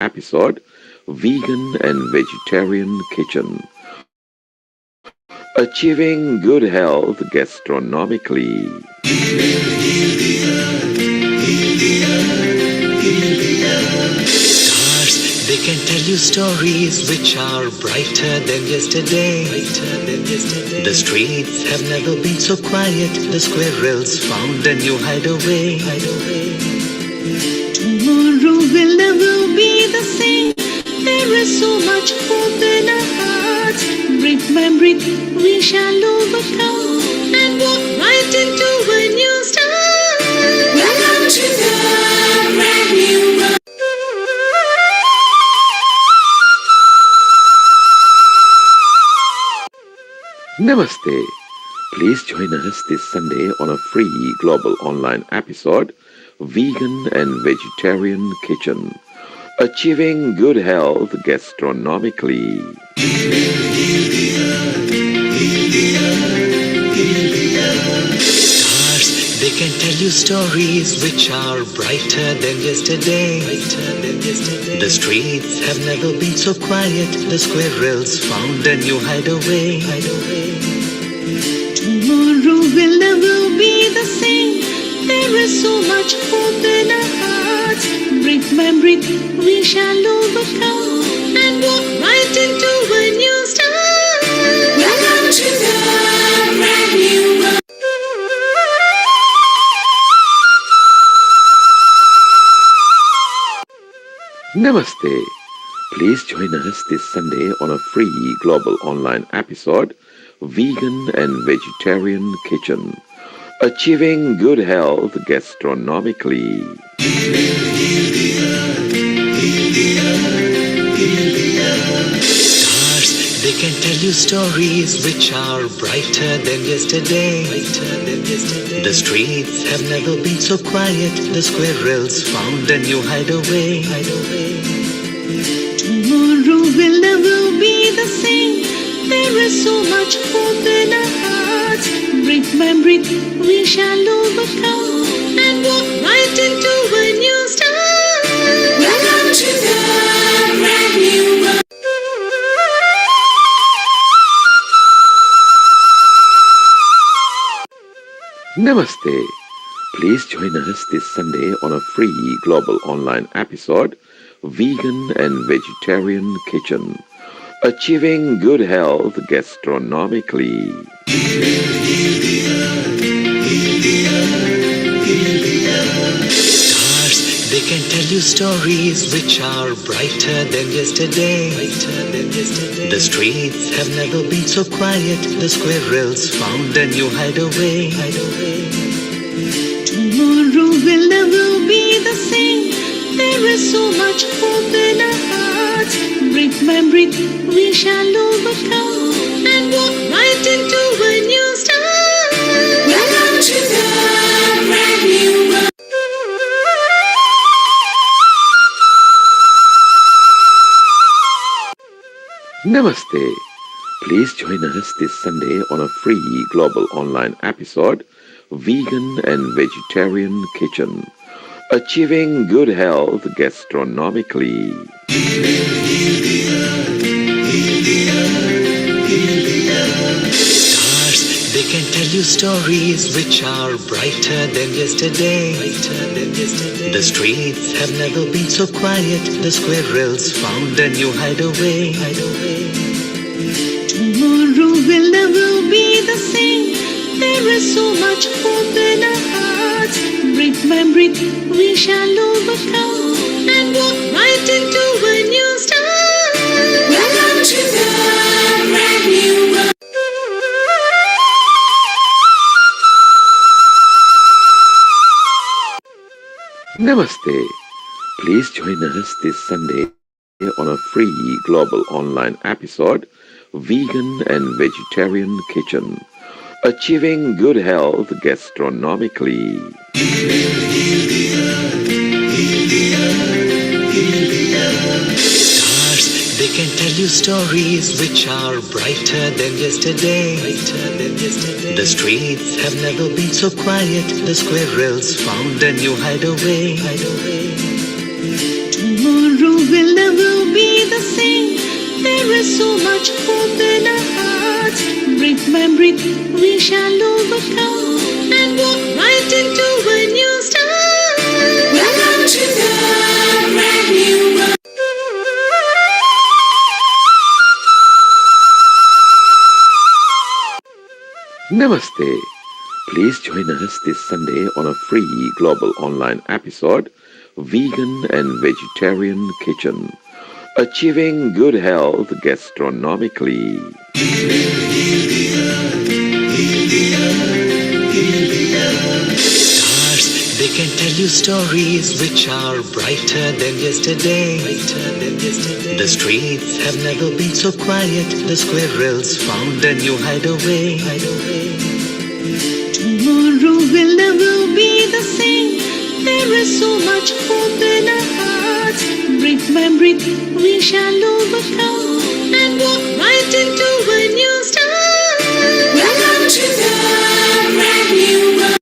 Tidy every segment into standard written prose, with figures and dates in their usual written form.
episode, Vegan and Vegetarian Kitchen. Achieving good health gastronomically. Stars, they can tell you stories which are brighter than yesterday. The streets have never been so quiet. The squirrels found a new hideaway. Tomorrow will never be the same. There is so much hope in our hearts. Brick by brick, we shall overcome and walk right into a new start. Welcome to the brand new world. Namaste. Please join us this Sunday on a free global online episode, Vegan and Vegetarian Kitchen. Achieving good health gastronomically. Stars, they can tell you stories which are brighter than yesterday. The streets have never been so quiet. The squirrels found a new hideaway. Tomorrow will never be the same. There is so much hope in our hearts. Brick by brick, we shall overcome and walk right into a new start. Welcome to the brand new world. Namaste. Please join us this Sunday on a free global online episode, Vegan and Vegetarian Kitchen. Achieving good health gastronomically. Stars, they can tell you stories which are brighter than yesterday. The streets have never been so quiet. The squirrels found a new hideaway. Tomorrow will never be the same. There is so much hope in our hearts. Brick by brick, we shall overcome and walk right into a new start. Welcome to the brand new world. Namaste. Please join us this Sunday on a free global online episode, Vegan and Vegetarian Kitchen. Achieving good health gastronomically. Stars, they can tell you stories which are brighter than yesterday. The streets have never been so quiet. The squirrels found a new hideaway. Tomorrow will never be the same. There is so much hope in our hearts. Brick by brick, we shall overcome and walk right into a new start. Welcome to the brand new world. Namaste. Please join us this Sunday on a free global online episode, Vegan and Vegetarian Kitchen. Achieving good health gastronomically. Stars, they can tell you stories which are brighter than yesterday. The streets have never been so quiet. The squirrels found a new hideaway. Tomorrow will never be the same. There is so much hope in our hearts. Brick by brick, we shall overcome and walk right into a new start. Welcome to the brand new world. Namaste. Please join us this Sunday on a free global online episode, Vegan and Vegetarian Kitchen. Achieving good health gastronomically. Stars, they can tell you stories which are brighter than yesterday. The streets have never been so quiet. The squirrels found a new hideaway. Tomorrow will much hope in our hearts. Brick by brick, we shall overcome and walk right into a new start. Welcome to the brand new world. Namaste. Please join us this Sunday on a free global online episode, Vegan and Vegetarian Kitchen, achieving good health gastronomically. Stars, they can tell you stories which are brighter than yesterday. The streets have never been so quiet. The squirrels found a new hideaway. Tomorrow will never be the same. There is so much hope in our hearts. Brick by brick, we shall overcome and walk right into a new start. Welcome to the brand new world.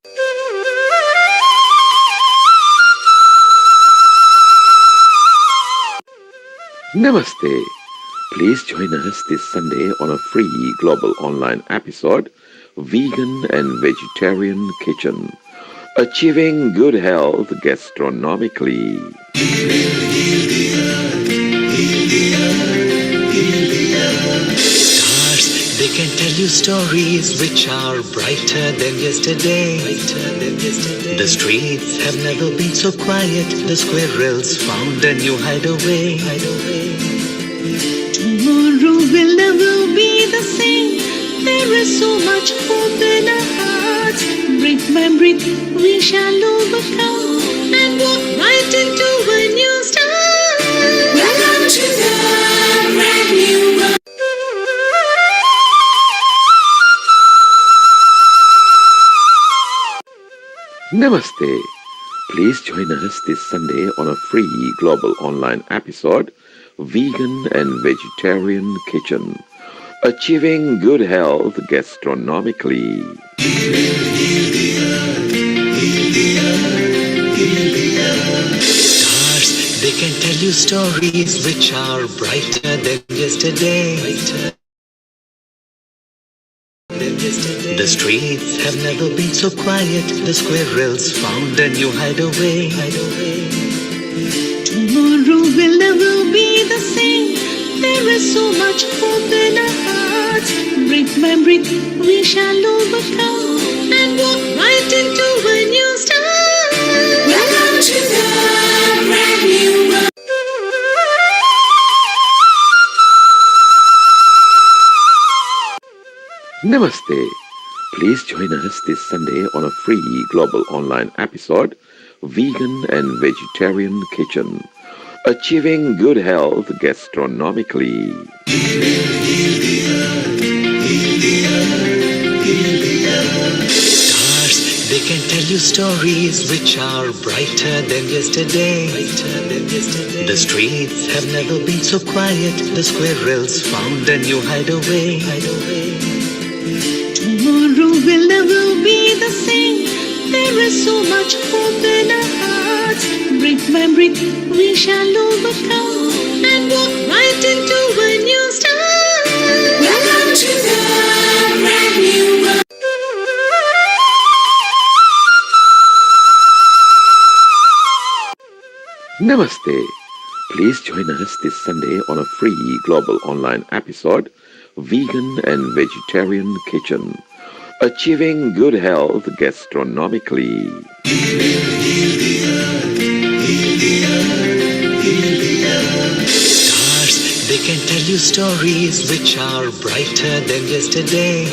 Namaste. Please join us this Sunday on a free global online episode, Vegan and Vegetarian Kitchen, achieving good health gastronomically. Stars, they can tell you stories which are brighter than yesterday. The streets have never been so quiet. The squirrels found a new hideaway. Tomorrow will never be the same. There is so much hope in our hearts. Brick by brick, we shall overcome and walk right into a new start. Welcome to the brand new world. Namaste. Please join us this Sunday on a free global online episode, Vegan and Vegetarian Kitchen, achieving good health gastronomically. Stars, they can tell you stories which are brighter than yesterday. The streets have never been so quiet. The squirrels found a new hideaway. Tomorrow will never be the same. There is so much hope in our hearts. Brick by brick, we shall overcome and walk right into a new start. Welcome to the brand new world. Namaste. Please join us this Sunday on a free global online episode, Vegan and Vegetarian Kitchen, achieving good health gastronomically. Stars, they can tell you stories which are brighter than yesterday. The streets have never been so quiet. The squirrels found a new hideaway. Tomorrow will never be the same. There is so much hope in our hearts. Brick by brick, we shall overcome and walk right into a new start. Welcome to the brand new world. Namaste. Please join us this Sunday on a free global online episode, Vegan and Vegetarian Kitchen, achieving good health gastronomically. Stars, they can tell you stories which are brighter than yesterday.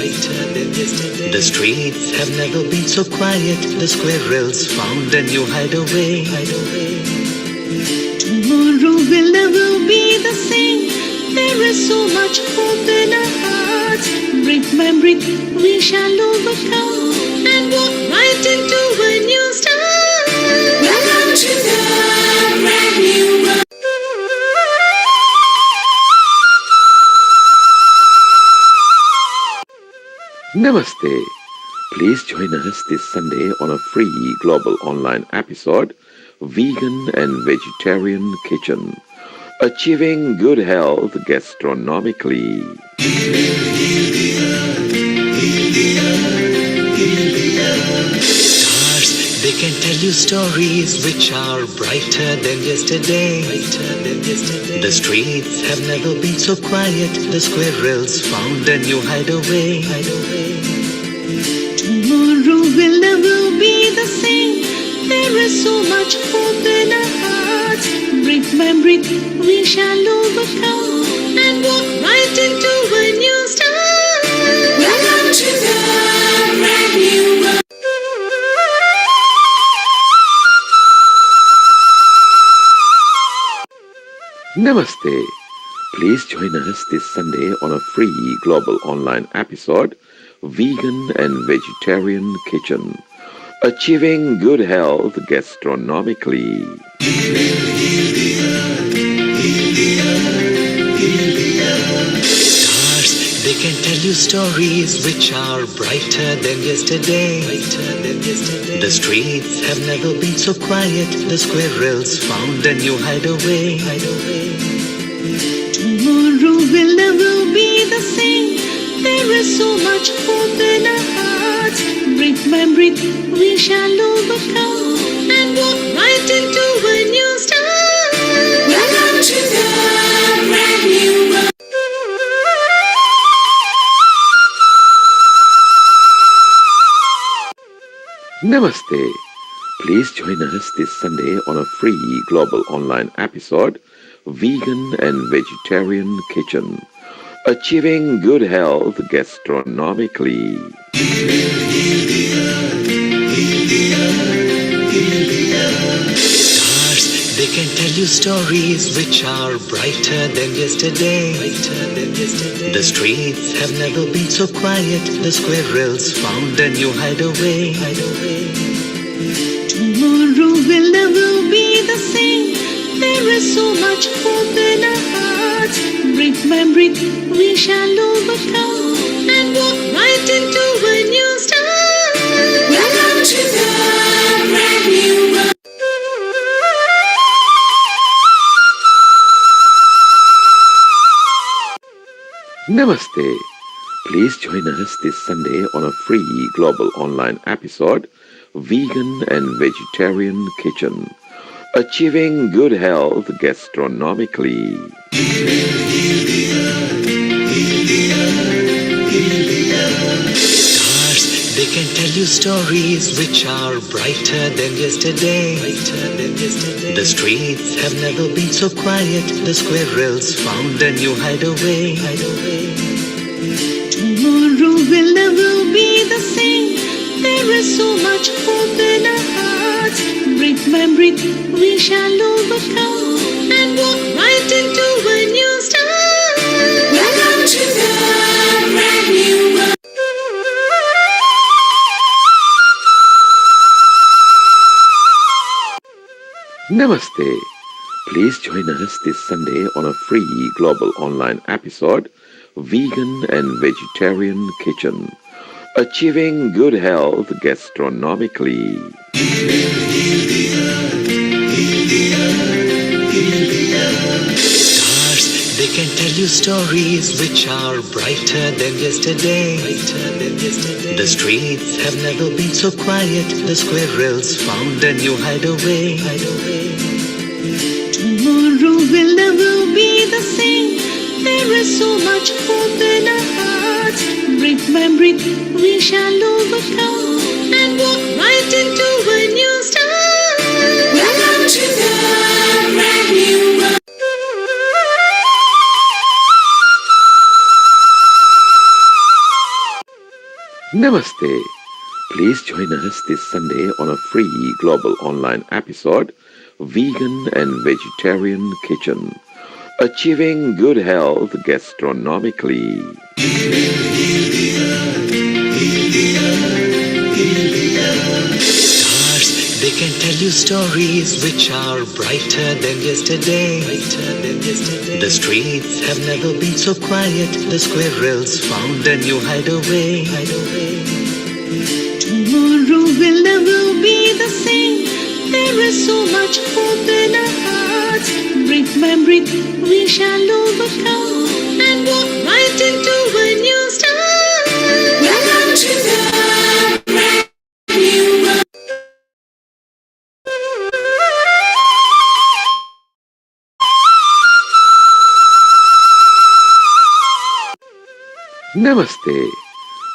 The streets have never been so quiet. The squirrels found a new hideaway. Tomorrow will never be the same. There is so much hope in our hearts. Brick by brick, we shall overcome and walk right into a new start. Welcome to the brand new world. Namaste. Please join us this Sunday on a free global online episode, Vegan and Vegetarian Kitchen, achieving good health gastronomically. Stars, they can tell you stories which are brighter than yesterday. The streets have never been so quiet. The squirrels found a new hideaway. Tomorrow will never be the same. There is so much hope in our hearts. Brick by brick, we shall overcome and walk right into a new start. Welcome to the brand new world. Namaste. Please join us this Sunday on a free global online episode, Vegan and Vegetarian Kitchen, achieving good health gastronomically. Stars, they can tell you stories which are brighter than yesterday. The streets have never been so quiet. The squirrels found a new hideaway. Tomorrow will never be the same. There is so much hope in our hearts. Brick by brick, we shall overcome and walk right into a new start. Welcome to the brand new world. Namaste. Please join us this Sunday on a free global online episode, Vegan and Vegetarian Kitchen, achieving good health gastronomically. Stars, they can tell you stories which are brighter than yesterday. The streets have never been so quiet. The squirrels found a new hideaway. Tomorrow will never be the same. There is so much hope in our hearts. Brick by brick, we shall overcome and walk right into a new start. Welcome to the brand new world. Namaste. Please join us this Sunday on a free global online episode, Vegan and Vegetarian Kitchen, achieving good health gastronomically. Stars, they can tell you stories which are brighter than yesterday. The streets have never been so quiet. The squirrels found a new hideaway. Tomorrow will never be the same. There is so much hope in our hearts. Brick by brick, we shall overcome and walk right into a new start. Welcome to the brand new world. Namaste. Please join us this Sunday on a free global online episode, Vegan and Vegetarian Kitchen, achieving good health gastronomically. Stars, they can tell you stories which are brighter than yesterday. The streets have never been so quiet. The squirrels found a new hideaway. Tomorrow will never be the same. There is so much hope in our hearts. Brick by brick, we shall overcome and walk right into a new start. Welcome to the brand new world. Namaste. Please join us this Sunday on a free global online episode, Vegan and Vegetarian Kitchen, achieving good health gastronomically. Stars, they can tell you stories which are brighter than yesterday. The streets have never been so quiet. The squirrels found a new hideaway. Tomorrow will never be the same. There is so much hope in our hearts. Breathe, man, breathe, we shall overcome and walk right into a new start. Welcome to the brand new world. Namaste.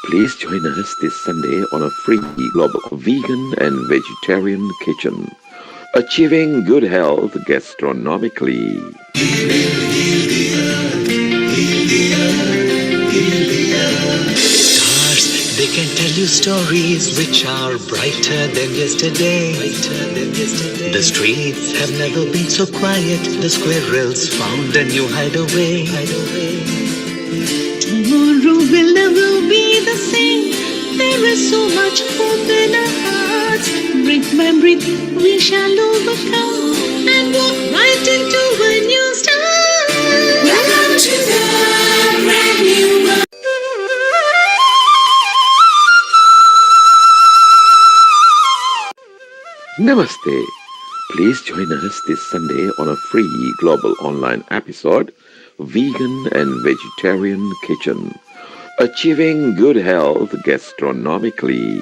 Please join us this Sunday on a free global vegan and vegetarian kitchen, achieving good health gastronomically. Stars, they can tell you stories which are brighter than yesterday. The streets have never been so quiet. The squirrels found a new hideaway. Tomorrow will never be the same. There is so much hope in our hearts. Breathe, man, breathe, we shall overcome and walk right into a new start. Welcome to the brand new world. Namaste. Please join us this Sunday on a free global online episode, Vegan and Vegetarian Kitchen, achieving good health gastronomically.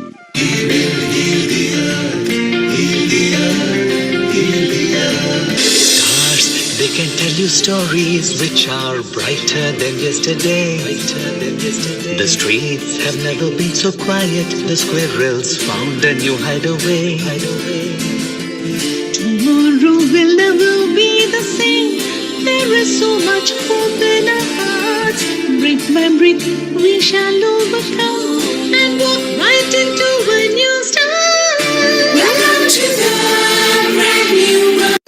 Stars, they can tell you stories which are brighter than yesterday. The streets have never been so quiet. The squirrels found a new hideaway. Tomorrow will never be the same. There is so much hope in our hearts. Breathe, man, breathe, we shall overcome and walk right into a new start. Welcome to the brand new world.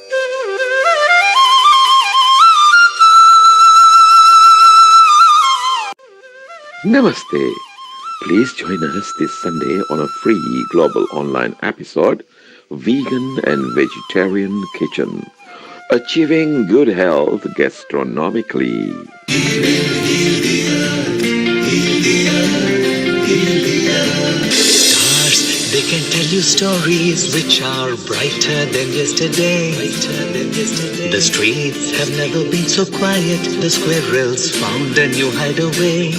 Namaste. Please join us this Sunday on a free global online episode, Vegan and Vegetarian Kitchen, achieving good health gastronomically. Stars, they can tell you stories which are brighter than yesterday. The streets have never been so quiet. The squirrels found a new hideaway.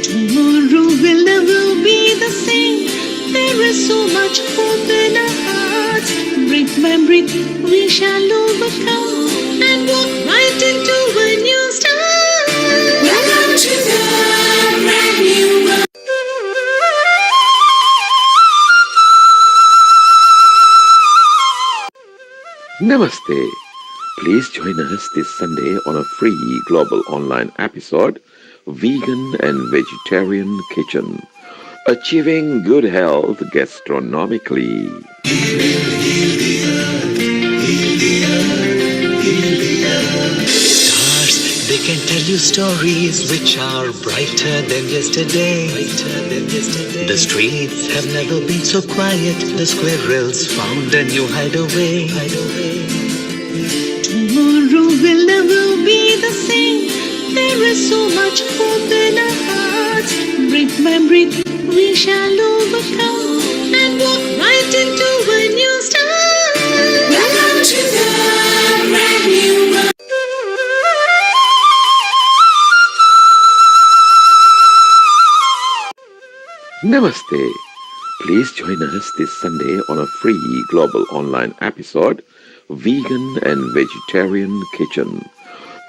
Tomorrow will never be the same. There is so much hope in our hearts. Breathe, man, breathe, we shall overcome and walk right into a new start. Welcome to the brand new world. Namaste. Please join us this Sunday on a free global online episode, Vegan and Vegetarian Kitchen, achieving good health gastronomically. Stars, they can tell you stories which are brighter than yesterday. The streets have never been so quiet. The squirrels found a new hideaway. Tomorrow will never be the same. There is so much hope in our hearts. Breathe, man, breathe, we shall overcome and walk right into a new start. Welcome to the brand new world. Namaste. Please join us this Sunday on a free global online episode, Vegan and Vegetarian Kitchen,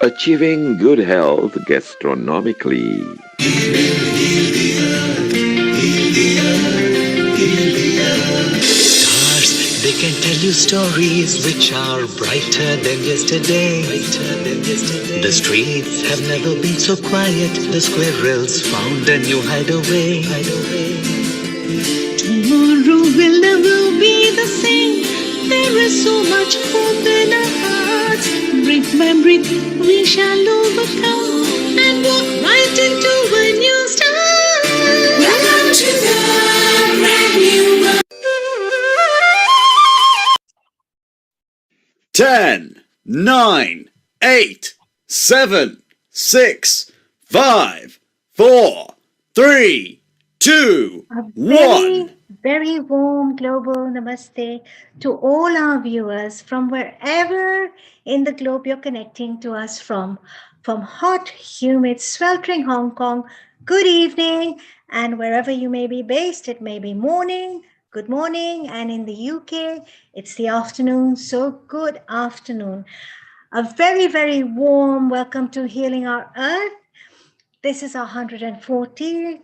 achieving good health gastronomically. Stars, they can tell you stories which are brighter than yesterday. The streets have never been so quiet. The squirrels found a new hideaway. Tomorrow will never be the same. There is so much hope in our hearts. Breathe, man, breathe, we shall overcome and walk right into a new start. Welcome to the brand new world. 10, 9, 8, 7, 6, 5, 4, 3, two, A one. very warm global namaste to all our viewers from wherever in the globe you're connecting to us from hot, humid, sweltering Hong Kong. Good evening, and wherever you may be based, it may be morning, good morning, and in the UK, it's the afternoon. So, good afternoon. A very warm welcome to Healing Our Earth. This is our 140th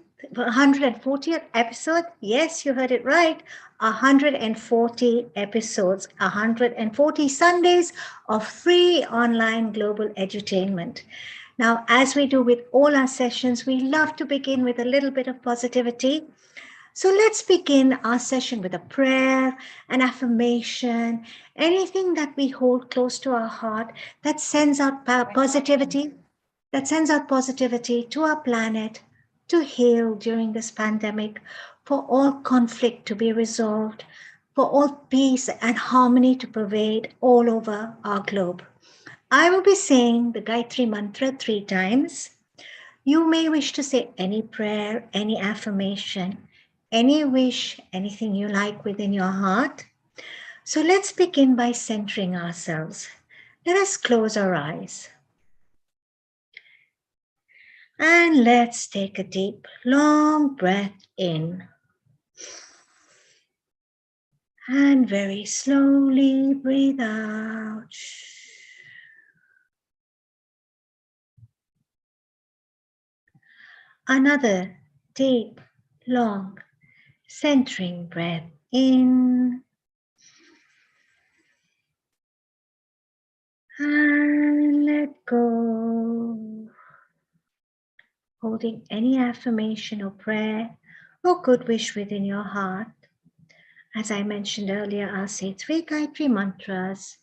episode. Yes, you heard it right. 140 episodes, 140 Sundays of free online global edutainment. Now, as we do with all our sessions, we love to begin with a little bit of positivity. So let's begin our session with a prayer, an affirmation, anything that we hold close to our heart that sends out positivity to our planet to heal during this pandemic, for all conflict to be resolved, for all peace and harmony to pervade all over our globe. I will be saying the Gayatri Mantra 3 times. You may wish to say any prayer, any affirmation, any wish, anything you like within your heart. So let's begin by centering ourselves. Let us close our eyes. And let's take a deep, long breath in. And very slowly breathe out. Another deep, long, centering breath in. And let go. Holding any affirmation or prayer or good wish within your heart. As I mentioned earlier, I'll say 3 Gayatri mantras,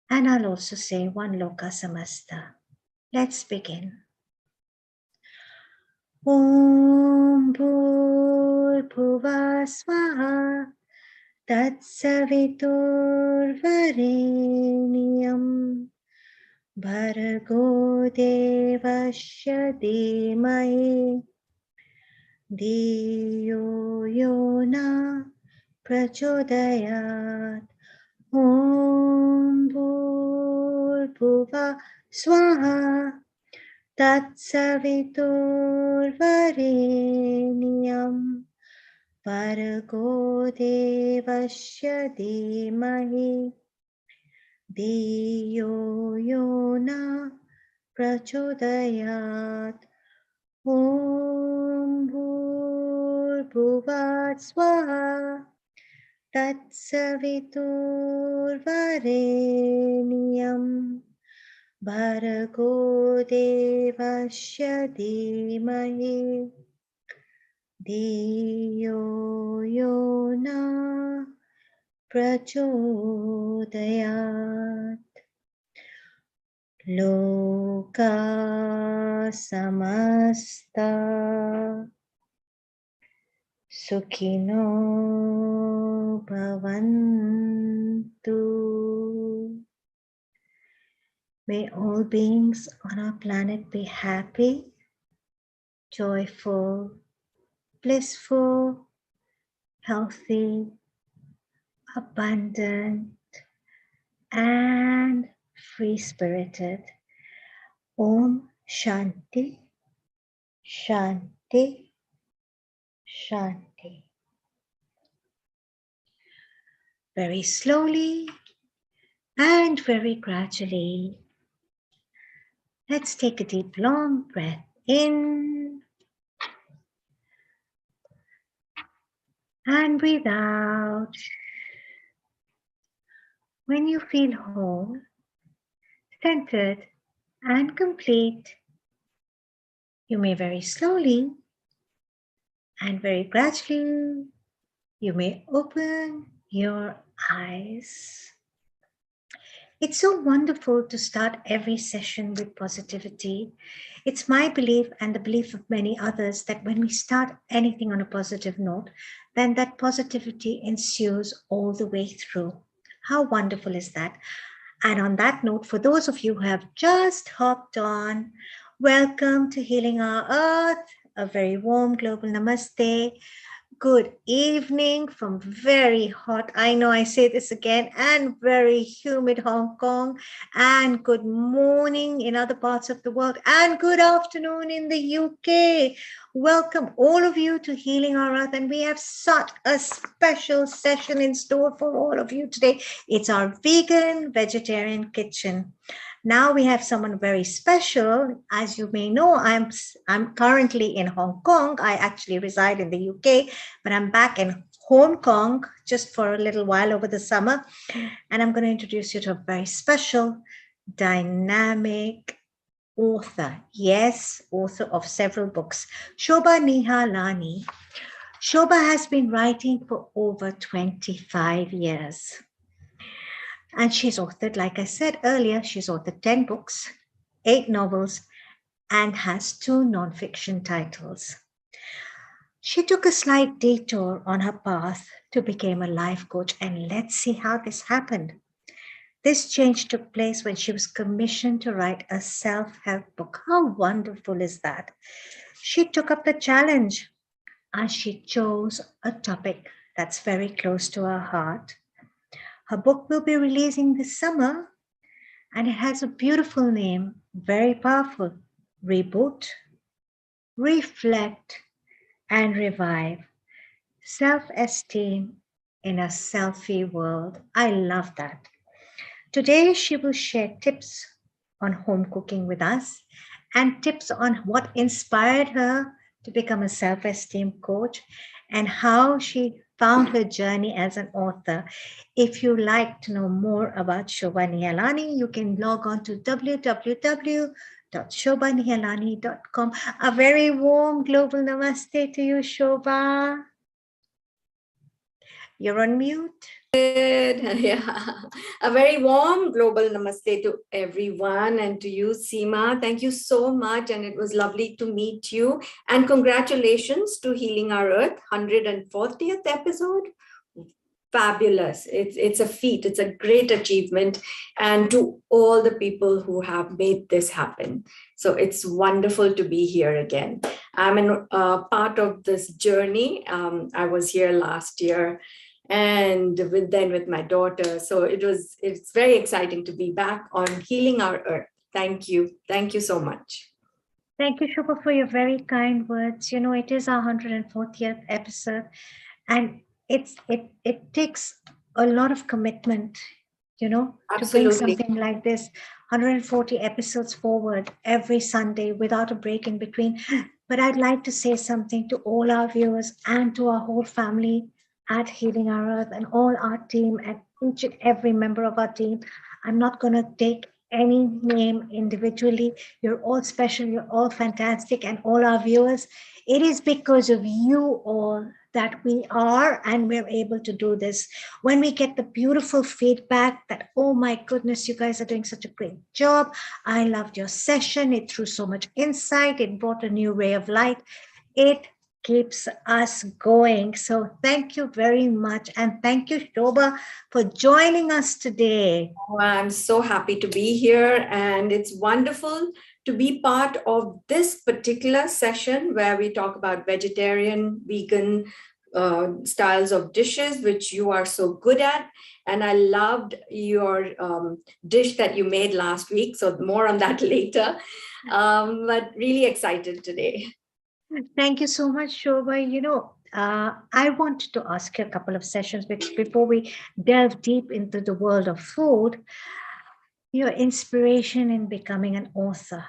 and I'll also say 1 Loka Samasta. Let's begin. Om Bhurbhuva Swaha Tatsaviturvarenyam Bhargo Devasya Dhimahi Dhiyo Yona Prachodayat. Om Bhurbhuva Swaha Tatsaviturvarenyam Bhargo Devasya Dhimahi Dhiyo Yona Prachodayat. Om Bhurbhuva Swaha Tatsaviturvarenyam Bhargo Devasya Dhimahi Dhiyo Yona Prachodayat. Loka Samasta Sukhino Bhavantu. May all beings on our planet be happy, joyful, blissful, healthy, abundant, and free-spirited. Om Shanti, Shanti, Shanti. Very slowly and very gradually, let's take a deep, long breath in and breathe out. When you feel whole, centered, and complete, you may very slowly and very gradually, you may open your eyes. It's so wonderful to start every session with positivity. It's my belief and the belief of many others that when we start anything on a positive note, then that positivity ensues all the way through. How wonderful is that? And on that note, for those of you who have just hopped on, welcome to Healing Our Earth. a very warm global namaste. Good evening from very hot, I know I say this again, and very humid Hong Kong, and good morning in other parts of the world, and good afternoon in the UK. Welcome all of you to Healing Our Earth, and we have such a special session in store for all of you today. It's our vegan vegetarian kitchen. Now we have someone very special. As you may know, I'm currently in Hong Kong. I actually reside in the UK, but I'm back in Hong Kong just for a little while over the summer. And I'm going to introduce you to a very special, dynamic author. Yes, author of several books, Shobha Nihalani. Shobha has been writing for over 25 years. And she's authored, like I said earlier, she's authored 10 books, 8 novels, and has 2 nonfiction titles. She took a slight detour on her path to become a life coach, and let's see how this happened. This change took place when she was commissioned to write a self-help book. How wonderful is that? She took up the challenge and she chose a topic that's very close to her heart. Her book will be releasing this summer, and it has a beautiful name, very powerful: Reboot, Reflect, and Revive. Self-esteem in a selfie world. I love that. Today, she will share tips on home cooking with us and tips on what inspired her to become a self-esteem coach and how she found her journey as an author. If you like to know more about Shobha Nihalani, you can log on to www.shobhanihalani.com. A very warm global namaste to you, Shobha. You're on mute. Yeah, a very warm global namaste to everyone and to you, Seema. Thank you so much, and it was lovely to meet you. And congratulations to Healing Our Earth, 140th episode. Fabulous. It's a feat. It's a great achievement. And to all the people who have made this happen. So it's wonderful to be here again. I'm a part of this journey. I was here last year and with my daughter. So it's very exciting to be back on Healing Our Earth. Thank you. Thank you so much. Thank you, Shobha, for your very kind words. You know, it is our 140th episode, and it takes a lot of commitment, you know, Absolutely. to bring something like this, 140 episodes forward every Sunday without a break in between. But I'd like to say something to all our viewers and to our whole family at Healing Our Earth and all our team and each and every member of our team. I'm not going to take any name individually. You're all special, you're all fantastic, and all our viewers. It is because of you all that we are and we're able to do this. When we get the beautiful feedback that, oh my goodness, you guys are doing such a great job. I loved your session. It threw so much insight. It brought a new ray of light. It keeps us going. So thank you very much. And thank you, Shobha, for joining us today. Oh, I'm so happy to be here. And it's wonderful to be part of this particular session where we talk about vegetarian, vegan styles of dishes, which you are so good at. And I loved your dish that you made last week. So more on that later. But really excited today. Thank you so much, Shobha. You know, I wanted to ask you a couple of sessions before we delve deep into the world of food. Your inspiration in becoming an author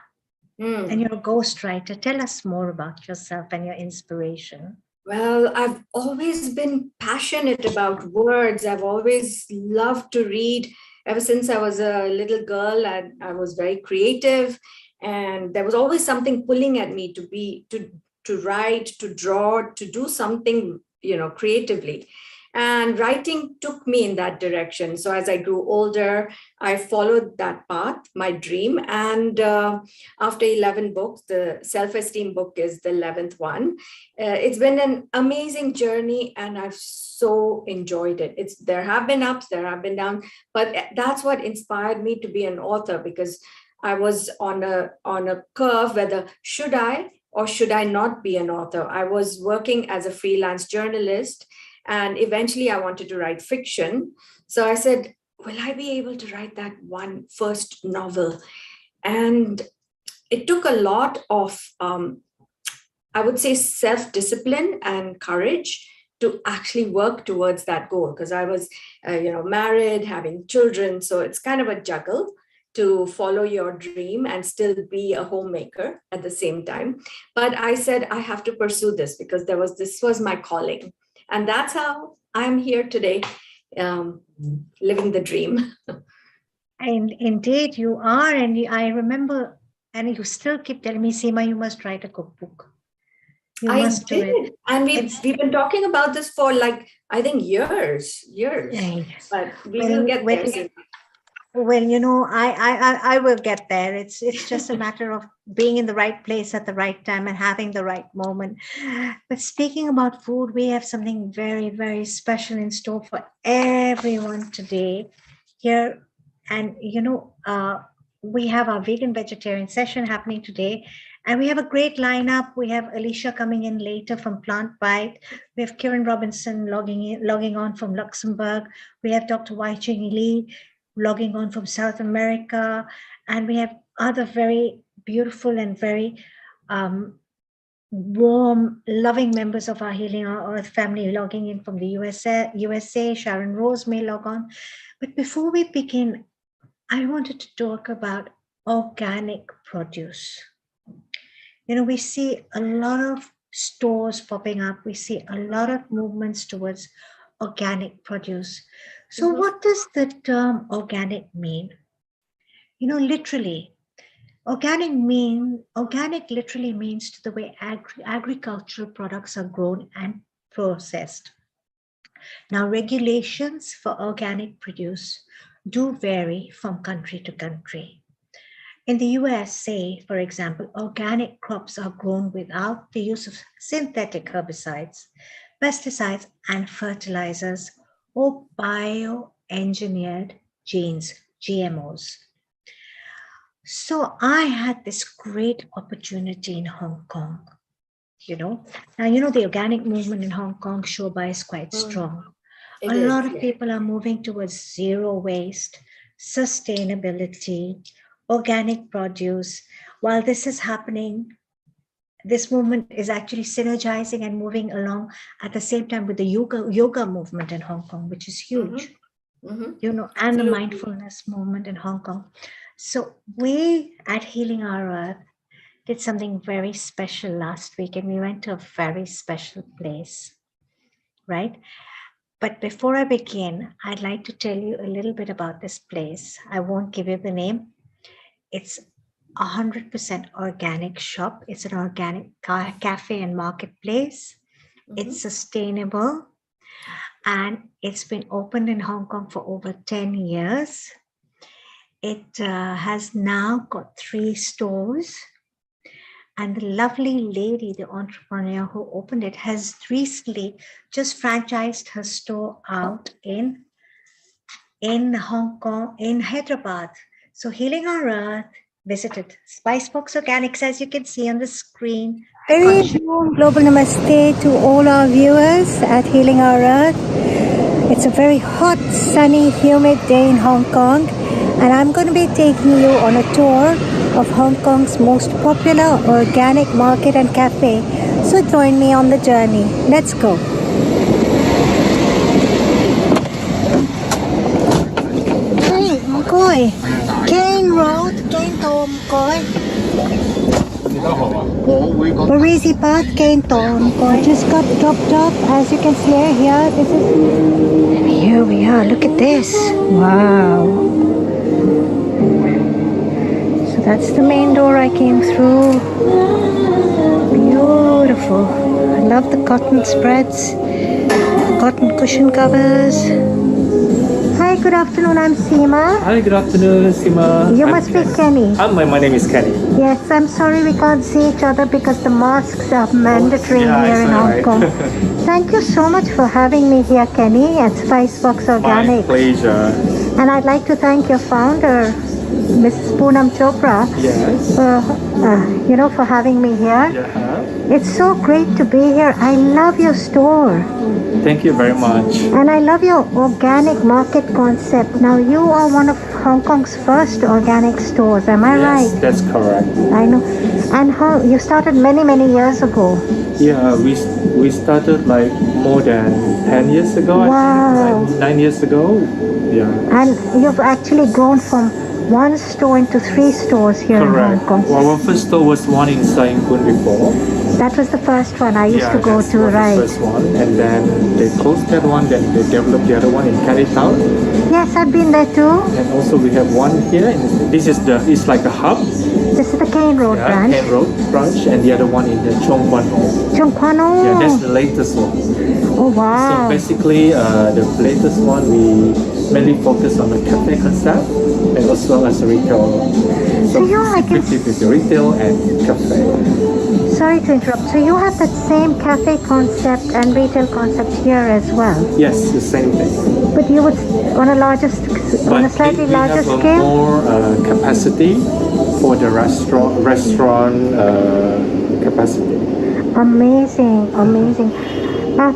and you're a ghostwriter. Tell us more about yourself and your inspiration. Well, I've always been passionate about words. I've always loved to read. Ever since I was a little girl, I was very creative, and there was always something pulling at me to write, to draw, to do something, creatively. And writing took me in that direction. So as I grew older, I followed that path, my dream. And after 11 books, the self-esteem book is the 11th one. It's been an amazing journey, and I've so enjoyed it. There have been ups, there have been downs, but that's what inspired me to be an author, because I was on a curve whether should I or should I not be an author? I was working as a freelance journalist, and eventually I wanted to write fiction. So I said, will I be able to write that one first novel? And it took a lot of, I would say, self-discipline and courage to actually work towards that goal, because I was, married, having children. So it's kind of a juggle to follow your dream and still be a homemaker at the same time. But I said, I have to pursue this because this was my calling. And that's how I'm here today, living the dream. And indeed, you are. And I remember, and you still keep telling me, Seema, you must write a cookbook. You I must do did. it. And we've been talking about this for I think years. Right. But we will get there soon. Well, I will get there. It's just a matter of being in the right place at the right time and having the right moment. But speaking about food, we have something very, very special in store for everyone today here. And, we have our vegan vegetarian session happening today. And we have a great lineup. We have Alicia coming in later from Plant Bite. We have Kieran Robinson logging on from Luxembourg. We have Dr. Wai Ching Lee logging on from South America. And we have other very beautiful and very warm, loving members of our Healing Our Earth family logging in from the USA. Sharon Rose may log on. But before we begin, I wanted to talk about organic produce. We see a lot of stores popping up. We see a lot of movements towards organic produce. So what does the term organic mean? Literally, organic literally means to the way agricultural products are grown and processed. Now, regulations for organic produce do vary from country to country. In the USA, for example, organic crops are grown without the use of synthetic herbicides, pesticides, and fertilizers, or bioengineered genes, GMOs. So I had this great opportunity in Hong Kong. Now, the organic movement in Hong Kong, Shoba, is quite strong. A lot of people are moving towards zero waste, sustainability, organic produce. While this is happening, this movement is actually synergizing and moving along at the same time with the yoga movement in Hong Kong, which is huge, and the mindfulness movement in Hong Kong. So we at Healing Our Earth did something very special last week, and we went to a very special place, right? But before I begin, I'd like to tell you a little bit about this place. I won't give you the name. It's 100% organic shop. It's an organic cafe and marketplace. It's sustainable, and it's been opened in Hong Kong for over 10 years. It has now got 3 stores. And the lovely lady, the entrepreneur who opened it, has recently just franchised her store out in Hong Kong, in Hyderabad. So Healing Our Earth visited Spicebox Organics, as you can see on the screen. Very warm global namaste to all our viewers at Healing Our Earth. It's a very hot, sunny, humid day in Hong Kong, and I'm going to be taking you on a tour of Hong Kong's most popular organic market and cafe. So join me on the journey. Let's go. Hey, Mkoy. Kane Road, Kane To Mkoy. Barisi Path, Kane To Mkoy. Just got dropped off, as you can see here. And here we are. Look at this. Wow. That's the main door I came through. Beautiful. I love the cotton spreads, cotton cushion covers. Hi, good afternoon. I'm Seema. Hi, good afternoon, Seema. You must be Kenny. My name is Kenny. Yes, I'm sorry we can't see each other because the masks are mandatory here in Hong Kong. Thank you so much for having me here, Kenny, at Spicebox Organics. My pleasure. And I'd like to thank your founder, Mrs. Poonam Chopra, Yes. for having me here. Yeah. It's so great to be here. I love your store. Thank you very much. And I love your organic market concept. Now, you are one of Hong Kong's first organic stores, am I Yes, right? that's correct. I know. And how you started many, many years ago. Yeah, we started like more than 10 years ago. I Wow. think, 9 years ago. Yeah. And you've actually grown from one store into 3 stores here Correct. in Hong Kong. Well, our first store was one in Saigon before. That was the first one I used to go that's to, was right? the first one, and then they closed that one. Then they developed the other one in Town, Yes, I've been there too. and also we have one here. This is it's like a hub. This is the Kane Road branch. Kent Road branch, and the other one in the Chong Kwan Ho. Chung Kwan Ho. Yeah, that's the latest one. Oh, wow. So basically, the latest one we mainly focus on the cafe concept and as well as retail. So you are like 50-50 retail and cafe. Sorry to interrupt. So you have that same cafe concept and retail concept here as well, Yes, the same thing. but you would on a on a slightly we larger have a scale. more capacity for the restaurant capacity. Amazing, amazing.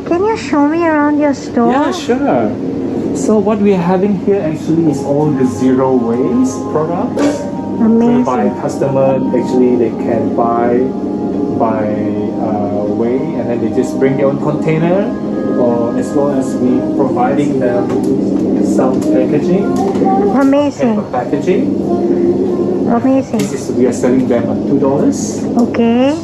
Can you show me around your store? Yeah, sure. So what we are having here actually is all the zero waste products. Amazing. Whereby customer actually they can buy way, and then they just bring their own container, or as well as we providing them some packaging, Amazing, paper packaging. amazing. We are selling them at $2. Okay.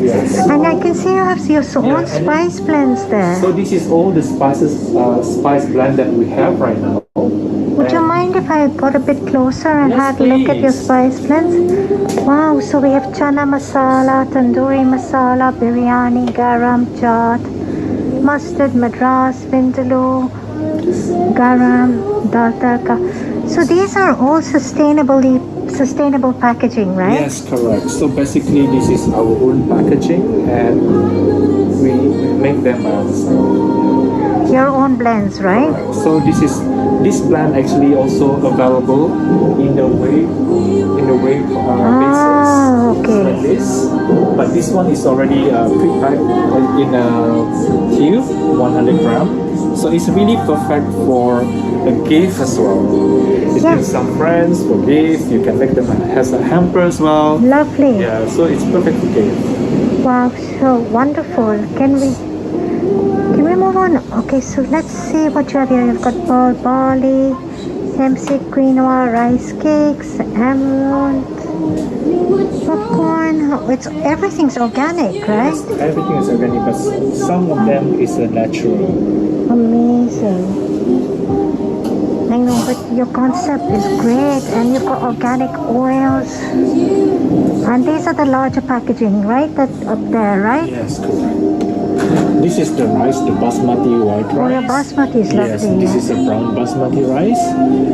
Yes. And I can see you have your own and- spice blends there. So this is all the spice blend that we have right now. Would you mind if I got a bit closer and Yes, had a look at your please. spice blends? Wow, so we have chana masala, tandoori masala, biryani, garam, chaat, mustard, madras, vindaloo, garam, dal tadka. So these are all sustainable packaging, right? Yes, correct. So basically, this is our own packaging, and we make them ourselves. Your own blends, right? So this blend actually also available in the wave basis. Okay. Like this, but this one is already pre-packed in a cube, 100 gram. So it's really perfect for a gift as well. If you have Yes. some friends for gift, you can make them as a hamper as well. Lovely. Yeah, so it's perfect for gift. Wow, so wonderful. Can we move on? Okay, so let's see what you have here. You've got barley, hemp seed quinoa, rice cakes, amaranth, popcorn. Everything's organic, right? Yes, everything is organic, but some of them is natural. Amazing. I know, but your concept is great, and you've got organic oils. And these are the larger packaging, right? That's up there, right? Yes, correct. This is the rice, the basmati white rice. Oh, your basmati is Yes, lovely. this is a brown basmati rice,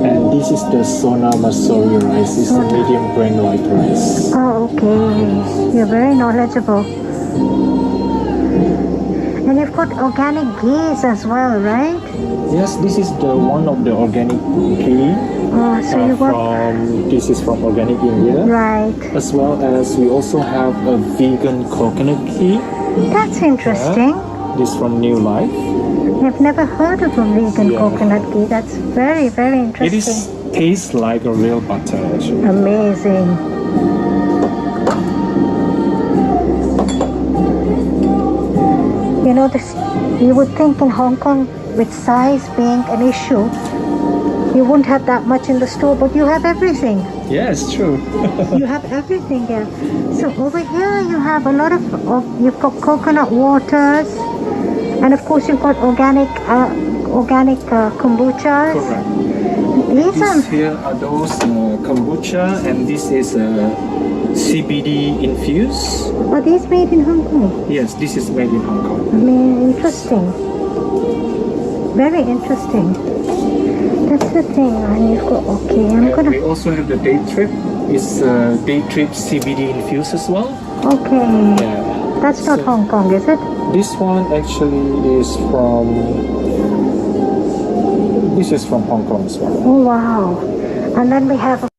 and this is the Sona Masuri rice. It's the medium grain white rice. Oh, okay. You're very knowledgeable. And you've got organic ghees as well, right? Yes, this is the one of the organic ghee. Oh, so you got This is from Organic India. right. As well as we also have a vegan coconut ghee. That's interesting. This from New Life. I've never heard of a vegan Yeah. coconut ghee. That's very, very It interesting. tastes like a real butter actually. Amazing. You know, you would think in Hong Kong, with size being an issue, you wouldn't have that much in the store, but you have everything. Yes, true. You have everything here. So over here you have a lot of you've got coconut waters, and of course you've got organic kombuchas. Correct. These are These here are those kombucha, and this is CBD infused. are these made in Hong Kong? Yes, this is made in Hong Kong. I mean, interesting. Very interesting. That's the thing. And you've got okay. I'm And gonna we also have the day trip. It's day trip CBD infused as well. okay. Yeah. That's not So- Hong Kong, is it? This one actually is from. This is from Hong Kong as well. Oh wow. And then we have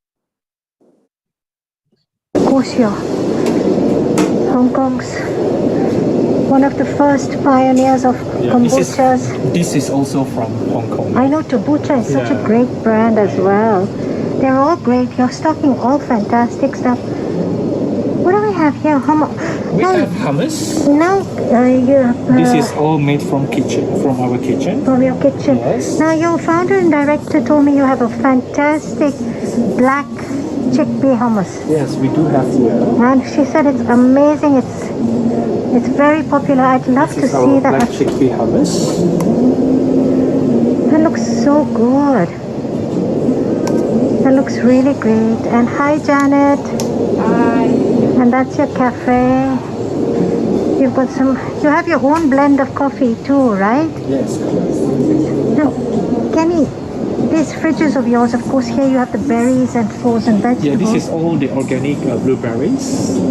of course your Hong Kong's one of the first pioneers of kombuchas. This is also from Hong Kong. I know Kombucha is such a Yeah. great brand as well. They're all great. You're stocking all fantastic stuff. What do we have here? We have hummus. Now This is all made from our kitchen. from your kitchen. Yes. Now your founder and director told me you have a fantastic black chickpea hummus. Yes, we do have here. And she said it's amazing. It's very popular. I'd love This to is see our black that. chickpea hummus. That looks so good. That looks really great. And hi, Janet. Hi. And that's your cafe. You've got you have your own blend of coffee too, right? Yes, correct. Now, Kenny, these fridges of yours, of course, here you have the berries and frozen vegetables. Yeah, this is all the organic blueberries,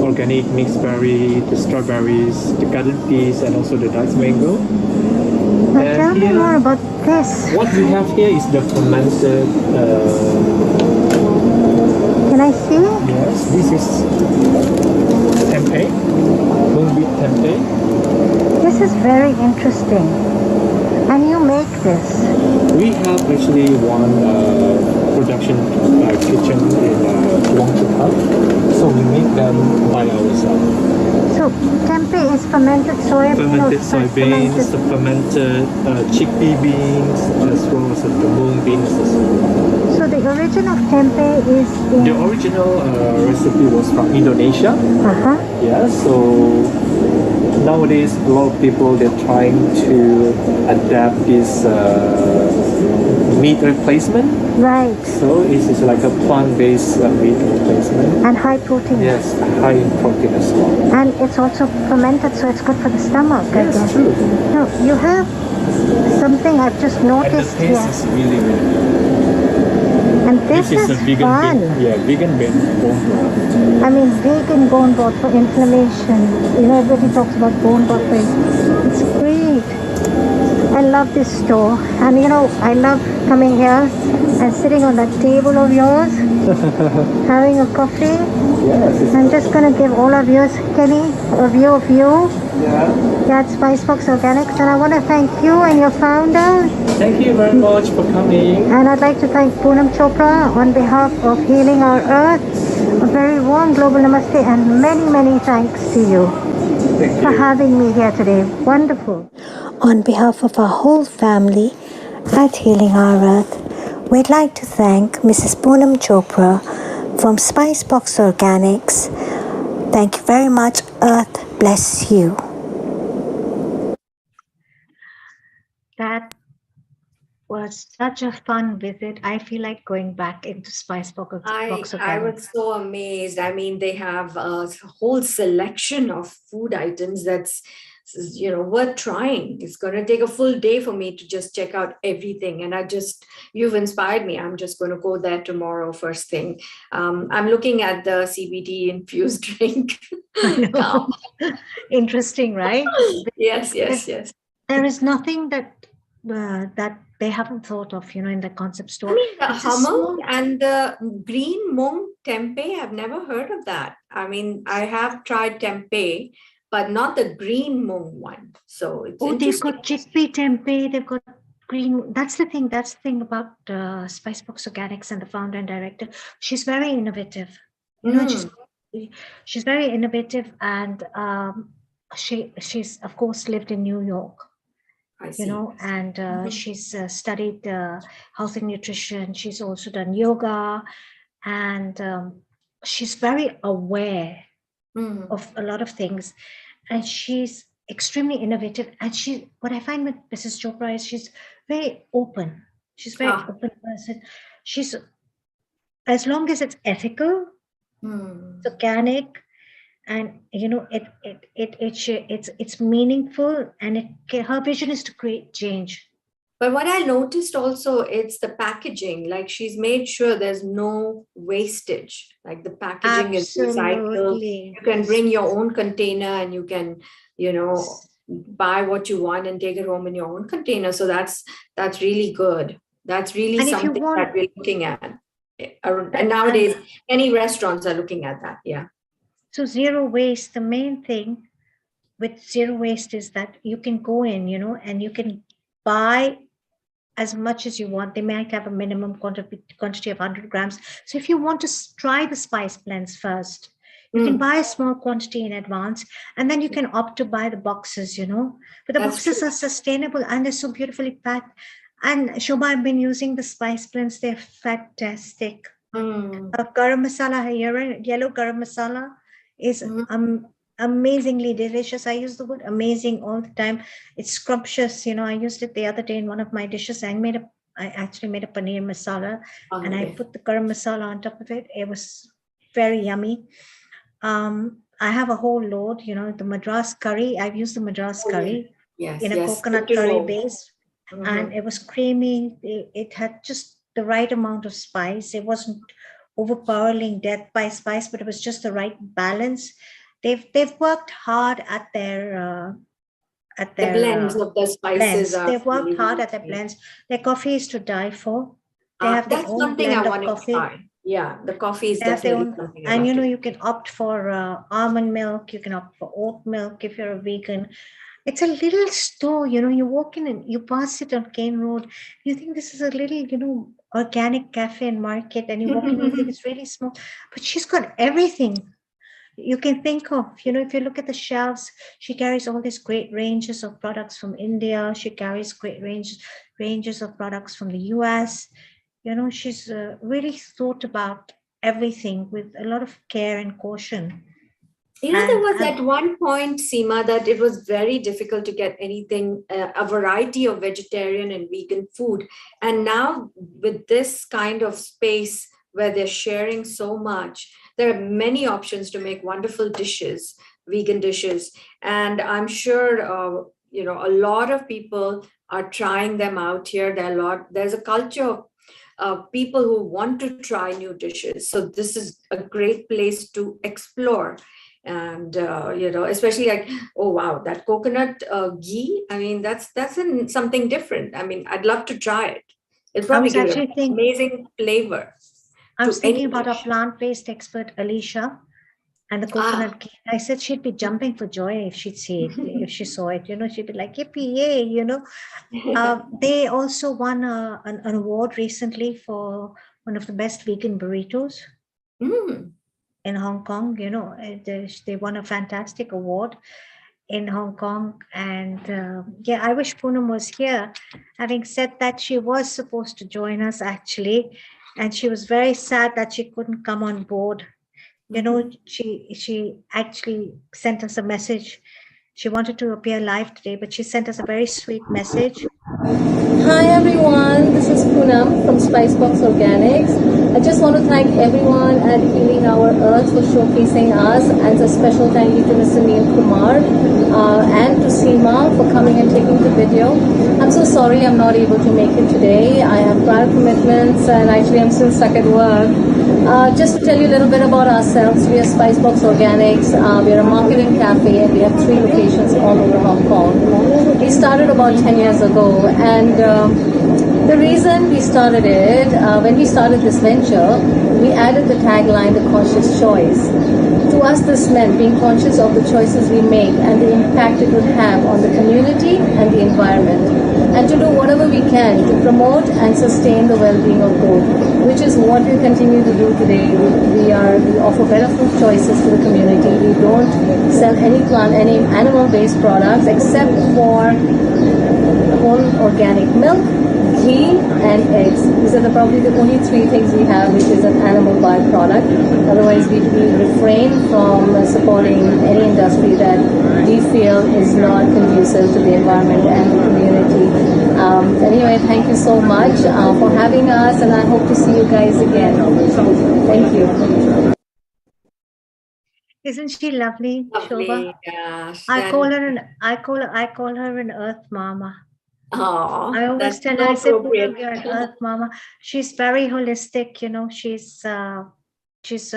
organic mixed berry, the strawberries, the garden peas, and also the diced mango. Now, And tell me here- more about this. What we have here is the fermented. Can I see? Yes, this is tempeh, mung bean tempeh. This is very interesting. And you make this. We have actually one production kitchen in Wong Chuk Hut, so we make them by ourselves. So, tempeh is fermented soya bean or Fermented soybeans, the fermented chickpea beans, as well as the mung beans as well. So the origin of tempeh is in... The original recipe was from Indonesia. Uh-huh. Yeah, so nowadays a lot of people they're trying to adapt this meat replacement. Right. So it is like a plant-based meat replacement. And high protein. Yes, high in protein as well. And it's also fermented, so it's good for the stomach, I Yes, guess. true. Now, you have something I've just And the noticed taste here. is really, really good. And this This is a vegan fun. vegan bone broth. I mean, vegan bone broth for inflammation. You know, everybody talks about bone broth. It's great. I love this store. And you know, I love coming here and sitting on that table of yours, having a coffee. Yes, it's, I'm just going to give all our viewers, Kenny, a view of you. yeah. At Spicebox Organics, and I want to thank you and your founder, Thank you very much for coming. and I'd like to thank Poonam Chopra on behalf of Healing Our Earth. A very warm global namaste and many, many thanks to you Thank for you. having me here today. Wonderful. On behalf of our whole family at Healing Our Earth, we'd like to thank Mrs. Poonam Chopra from Spicebox Organics. Thank you very much. Earth bless you. That was such a fun visit. I feel like going back into Spicebox I Organics. was so amazed. I mean, they have a whole selection of food items that's worth trying. It's going to take a full day for me to just check out everything, and you've inspired me. I'm just going to go there tomorrow first thing. I'm looking at the CBD infused drink. Interesting, right? Yes. There is nothing that they haven't thought of, in the concept store. I mean, the It's a hummus small- and the green mung tempeh, I've never heard of that. I mean, I have tried tempeh, but not the green mung one. So it's they've interesting. got chickpea tempeh, they've got green. That's the thing about Spicebox Organics and the founder and director. She's very innovative. She's very innovative, and she's of course lived in New York. I see. And she's studied health and nutrition. She's also done yoga, and she's very aware of a lot of things, and she's extremely innovative. And what I find with Mrs. Chopra is she's very open. She's very open person. She's, as long as it's ethical, it's organic, and it's meaningful, and her vision is to create change. But what I noticed also, it's the packaging. Like, she's made sure there's no wastage. Like, the packaging is recycled. You can bring your own container, and you can, buy what you want and take it home in your own container. So that's really good. That's really something that we're looking at. And nowadays, any restaurants are looking at that. Yeah. So zero waste, the main thing with zero waste is that you can go in, and you can buy as much as you want. They might have a minimum quantity of 100 grams. So if you want to try the spice blends first, you can buy a small quantity in advance, and then you can opt to buy the boxes, But the That's boxes true. are sustainable and they're so beautifully packed. And Shobha, I've been using the spice blends. They're fantastic. Garam masala, yellow garam masala is amazingly delicious. I use the word amazing all the time. It's scrumptious. I used it the other day in one of my dishes. I actually made a paneer masala, and I put the garam masala on top of it. It was very yummy. I have a whole load, the Madras curry. I've used the Madras Oh, yeah. curry Yes, in a yes. Good coconut to curry know. base, and it was creamy. It had just the right amount of spice. It wasn't overpowering death by spice, but it was just the right balance. They've worked hard at The blends their of the spices blends. are They've worked hard really, at their yeah. blends. Their coffee is to die for. They have their That's own something I blend of want to coffee. try. Yeah, the coffee is They have their definitely own, something I and love to. you can opt for almond milk. You can opt for oat milk if you're a vegan. It's a little store, you walk in and you pass it on Kane Road. You think this is a little, organic cafe and market, and you walk in and you think it's really small, but she's got everything you can think of. If you look at the shelves, she carries all these great ranges of products from India. She carries great ranges of products from the US. She's really thought about everything with a lot of care and caution. There And was at one point, Seema, that it was very difficult to get anything, a variety of vegetarian and vegan food. And now, with this kind of space where they're sharing so much, there are many options to make wonderful dishes, vegan dishes. And I'm sure, a lot of people are trying them out here. There's a culture of people who want to try new dishes. So, this is a great place to explore. And especially like, oh wow, that coconut ghee, I mean, that's something different. I mean, I'd love to try it. It'll I probably was give it an actually think amazing flavor I was to any thinking about our dish. plant-based expert Alicia and the Ah. coconut ghee. I said she'd be jumping for joy if she'd see it, if she saw it. She'd be like, yippee, yay. They also won an award recently for one of the best vegan burritos Mm. in Hong Kong. They won a fantastic award in Hong Kong. And yeah, I wish Poonam was here. Having said that, she was supposed to join us actually, and she was very sad that she couldn't come on board. She actually sent us a message. She wanted to appear live today, but she sent us a very sweet message. Hi everyone, this is Poonam from Spicebox Organics. I just want to thank everyone at Healing Our Earth for showcasing us, and a special thank you to Mr. Neil Kumar and to Seema for coming and taking the video. I'm so sorry I'm not able to make it today. I have prior commitments and actually I'm still stuck at work. Just to tell you a little bit about ourselves, we are Spicebox Organics. We are a marketing cafe and we have 3 locations all over Hong Kong. We started about 10 years ago, and the reason we started it, when we started this venture, we added the tagline, the conscious choice. To us, this meant being conscious of the choices we make and the impact it would have on the community and the environment, and to do whatever we can to promote and sustain the well-being of both, which is what we continue to do today. We offer better food choices to the community. We don't sell any animal-based products except for whole organic milk, ghee, and eggs. These are probably the only 3 things we have which is an animal byproduct. Otherwise, we refrain from supporting any industry that we feel is not conducive to the environment and the community. Anyway, thank you so much for having us, and I hope to see you guys again. Thank you. Isn't she lovely, Shobha? Lovely. Gosh, I call her an Earth Mama. I always that's tell her, so I say, appropriate. Poonam, you're an Earth Mama. She's very holistic. She's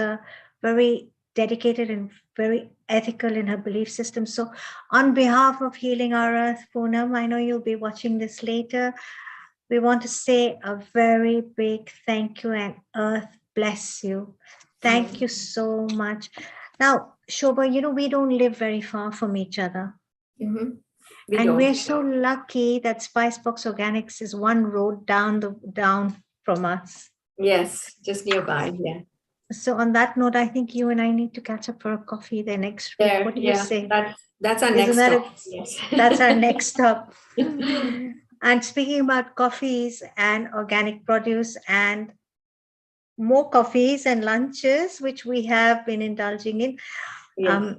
very dedicated and very ethical in her belief system. So, on behalf of Healing Our Earth, Poonam, I know you'll be watching this later. We want to say a very big thank you, and Earth bless you. Thank you so much. Now, Shobha, we don't live very far from each other. Mhm. We And we're don't. so lucky that Spicebox Organics is one road down from us. Yes, just nearby. Yeah. So on that note, I think you and I need to catch up for a coffee the next week. There. What do you Yeah. say? That's our Isn't next that stop. Yes. that's our next stop? And speaking about coffees and organic produce and more coffees and lunches, which we have been indulging in, Yeah.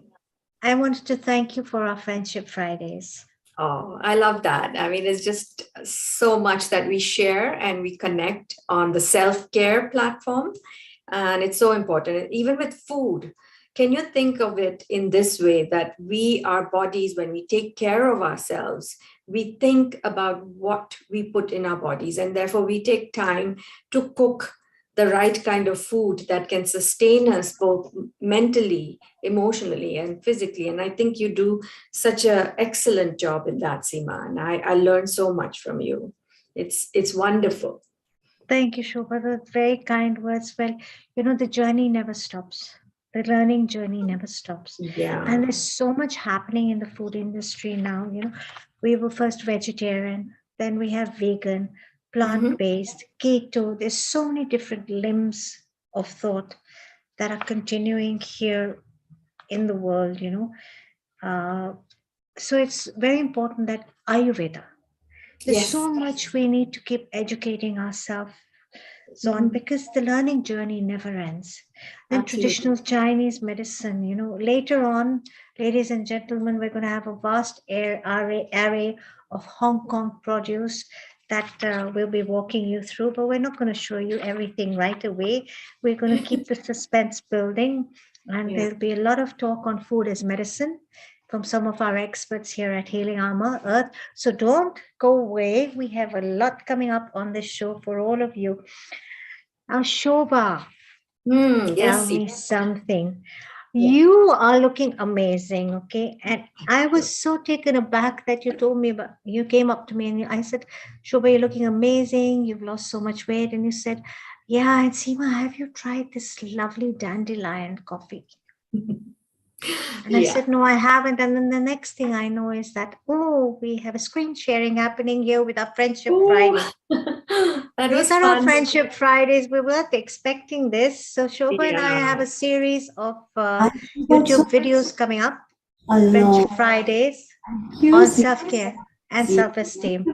I wanted to thank you for our Friendship Fridays. Oh, I love that. I mean, it's just so much that we share and we connect on the self-care platform. And it's so important. Even with food, can you think of it in this way that our bodies, when we take care of ourselves, we think about what we put in our bodies, and therefore we take time to cook the right kind of food that can sustain us both mentally, emotionally, and physically. And I think you do such an excellent job in that, Seema. And I learned so much from you. It's wonderful. Thank you, Shobha. That's very kind words. Well, the journey never stops. The learning journey never stops. Yeah. And there's so much happening in the food industry now. We were first vegetarian, then we have vegan, plant-based, keto. There's so many different limbs of thought that are continuing here in the world, so it's very important that Ayurveda, there's Yes. so much we need to keep educating ourselves on because the learning journey never ends. Then Absolutely. traditional Chinese medicine, later on, ladies and gentlemen, we're going to have a vast array of Hong Kong produce that we'll be walking you through, but we're not going to show you everything right away. We're going to keep the suspense building, and Yeah. there'll be a lot of talk on food as medicine from some of our experts here at Healing Armor Earth. So don't go away. We have a lot coming up on this show for all of you. Now, Shobha, tell Yes. me something. You are looking amazing, okay? And I was so taken aback that you told me about, you came up to me and I said, Shobha, you're looking amazing. You've lost so much weight. And you said, yeah, and Seema, have you tried this lovely dandelion coffee? And I said, no, I haven't. And then the next thing I know is that, we have a screen sharing happening here with our Friendship Friday. That These was are fun. our Friendship Fridays. We weren't expecting this. So Shobha and I have a series of YouTube videos coming up, Friendship Fridays, on self-care and self-esteem.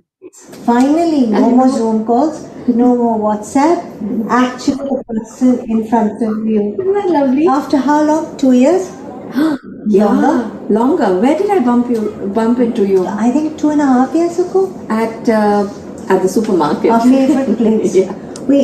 Finally, no more Zoom calls, no more WhatsApp. Actually, the person in front of you. Isn't that lovely? After how long? 2 years? Yeah, longer. Where did I bump into you? I think 2.5 years ago. At the supermarket. Our favorite place. Yeah.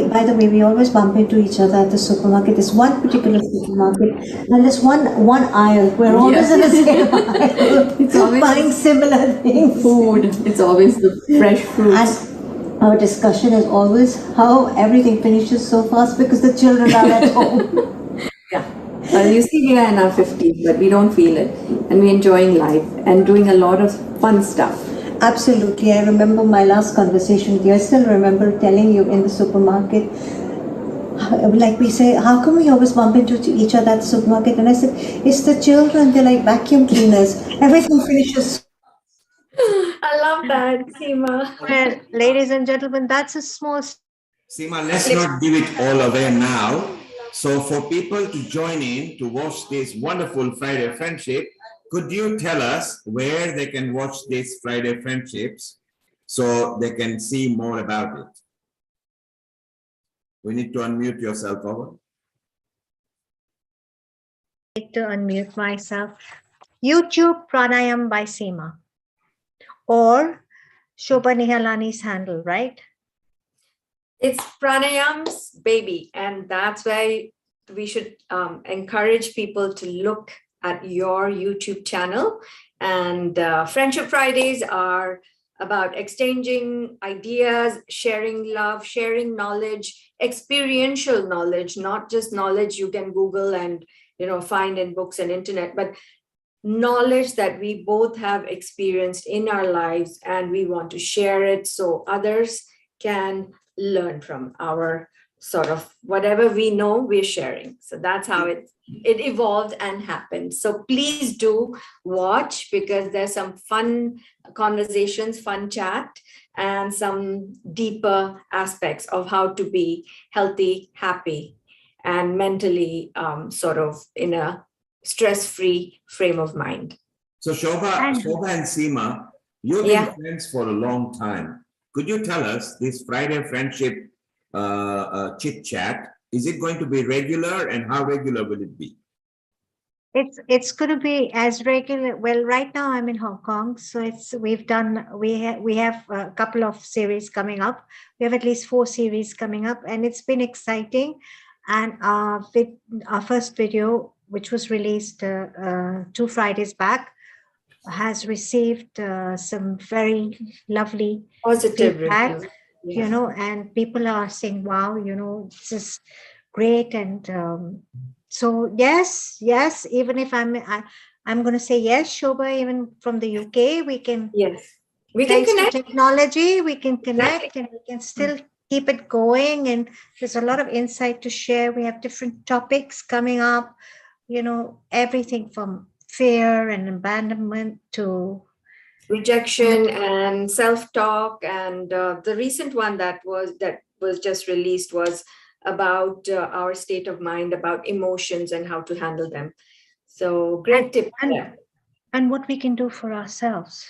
By the way, we always bump into each other at the supermarket. There's one particular supermarket, and there's one aisle. We're always in the same aisle. It's always buying similar things. Food. It's always the fresh fruits. And our discussion is always how everything finishes so fast because the children are at home. Yeah. You see, we are in our 50s, but we don't feel it. And we're enjoying life and doing a lot of fun stuff. Absolutely. I remember my last conversation with you. I still remember telling you in the supermarket, like we say, how come we always bump into each other at the supermarket? And I said, it's the children. They're like vacuum cleaners. Everything finishes. I love that, Seema. Well, ladies and gentlemen, that's a small. Seema, let's not give it all away now. So for people to join in to watch this wonderful Friday Friendship, could you tell us where they can watch these Friday Friendships so they can see more about it? We need to unmute yourself, over. I need to unmute myself. YouTube Pranayam by Seema or Shobha Nihalani's handle, right? It's Pranayam's baby, and that's why we should encourage people to look at your YouTube channel. And Friendship Fridays are about exchanging ideas, sharing love, sharing knowledge, experiential knowledge, not just knowledge you can Google and find in books and internet, but knowledge that we both have experienced in our lives, and we want to share it so others can learn from our sort of whatever we know, we're sharing. So that's how it evolved and happened. So please do watch, because there's some fun conversations, fun chat, and some deeper aspects of how to be healthy, happy, and mentally sort of in a stress-free frame of mind. So Shobha and Seema, you've been friends for a long time. Could you tell us this Friday friendship chit chat? Is it going to be regular, and how regular will it be? It's going to be as regular. Well, right now I'm in Hong Kong, so we have a couple of series coming up. We have at least 4 series coming up, and it's been exciting. And our first video, which was released 2 Fridays back, has received some very lovely positive feedback, reviews. And people are saying, wow, this is great. And so yes, even if I'm going to say yes, Shobha, even from the UK, we can, we can connect. To technology, we can connect, and we can still keep it going. And there's a lot of insight to share. We have different topics coming up, everything from fear and abandonment to rejection and self-talk. And the recent one that was just released was about our state of mind, about emotions and how to handle them. So great tip. And what we can do for ourselves,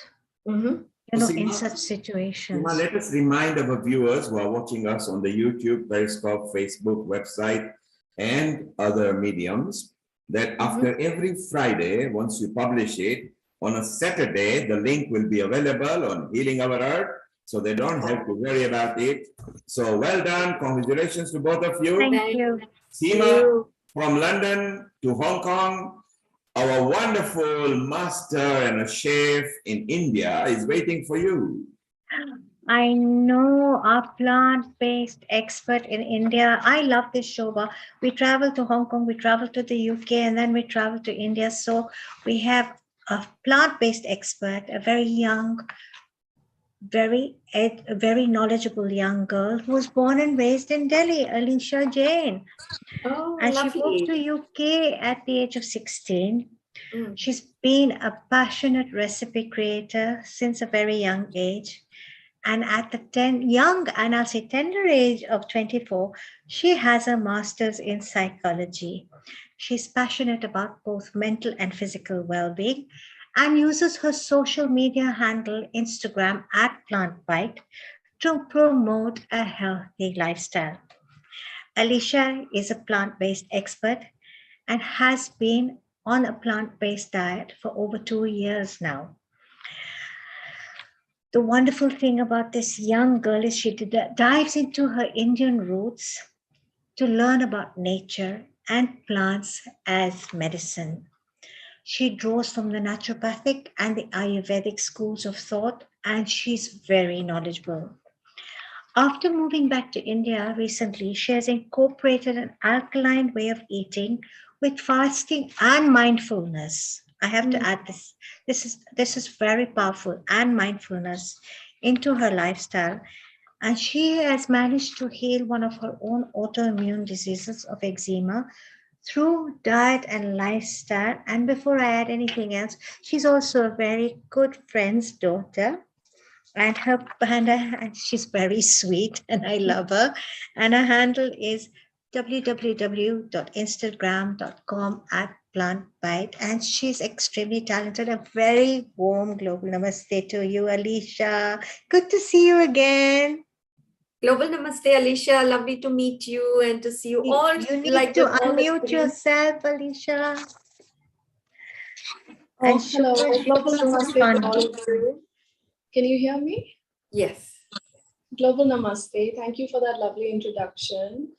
Seema, in such situations. Seema, let us remind our viewers who are watching us on the YouTube, Periscope, Facebook, website, and other mediums that after every Friday, once you publish it, on a Saturday, the link will be available on Healing Our Earth, so they don't have to worry about it. So well done. Congratulations to both of you. Thank you. Seema, from London to Hong Kong, our wonderful master and a chef in India is waiting for you. I know, our plant-based expert in India. I love this, Shobha. We travel to Hong Kong, we travel to the UK, and then we travel to India. So we have a plant-based expert, a very young, very knowledgeable young girl who was born and raised in Delhi, Alicia Jain. And lovely. she moved to UK at the age of 16. She's been a passionate recipe creator since a very young age. And at the tender age of 24, she has a master's in psychology. She's passionate about both mental and physical well-being and uses her social media handle Instagram @PlantBite to promote a healthy lifestyle. Alicia is a plant-based expert and has been on a plant-based diet for over 2 years now. The wonderful thing about this young girl is she dives into her Indian roots to learn about nature and plants as medicine. She draws from the naturopathic and the Ayurvedic schools of thought, and she's very knowledgeable. After moving back to India recently, she has incorporated an alkaline way of eating with fasting and mindfulness. I have to add this. This is very powerful, and mindfulness into her lifestyle. And she has managed to heal one of her own autoimmune diseases of eczema through diet and lifestyle. And before I add anything else, she's also a very good friend's daughter. And she's very sweet, and I love her. And her handle is www.instagram.com @PlantBite, and she's extremely talented. A very warm global namaste to you, Alicia. Good to see you again. Global namaste, Alicia. Lovely to meet you and to see you all. You need to unmute yourself, Alicia. Oh, hello. Global namaste to all of you. Can you hear me? Yes. Global namaste. Thank you for that lovely introduction.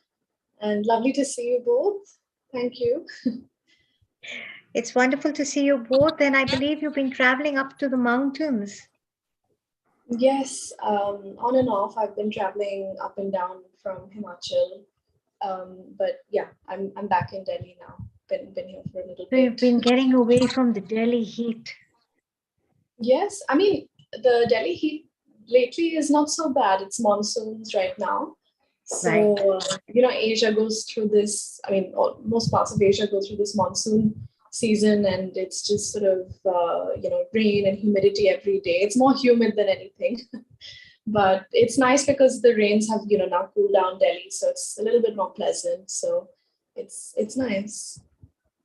And lovely to see you both. Thank you. It's wonderful to see you both. And I believe you've been traveling up to the mountains. Yes, on and off. I've been traveling up and down from Himachal. But yeah, I'm back in Delhi now. Been here for a little bit. So you've been getting away from the Delhi heat. Yes, I mean, the Delhi heat lately is not so bad. It's monsoons right now. Right. So, Asia goes through this, most parts of Asia go through this monsoon season, and it's just sort of, rain and humidity every day. It's more humid than anything. But it's nice because the rains have, now cooled down Delhi. So it's a little bit more pleasant. So it's nice.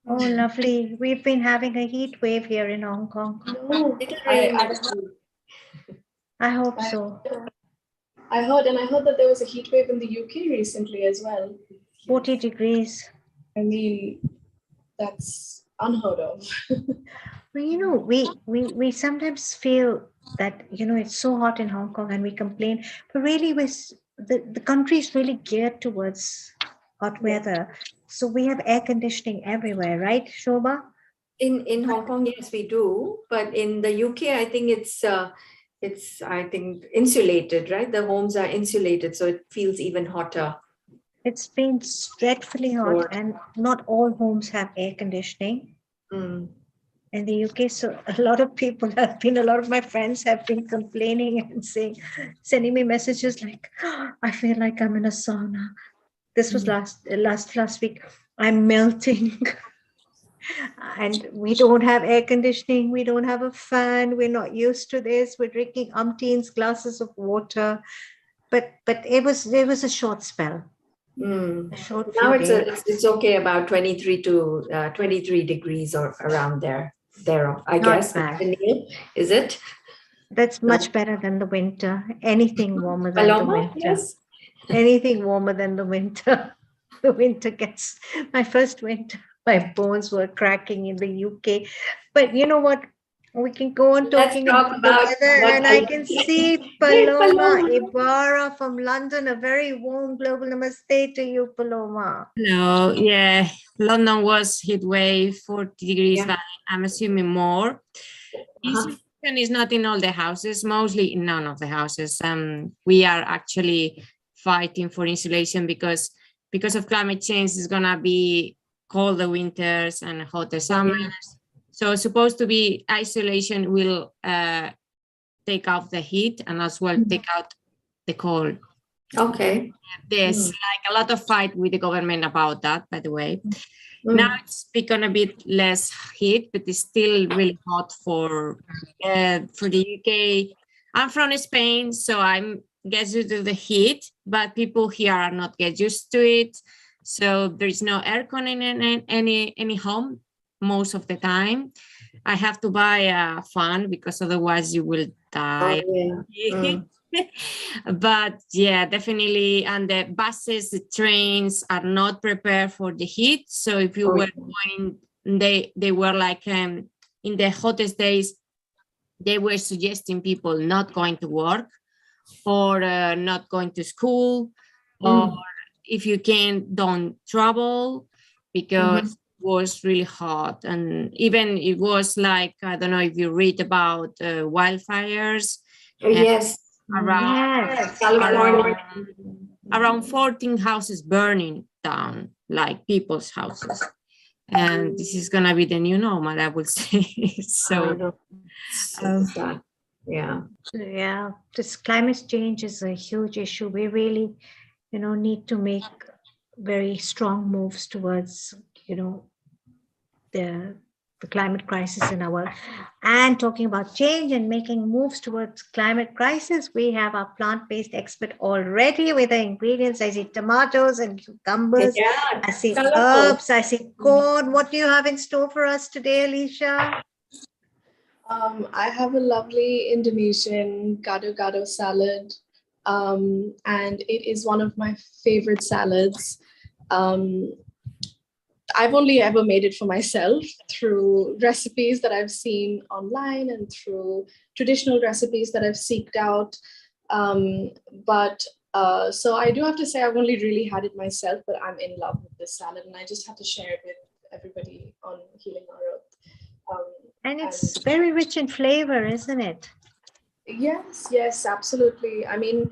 Oh, lovely. We've been having a heat wave here in Hong Kong. No, I hope I- so. I heard that there was a heat wave in the UK recently as well. 40 degrees. I mean, that's unheard of. Well, we sometimes feel that, it's so hot in Hong Kong and we complain, but really the country is really geared towards hot weather. So we have air conditioning everywhere, right, Shobha? In Hong Kong, yes, we do. But in the UK, I think it's insulated, right? The homes are insulated, so it feels even hotter. It's been dreadfully hot, and not all homes have air conditioning in the UK. So a lot of my friends have been complaining and sending me messages like, I feel like I'm in a sauna. This was last week. I'm melting. And we don't have air conditioning. We don't have a fan. We're not used to this. We're drinking umpteens glasses of water. But it was a short spell. A short Now few days. it's okay, about 23 to 23 degrees or around there. I Not guess. bad. Is it? That's much better than the winter. Anything warmer than the Paloma? winter. Yes. Anything warmer than the winter. The winter gets my first winter. My bones were cracking in the UK. But you know what? We can go on talking about the weather, and I can see Paloma Ibarra from London. A very warm global namaste to you, Paloma. Hello. Yeah, London was heat wave 40 degrees, but I'm assuming more. Insulation is not in all the houses, mostly in none of the houses. We are actually fighting for insulation because of climate change. It's gonna be colder winters and hotter summers. So it's supposed to be isolation will take out the heat and as well take out the cold. Okay. There's like a lot of fight with the government about that, by the way. Now it's become a bit less heat, but it's still really hot for the UK. I'm from Spain, so I'm get used to the heat, but people here are not get used to it. So there's no aircon in any home most of the time. I have to buy a fan because otherwise you will die. But yeah, definitely. And the buses, the trains are not prepared for the heat. So if you were going, they were like in the hottest days, they were suggesting people not going to work or not going to school, or if you can, don't travel because it was really hot. And even it was like, I don't know if you read about wildfires. Yes. Around 14 houses burning down, like people's houses. And this is gonna be the new normal, I would say. So yeah, this climate change is a huge issue. We really, need to make very strong moves towards, the climate crisis in our world. And talking about change and making moves towards climate crisis, we have our plant-based expert already with the ingredients. I see tomatoes and cucumbers. I see herbs. I see corn. What do you have in store for us today, Alicia? I have a lovely Indonesian gado-gado salad, and it is one of my favorite salads. I've only ever made it for myself through recipes that I've seen online and through traditional recipes that I've seeked out. So I do have to say I've only really had it myself, but I'm in love with this salad and I just have to share it with everybody on Healing Our Earth. And it's very rich in flavor, isn't it? Yes, absolutely. I mean,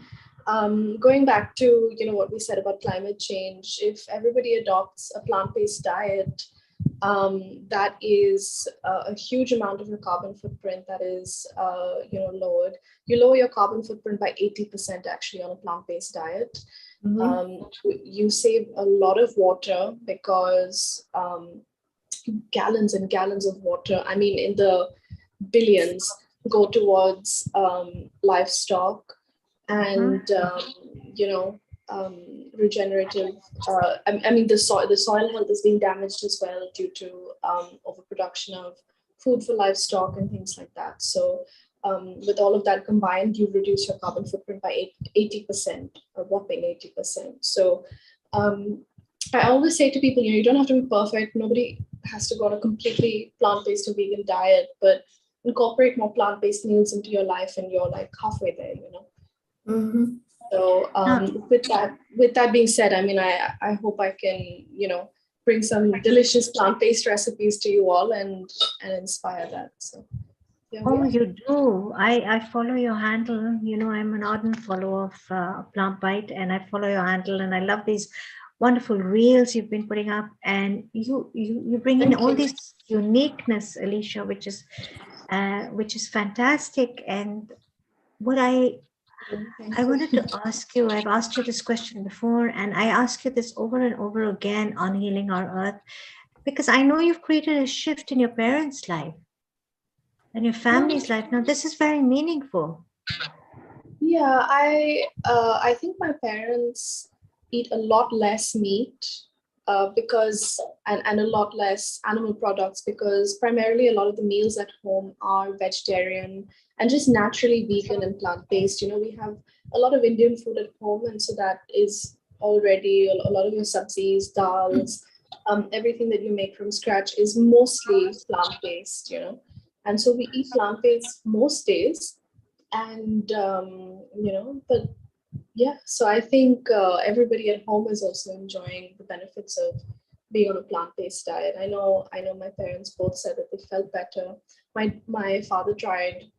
going back to what we said about climate change, if everybody adopts a plant-based diet, that is a huge amount of your carbon footprint that is lowered. You lower your carbon footprint by 80% actually on a plant-based diet. You save a lot of water because gallons and gallons of water, I mean, in the billions, go towards livestock and regenerative. I mean, the soil health is being damaged as well due to overproduction of food for livestock and things like that. So with all of that combined, you reduce your carbon footprint by 80%, a whopping 80%. So I always say to people, you don't have to be perfect. Nobody has to go on a completely plant-based or vegan diet, but incorporate more plant-based meals into your life and you're like halfway there, Mm-hmm. So with that being said, I mean, I hope I can, bring some delicious plant-based recipes to you all and inspire that. So Oh, you do. I follow your handle. I'm an ardent follower of Plant Bite, and I follow your handle, and I love these wonderful reels you've been putting up, and you bring in all this uniqueness, Alicia, which is fantastic. And what I wanted to ask you, I've asked you this question before, and I ask you this over and over again on Healing Our Earth, because I know you've created a shift in your parents' life and your family's life. Now, this is very meaningful. Yeah, I think my parents eat a lot less meat because and a lot less animal products because primarily a lot of the meals at home are vegetarian and just naturally vegan and plant-based. We have a lot of Indian food at home, and so that is already a lot of your sabzis, dals, everything that you make from scratch is mostly plant-based. And so we eat plant-based most days, and but yeah, so I think everybody at home is also enjoying the benefits of being on a plant-based diet. I know my parents both said that they felt better. My father tried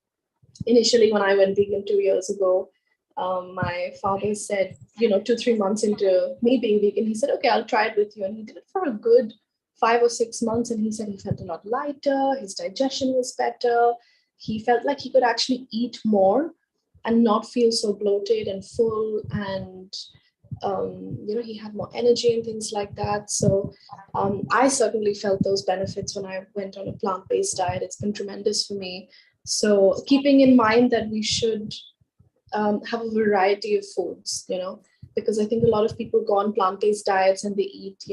initially when I went vegan 2 years ago. My father said, 2-3 months into me being vegan, he said, okay, I'll try it with you, and he did it for a good 5 or 6 months, and he said he felt a lot lighter, his digestion was better, he felt like he could actually eat more and not feel so bloated and full, and he had more energy and things like that. So I certainly felt those benefits when I went on a plant-based diet. It's been tremendous for me. So keeping in mind that we should have a variety of foods, because I think a lot of people go on plant-based diets and they eat,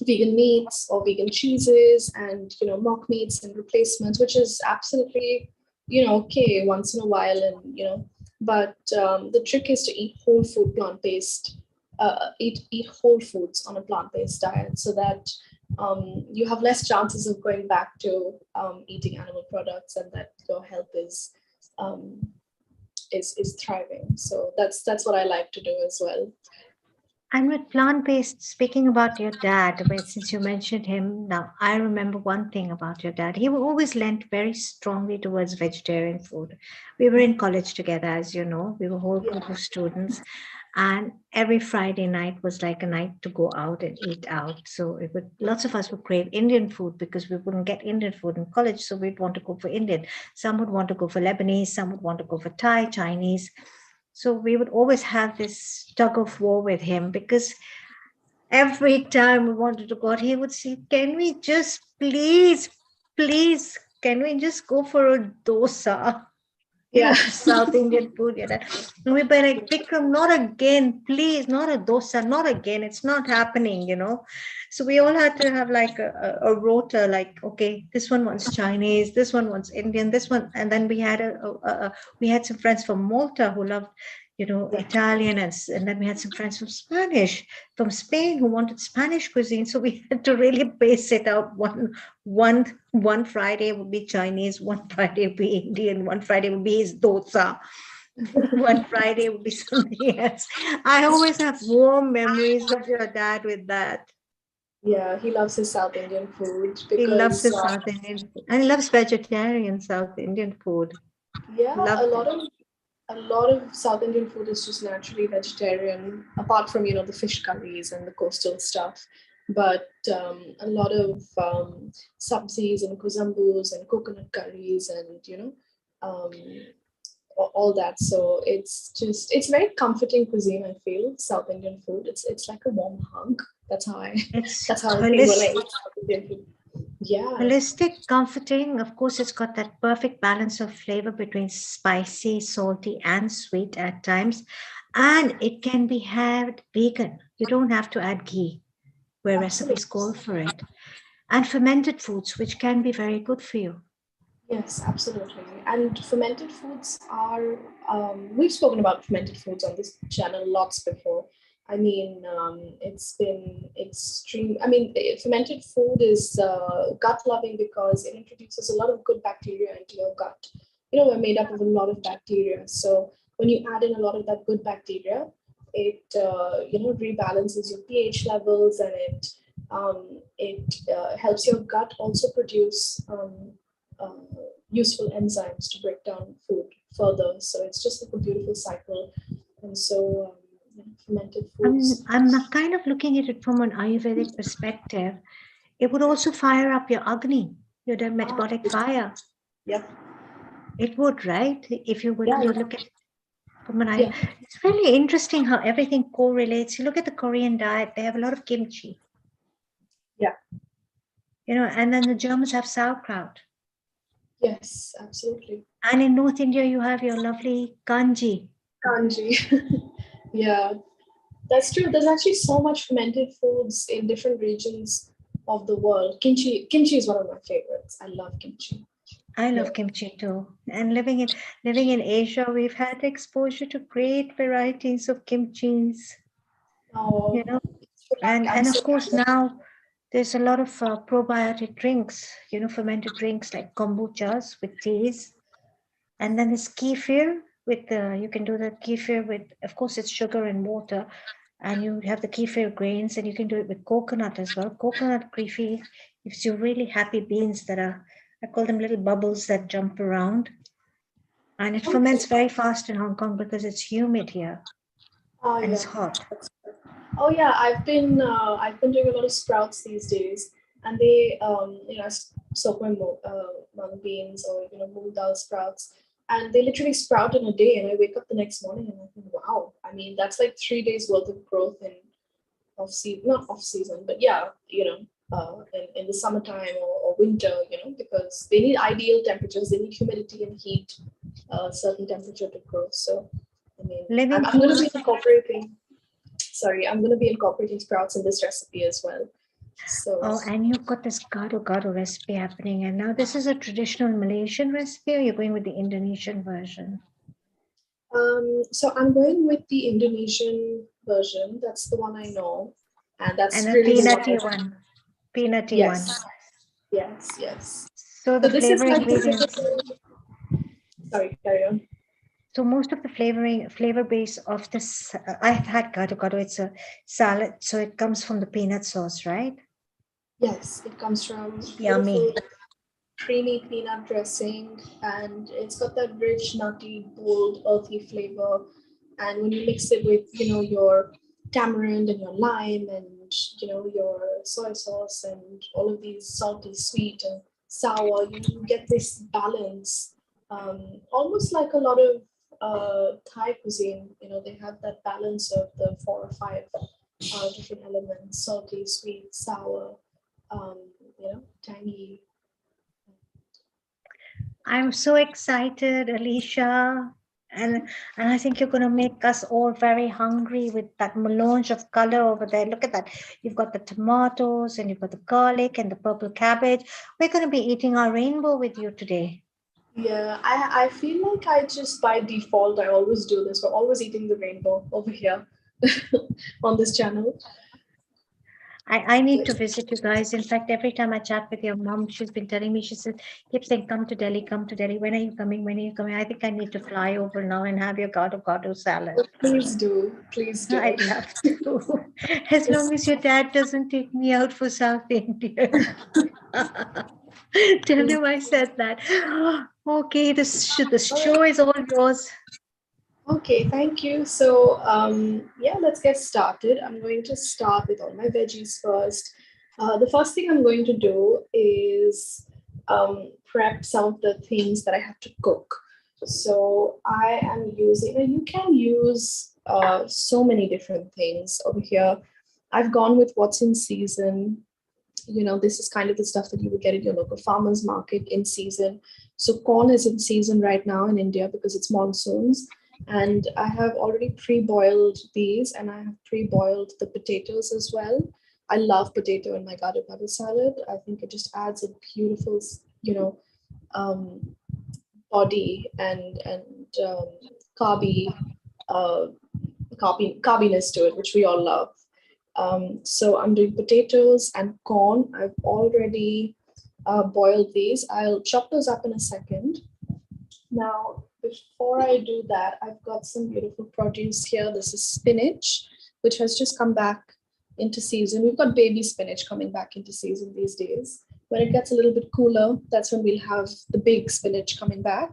vegan meats or vegan cheeses and, mock meats and replacements, which is absolutely, okay once in a while. And, but the trick is to eat whole food plant-based, eat whole foods on a plant-based diet so that you have less chances of going back to eating animal products, and that your health is thriving. So that's what I like to do as well. And with plant-based, speaking about your dad, since you mentioned him, now I remember one thing about your dad. He always leant very strongly towards vegetarian food. We were in college together, as you know. We were a whole group of students. And every Friday night was like a night to go out and eat out. So lots of us would crave Indian food because we wouldn't get Indian food in college. So we'd want to go for Indian. Some would want to go for Lebanese. Some would want to go for Thai, Chinese. So we would always have this tug of war with him because every time we wanted to go out, he would say, can we just please, can we just go for a dosa? South Indian food. And we'd be like, Vikram, not again, please, not a dosa, not again. It's not happening, So we all had to have like a rota, like, okay, this one wants Chinese, this one wants Indian, this one. And then we had we had some friends from Malta who loved, Italian, and then we had some friends from Spain who wanted Spanish cuisine. So we had to really base it out. One Friday would be Chinese, one Friday would be Indian, one Friday would be his dosa, one Friday would be something else. I always have warm memories of your dad with that. Yeah, he loves his South Indian food because he loves his South Indian food, and he loves vegetarian South Indian food. Yeah, a lot of South Indian food is just naturally vegetarian, apart from the fish curries and the coastal stuff. But a lot of sabzis and kuzambus and coconut curries and um, all that. So it's very comforting cuisine. I feel South Indian food. It's like a warm hug. That's how I It's that's how I feel when I holistic. eat South Indian food. Yeah. Holistic, comforting. Of course, it's got that perfect balance of flavor between spicy, salty, and sweet at times. And it can be had vegan. You don't have to add ghee, where recipes Absolutely. call for it. And fermented foods, which can be very good for you. Yes, absolutely. And fermented foods are, we've spoken about fermented foods on this channel lots before. I mean, it's been extreme. I mean, fermented food is gut loving because it introduces a lot of good bacteria into your gut. You know, we're made up of a lot of bacteria. So when you add in a lot of that good bacteria, it, rebalances your pH levels, and it helps your gut also produce uh, useful enzymes to break down food further. So it's just like a beautiful cycle. And so fermented foods. I'm kind of looking at it from an Ayurvedic perspective. It would also fire up your Agni, your metabolic fire. Yep. It would, right? If you would Yeah. you look at from an Yeah. It's really interesting how everything correlates. You look at the Korean diet; they have a lot of kimchi. Yeah. You know, and then the Germans have sauerkraut. Yes, absolutely. And in North India, you have your lovely kanji. Kanji. Yeah, that's true. There's actually so much fermented foods in different regions of the world. Kimchi is one of my favorites. I love kimchi. I love Yeah. kimchi too. And living in Asia, we've had exposure to great varieties of kimchis. Oh, You know, I'm and so of course now there's a lot of probiotic drinks. You know, fermented drinks like kombuchas with teas, and then there's kefir with you can do the kefir with, of course, it's sugar and water, and you have the kefir grains, and you can do it with coconut as well. Coconut kefir gives you really happy beans that are, I call them little bubbles that jump around, and it ferments very fast in Hong Kong because it's humid here Oh and it's yeah. hot. Oh yeah, I've been doing a lot of sprouts these days, and they I soak my mung beans or moong dal sprouts, and they literally sprout in a day, and I wake up the next morning and I think, wow, I mean that's like 3 days worth of growth in not off season, but yeah, in the summertime or winter, because they need ideal temperatures, they need humidity and heat, certain temperature to grow. So I mean, Living I'm going to be incorporating. Sorry, I'm going to be incorporating sprouts in this recipe as well. So. Oh, and you've got this gado-gado recipe happening. And now this is a traditional Malaysian recipe, or you're going with the Indonesian version? So I'm going with the Indonesian version. That's the one I know. And that's And a really peanutty one. Peanutty yes. one. Yes. So the this flavor is like ingredients. Sorry, carry on. So most of the flavor base of this, I've had gado-gado. It's a salad. So it comes from the peanut sauce, right? Yes, it comes from Yummy. beautiful creamy peanut dressing, and it's got that rich, nutty, bold, earthy flavor. And when you mix it with, your tamarind and your lime and, your soy sauce and all of these salty, sweet, and sour, you get this balance. Almost like a lot of Thai cuisine, they have that balance of the 4 or 5 different elements: salty, sweet, sour, tangy. I'm so excited, Alicia. And I think you're going to make us all very hungry with that melange of color over there. Look at that. You've got the tomatoes and you've got the garlic and the purple cabbage. We're going to be eating our rainbow with you today. Yeah, I feel like I just by default, I always do this. We're always eating the rainbow over here on this channel. I need to visit you guys. In fact, every time I chat with your mom, she's been telling me, she said, keep saying, come to Delhi, come to Delhi. When are you coming? When are you coming? I think I need to fly over now and have your gado salad. Oh, please do. Please do. I'd love to. As long as your dad doesn't take me out for South India. Tell him I said that. Okay, the show is all yours. Okay, thank you. So, let's get started. I'm going to start with all my veggies first. The first thing I'm going to do is prep some of the things that I have to cook. So I am using, you can use so many different things over here. I've gone with what's in season. This is kind of the stuff that you would get at your local farmers market in season. So corn is in season right now in India because it's monsoons. And I have already pre-boiled these, and I have pre-boiled the potatoes as well. I love potato in my garlic butter salad. I think it just adds a beautiful, um, body and carby, uh, carbiness to it, which we all love. So I'm doing potatoes and corn. I've already boiled these. I'll chop those up in a second. Now, before I do that, I've got some beautiful produce here. This is spinach, which has just come back into season. We've got baby spinach coming back into season these days. When it gets a little bit cooler, that's when we'll have the big spinach coming back.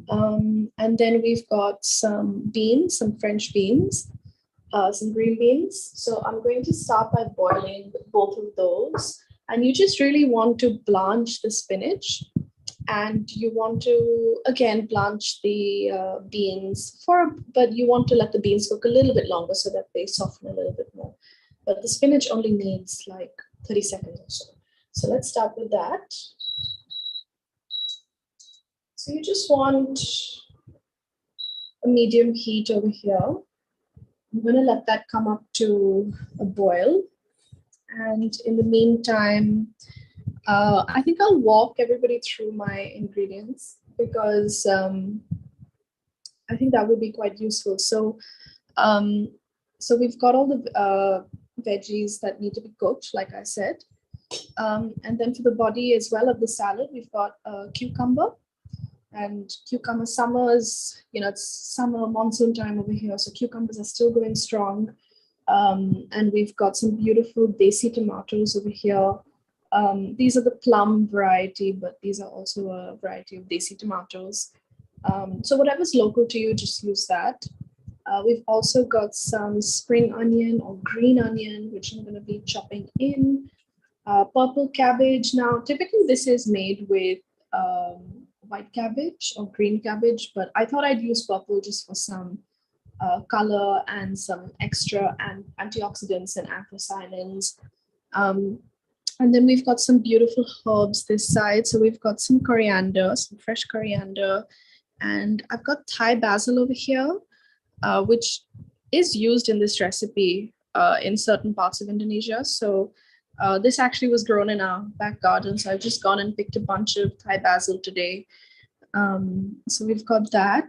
And then we've got some beans, some French beans, some green beans. So I'm going to start by boiling both of those. And you just really want to blanch the spinach. And you want to, again, blanch the beans but you want to let the beans cook a little bit longer so that they soften a little bit more. But the spinach only needs like 30 seconds or so. So let's start with that. So you just want a medium heat over here. I'm going to let that come up to a boil. And in the meantime, I think I'll walk everybody through my ingredients because I think that would be quite useful. So we've got all the veggies that need to be cooked, like I said. And then for the body as well of the salad, we've got cucumber. And cucumber, it's summer monsoon time over here. So cucumbers are still going strong. And we've got some beautiful desi tomatoes over here. These are the plum variety, but these are also a variety of desi tomatoes. So whatever's local to you, just use that. We've also got some spring onion or green onion, which I'm going to be chopping in. Purple cabbage. Now, typically this is made with white cabbage or green cabbage, but I thought I'd use purple just for some color and some extra antioxidants and anthocyanins. And then we've got some beautiful herbs this side. So we've got some coriander, some fresh coriander, and I've got Thai basil over here, which is used in this recipe in certain parts of Indonesia. So this actually was grown in our back garden. So I've just gone and picked a bunch of Thai basil today. So we've got that.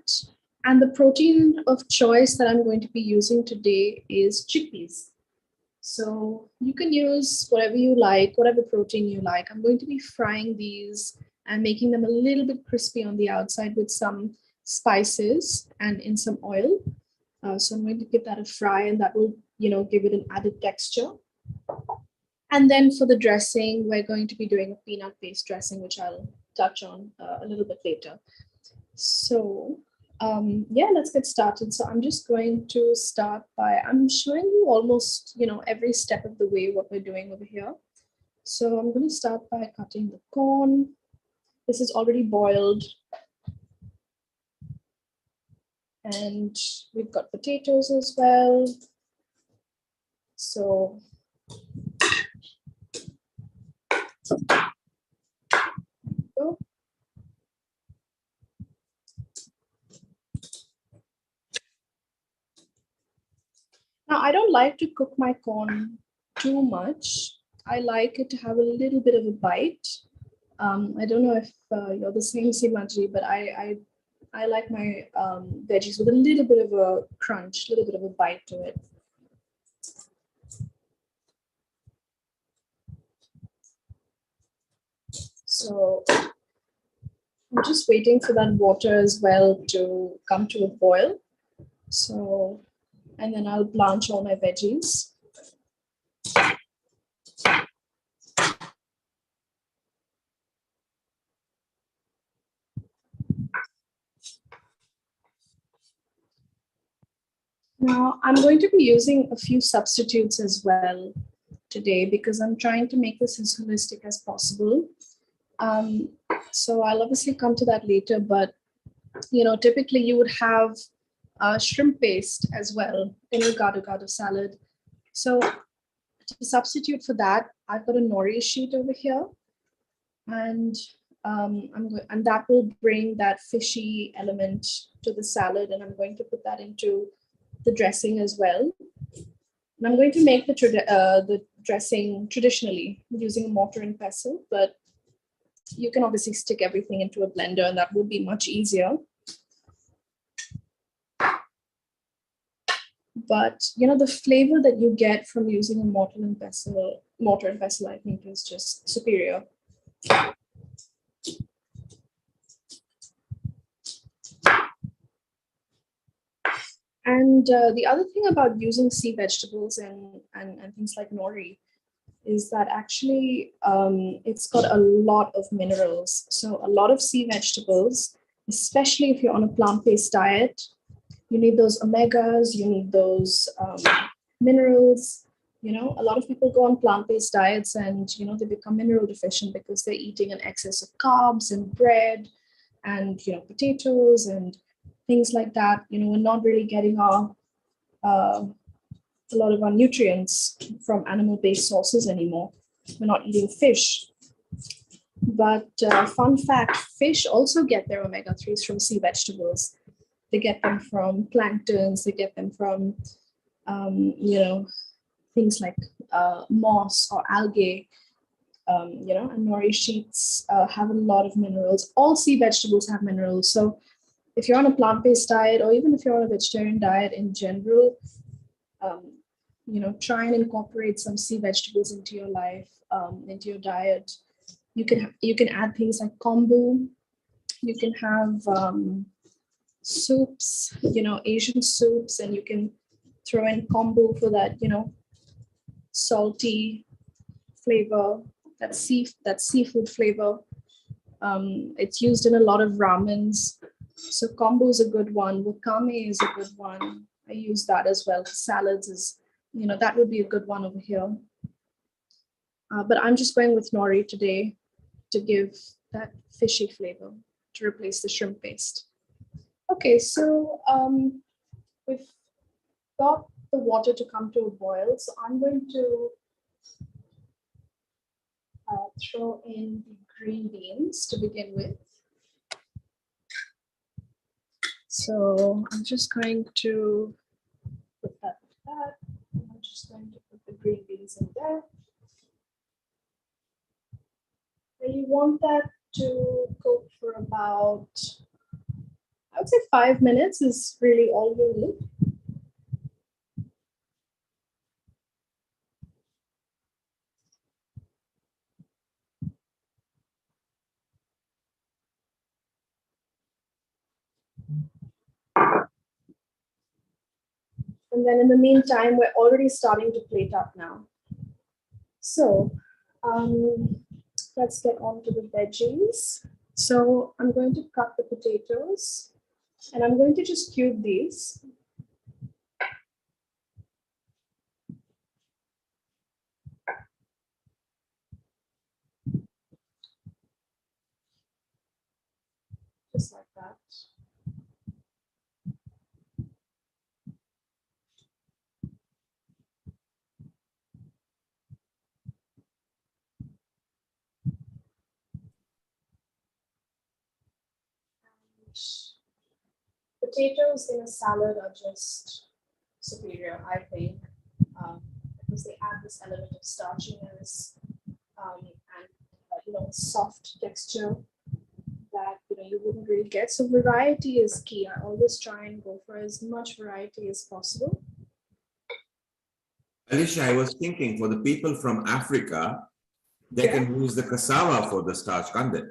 And the protein of choice that I'm going to be using today is chickpeas. So you can use whatever you like, whatever protein you like. I'm going to be frying these and making them a little bit crispy on the outside with some spices and in some oil. So I'm going to give that a fry, and that will, give it an added texture. And then for the dressing, we're going to be doing a peanut paste dressing, which I'll touch on a little bit later. So let's get started. So I'm just going to start by, I'm showing you almost, every step of the way what we're doing over here. So I'm going to start by cutting the corn. This is already boiled. And we've got potatoes as well. So now, I don't like to cook my corn too much. I like it to have a little bit of a bite. I don't know if you're the same, Simaji, but I like my veggies with a little bit of a crunch, a little bit of a bite to it. So I'm just waiting for that water as well to come to a boil. So, and then I'll blanch all my veggies. Now, I'm going to be using a few substitutes as well today because I'm trying to make this as holistic as possible. So I'll obviously come to that later, but typically you would have shrimp paste as well in your gado-gado salad. So to substitute for that, I've got a nori sheet over here, and and that will bring that fishy element to the salad, and I'm going to put that into the dressing as well. And I'm going to make the dressing traditionally using a mortar and pestle, but you can obviously stick everything into a blender, and that would be much easier. But the flavor that you get from using a mortar and pestle, I think, is just superior. And the other thing about using sea vegetables and things like nori is that actually it's got a lot of minerals. So a lot of sea vegetables, especially if you're on a plant-based diet, you need those omegas, you need those minerals. A lot of people go on plant-based diets and, they become mineral deficient because they're eating an excess of carbs and bread and, potatoes and things like that. We're not really getting a lot of our nutrients from animal-based sources anymore. We're not eating fish. But fun fact, fish also get their omega-3s from sea vegetables. They get them from planktons, they get them from, things like moss or algae, and nori sheets have a lot of minerals. All sea vegetables have minerals. So if you're on a plant-based diet, or even if you're on a vegetarian diet in general, try and incorporate some sea vegetables into your life, into your diet. You can add things like kombu. You can have soups, Asian soups, and you can throw in kombu for that, salty flavor, that seafood flavor. It's used in a lot of ramens. So kombu is a good one. Wakame is a good one. I use that as well. Salads is, that would be a good one over here. But I'm just going with nori today to give that fishy flavor to replace the shrimp paste. Okay, so we've got the water to come to a boil. So I'm going to throw in the green beans to begin with. So I'm just going to put that with that. I'm just going to put the green beans in there. And you want that to cook for about, I would say 5 minutes is really all you need. And then in the meantime, we're already starting to plate up now. So let's get on to the veggies. So I'm going to cut the potatoes, and I'm going to just cube these. Just like that. Potatoes in a salad are just superior, I think, because they add this element of starchiness and soft texture that you wouldn't really get. So variety is key. I always try and go for as much variety as possible. Alicia, I was thinking for the people from Africa, they can use the cassava for the starch, can't they?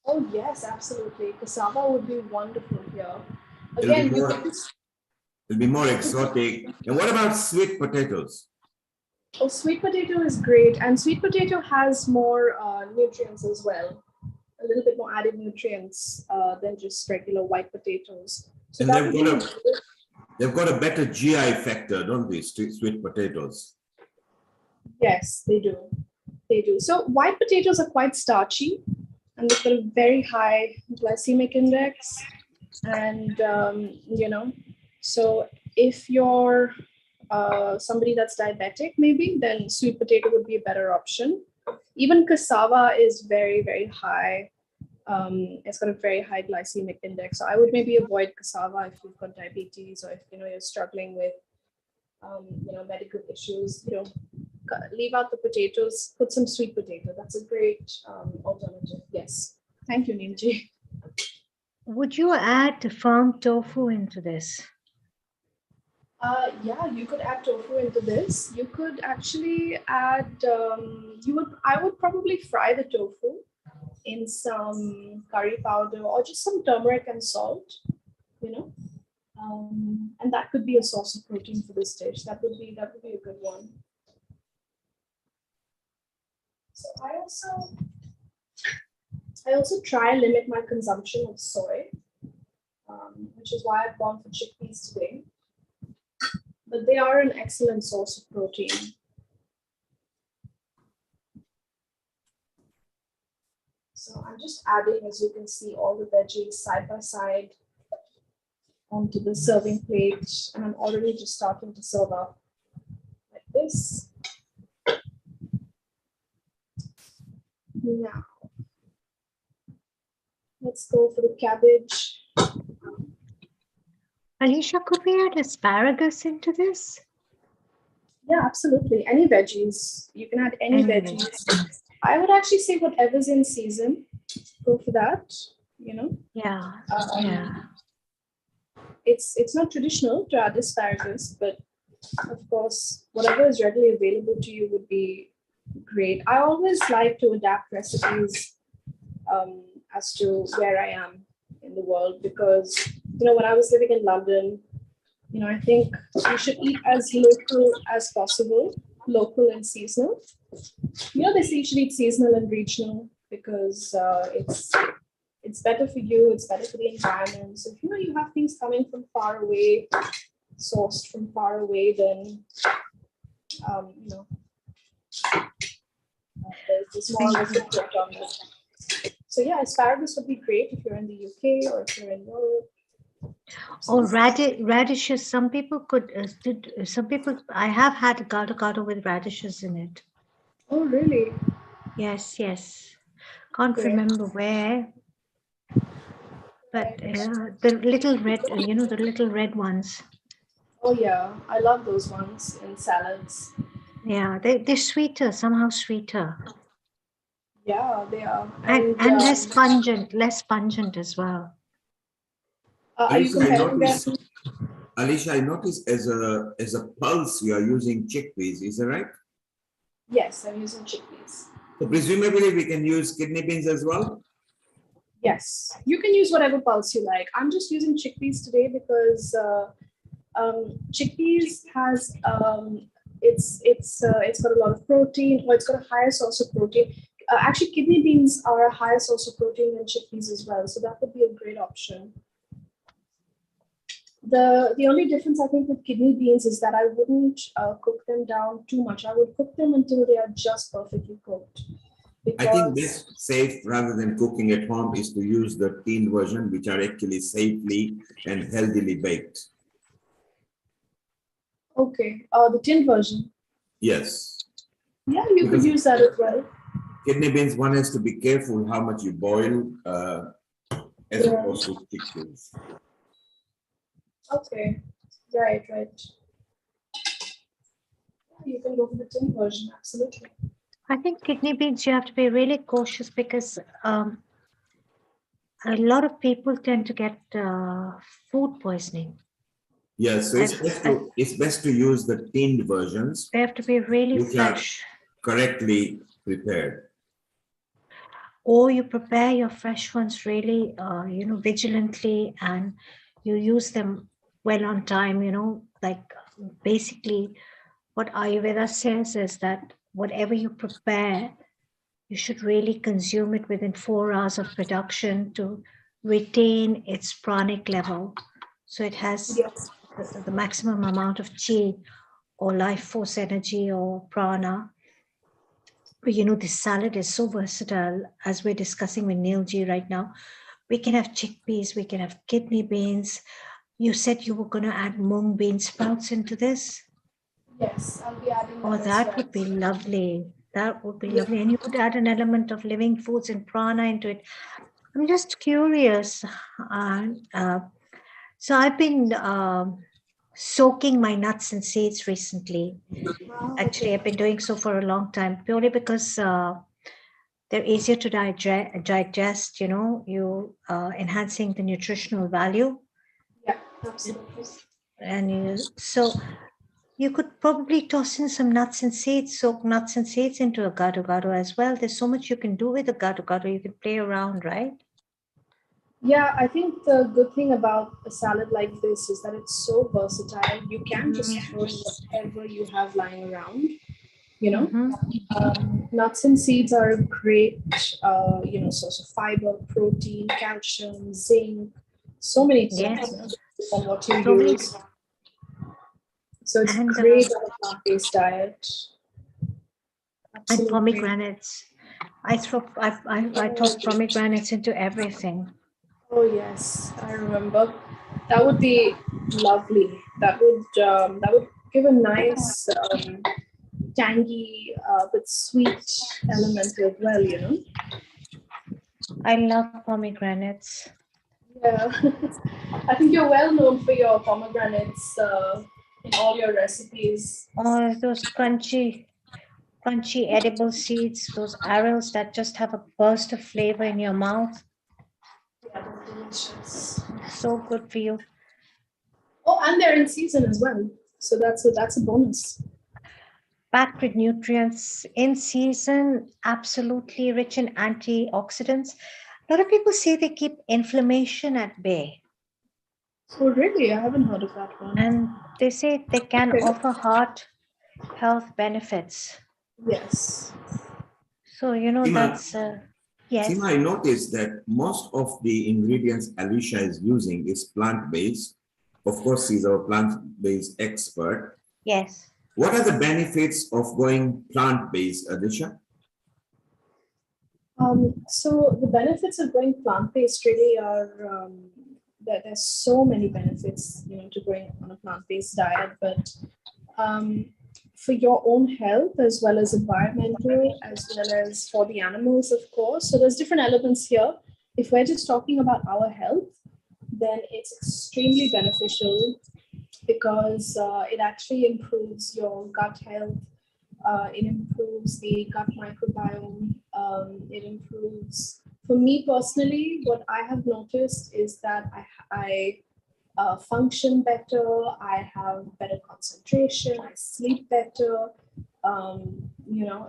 Oh yes, absolutely. Cassava would be wonderful here. Again, it'll be more exotic. And what about sweet potatoes? Oh, sweet potato is great, and sweet potato has more nutrients as well. A little bit more added nutrients than just regular white potatoes. So and they've got a better GI factor, don't they, sweet potatoes? Yes, they do. They do. So white potatoes are quite starchy, and they've got a very high glycemic index. And, so if you're somebody that's diabetic, maybe, then sweet potato would be a better option. Even cassava is very, very high. It's got a very high glycemic index. So I would maybe avoid cassava if you've got diabetes, or if you're struggling with medical issues. Leave out the potatoes, put some sweet potato. That's a great alternative. Yes. Thank you, Neemji. Would you add the firm tofu into this? Yeah, you could add tofu into this. You could actually add. I would probably fry the tofu in some curry powder or just some turmeric and salt. And that could be a source of protein for this dish. That would be a good one. So I also try and limit my consumption of soy, which is why I've gone for chickpeas today. But they are an excellent source of protein. So I'm just adding, as you can see, all the veggies side by side onto the serving plate, and I'm already just starting to serve up like this. Now, let's go for the cabbage. Alicia, could we add asparagus into this? Yeah, absolutely. Any veggies. You can add any veggies. I would actually say whatever's in season, go for that, Yeah. It's not traditional to add asparagus, but of course, whatever is readily available to you would be great. I always like to adapt recipes as to where I am in the world, because, when I was living in London, I think you should eat as local as possible, local and seasonal. They say you should eat seasonal and regional because it's better for you, it's better for the environment. So if you have things coming from far away, sourced from far away, then there's more of a support on it. So yeah, asparagus would be great if you're in the UK or if you're in Europe. Or radishes. Some people I have had gado with radishes in it. Oh, really? Yes. Can't remember where. But the little red, the little red ones. Oh yeah, I love those ones in salads. Yeah, they're sweeter, somehow sweeter. Yeah, they are. And less pungent as well. Are you comparing them? Alicia, I noticed as a pulse you are using chickpeas, is that right? Yes, I'm using chickpeas. So presumably we can use kidney beans as well? Yes, you can use whatever pulse you like. I'm just using chickpeas today because chickpeas has it's got a lot of protein, or it's got a higher source of protein. Actually, kidney beans are a higher source of protein than chickpeas as well, so that would be a great option. The only difference I think with kidney beans is that I wouldn't cook them down too much. I would cook them until they are just perfectly cooked. I think this safe, rather than cooking at home, is to use the tinned version, which are actually safely and healthily baked. Okay, the tinned version. Yes. Yeah, you could use that as well. Kidney beans, one has to be careful how much you boil as opposed to chickpeas. Okay, right. You can go for the tin version, absolutely. I think kidney beans, you have to be really cautious because a lot of people tend to get food poisoning. Yes, so it's best to use the tinned versions. They have to be really fresh. Correctly prepared. Or you prepare your fresh ones really, vigilantly, and you use them well on time, like basically what Ayurveda says is that whatever you prepare, you should really consume it within 4 hours of production to retain its pranic level. So it has the maximum amount of chi or life force energy or prana. But this salad is so versatile, as we're discussing with Neilji right now. We can have chickpeas, we can have kidney beans. You said you were going to add mung bean sprouts into this? Yes, I'll be adding Oh, them as that well. would be lovely. That would be Yeah. lovely. And you would add an element of living foods and prana into it. I'm just curious. So I've been soaking my nuts and seeds recently. Actually, I've been doing so for a long time, purely because they're easier to digest, you enhancing the nutritional value. Yeah, absolutely. And so you could probably toss in some nuts and seeds, soak nuts and seeds into a gado gado as well. There's so much you can do with a gado gado. You can play around, right? Yeah, I think the good thing about a salad like this is that it's so versatile. You can just throw in whatever you have lying around, you know. Nuts and seeds are a great, source of fiber, protein, calcium, zinc, so many things, Yes. depending on what you So many. use. So it's And great on a plant-based diet. and Absolutely. pomegranates. I toss pomegranates into everything. Oh yes, I remember. That would be lovely. That would give a nice tangy but sweet element as well. You know. I love pomegranates. Yeah, I think you're well known for your pomegranates in all your recipes. Oh, those crunchy edible seeds, those arrows that just have a burst of flavor in your mouth. Yeah, they're delicious. So good for you. Oh, and they're in season as well, so that's a bonus. Packed with nutrients, in season, absolutely rich in antioxidants. A lot of people say they keep inflammation at bay. Oh, really? I haven't heard of that one. And they say they can Okay. offer heart health benefits. Yes. So, Seema, that's, yes. Seema, I noticed that most of the ingredients Alicia is using is plant-based. Of course, she's our plant-based expert. Yes. What are the benefits of going plant-based, Alicia? So the benefits of going plant-based really are that there's so many benefits, to going on a plant-based diet, but for your own health as well as environmental, as well as for the animals, of course. So there's different elements here. If we're just talking about our health, then it's extremely beneficial because it actually improves your gut health. It improves the gut microbiome. It improves, for me personally, what I have noticed is that I function better, I have better concentration, I sleep better.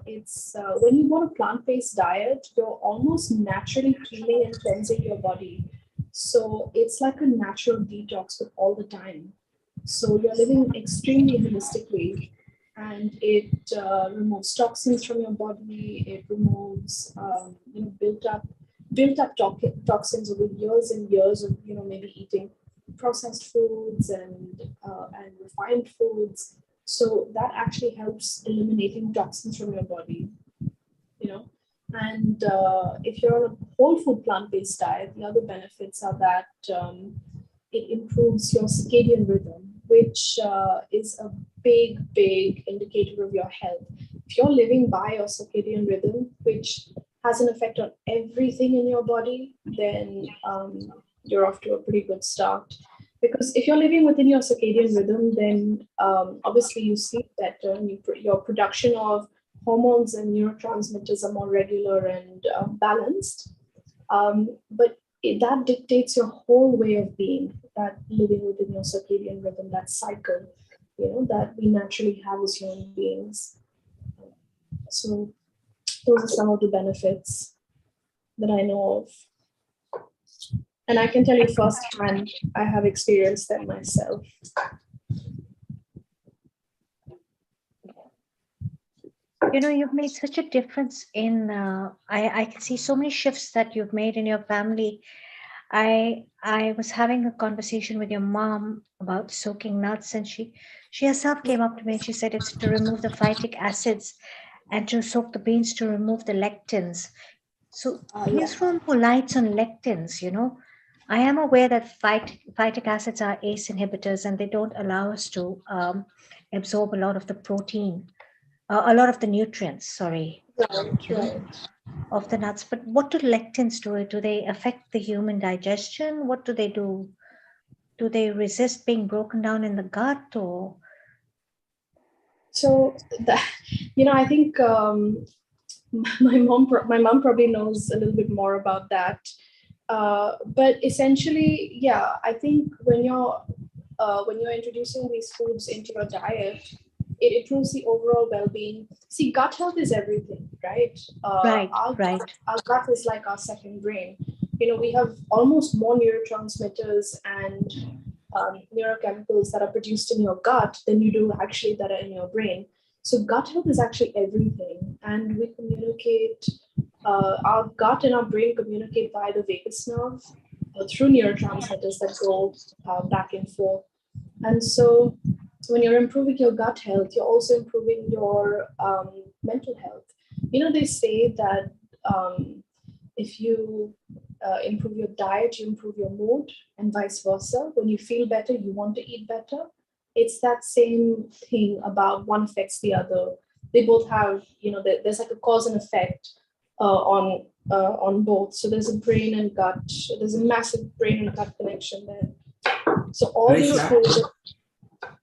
It's when you go on a plant-based diet, you're almost naturally healing and cleansing your body. So it's like a natural detox with all the time. So you're living extremely holistically, and it removes toxins from your body. It removes built up toxins over years and years of maybe eating processed foods and refined foods. So that actually helps eliminating toxins from your body. And if you're on a whole food plant-based diet, the other benefits are that it improves your circadian rhythm, which is a big indicator of your health. If you're living by your circadian rhythm, which has an effect on everything in your body, then you're off to a pretty good start. Because if you're living within your circadian rhythm, then obviously you sleep better, and your production of hormones and neurotransmitters are more regular and balanced. But that dictates your whole way of being, that living within your circadian rhythm, that cycle, that we naturally have as human beings. So those are some of the benefits that I know of. And I can tell you firsthand, I have experienced them myself. You've made such a difference in, I can see so many shifts that you've made in your family. I was having a conversation with your mom about soaking nuts, and she herself came up to me and she said it's to remove the phytic acids and to soak the beans to remove the lectins. So Yeah. please throw more lights on lectins. I am aware that phytic acids are ACE inhibitors and they don't allow us to absorb a lot of the protein, a lot of the nutrients, sorry, Right. of the nuts. But what do lectins do? Do they affect the human digestion? What do they do? Do they resist being broken down in the gut or? So I think my mom probably knows a little bit more about that. But essentially, yeah, I think when you're introducing these foods into your diet, it improves the overall well-being. See, gut health is everything, right? Right, Our right. our gut is like our second brain. We have almost more neurotransmitters and neurochemicals that are produced in your gut than you do actually that are in your brain. So gut health is actually everything, and we communicate. Our gut and our brain communicate via the vagus nerve through neurotransmitters that go back and forth. And so, when you're improving your gut health, you're also improving your mental health. They say that if you improve your diet, you improve your mood, and vice versa. When you feel better, you want to eat better. It's that same thing about one affects the other. They both have, there's like a cause and effect on both. So there's a brain and gut. There's a massive brain and gut connection there. So all these foods.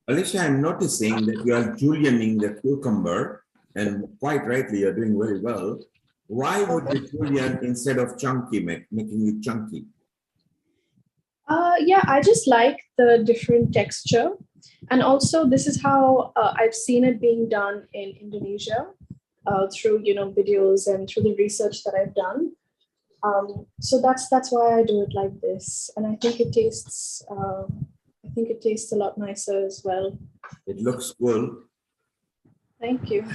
Alicia, I'm noticing that you are julianing the cucumber, and quite rightly, you're doing very well. Why would you julienne instead of chunky, making it chunky? Yeah, I just like the different texture. And also, this is how I've seen it being done in Indonesia through, videos and through the research that I've done. So that's why I do it like this. And I think it tastes a lot nicer as well. It looks cool. Thank you.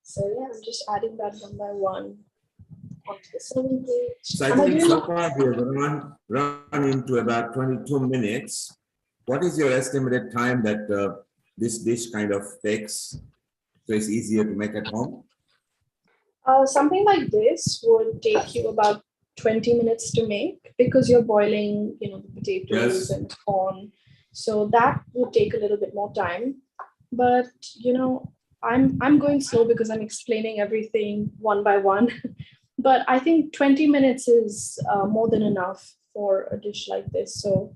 So yeah, I'm just adding that one by one onto the serving plate. So I think so far we have run into about 22 minutes. What is your estimated time that this dish kind of takes, so it's easier to make at home? Something like this would take you about 20 minutes to make because you're boiling, the potatoes and corn. So that would take a little bit more time. But, I'm going slow because I'm explaining everything one by one. But I think 20 minutes is more than enough for a dish like this. So,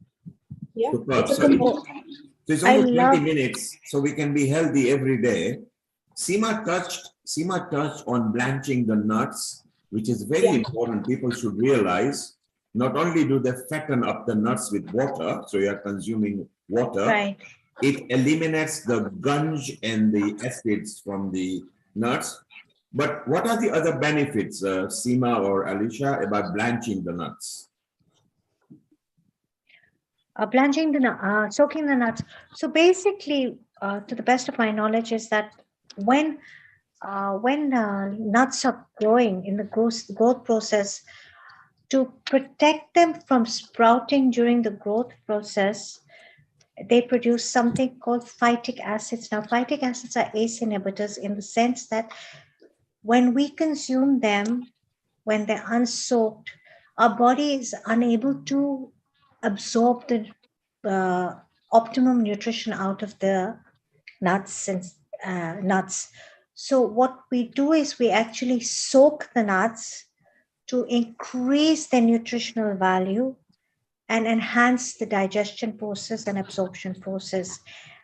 yeah. So it's only 20 minutes, so we can be healthy every day. Seema touched on blanching the nuts, which is very important. People should realize not only do they fatten up the nuts with water, so you are consuming water, right. It eliminates the gunge and the acids from the nuts. But what are the other benefits, Seema or Alicia, about blanching the nuts? Soaking the nuts. So basically, to the best of my knowledge, is that when nuts are growing in the growth process, to protect them from sprouting during the growth process, they produce something called phytic acids. Now, phytic acids are ACE inhibitors in the sense that when we consume them, when they're unsoaked, our body is unable to absorb the optimum nutrition out of the nuts and nuts. So what we do is we actually soak the nuts to increase their nutritional value and enhance the digestion process and absorption process.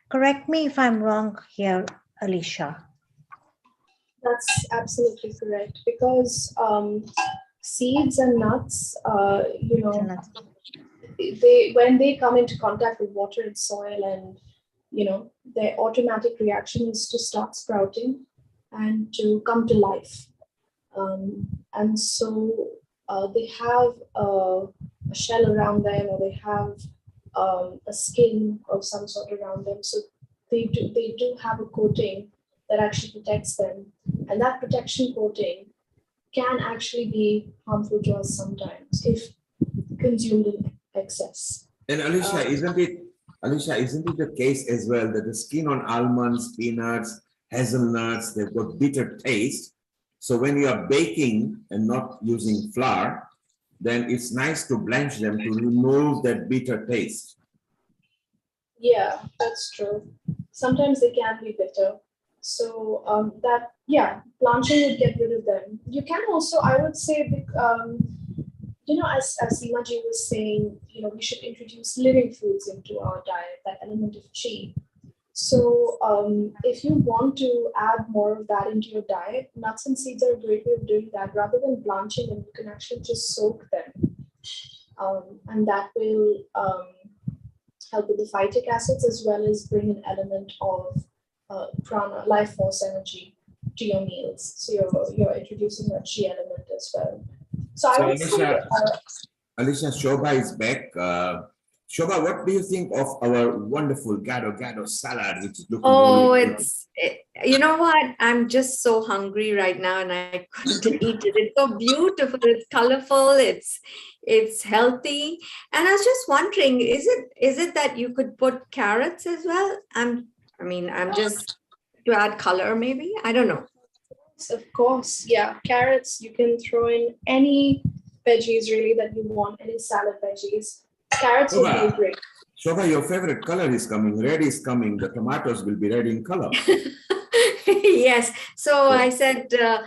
Correct me if I'm wrong here, Alicia. That's absolutely correct because seeds and nuts, when they come into contact with water and soil, and their automatic reaction is to start sprouting and to come to life. And so they have a shell around them, or they have a skin of some sort around them. So they do have a coating that actually protects them, and that protection coating can actually be harmful to us sometimes if consumed in excess. And Alicia, isn't it the case as well that the skin on almonds, peanuts, hazelnuts, they've got bitter taste? So when you are baking and not using flour, then it's nice to blanch them to remove that bitter taste. Yeah, that's true. Sometimes they can be bitter. So blanching would get rid of them. You can also, I would say, as Seema ji was saying, we should introduce living foods into our diet, that element of chi. So if you want to add more of that into your diet, nuts and seeds are a great way of doing that. Rather than blanching them, you can actually just soak them. And that will help with the phytic acids as well as bring an element of prana, life force energy to your meals. So you're introducing a chi element as well. So I would say, Alicia, Shobha is back. Shobha, what do you think of our wonderful gado salad, which is looking you know what? I'm just so hungry right now, and I couldn't eat it. It's so beautiful. It's colorful. It's healthy. And I was just wondering, is it that you could put carrots as well? I'm just to add color, maybe. I don't know. Of course, yeah. Carrots. You can throw in any veggies really that you want. Any salad veggies. Carrots would be great. Shobha, your favorite color is coming. Red is coming. The tomatoes will be red in color. Yes. So I said, a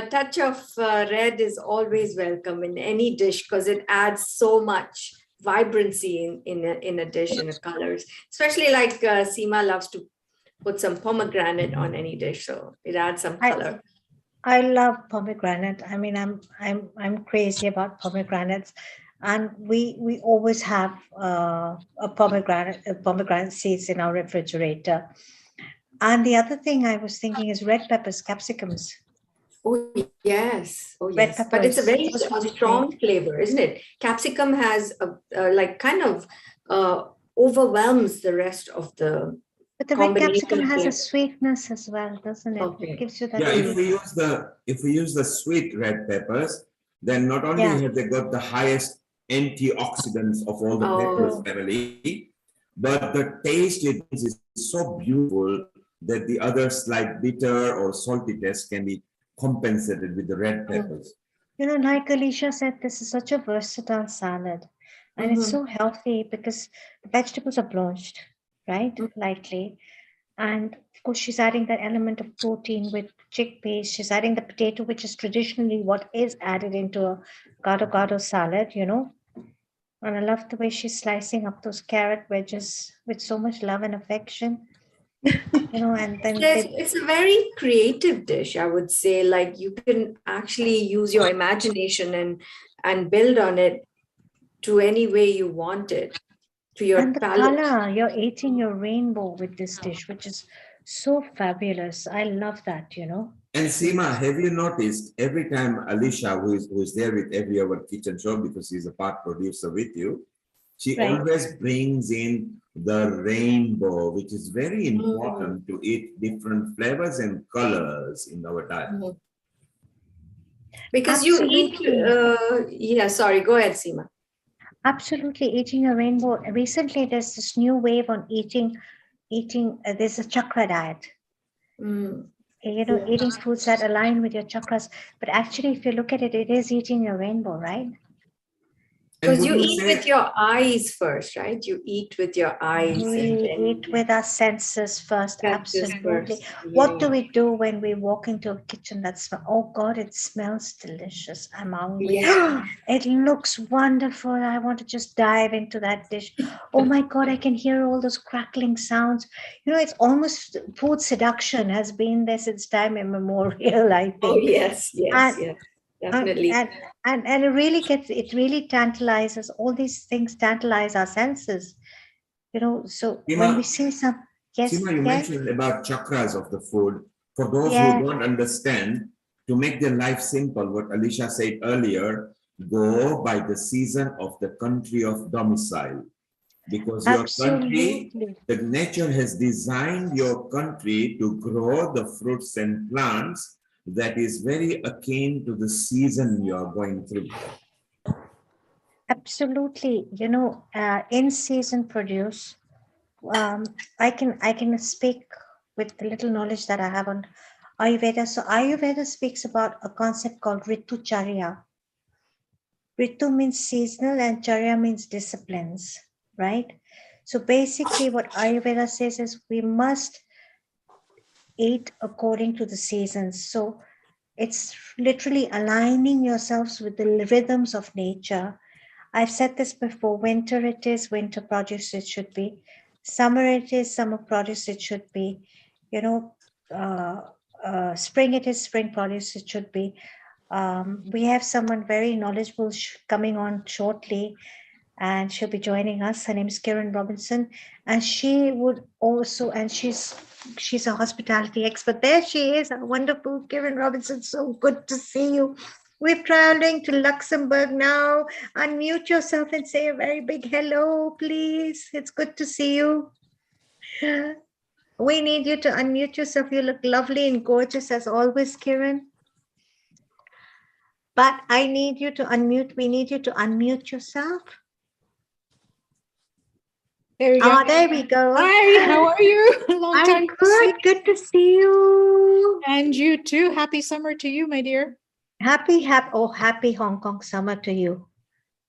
touch of red is always welcome in any dish because it adds so much vibrancy in a dish and the colors. Especially like Seema loves to put some pomegranate on any dish, so it adds some color. I love pomegranate. I mean, I'm crazy about pomegranates. And we always have a pomegranate seeds in our refrigerator. And the other thing I was thinking is red peppers, capsicums. Oh yes, Red peppers. But it's a very strong flavor, isn't it? Capsicum has overwhelms the rest of the. But the red capsicum has a sweetness as well, doesn't it? Okay. It gives you that. Yeah, if we use the sweet red peppers, then not only have they got the highest antioxidants of all the peppers family, but the taste it is so beautiful that the other slight bitter or salty taste can be compensated with the red peppers. Like Alicia said, this is such a versatile salad. And it's so healthy because the vegetables are blanched, right? Lightly. And of course, she's adding that element of protein with chickpeas. She's adding the potato, which is traditionally what is added into a gado salad, And I love the way she's slicing up those carrot wedges with so much love and affection. And then it's a very creative dish, I would say. Like you can actually use your imagination and build on it to any way you want it. To your and the palate. color, you're eating your rainbow with this dish, which is so fabulous. I love that, And Seema, have you noticed every time Alicia, who is there with every our kitchen show because she's a part producer with you, she always brings in the rainbow, which is very important to eat different flavors and colors in our diet. Because Absolutely. you eat, sorry, go ahead, Seema. Absolutely, eating a rainbow. Recently, there's this new wave on eating. There's a chakra diet. Eating foods that align with your chakras. But actually, if you look at it, it is eating a rainbow, right? Because you eat with your eyes first, right? You eat with your eyes. We eat with our senses first, absolutely. What do we do when we walk into a kitchen that smells? Oh God, it smells delicious. I'm hungry. Yeah. It looks wonderful. I want to just dive into that dish. Oh my God, I can hear all those crackling sounds. It's almost food seduction has been there since time immemorial, I think. Oh yes. Definitely. And it really tantalizes, all these things tantalize our senses, so Seema, when we see some, Seema, you mentioned about chakras of the food. For those who don't understand, to make their life simple, what Alicia said earlier, go by the season of the country of domicile. Because your country, the nature has designed your country to grow the fruits and plants that is very akin to the season you are going through. Absolutely. In season produce, I can speak with the little knowledge that I have Ayurveda. So Ayurveda speaks about a concept called Ritucharya. Ritu means seasonal and Charya means disciplines, right? So basically what Ayurveda says is we must eat according to the seasons. So it's literally aligning yourselves with the rhythms of nature. I've said this before, winter it is, winter produce it should be. Summer it is, summer produce it should be. You know, spring it is, spring produce it should be. We have someone very knowledgeable coming on shortly, and she'll be joining us. Her name is Kiran Robinson, and she would also, and she's a hospitality expert. There she is, our wonderful Kiran Robinson. So good to see you. We're traveling to Luxembourg now. Unmute yourself and say a very big hello, please. It's good to see you. We need you to unmute yourself. You look lovely and gorgeous as always, Kiran. But I need you to unmute. We need you to unmute yourself. There we go. There we go. Hi, how are you? Long I'm time good. see. Good to see you. And you too. Happy summer to you, my dear. Happy Hong Kong summer to you.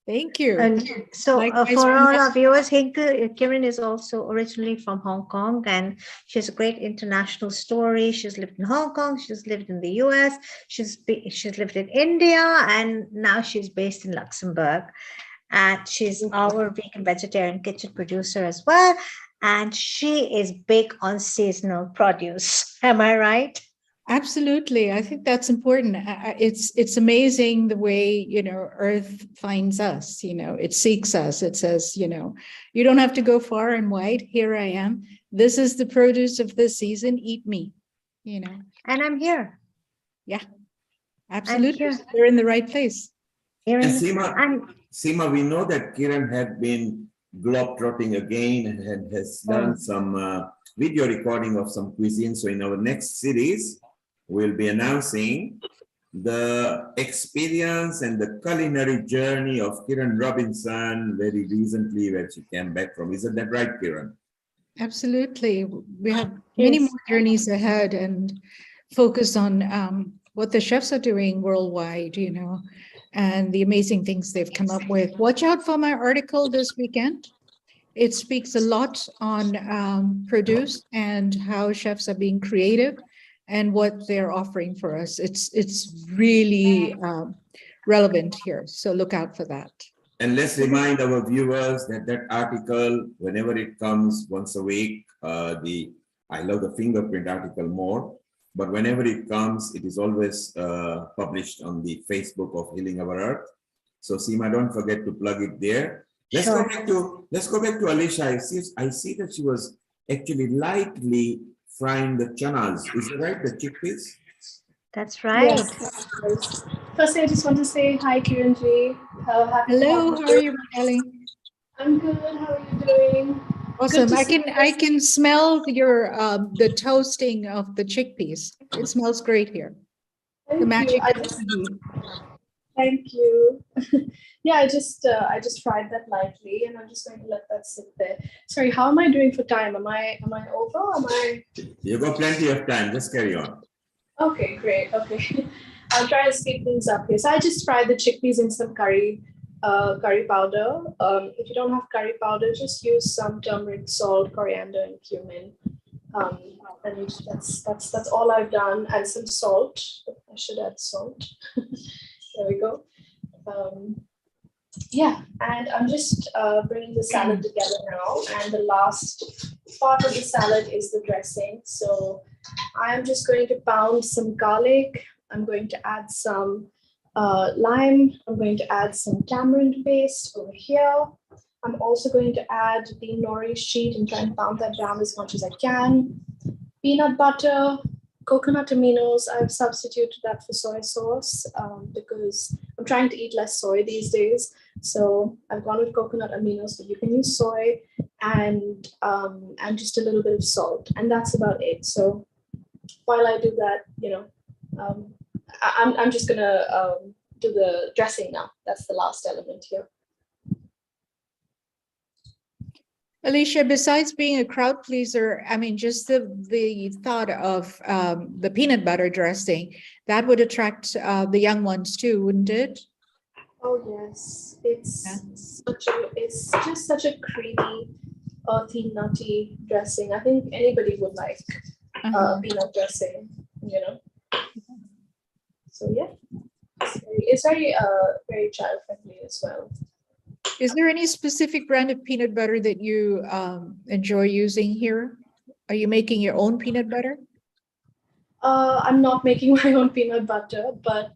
Thank you. And so for all our viewers, Kiran is also originally from Hong Kong, and she has a great international story. She's lived in Hong Kong, she's lived in the US, she's lived in India, and now she's based in Luxembourg. And she's our vegan vegetarian kitchen producer as well. And she is big on seasonal produce. Am I right? Absolutely. I think that's important. It's amazing the way, Earth finds us, it seeks us. It says, you don't have to go far and wide. Here I am. This is the produce of this season. Eat me, And I'm here. Yeah, absolutely. You're in the right place. And Seema, we know that Kiran had been globetrotting again and has done some video recording of some cuisine. So in our next series, we'll be announcing the experience and the culinary journey of Kiran Robinson very recently when she came back from. Isn't that right, Kiran? Absolutely. We have many more journeys ahead and focus on what the chefs are doing worldwide, and the amazing things they've come up with. Watch out for my article this weekend. It speaks a lot on produce and how chefs are being creative and what they're offering for us. It's really relevant here. So look out for that. And let's remind our viewers that that article, whenever it comes once a week, I love the fingerprint article more, but whenever it comes, it is always published on the Facebook of Healing Our Earth. So Seema, don't forget to plug it there. Let's go back to Alicia. I see that she was actually lightly frying the chanas. Is it right, the chickpeas? That's right. Yes. Firstly, I just want to say hi, Kiran ji. Hello, how are you, darling? I'm good. How are you doing? Awesome. I can smell your the toasting of the chickpeas. It smells great here. The magic. Thank you. Yeah, I just fried that lightly, and I'm just going to let that sit there. Sorry, how am I doing for time? Am I over? You've got plenty of time. Just carry on. Okay, great. Okay, I'll try to speed things up here. So I just fried the chickpeas in some curry powder. If you don't have curry powder, just use some turmeric, salt, coriander, and cumin. And that's all I've done. And some salt. I should add salt. There we go. Yeah, and I'm just bringing the salad together now. And the last part of the salad is the dressing. So I'm just going to pound some garlic. I'm going to add some lime. I'm going to add some tamarind paste over here. I'm also going to add the nori sheet and try and pound that down as much as I can. Peanut butter, coconut aminos. I've substituted that for soy sauce because I'm trying to eat less soy these days. So I've gone with coconut aminos, but you can use soy and just a little bit of salt, and that's about it. So while I do that, I'm just gonna do the dressing now. That's the last element here. Alicia, besides being a crowd pleaser, I mean, just the thought of the peanut butter dressing, that would attract the young ones too, wouldn't it? Oh yes, it's just such a creamy, earthy, nutty dressing. I think anybody would like peanut dressing, you know. So yeah, it's very child friendly as well. Is there any specific brand of peanut butter that you enjoy using here? Are you making your own peanut butter? I'm not making my own peanut butter, but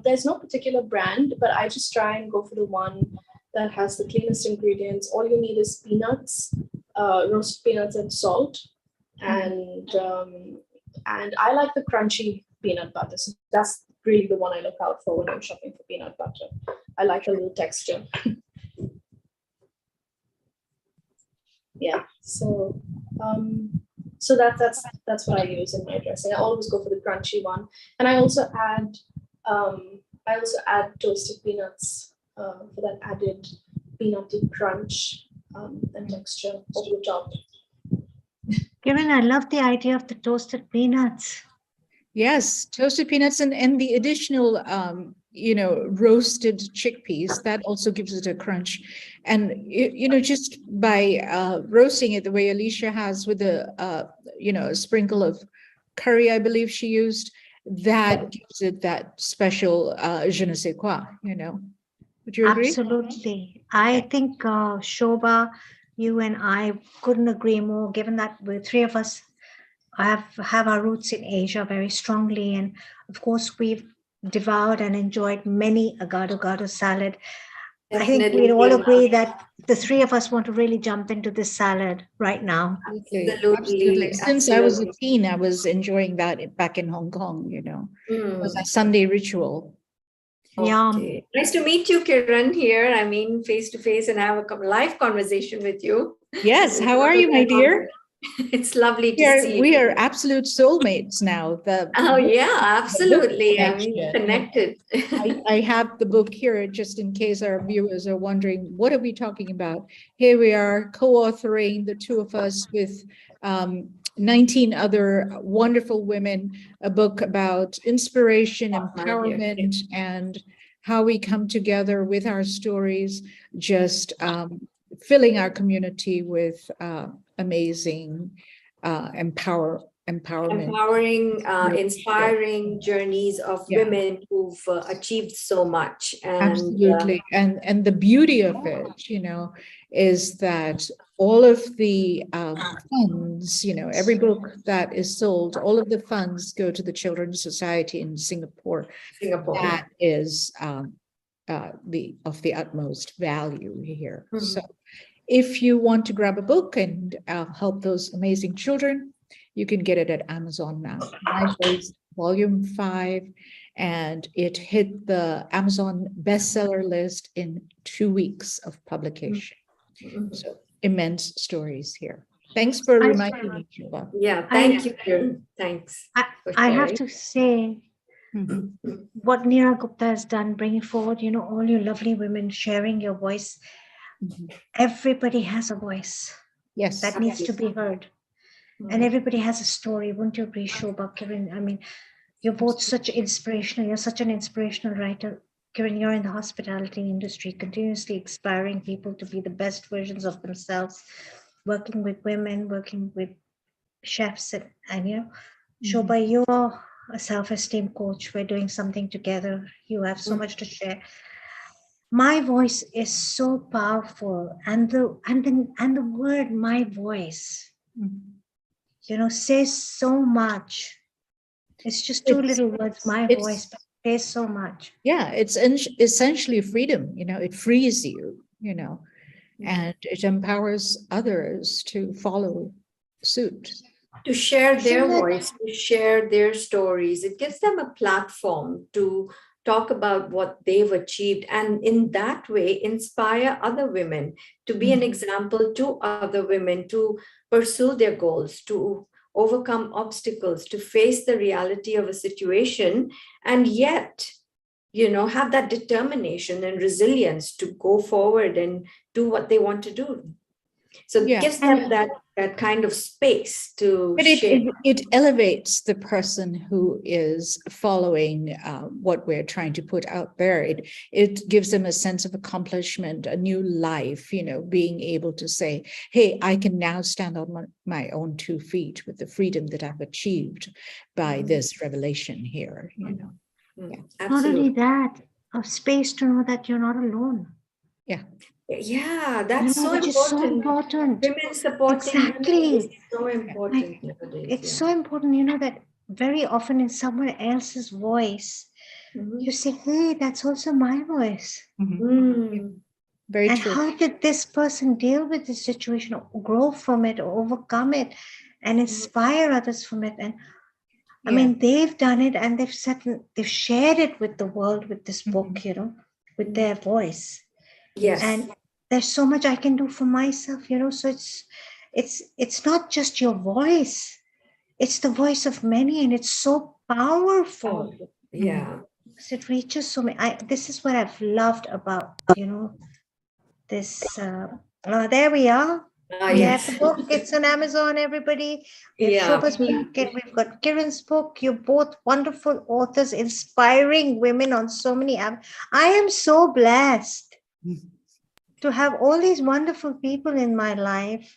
there's no particular brand, but I just try and go for the one that has the cleanest ingredients. All you need is peanuts, roasted peanuts and salt. And I like the crunchy peanut butter. So that's really the one I look out for when I'm shopping for peanut butter. I like a little texture. Yeah, so that's what I use in my dressing. I always go for the crunchy one, and I also add toasted peanuts for that added peanutty crunch and texture over the top. Kiran, I love the idea of the toasted peanuts. Yes, toasted peanuts and the additional, roasted chickpeas, that also gives it a crunch. And, just by roasting it the way Alicia has with a sprinkle of curry, I believe she used, that gives it that special je ne sais quoi, Would you agree? Absolutely. I think, Shobha, you and I couldn't agree more, given that the three of us have our roots in Asia very strongly. And of course, we've devoured and enjoyed many a gado salad. Definitely. I think we'd all agree that the three of us want to really jump into this salad right now. Absolutely. Since I was a teen, I was enjoying that back in Hong Kong, It was a Sunday ritual. Okay. Nice to meet you, Kiran, here. I mean, face to face, and have a live conversation with you. Yes. How are you, my dear? It's lovely to see you. We are absolute soulmates now. Absolutely. I mean, connected. I have the book here just in case our viewers are wondering, what are we talking about? Here we are co-authoring, the two of us, with 19 other wonderful women, a book about inspiration, empowerment, and how we come together with our stories, just filling our community with amazing empowerment. Empowering, inspiring journeys of women who've achieved so much. And, absolutely. And the beauty of it, is that all of the funds, every book that is sold, all of the funds go to the Children's Society in Singapore. That is of the utmost value here. So if you want to grab a book and help those amazing children, you can get it at Amazon now. My Voice, Volume 5, and it hit the Amazon bestseller list in 2 weeks of publication. So immense stories here. Thanks for reminding me, Shobha. Yeah, thank you, Kiran. Thanks. I have to say, what Neera Gupta has done, bringing forward, all you lovely women sharing your voice. Everybody has a voice. Yes. That needs to be heard. And everybody has a story. Wouldn't you agree, Shobha, Kiran? I mean, you're both such inspirational. You're such an inspirational writer. Kiran, you're in the hospitality industry, continuously inspiring people to be the best versions of themselves, working with women, working with chefs. And Shobha, you're a self-esteem coach. We're doing something together. You have so much to share. My voice is so powerful, and the word "my voice," says so much. It's just two little words, my voice, but it says so much. Yeah, it's essentially freedom. It frees you. And it empowers others to follow suit. To share their voice, to share their stories. It gives them a platform to talk about what they've achieved, and in that way inspire other women to be an example to other women, to pursue their goals, to overcome obstacles, to face the reality of a situation, and yet have that determination and resilience to go forward and do what they want to do. So it gives them that kind of space to But share. it elevates the person who is following what we're trying to put out there. It gives them a sense of accomplishment, a new life, being able to say, hey, I can now stand on my own 2 feet with the freedom that I've achieved by this revelation here, Yeah. Not only that, a space to know that you're not alone. Yeah. Yeah, that's so which important. is so important. Women supporting women is so important nowadays. It's so important, that very often in someone else's voice, you say, hey, that's also my voice. Very and true. How did this person deal with this situation, or grow from it, or overcome it, and inspire others from it? And I mean, they've done it, and they've shared it with the world with this book, with their voice. Yes. And there's so much I can do for myself, so it's not just your voice, it's the voice of many, and it's so powerful. Yeah. Because it reaches so many. This is what I've loved about, this. There we are. We have the book. It's on Amazon, everybody. We have Shobha's book, and we've got Kiran's book. You're both wonderful authors, inspiring women on so many. I am so blessed to have all these wonderful people in my life.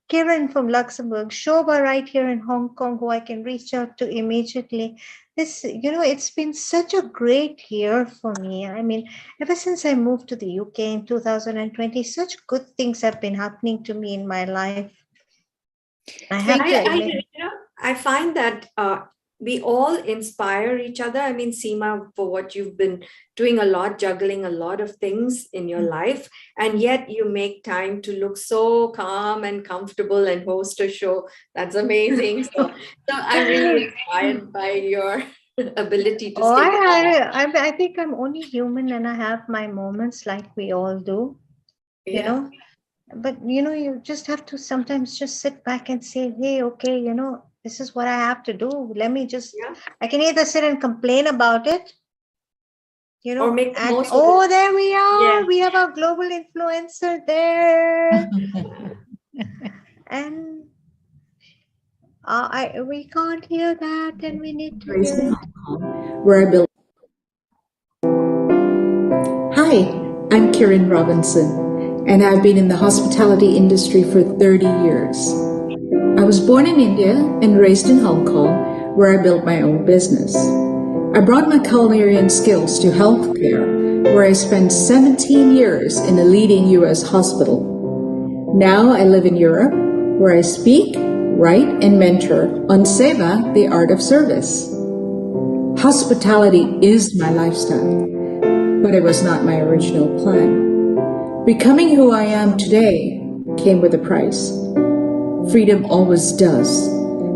Kiran from Luxembourg, Shobha right here in Hong Kong, who I can reach out to immediately. This, it's been such a great year for me. I mean, ever since I moved to the UK in 2020, such good things have been happening to me in my life. I have to admit. I find that we all inspire each other. I mean, Seema, for what you've been doing a lot, juggling a lot of things in your life, and yet you make time to look so calm and comfortable and host a show. That's amazing. So I'm really inspired by your ability to stay calm. I think I'm only human, and I have my moments like we all do, But, you just have to sometimes just sit back and say, hey, okay, this is what I have to do. Let me just, I can either sit and complain about it, or make the most of oh, it. there we are. We have our global influencer there. And we can't hear that, and we need to hear it. Where I built. Hi, I'm Karen Robinson, and I've been in the hospitality industry for 30 years. I was born in India and raised in Hong Kong, where I built my own business. I brought my culinary skills to healthcare, where I spent 17 years in a leading US hospital. Now I live in Europe, where I speak, write, and mentor on Seva, the art of service. Hospitality is my lifestyle, but it was not my original plan. Becoming who I am today came with a price. Freedom always does.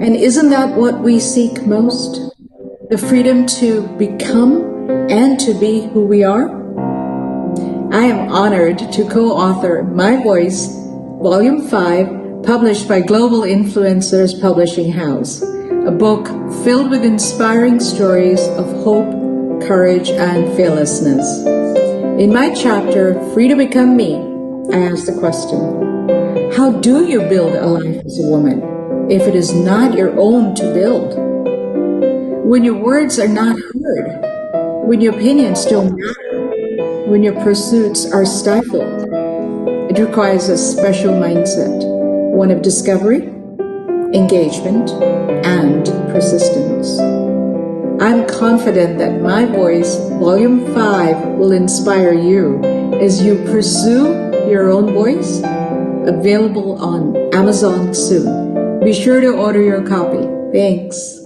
And isn't that what we seek most? The freedom to become and to be who we are? I am honored to co-author My Voice, Volume 5, published by Global Influencers Publishing House, a book filled with inspiring stories of hope, courage, and fearlessness. In my chapter, Free to Become Me, I ask the question, how do you build a life as a woman if it is not your own to build? When your words are not heard, when your opinions don't matter, when your pursuits are stifled, it requires a special mindset, one of discovery, engagement, and persistence. I'm confident that My Voice, Volume 5 will inspire you as you pursue your own voice. Available on Amazon soon. Be sure to order your copy. Thanks.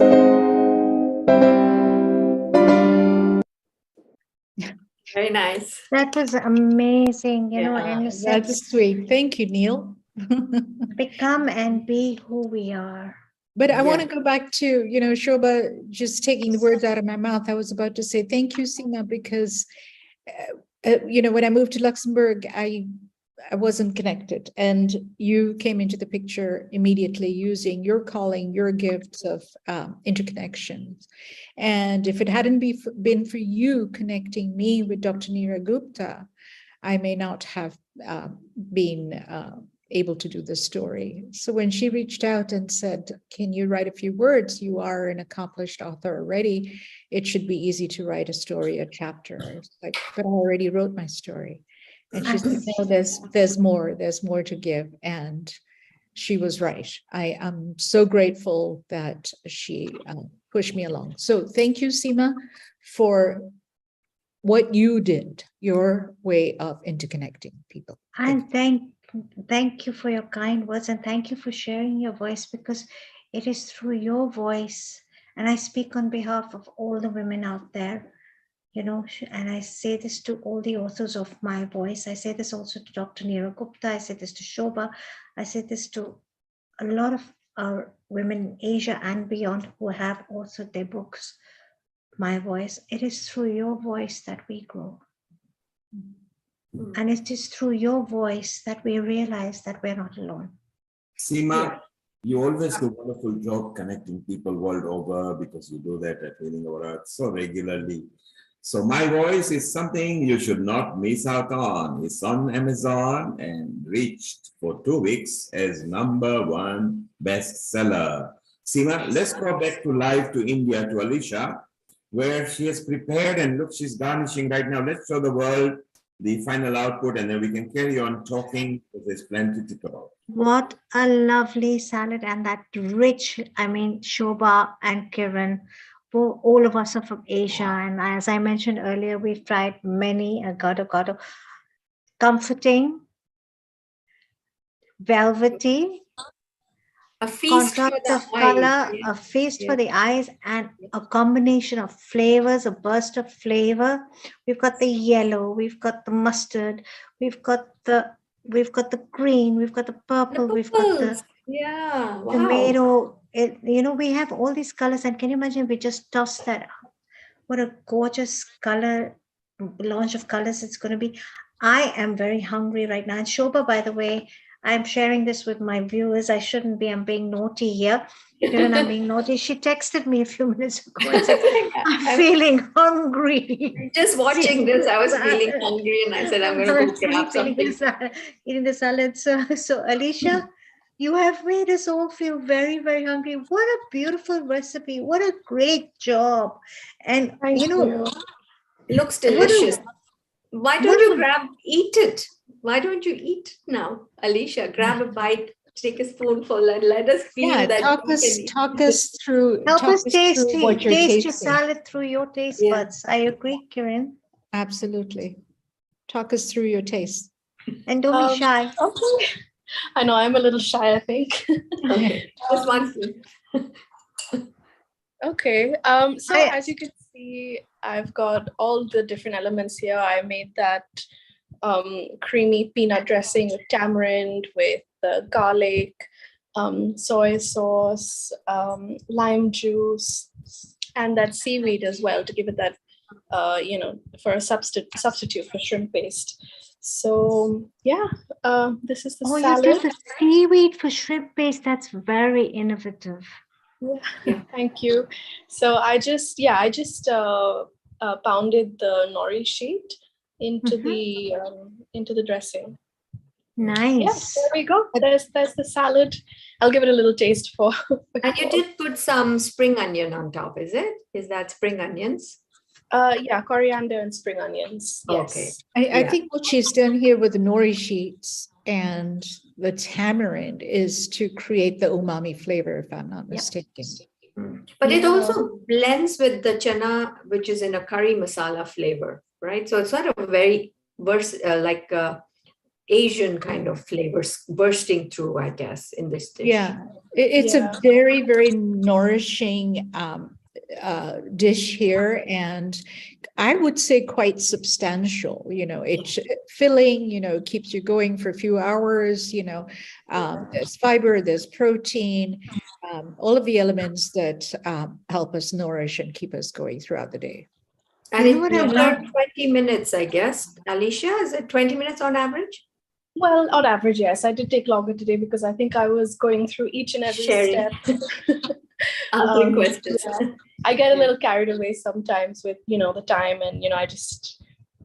Very nice. That was amazing, and you said That's sweet. Thank you, Neil. become and be who we are. But I want to go back to, Shobha just taking the words out of my mouth. I was about to say, thank you, Seema, because, when I moved to Luxembourg, I wasn't connected. And you came into the picture immediately using your calling, your gifts of interconnections. And if it hadn't been for you connecting me with Dr. Neera Gupta, I may not have been able to do the story. So when she reached out and said, can you write a few words? You are an accomplished author already. It should be easy to write a story, a chapter. I was like, but I already wrote my story. And she said, no, there's more to give. And she was right. I am so grateful that she pushed me along. So thank you, Seema, for what you did, your way of interconnecting people. And thank you for your kind words, and thank you for sharing your voice, because it is through your voice, and I speak on behalf of all the women out there, and I say this to all the authors of my voice. I say this also to Dr. Neera Gupta. I say this to Shobha. I say this to a lot of our women in Asia and beyond who have authored their books. My voice, it is through your voice that we grow. And it is through your voice that we realize that we're not alone. Seema, you always do a wonderful job connecting people world over, because you do that at Healing Our Earth so regularly. So my voice is something you should not miss out on. It's on Amazon and reached for 2 weeks as #1 bestseller. Seema, let's go back to live to India, to Alicia, where she has prepared, and look, she's garnishing right now. Let's show the world the final output, and then we can carry on talking, because there's plenty to talk. What a lovely salad, and that rich, Shobha and Kiran, all of us are from Asia. And as I mentioned earlier, we've tried many, gado, comforting, velvety, a feast for contrast the of eyes. color, a feast for the eyes, and a combination of flavors, a burst of flavor. We've got the yellow, we've got the mustard, we've got the green, we've got the purple, we've got the wow. tomato. We have all these colors, and can you imagine if we just toss that up? What a gorgeous color launch of colors it's going to be. I am very hungry right now. And Shobha, by the way, I'm sharing this with my viewers. I shouldn't be. I'm being naughty here. I'm being naughty. She texted me a few minutes ago and said, I'm feeling hungry. Just watching this, I was feeling hungry, and I said, I'm going to go grab something. Eating the salad. So Alicia, you have made us all feel very, very hungry. What a beautiful recipe. What a great job. And, looks delicious. Why don't you eat it? Why don't you eat now, Alicia? Grab a bite, take a spoonful, and let us feel that. Talk us through. Help us taste what you're your tasting. salad through your taste buds. I agree, Kiran. Absolutely. Talk us through your taste. And don't be shy. Okay. I know I'm a little shy, I think. Okay, just one spoon. Okay. So as you can see, I've got all the different elements here. I made that creamy peanut dressing with tamarind, with garlic, soy sauce, lime juice, and that seaweed as well to give it that, for a substitute for shrimp paste. So this is the salad. You did the seaweed for shrimp paste. That's very innovative. Yeah, thank you. So I just pounded the nori sheet into the dressing. Nice. Yes, there we go. There's the salad. I'll give it a little taste for. And you did put some spring onion on top, is it? Is that spring onions? Yeah, coriander and spring onions. Yes. Okay. I think what she's done here with the nori sheets and the tamarind is to create the umami flavor, if I'm not mistaken. But it also blends with the chana, which is in a curry masala flavor, right? So it's sort of very Asian kind of flavors bursting through, I guess, in this dish. Yeah, it's a very, very nourishing dish here, and I would say quite substantial. It's filling, keeps you going for a few hours. There's fiber, there's protein, all of the elements that help us nourish and keep us going throughout the day. And it's about 20 minutes, I guess. Alicia, is it 20 minutes on average? Well, on average, yes. I did take longer today because I think I was going through each and every step. Answering questions. Yeah. I get a little carried away sometimes with, the time, and, I just,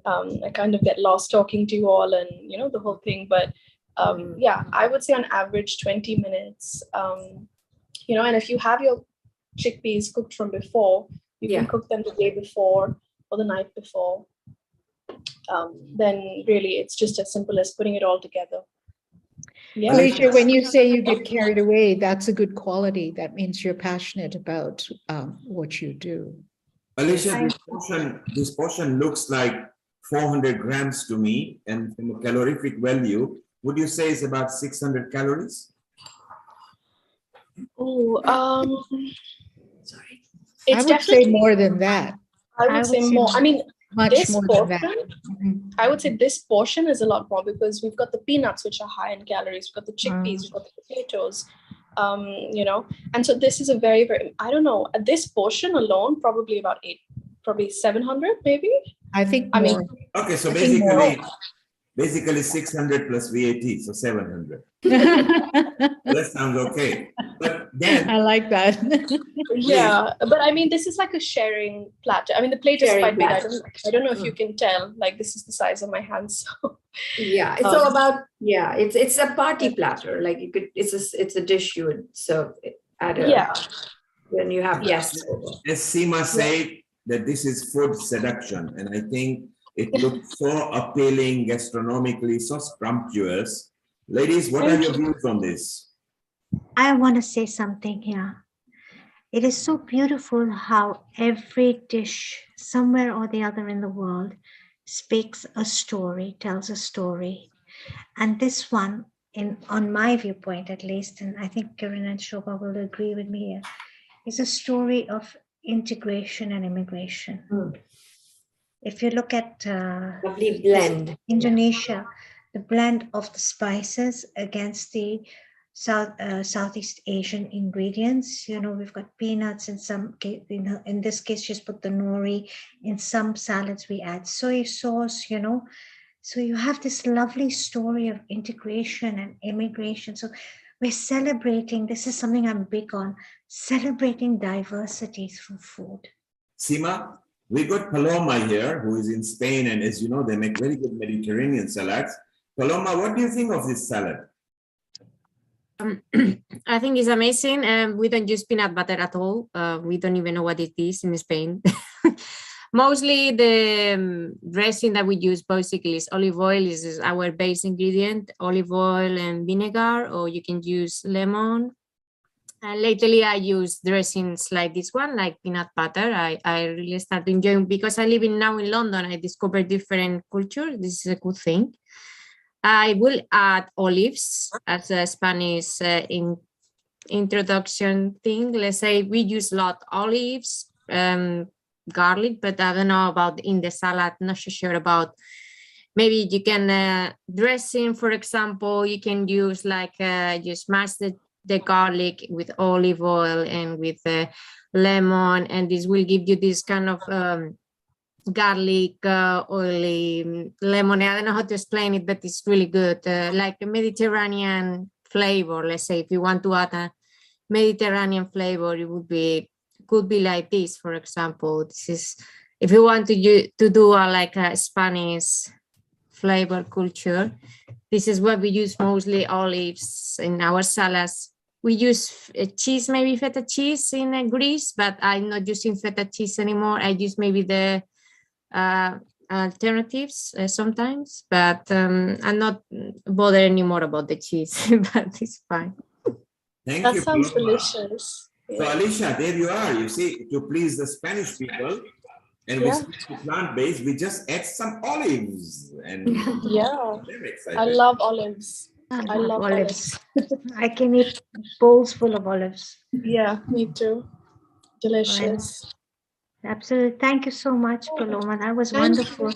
I kind of get lost talking to you all and, the whole thing. But Yeah, I would say on average 20 minutes. And if you have your chickpeas cooked from before, you can cook them the day before or the night before. Then really it's just as simple as putting it all together. Yeah. Alicia, when you say you get carried away, that's a good quality. That means you're passionate about what you do. Alicia, this portion looks like 400 grams to me, and from a calorific value, would you say it's about 600 calories? Oh, sorry. I would say more than that. I would say more. I mean, much more than that. I would say this portion is a lot more because we've got the peanuts, which are high in calories. We've got the chickpeas, we've got the potatoes, and so this is a very, very, I don't know, at this portion alone, probably about 700 maybe. I think more. I mean, okay, so basically 600 plus VAT, so 700. That sounds okay. But then I like that. Yeah, but I mean, this is like a sharing platter. I mean, the plate is quite big. I don't know if you can tell. Like, this is the size of my hands. So. Yeah, it's all about. Yeah, it's a party platter. Like it's a dish you would serve at a when you have guests over. As Seema said, that this is food seduction, and I think it looks so appealing gastronomically, so scrumptious. Ladies, what are your views on this? I want to say something here. It is so beautiful how every dish somewhere or the other in the world speaks a story, tells a story. And this one, on my viewpoint at least, and I think Kiran and Shobha will agree with me here, is a story of integration and immigration. If you look at lovely blend. Indonesia, the blend of the spices against the Southeast Asian ingredients, we've got peanuts in some case, in this case she's put the nori. In some salads we add soy sauce, so you have this lovely story of integration and immigration. So we're celebrating, this is something I'm big on, celebrating diversity through food. Seema, we got Paloma here, who is in Spain, and as you know, they make very good Mediterranean salads. Paloma, what do you think of this salad? I think it's amazing. We don't use peanut butter at all. We don't even know what it is in Spain. Mostly the dressing that we use basically is olive oil. Is our base ingredient, olive oil and vinegar, or you can use lemon. Lately, I use dressings like this one, like peanut butter. I really start enjoying, because I live now in London, I discovered different culture. This is a good thing. I will add olives as a Spanish introduction thing. Let's say we use a lot olives, garlic, but I don't know about in the salad, not so sure about. Maybe you can dressing, for example, you can use like just mash the garlic with olive oil and with lemon, and this will give you this kind of garlic, oily lemon. I don't know how to explain it, but it's really good, like a Mediterranean flavor. Let's say if you want to add a Mediterranean flavor, it could be like this, for example. This is if you want to do like a Spanish flavor culture. This is what we use, mostly olives in our salads. We use cheese, maybe feta cheese in Greece, but I'm not using feta cheese anymore. I use maybe the alternatives sometimes, but I'm not bothered anymore about the cheese, but it's fine. Thank that you. That sounds Paloma. delicious. So Alicia, there you are. You see, to please the Spanish people, and we speak plant-based, we just add some olives. And I love olives. I love olives. I can eat bowls full of olives. Yeah, me too. Delicious. Absolutely. Thank you so much, Paloma. That was wonderful.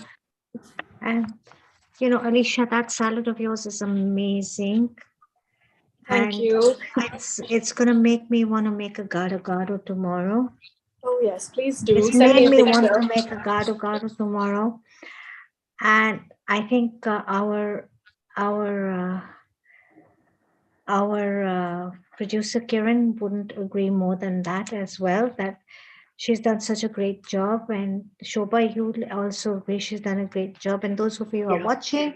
And, Alicia, that salad of yours is amazing. Thank you. It's going to make me want to make a gado tomorrow. Oh, yes, please do. It's made me want to make a gado tomorrow. And I think our producer Kiran wouldn't agree more than that as well, that she's done such a great job. And Shobha, you also agree she's done a great job. And those of you who are watching,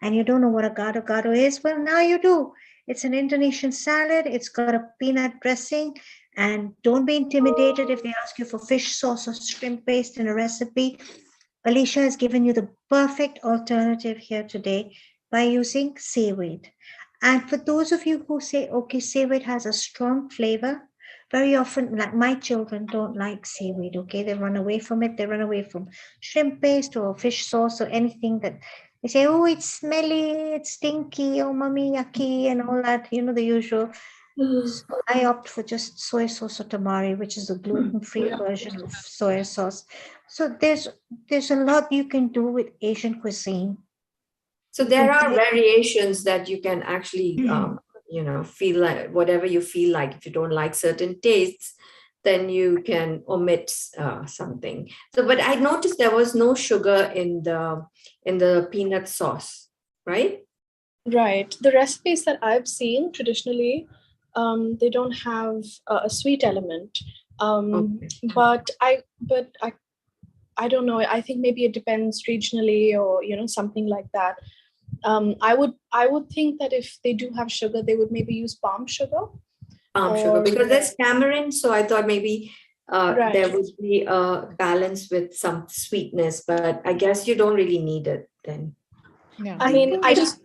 and you don't know what a gado gado is, well, now you do. It's an Indonesian salad. It's got a peanut dressing. And don't be intimidated if they ask you for fish sauce or shrimp paste in a recipe. Alicia has given you the perfect alternative here today by using seaweed. And for those of you who say, okay, seaweed has a strong flavor, very often, like my children don't like seaweed, okay? They run away from it. They run away from shrimp paste or fish sauce or anything that they say, oh, it's smelly, it's stinky, oh, mommy, yucky, and all that, the usual. So I opt for just soy sauce or tamari, which is a gluten-free version of soy sauce. So there's a lot you can do with Asian cuisine. So there are variations that you can actually, feel like whatever you feel like. If you don't like certain tastes, then you can omit something. So, but I noticed there was no sugar in the peanut sauce, right? Right. The recipes that I've seen traditionally, they don't have a sweet element. But I don't know. I think maybe it depends regionally or something like that. I would think that if they do have sugar, they would maybe use palm sugar. Sugar, because there's tamarind, so I thought maybe there would be a balance with some sweetness, but I guess you don't really need it then. Yeah. I mean, I just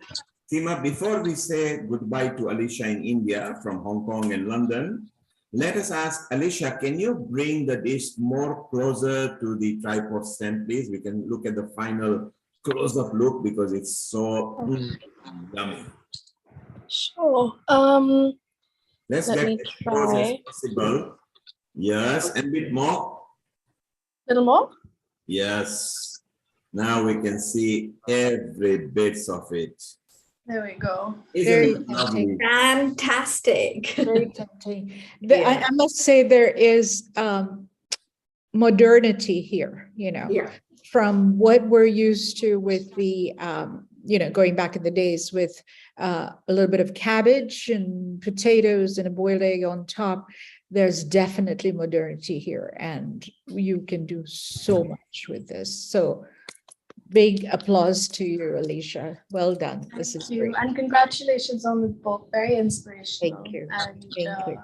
Seema, before we say goodbye to Alicia in India from Hong Kong and London, let us ask Alicia, can you bring the dish more closer to the tripod stand, please? We can look at the final close-up look because it's so yummy. Sure. Let's Let get me as close as try. possible. Yes, and a bit more. Little more? Yes. Now we can see every bit of it. There we go. Isn't it lovely? Fantastic. Very tempting. I must say there is modernity here, from what we're used to with the, going back in the days with a little bit of cabbage and potatoes and a boiled egg on top. There's definitely modernity here, and you can do so much with this. So big applause to you, Alicia. Well done. This is great. And congratulations on the book. Very inspirational. Thank you. And Thank you.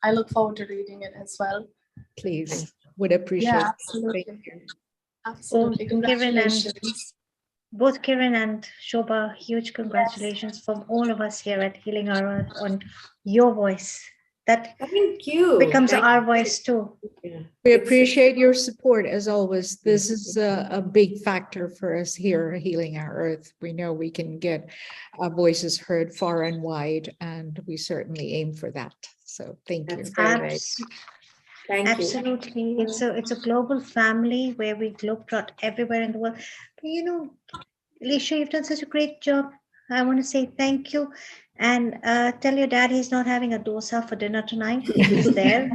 I look forward to reading it as well. Please, would appreciate Yeah, it. absolutely. Thank you. Absolutely. Congratulations. Both Kiran and Shobha, huge congratulations from all of us here at Healing Our Earth on your voice. That Thank you. becomes Thank our you. voice too. We appreciate your support as always. This is a big factor for us here at Healing Our Earth. We know we can get our voices heard far and wide, and we certainly aim for that. So thank you. Thank you. Absolutely. It's a global family where we globetrot everywhere in the world. But Alicia, you've done such a great job. I want to say thank you. And tell your dad he's not having a dosa for dinner tonight. He's there,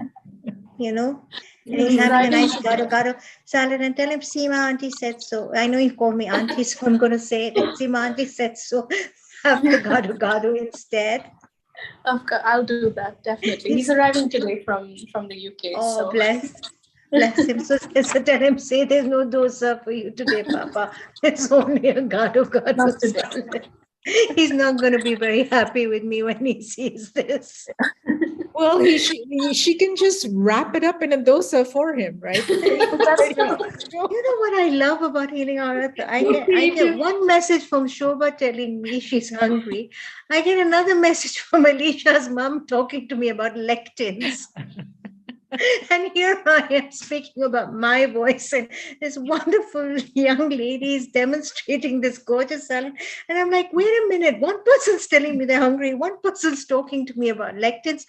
and he's having a nice gado salad. And tell him Seema auntie said so. I know you call me auntie, so I'm going to say it. Seema auntie said so. Have the gado instead. I'll do that, definitely. He's arriving today from the UK. Oh, so. bless him. So tell him, say there's no dosa for you today, Papa. It's only a gado salad. He's not going to be very happy with me when he sees this. Well, she can just wrap it up in a dosa for him, right? That's true. You know what I love about Healing Our Earth? I get one message from Shobha telling me she's hungry. I get another message from Alicia's mom talking to me about lectins. And here I am speaking about my voice, and this wonderful young lady is demonstrating this gorgeous salad. And I'm like, wait a minute, one person's telling me they're hungry, one person's talking to me about lectins.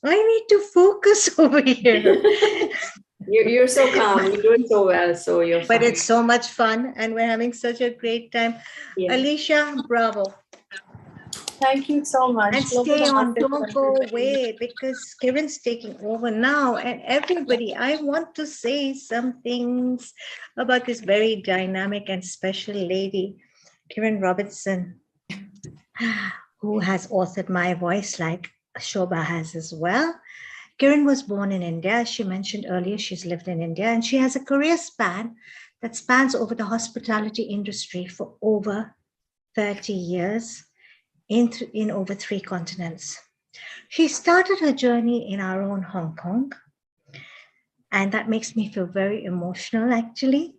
I need to focus over here. You're so calm. You're doing so well. So you're fine. But it's so much fun, and we're having such a great time. Yeah. Alicia, bravo. Thank you so much. And stay on, don't go away, because Kiran's taking over now. And everybody, I want to say some things about this very dynamic and special lady, Kiran Robinson, who has authored My Voice like Shobha has as well. Kiran was born in India. As she mentioned earlier, she's lived in India, and she has a career span that spans over the hospitality industry for over 30 years in over 3 continents. She started her journey in our own Hong Kong, and that makes me feel very emotional actually,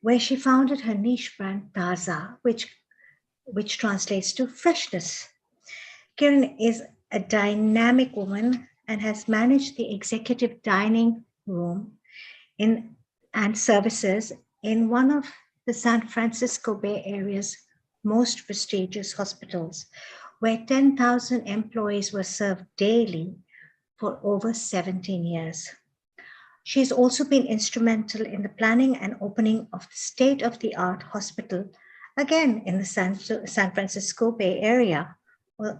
where she founded her niche brand Taza, which translates to freshness. Kiran is a dynamic woman and has managed the executive dining room in and services in one of the San Francisco Bay Area's most prestigious hospitals, where 10,000 employees were served daily for over 17 years. She's also been instrumental in the planning and opening of the state-of-the-art hospital, again in the San Francisco Bay Area. Well,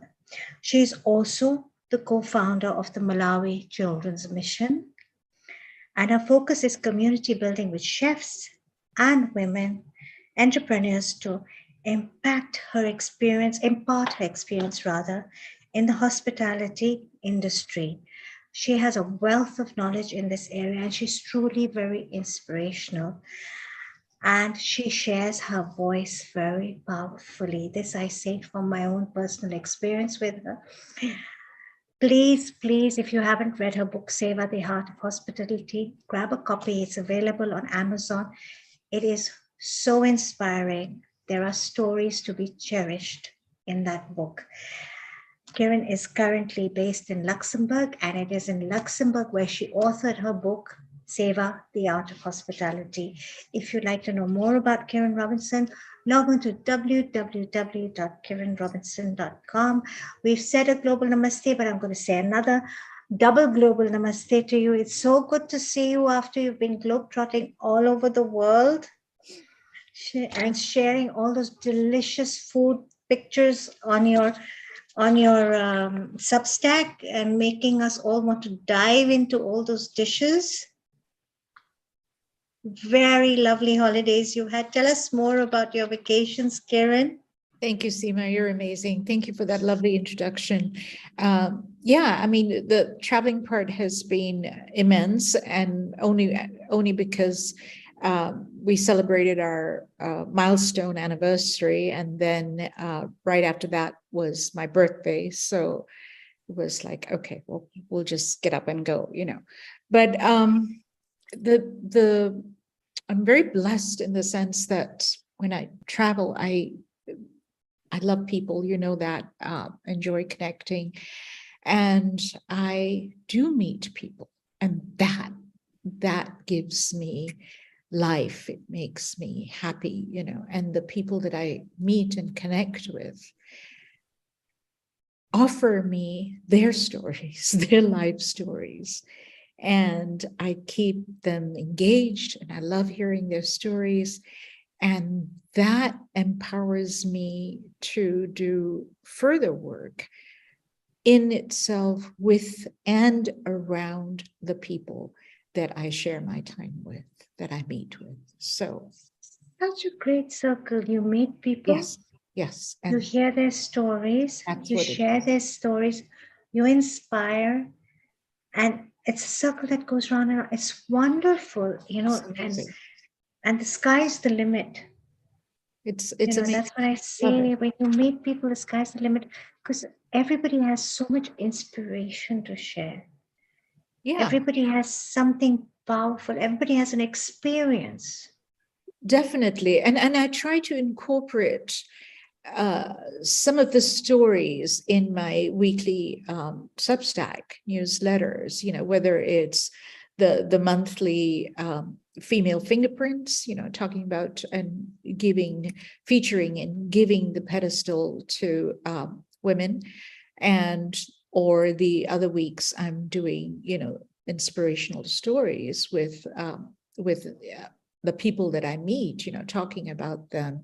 she's also the co-founder of the Malawi Children's Mission, and her focus is community building with chefs and women entrepreneurs to impart her experience rather, in the hospitality industry. She has a wealth of knowledge in this area and she's truly very inspirational. And she shares her voice very powerfully. This I say from my own personal experience with her. Please, please, if you haven't read her book, Seva, the Heart of Hospitality, grab a copy. It's available on Amazon. It is so inspiring. There are stories to be cherished in that book. Kiran is currently based in Luxembourg, and it is in Luxembourg where she authored her book, Seva, the Art of Hospitality. If you'd like to know more about Kiran Robinson, log on to www.kiranrobinson.com. We've said a global namaste, but I'm going to say another double global namaste to you. It's so good to see you after you've been globetrotting all over the world and sharing all those delicious food pictures on your Substack and making us all want to dive into all those dishes. Very lovely holidays you had. Tell us more about your vacations, Kiran. Thank you, Seema. You're amazing. Thank you for that lovely introduction. Yeah, I mean, the traveling part has been immense, and only because we celebrated our milestone anniversary, and then right after that was my birthday. So it was like, okay, well, we'll just get up and go, you know. But I'm very blessed in the sense that when I travel, I love people, you know that, enjoy connecting, and I do meet people, and that gives me life. It makes me happy, you know, and the people that I meet and connect with offer me their stories, their life stories, and I keep them engaged, and I love hearing their stories, and that empowers me to do further work in itself with and around the people that I share my time with, that I meet with. So such a great circle. You meet people. Yes. You hear their stories. You share their stories. You inspire. And it's a circle that goes round and round. It's wonderful, you know, and the sky's the limit. It's amazing. That's what I say. When you meet people, the sky's the limit, because everybody has so much inspiration to share. Yeah. Everybody has something powerful. Everybody has an experience. Definitely. And I try to incorporate some of the stories in my weekly Substack newsletters, you know, whether it's the monthly female fingerprints, you know, talking about and featuring and giving the pedestal to women, or the other weeks I'm doing, you know, inspirational stories with the people that I meet, you know, talking about them.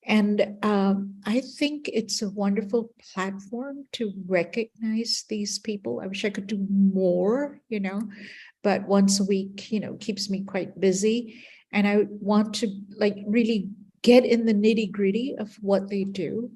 And I think it's a wonderful platform to recognize these people. I wish I could do more, you know, but once a week, you know, keeps me quite busy. And I want to like really get in the nitty-gritty of what they do,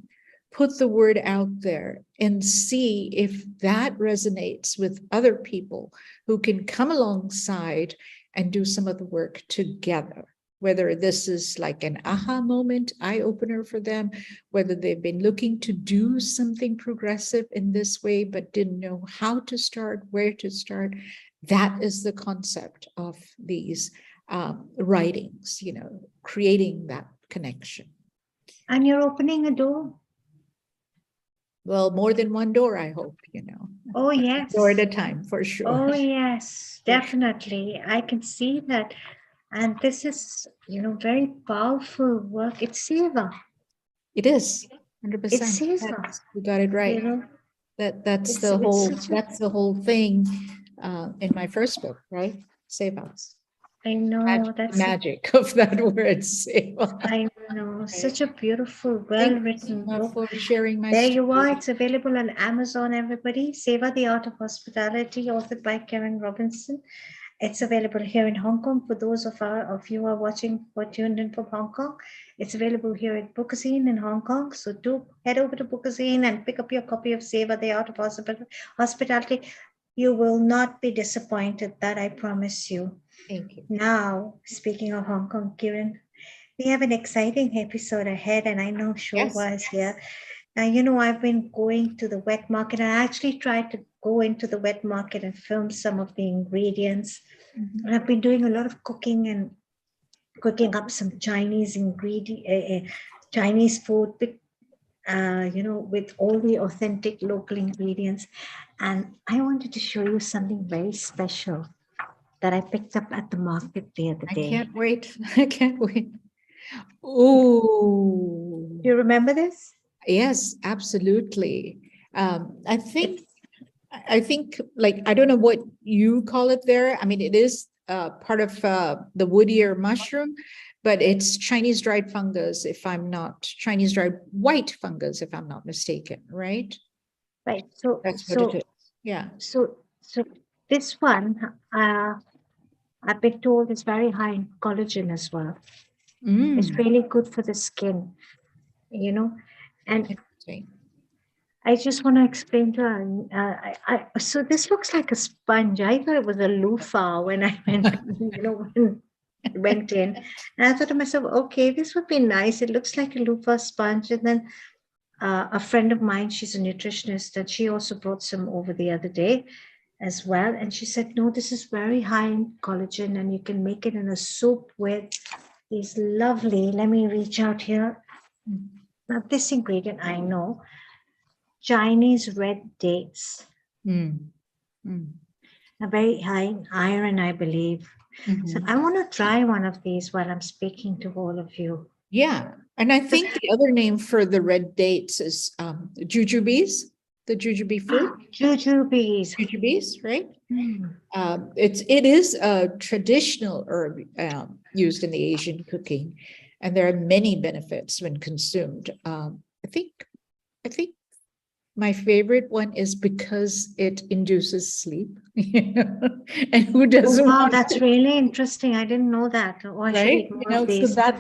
put the word out there, and see if that resonates with other people who can come alongside and do some of the work together. whether this is like an aha moment, eye opener for them, whether they've been looking to do something progressive in this way, but didn't know how to start, where to start. That is the concept of these writings, creating that connection. And you're opening a door. Well, more than one door, I hope, Oh, yes. Door at a time, for sure. Oh, yes, definitely. I can see that. And this is, very powerful work. It's seva. It is, 100%. It's seva. You got it right. That's the whole thing in my first book, right? Sevas. I know that's magic of that word, seva. I know, Right. such a beautiful, Thank well-written you book. for sharing my There story. you are. It's available on Amazon, everybody. Seva, the Art of Hospitality, authored by Karen Robinson. It's available here in Hong Kong for those of you who are watching or tuned in from Hong Kong. It's available here at Bookazine in Hong Kong. So do head over to Bookazine and pick up your copy of Seva, the Art of Hospitality. You will not be disappointed, that I promise you. Thank you. Now, speaking of Hong Kong, Kiran, we have an exciting episode ahead, and I know Shobha is here. Now, I've been going to the wet market. I actually tried to go into the wet market and film some of the ingredients. Mm-hmm. And I've been doing a lot of cooking and cooking up some Chinese Chinese food, with all the authentic local ingredients. And I wanted to show you something very special that I picked up at the market the other day. I can't wait. I can't wait. Oh, you remember this? Yes, absolutely. I think, like, I don't know what you call it there. I mean, it is part of the woodier mushroom, but it's Chinese dried fungus, Chinese dried white fungus, if I'm not mistaken, right? Right. So that's what it is. Yeah. So this one, I've been told is very high in collagen as well. It's really good for the skin, and I just want to explain to her. So this looks like a sponge. I thought it was a loofah when I went in. And I thought to myself, okay, this would be nice. It looks like a loofah sponge. And then a friend of mine, she's a nutritionist, and she also brought some over the other day as well. And she said, no, this is very high in collagen, and you can make it in a soup with these lovely, let me reach out here. Now, this ingredient I know, Chinese red dates. Are very high in iron, I believe. So I want to try one of these while I'm speaking to all of you. Yeah. And I think the other name for the red dates is jujubes, the jujube fruit. Jujubes, right? It is a traditional herb used in the Asian cooking, and there are many benefits when consumed. I think my favorite one is because it induces sleep. And who doesn't? Oh, wow, that's really interesting. I didn't know that. Oh, I should eat more of these. So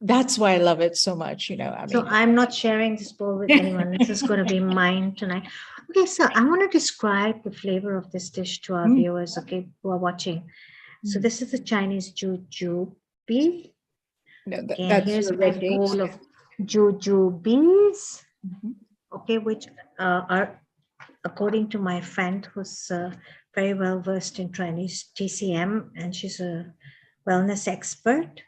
that's why I love it so much. So I'm not sharing this bowl with anyone. This is going to be mine tonight. Okay, so I want to describe the flavor of this dish to our viewers, okay, who are watching. So this is the Chinese jujube. That's here's your my red dates. bowl of jujubes, okay, which are, according to my friend who's very well versed in Chinese TCM, and she's a wellness expert.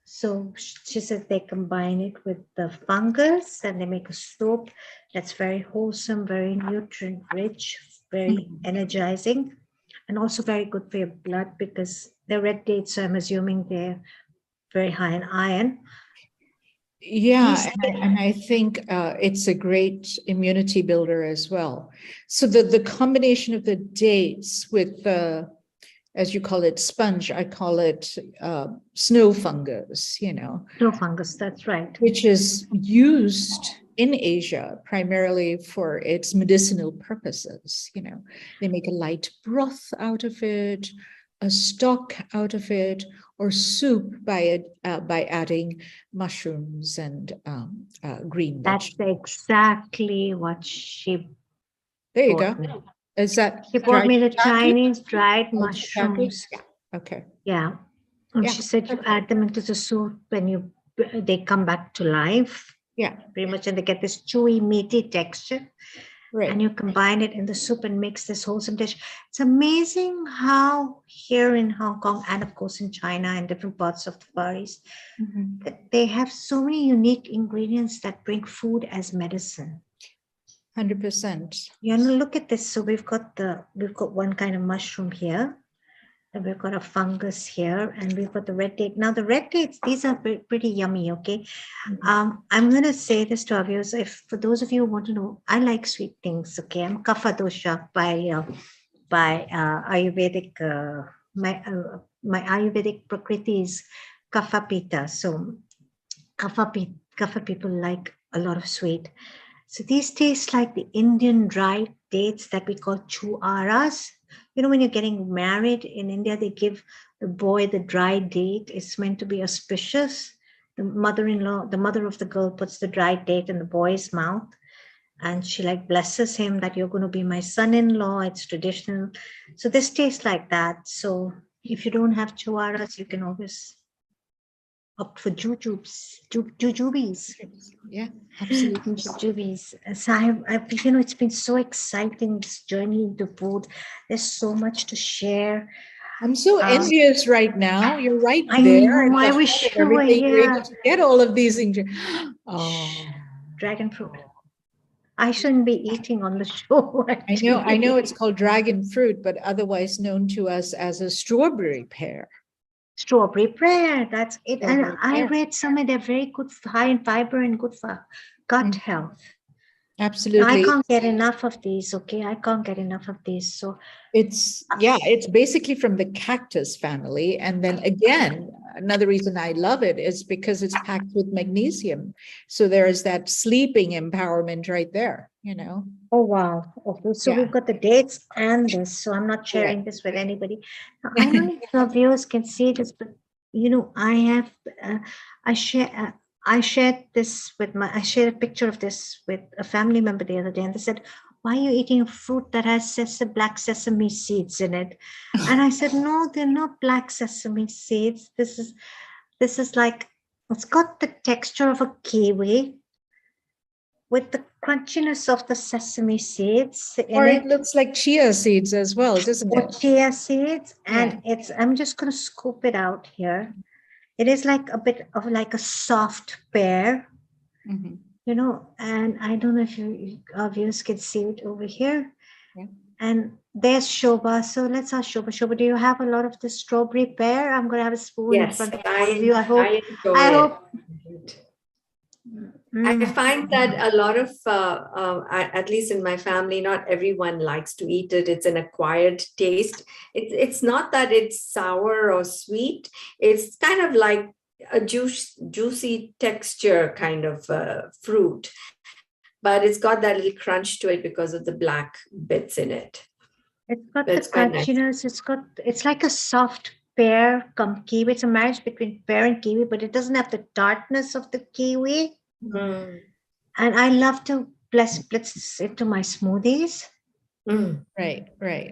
So she says they combine it with the fungus and they make a soup that's very wholesome, very nutrient rich, very energizing, and also very good for your blood because they're red dates. So I'm assuming they're very high in iron. Yeah, and I think it's a great immunity builder as well. So the combination of the dates with the, as you call it, sponge, I call it snow fungus, Snow fungus, that's right. Which is used in Asia primarily for its medicinal purposes. They make a light broth out of it, a stock out of it, or soup by adding mushrooms and green vegetables. That's exactly what she. There you go. Is that she brought me the shiitake? Chinese dried Oh, mushrooms? shiitake? Yeah. Okay. Yeah. And she said you add them into the soup when they come back to life. Yeah. Pretty much, and they get this chewy, meaty texture. Right. And you combine it in the soup and makes this wholesome dish. It's amazing how here in Hong Kong and of course in China and different parts of the Far East, that they have so many unique ingredients that bring food as medicine. 100%. You know, look at this. So we've got one kind of mushroom here. And we've got a fungus here, and we've got the red date. Now, the red dates, these are pretty yummy, okay? I'm going to say this to our viewers. For those of you who want to know, I like sweet things, okay? I'm kapha dosha by Ayurvedic, my Ayurvedic Prakriti is kapha pitta. So kapha people like a lot of sweet. So these taste like the Indian dried dates that we call chuaras. You know, when you're getting married in India, they give the boy the dried date. It's meant to be auspicious. The mother-in-law, the mother of the girl, puts the dried date in the boy's mouth, and she like blesses him that you're going to be my son-in-law. It's traditional. So this tastes like that. So if you don't have chuaras, you can always opt for jujubes. Yeah, absolutely. Jujubes. So I've, it's been so exciting, this journey into food. There's so much to share. I'm so envious right now. You're right I there. know, I wish you were everything. You're here. able to get all of these things. Oh, dragon fruit. I shouldn't be eating on the show. I know it's called dragon fruit, but otherwise known to us as a strawberry pear. Strawberry pear, that's it. And I read somewhere they're very good, high in fiber and good for gut health. Absolutely. I can't get enough of these, okay? I can't get enough of these. So it's basically from the cactus family. And then again, another reason I love it is because it's packed with magnesium. So there is that sleeping empowerment right there, you know? Oh, wow. Okay, so we've got the dates and this. So I'm not sharing this with anybody. Now, I don't know if your viewers can see this, but you know, I shared I shared a picture of this with a family member the other day, and they said, why are you eating a fruit that has black sesame seeds in it? And I said, no, they're not black sesame seeds. This is like, it's got the texture of a kiwi with the crunchiness of the sesame seeds in or it looks like chia seeds as well, doesn't it? Or chia seeds, and I'm just going to scoop it out here. It is like a bit of like a soft pear, you know, and I don't know if our viewers can see it over here. Yeah. And there's Shobha. So let's ask Shobha. Shobha, do you have a lot of the strawberry pear? I'm going to have a spoon in front of all of you. I hope. I find that a lot of, at least in my family, not everyone likes to eat it. It's an acquired taste. It's not that it's sour or sweet. It's kind of like a juicy texture kind of fruit, but it's got that little crunch to it because of the black bits in it. It's got the crunchiness. Nice. It's like a soft pear cum kiwi. It's a marriage between pear and kiwi, but it doesn't have the tartness of the kiwi. And I love to bless it to my smoothies. Right.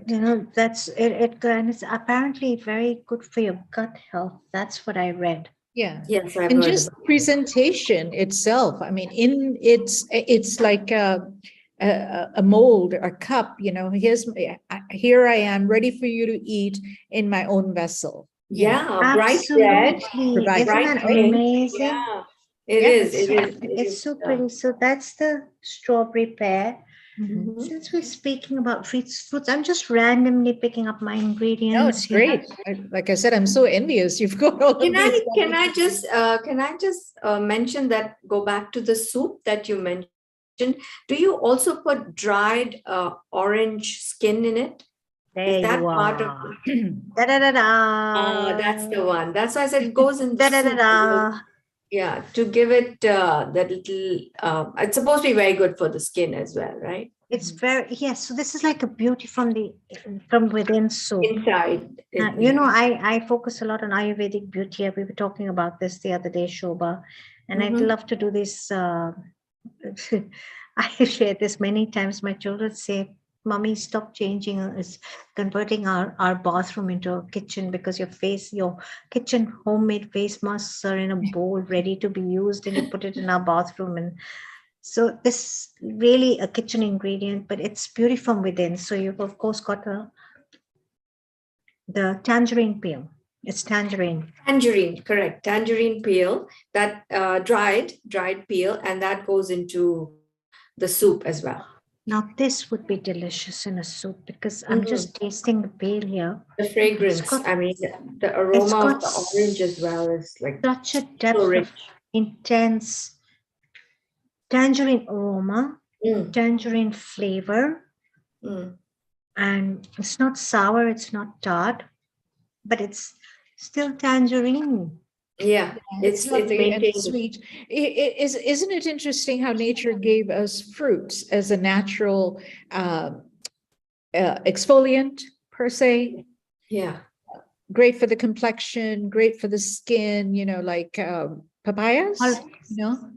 You know, that's it. And it's apparently very good for your gut health. That's what I read. Yeah. Yes, and just the presentation itself. I mean, it's like a mold, a cup. You know, here I am, ready for you to eat in my own vessel. Yeah, bright red, Isn't that amazing? Yeah. It is. It's so pretty. So that's the strawberry pear. Since we're speaking about fruits, I'm just randomly picking up my ingredients. No, it's great. Like I said, I'm so envious. You've got all of these. Can I just mention that? Go back to the soup that you mentioned. Do you also put dried orange skin in it? There is that you part are. of? Da da da da. That's the one. That's why I said it goes in the soup. Yeah, to give it that little, it's supposed to be very good for the skin as well, right? It's very, yes. So this is like a beauty from within soup. Inside. You know, I focus a lot on Ayurvedic beauty. We were talking about this the other day, Shobha, and I'd love to do this. I shared this many times. My children say, Mummy, stop changing is converting our bathroom into a kitchen because your kitchen homemade face masks are in a bowl ready to be used, and you put it in our bathroom. And so this really a kitchen ingredient, but it's beauty from within. So you've of course got the tangerine peel. It's tangerine. Tangerine, correct. Tangerine peel, that dried peel, and that goes into the soup as well. Now this would be delicious in a soup because I'm just tasting the peel here. The fragrance, I mean, the aroma of the orange as well is like such a depth of intense tangerine aroma, tangerine flavor, and it's not sour, it's not tart, but it's still tangerine. Yeah, it's lovely and sweet. Isn't it interesting how nature gave us fruits as a natural exfoliant per se? Yeah. Great for the complexion, great for the skin, like papayas,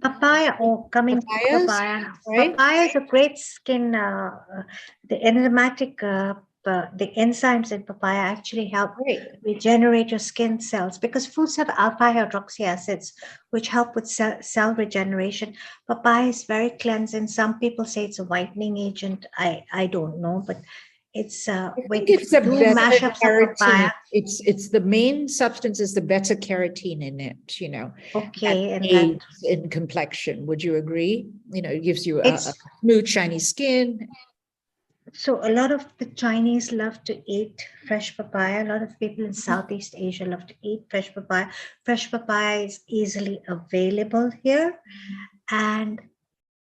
Papaya, coming papayas, papaya. right? Papaya is a great skin, the enzymatic, the enzymes in papaya actually help regenerate your skin cells because foods have alpha hydroxy acids, which help with cell regeneration. Papaya is very cleansing. Some people say it's a whitening agent. I don't know, but it's it's a beta carotene. It's the main substance is the beta carotene in it, Okay, and aids in complexion. Would you agree? It gives you a smooth, shiny skin. So a lot of the Chinese love to eat fresh papaya. A lot of people in Southeast Asia love to eat fresh papaya. Fresh papaya is easily available here. And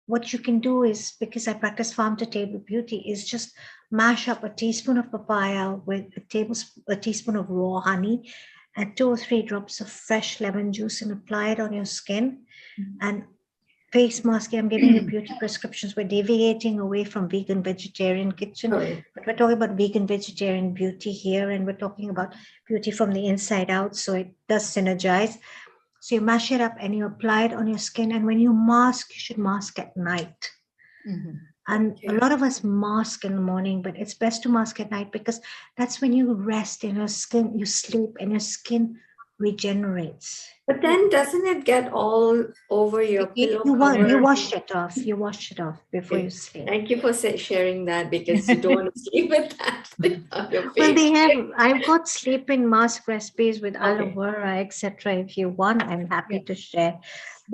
what you can do is, because I practice farm to table beauty, is just mash up a teaspoon of papaya with a teaspoon of raw honey and 2 or 3 drops of fresh lemon juice and apply it on your skin. And face masking, I'm giving you beauty prescriptions. We're deviating away from vegan vegetarian kitchen, but we're talking about vegan vegetarian beauty here, and we're talking about beauty from the inside out. So it does synergize. So you mash it up and you apply it on your skin. And when you mask, you should mask at night. And a lot of us mask in the morning, but it's best to mask at night because that's when you rest in your skin, you sleep, and your skin regenerates. But then doesn't it get all over your pillow cover? You wash it off. You wash it off before you sleep. Thank you for sharing that because you don't want to sleep with that on your face. Well, I've got sleeping mask recipes with aloe vera, etc. If you want, I'm happy to share.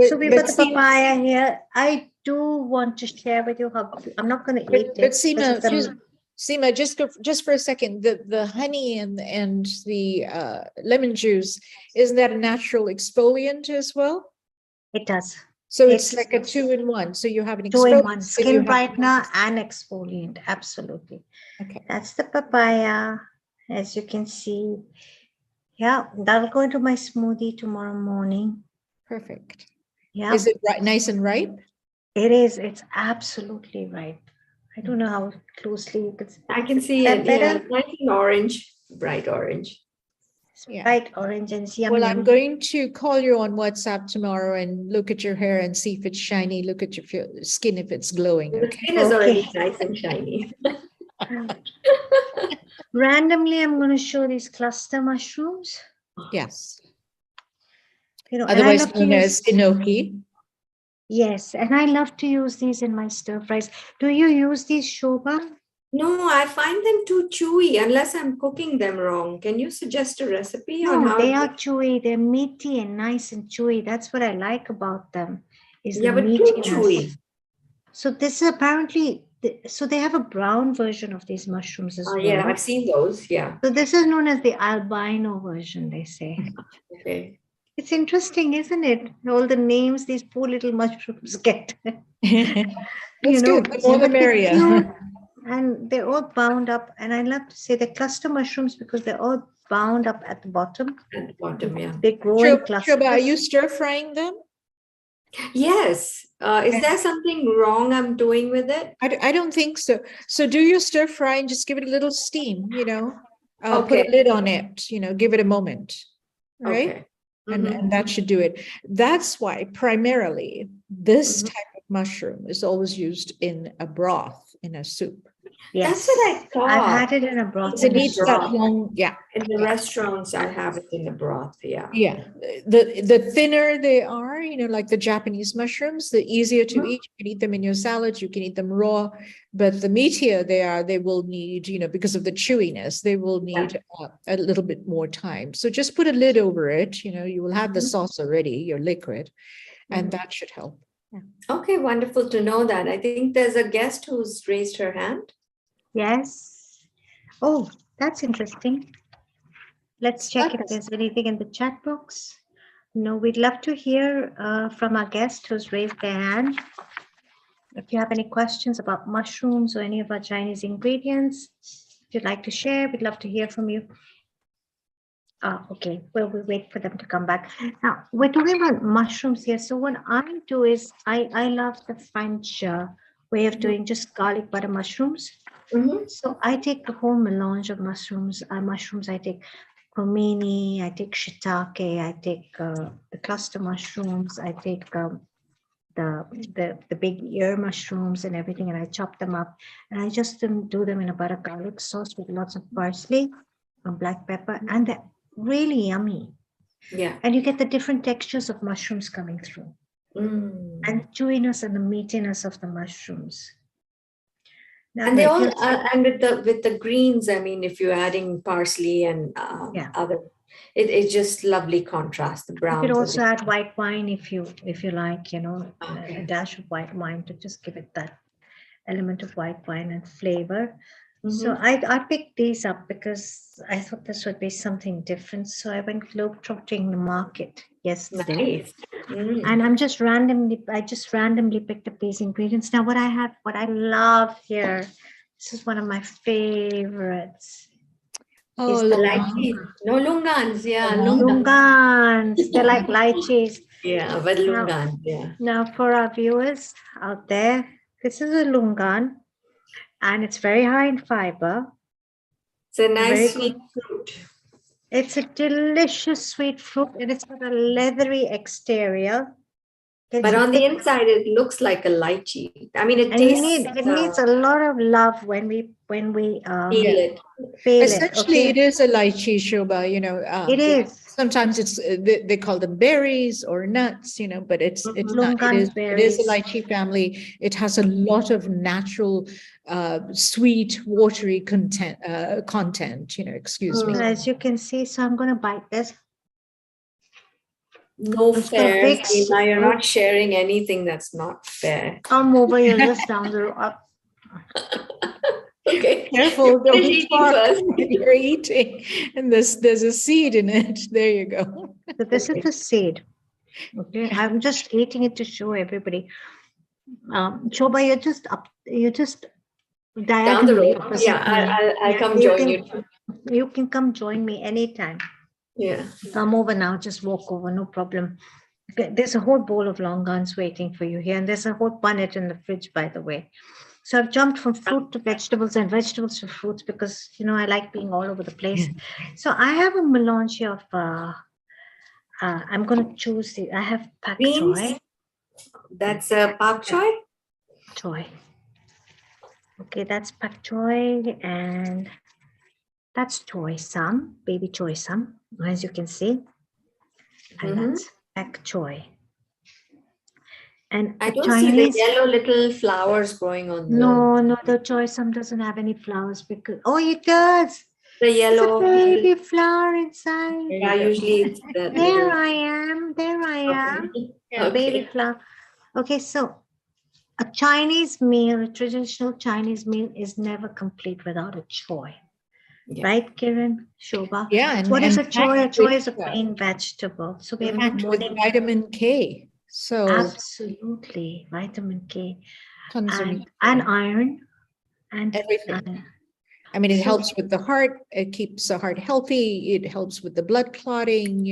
So we've got the papaya here. I do want to share with you how I'm not going to eat it. But Seema, just for a second, the honey and the lemon juice, isn't that a natural exfoliant as well? It does. So it's like a 2-in-1. So you have an 2-in-1, skin brightener and exfoliant. Absolutely. Okay. That's the papaya, as you can see. Yeah, that'll go into my smoothie tomorrow morning. Perfect. Yeah. Is it nice and ripe? It is. It's absolutely ripe. I don't know how closely you could see. I can see it. Yeah, nice and orange, bright orange. Bright orange and yummy. Well, I'm going to call you on WhatsApp tomorrow and look at your hair and see if it's shiny. Look at your skin if it's glowing. The skin is already nice and shiny. Randomly, I'm going to show these cluster mushrooms. Yes. Otherwise known as enoki. Yes, and I love to use these in my stir fries. Do you use these, Shobha? No, I find them too chewy unless I'm cooking them wrong. Can you suggest a recipe? No, they are chewy. They're meaty and nice and chewy. That's what I like about them. Is the but too chewy. So this is apparently, so they have a brown version of these mushrooms as well. Yeah, I've seen those. Yeah. So this is known as the albino version, they say. Okay. It's interesting, isn't it? All the names these poor little mushrooms get. It's good. The more the merrier. And they're all bound up. And I love to say they're cluster mushrooms because they're all bound up at the bottom. At the bottom, yeah. They grow in clusters. Shobha, are you stir frying them? Yes. Is there something wrong I'm doing with it? I don't think so. So do your stir fry and just give it a little steam, Put a lid on it, give it a moment. Right? Okay. And that should do it. That's why primarily this type of mushroom is always used in a broth, in a soup. Yes, That's what I I've thought. had it in a broth. It's It in a needs that broth. long, yeah. In the restaurants, I have it in a broth. Yeah. Yeah, the thinner they are, like the Japanese mushrooms, the easier to eat. You can eat them in your salads, you can eat them raw, but the meatier they are, they will need, because of the chewiness, they will need a little bit more time. So just put a lid over it, you will have the sauce already, your liquid, and that should help. Okay, wonderful to know that. I think there's a guest who's raised her hand. Yes. Oh, that's interesting. Let's check if there's anything in the chat box. No, we'd love to hear from our guest who's raised their hand. If you have any questions about mushrooms or any of our Chinese ingredients, if you'd like to share, we'd love to hear from you. Okay, well, we'll wait for them to come back. Now, we're talking about mushrooms here. So what I do is I love the French way of doing just garlic butter mushrooms. So I take the whole melange of mushrooms. I take cromini, I take shiitake, I take the cluster mushrooms, I take the big ear mushrooms and everything, and I chop them up, and I just do them in a butter garlic sauce with lots of parsley and black pepper, and they're really yummy. Yeah. And you get the different textures of mushrooms coming through, and the chewiness and the meatiness of the mushrooms. Now, And they all and with the greens, I mean, if you're adding parsley and other, it's just lovely contrast. The you browns. could also add white wine if you like, a dash of white wine to just give it that element of white wine and flavor. So I picked these up because I thought this would be something different. So I went globetrotting the market yesterday. Nice. And I just randomly picked up these ingredients. Now what I love here, this is one of my favorites. Oh, is the lychee. No, lungans, yeah. Lungans. They're like lychees. Yeah, but lungan, yeah. Now for our viewers out there, this is a lungan, and it's very high in fiber. It's a nice sweet fruit. It's a delicious sweet fruit, and it's got a leathery exterior. But on the inside, it looks like a lychee. I mean, it tastes. It needs a lot of love when we peel it. Essentially, it is a lychee, Shobha. It is. Sometimes it's they call them berries or nuts, but it's not. It is a lychee family. It has a lot of natural, sweet, watery content. Excuse me. As you can see, so I'm going to bite this. No fair. Seema, you're not sharing anything that's not fair. Come over here, just down the road. Okay. Careful, don't talk when you're eating. And there's a seed in it. There you go. So this is the seed. Okay, I'm just eating it to show everybody. Shobha, you're just down the road. opposite Yeah, I'll come join you. You can come join me anytime. Yeah. Come over now, just walk over, no problem. Okay, there's a whole bowl of longans waiting for you here, and there's a whole punnet in the fridge, by the way. So I've jumped from fruit to vegetables and vegetables to fruits because, I like being all over the place. So I have a melange here of, I'm going to choose I have pak choy. That's a pak choy? Choy. Okay, that's pak choy, and that's choy sam, baby choy sam, as you can see. And that's pak choy. And I don't Chinese, see the yellow little flowers growing on. No, the choy sam doesn't have any flowers because it does. The yellow baby flower inside. Yeah, usually it's that. There I am. Yeah, baby flower. Okay, so a Chinese meal, a traditional Chinese meal, is never complete without a choy. Yeah. Right, Kiran? Shobha? Yeah. What is a choy? A choy is a green vegetable. So we have with vitamin K. So absolutely, vitamin K, and iron, and everything. I mean, it helps with the heart. It keeps the heart healthy. It helps with the blood clotting.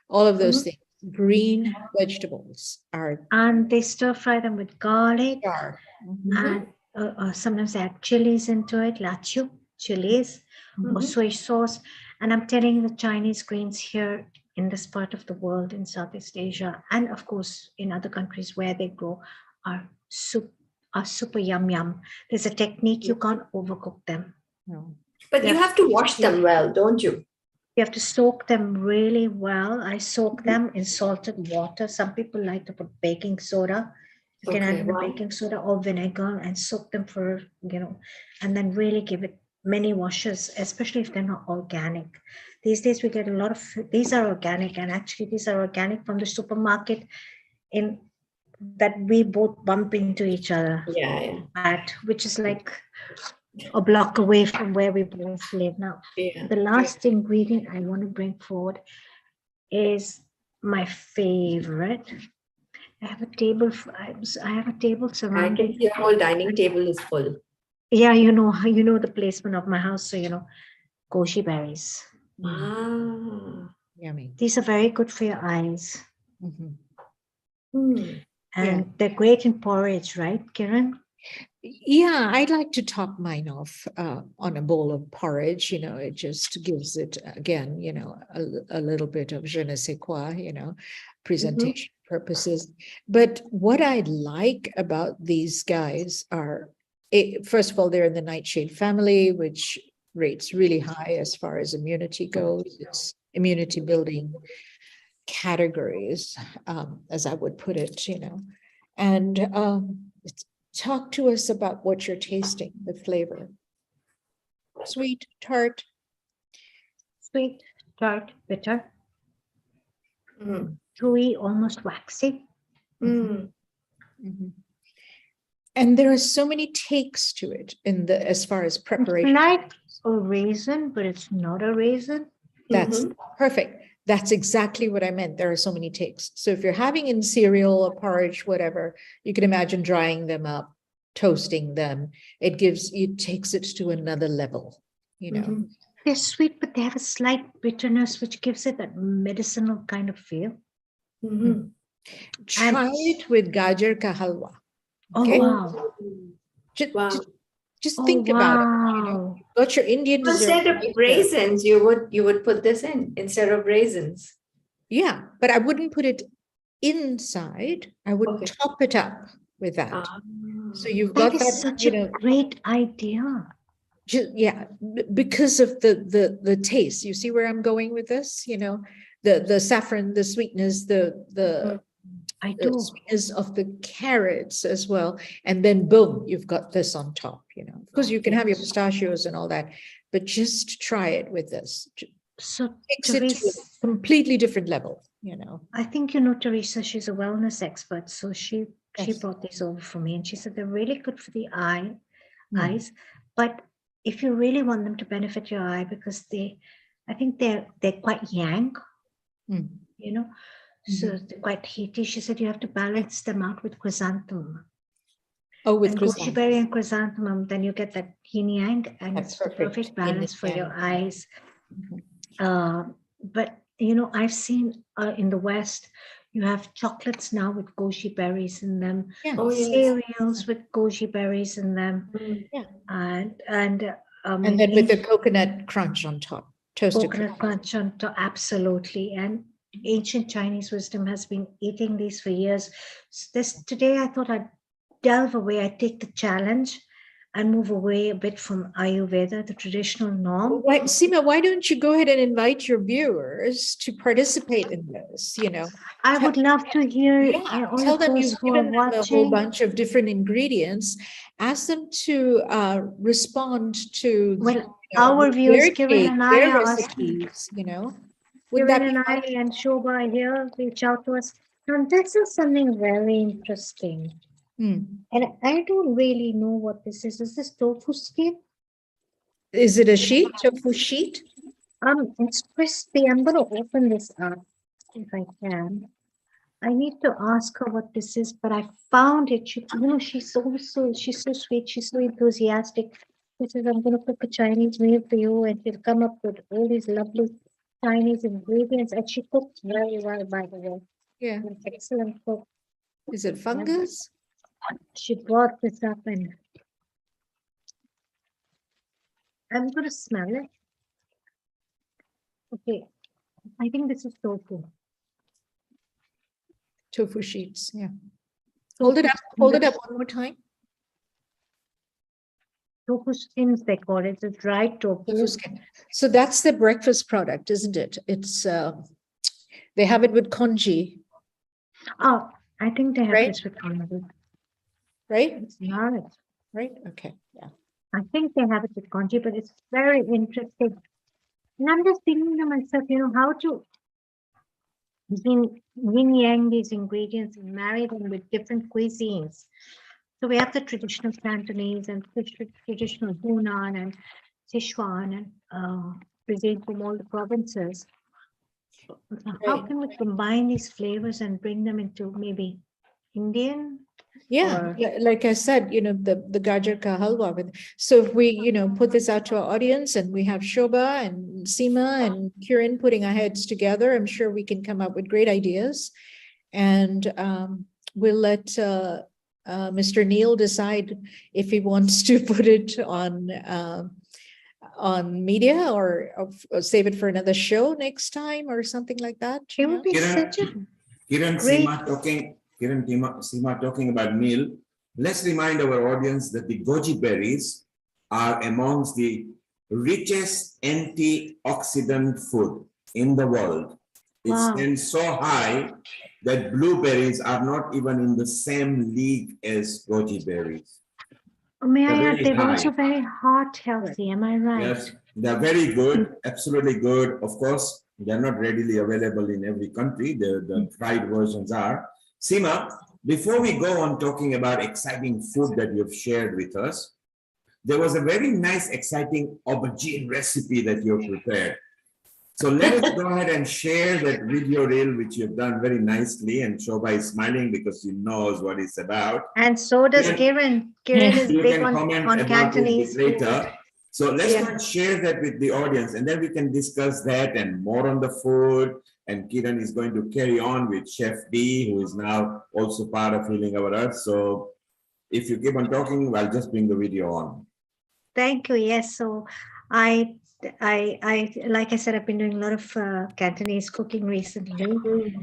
All of those things. Green vegetables are, and they stir fry them with garlic. And sometimes they add chilies into it, lachu chilies, or soy sauce. And I'm telling you, the Chinese greens here in this part of the world, in Southeast Asia, and of course in other countries where they grow, are are super yum yum. There's a technique, you can't overcook them. No. But you have to wash them well, don't you? You have to soak them really well. I soak them in salted water. Some people like to put baking soda. You can add in baking soda or vinegar and soak them for, and then really give it many washes, especially if they're not organic. These days we get a lot of, these are organic, and actually these are organic from the supermarket in that we both bump into each other at, which is like a block away from where we both live now. The last ingredient I want to bring forward is my favorite. I have a table. I have a table surrounding. I can see the whole dining table is full. Yeah, you know the placement of my house, so goji berries. Yummy. These are very good for your eyes. Mm-hmm. And they're great in porridge, right, Kiran? Yeah, I'd like to top mine off on a bowl of porridge. It just gives it, again, a little bit of je ne sais quoi, presentation purposes. But what I like about these guys are, first of all, they're in the nightshade family, which rates really high as far as immunity goes. It's immunity building categories, as I would put it, and talk to us about what you're tasting, the flavor. Sweet, tart. Sweet, tart, bitter. Chewy, almost waxy. And there are so many takes to it as far as preparation. It's like a raisin, but it's not a raisin. That's perfect. That's exactly what I meant. There are so many takes. So if you're having in cereal or porridge, whatever, you can imagine drying them up, toasting them. It takes it to another level, They're sweet, but they have a slight bitterness, which gives it that medicinal kind of feel. Try it with gajar ka halwa. Okay? Oh, wow. Just think about it. Got your Indian dessert. Instead of raisins, you would put this in instead of raisins. Yeah, but I wouldn't put it inside. I would top it up with that. So you've got that. Such a great idea. Yeah, because of the taste. You see where I'm going with this? The saffron, the sweetness, the sweetness of the carrots as well. And then boom, you've got this on top, Of course, you can have your pistachios and all that, but just try it with this. So takes it to a completely different level, I think Teresa, she's a wellness expert. So she brought these over for me, and she said they're really good for the eyes. But if you really want them to benefit your eye, because I think they're quite yang, so they're quite heaty. She said you have to balance them out with chrysanthemum. Oh, with goji berry and chrysanthemum, then you get that yin yang, and it's the perfect balance for your eyes. But I've seen in the West, you have chocolates now with goji berries in them, cereals with goji berries in them, and then with the coconut crunch on top, toasted coconut crunch on top, absolutely. And ancient Chinese wisdom has been eating these for years. So today I thought I'd delve away. I'd take the challenge and move away a bit from Ayurveda, the traditional norm. Seema, why don't you go ahead and invite your viewers to participate in this? I would love to hear. Tell them you've given them a whole bunch of different ingredients. Ask them to respond to our viewers, Kiran and I, their recipes. Kiran and I and Shobha here, reach out to us. Now, this is something very interesting. And I don't really know what this is. Is this tofu skin? Is it a sheet, tofu sheet? It's crispy. I'm going to open this up if I can. I need to ask her what this is, but I found it. She's so sweet. She's so enthusiastic. She says, I'm going to cook a Chinese meal for you, and she'll come up with all these lovely Chinese ingredients. And she cooks very well, by the way. Yeah. An excellent cook. Is it fungus? She brought this up, and I'm going to smell it. Okay. I think this is tofu. Tofu sheets, yeah. Hold it up one more time. tofu skins, they call it, the dried tofu. Tofu skin. So that's the breakfast product, isn't it? It's they have it with congee. Oh, I think they have Right? this with congee. Right? It's not. Right? Okay. Yeah. I think they have it with congee, but it's very interesting. And I'm just thinking to myself, how to yin yang these ingredients and marry them with different cuisines. So we have the traditional Cantonese and traditional Hunan and Sichuan and cuisine from all the provinces. How can we combine these flavors and bring them into maybe Indian? Yeah, like I said, the gajar ka halwa with. So if we, put this out to our audience and we have Shobha and Seema and Kiran putting our heads together, I'm sure we can come up with great ideas. And we'll let Mr. Neil decide if he wants to put it on media or save it for another show next time or something like that. It would be such a Kiran, great... Seema talking about meal. Let's remind our audience that the goji berries are amongst the richest antioxidant food in the world. It stands so high that blueberries are not even in the same league as goji berries. May I add, they're also very heart healthy, am I right? Yes, they're very good, absolutely good. Of course, they're not readily available in every country. The dried versions are. Seema, before we go on talking about exciting food that you've shared with us, there was a very nice, exciting aubergine recipe that you've prepared. So let us go ahead and share that video reel, which you've done very nicely. And Shobha is smiling because she knows what it's about. And so does Kiran. Kiran is big on Cantonese later. So let's go and share that with the audience, and then we can discuss that and more on the food. And Kiran is going to carry on with Chef D, who is now also part of Healing Our Earth. So if you keep on talking, I'll just bring the video on. Thank you. Yes. So I like I said, I've been doing a lot of Cantonese cooking recently,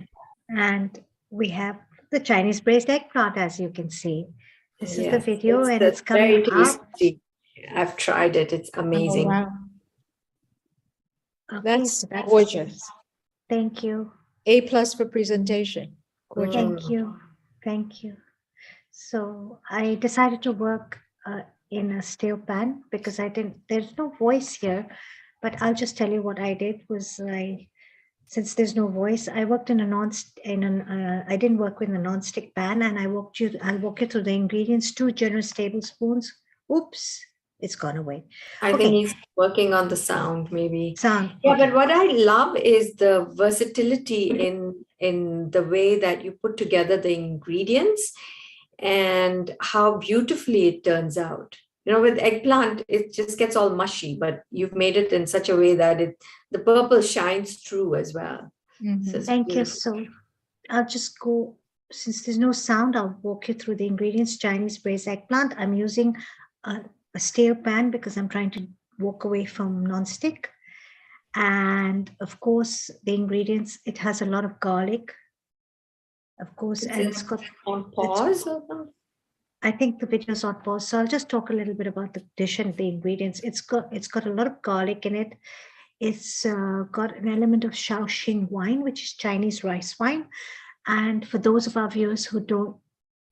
and we have the Chinese braised eggplant, as you can see. This is the video, and it's coming up. I've tried it. It's amazing. Oh, wow. Okay, That's gorgeous. Thank you. A+ for presentation. Gorgeous. Thank you. Thank you. So I decided to work in a steel pan because there's no voice here, but I'll just tell you what I did was since there's no voice, I worked in I didn't work with a non-stick pan, and I'll walk you through the ingredients. 2 generous tablespoons. Oops, it's gone away. I think he's working on the sound, maybe. Sound. Yeah, but what I love is the versatility in the way that you put together the ingredients and how beautifully it turns out. With eggplant, it just gets all mushy, but you've made it in such a way that the purple shines through as well. Mm-hmm. So Thank you. So I'll just go, since there's no sound, I'll walk you through the ingredients. Chinese braised eggplant. I'm using a steel pan because I'm trying to walk away from non-stick. And of course, the ingredients, it has a lot of garlic. Of course, and it's got on pause. I think the video's on pause, so I'll just talk a little bit about the dish and the ingredients. It's got a lot of garlic in it. It's got an element of Shaoxing wine, which is Chinese rice wine. And for those of our viewers who don't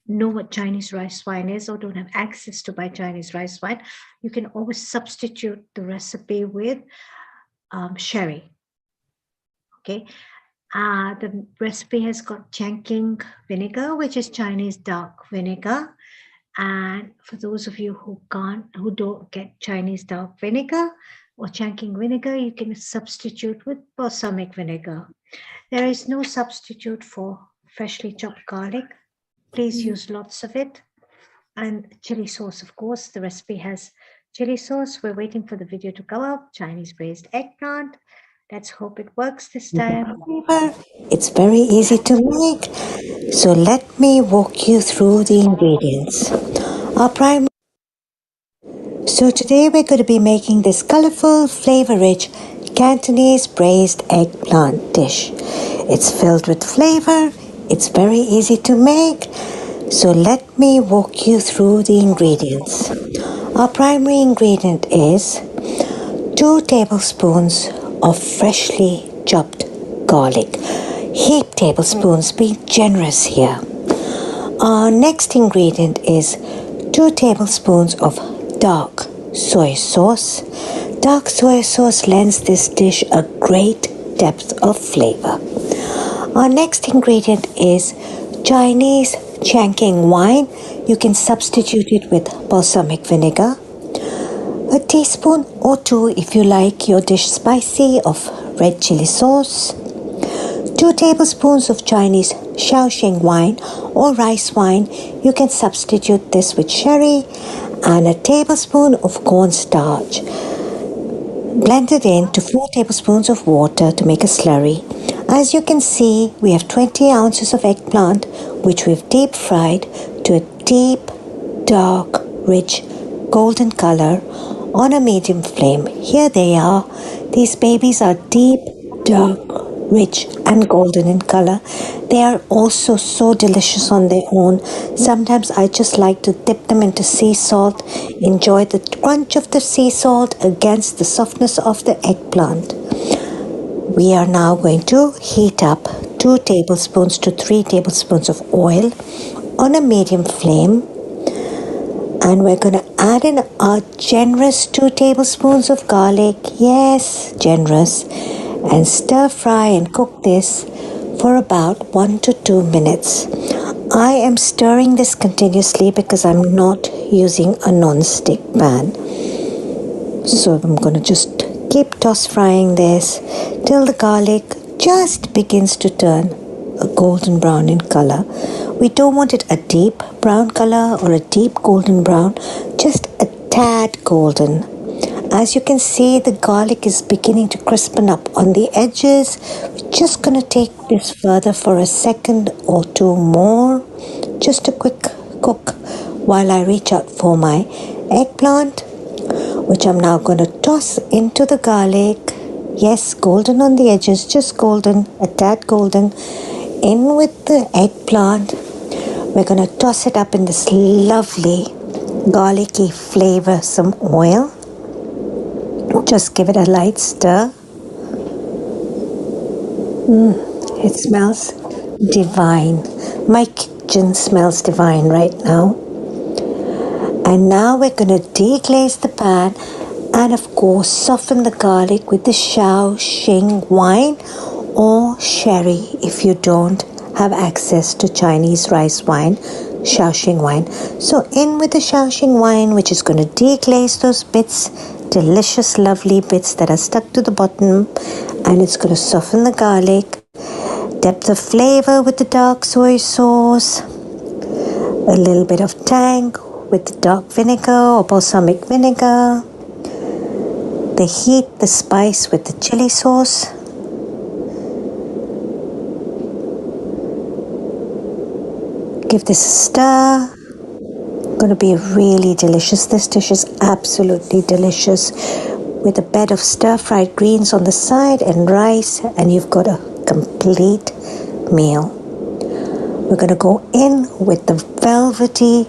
know what Chinese rice wine is or don't have access to buy Chinese rice wine, you can always substitute the recipe with sherry. Okay. The recipe has got Changqing vinegar, which is Chinese dark vinegar. And for those of you who don't get Chinese dark vinegar or Changqing vinegar, you can substitute with balsamic vinegar. There is no substitute for freshly chopped garlic. Please use lots of it. And chili sauce, of course. The recipe has chili sauce. We're waiting for the video to come up. Chinese braised eggplant. Let's hope it works this time. It's very easy to make, so let me walk you through the ingredients. So today we're going to be making this colorful, flavor-rich Cantonese braised eggplant dish. It's filled with flavor, it's very easy to make, so let me walk you through the ingredients. Our primary ingredient is 2 tablespoons of freshly chopped garlic. Heap tablespoons, be generous here. Our next ingredient is 2 tablespoons of dark soy sauce. Dark soy sauce lends this dish a great depth of flavor. Our next ingredient is Chinese Changking wine. You can substitute it with balsamic vinegar. A teaspoon or 2 if you like your dish spicy of red chili sauce. 2 tablespoons of Chinese Shaoxing wine or rice wine. You can substitute this with sherry, and a tablespoon of cornstarch. Blended into 4 tablespoons of water to make a slurry. As you can see, we have 20 ounces of eggplant which we've deep fried to a deep, dark, rich, golden color on a medium flame. Here they are. These babies are deep, dark, rich and golden in color. They are also so delicious on their own. Sometimes I just like to dip them into sea salt, enjoy the crunch of the sea salt against the softness of the eggplant. We are now going to heat up 2 tablespoons to 3 tablespoons of oil on a medium flame, and we're going to add in our generous 2 tablespoons of garlic. Yes, generous. And stir fry and cook this for about 1 to 2 minutes. I am stirring this continuously because I'm not using a non-stick pan. So I'm going to just keep toss frying this till the garlic just begins to turn a golden brown in color. We don't want it a deep brown color or a deep golden brown, just a tad golden. As you can see, the garlic is beginning to crispen up on the edges. We're just going to take this further for a second or 2 more. Just a quick cook while I reach out for my eggplant, which I'm now going to toss into the garlic. Yes, golden on the edges, just golden, a tad golden. In with the eggplant. We're going to toss it up in this lovely garlicky flavor, some oil. Just give it a light stir. It smells divine. My kitchen smells divine right now. And now we're going to deglaze the pan and of course soften the garlic with the Shaoxing wine or sherry if you don't have access to Chinese rice wine, Shaoxing wine. So in with the Shaoxing wine, which is going to deglaze those bits, delicious lovely bits that are stuck to the bottom, and it's going to soften the garlic, depth of flavor with the dark soy sauce, a little bit of tang with the dark vinegar or balsamic vinegar, the heat, the spice with the chili sauce. Give this a stir. Going to be really delicious. This dish is absolutely delicious with a bed of stir-fried greens on the side and rice, and you've got a complete meal. We're going to go in with the velvety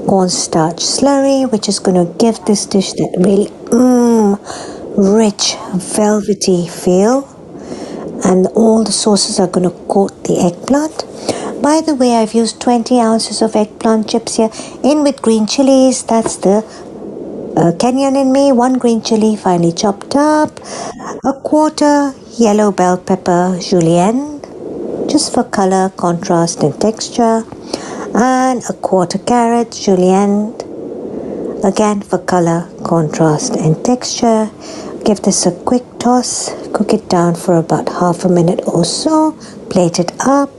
cornstarch slurry, which is going to give this dish that really rich velvety feel, and all the sauces are going to coat the eggplant. By the way, I've used 20 ounces of eggplant chips here, in with green chilies. That's the Kenyan in me. 1 green chili finely chopped up, a quarter yellow bell pepper julienne, just for color, contrast and texture, and a quarter carrot julienne, again for color, contrast and texture. Give this a quick toss, cook it down for about half a minute or so, plate it up.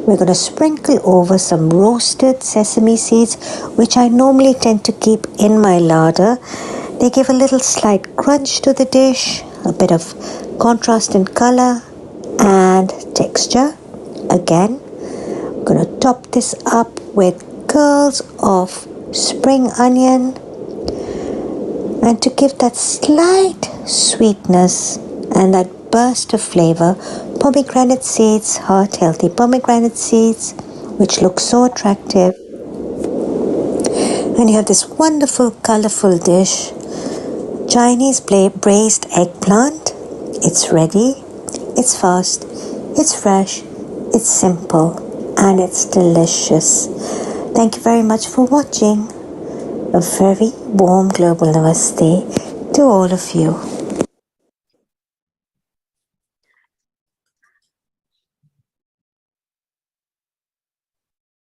We're going to sprinkle over some roasted sesame seeds, which I normally tend to keep in my larder. They give a little slight crunch to the dish, a bit of contrast in color and texture. Again, I'm going to top this up with curls of spring onion, and to give that slight sweetness and that burst of flavor, pomegranate seeds, heart-healthy pomegranate seeds, which look so attractive. when you have this wonderful, colorful dish, Chinese braised eggplant. It's ready, it's fast, it's fresh, it's simple, and it's delicious. Thank you very much for watching. A very warm global namaste to all of you.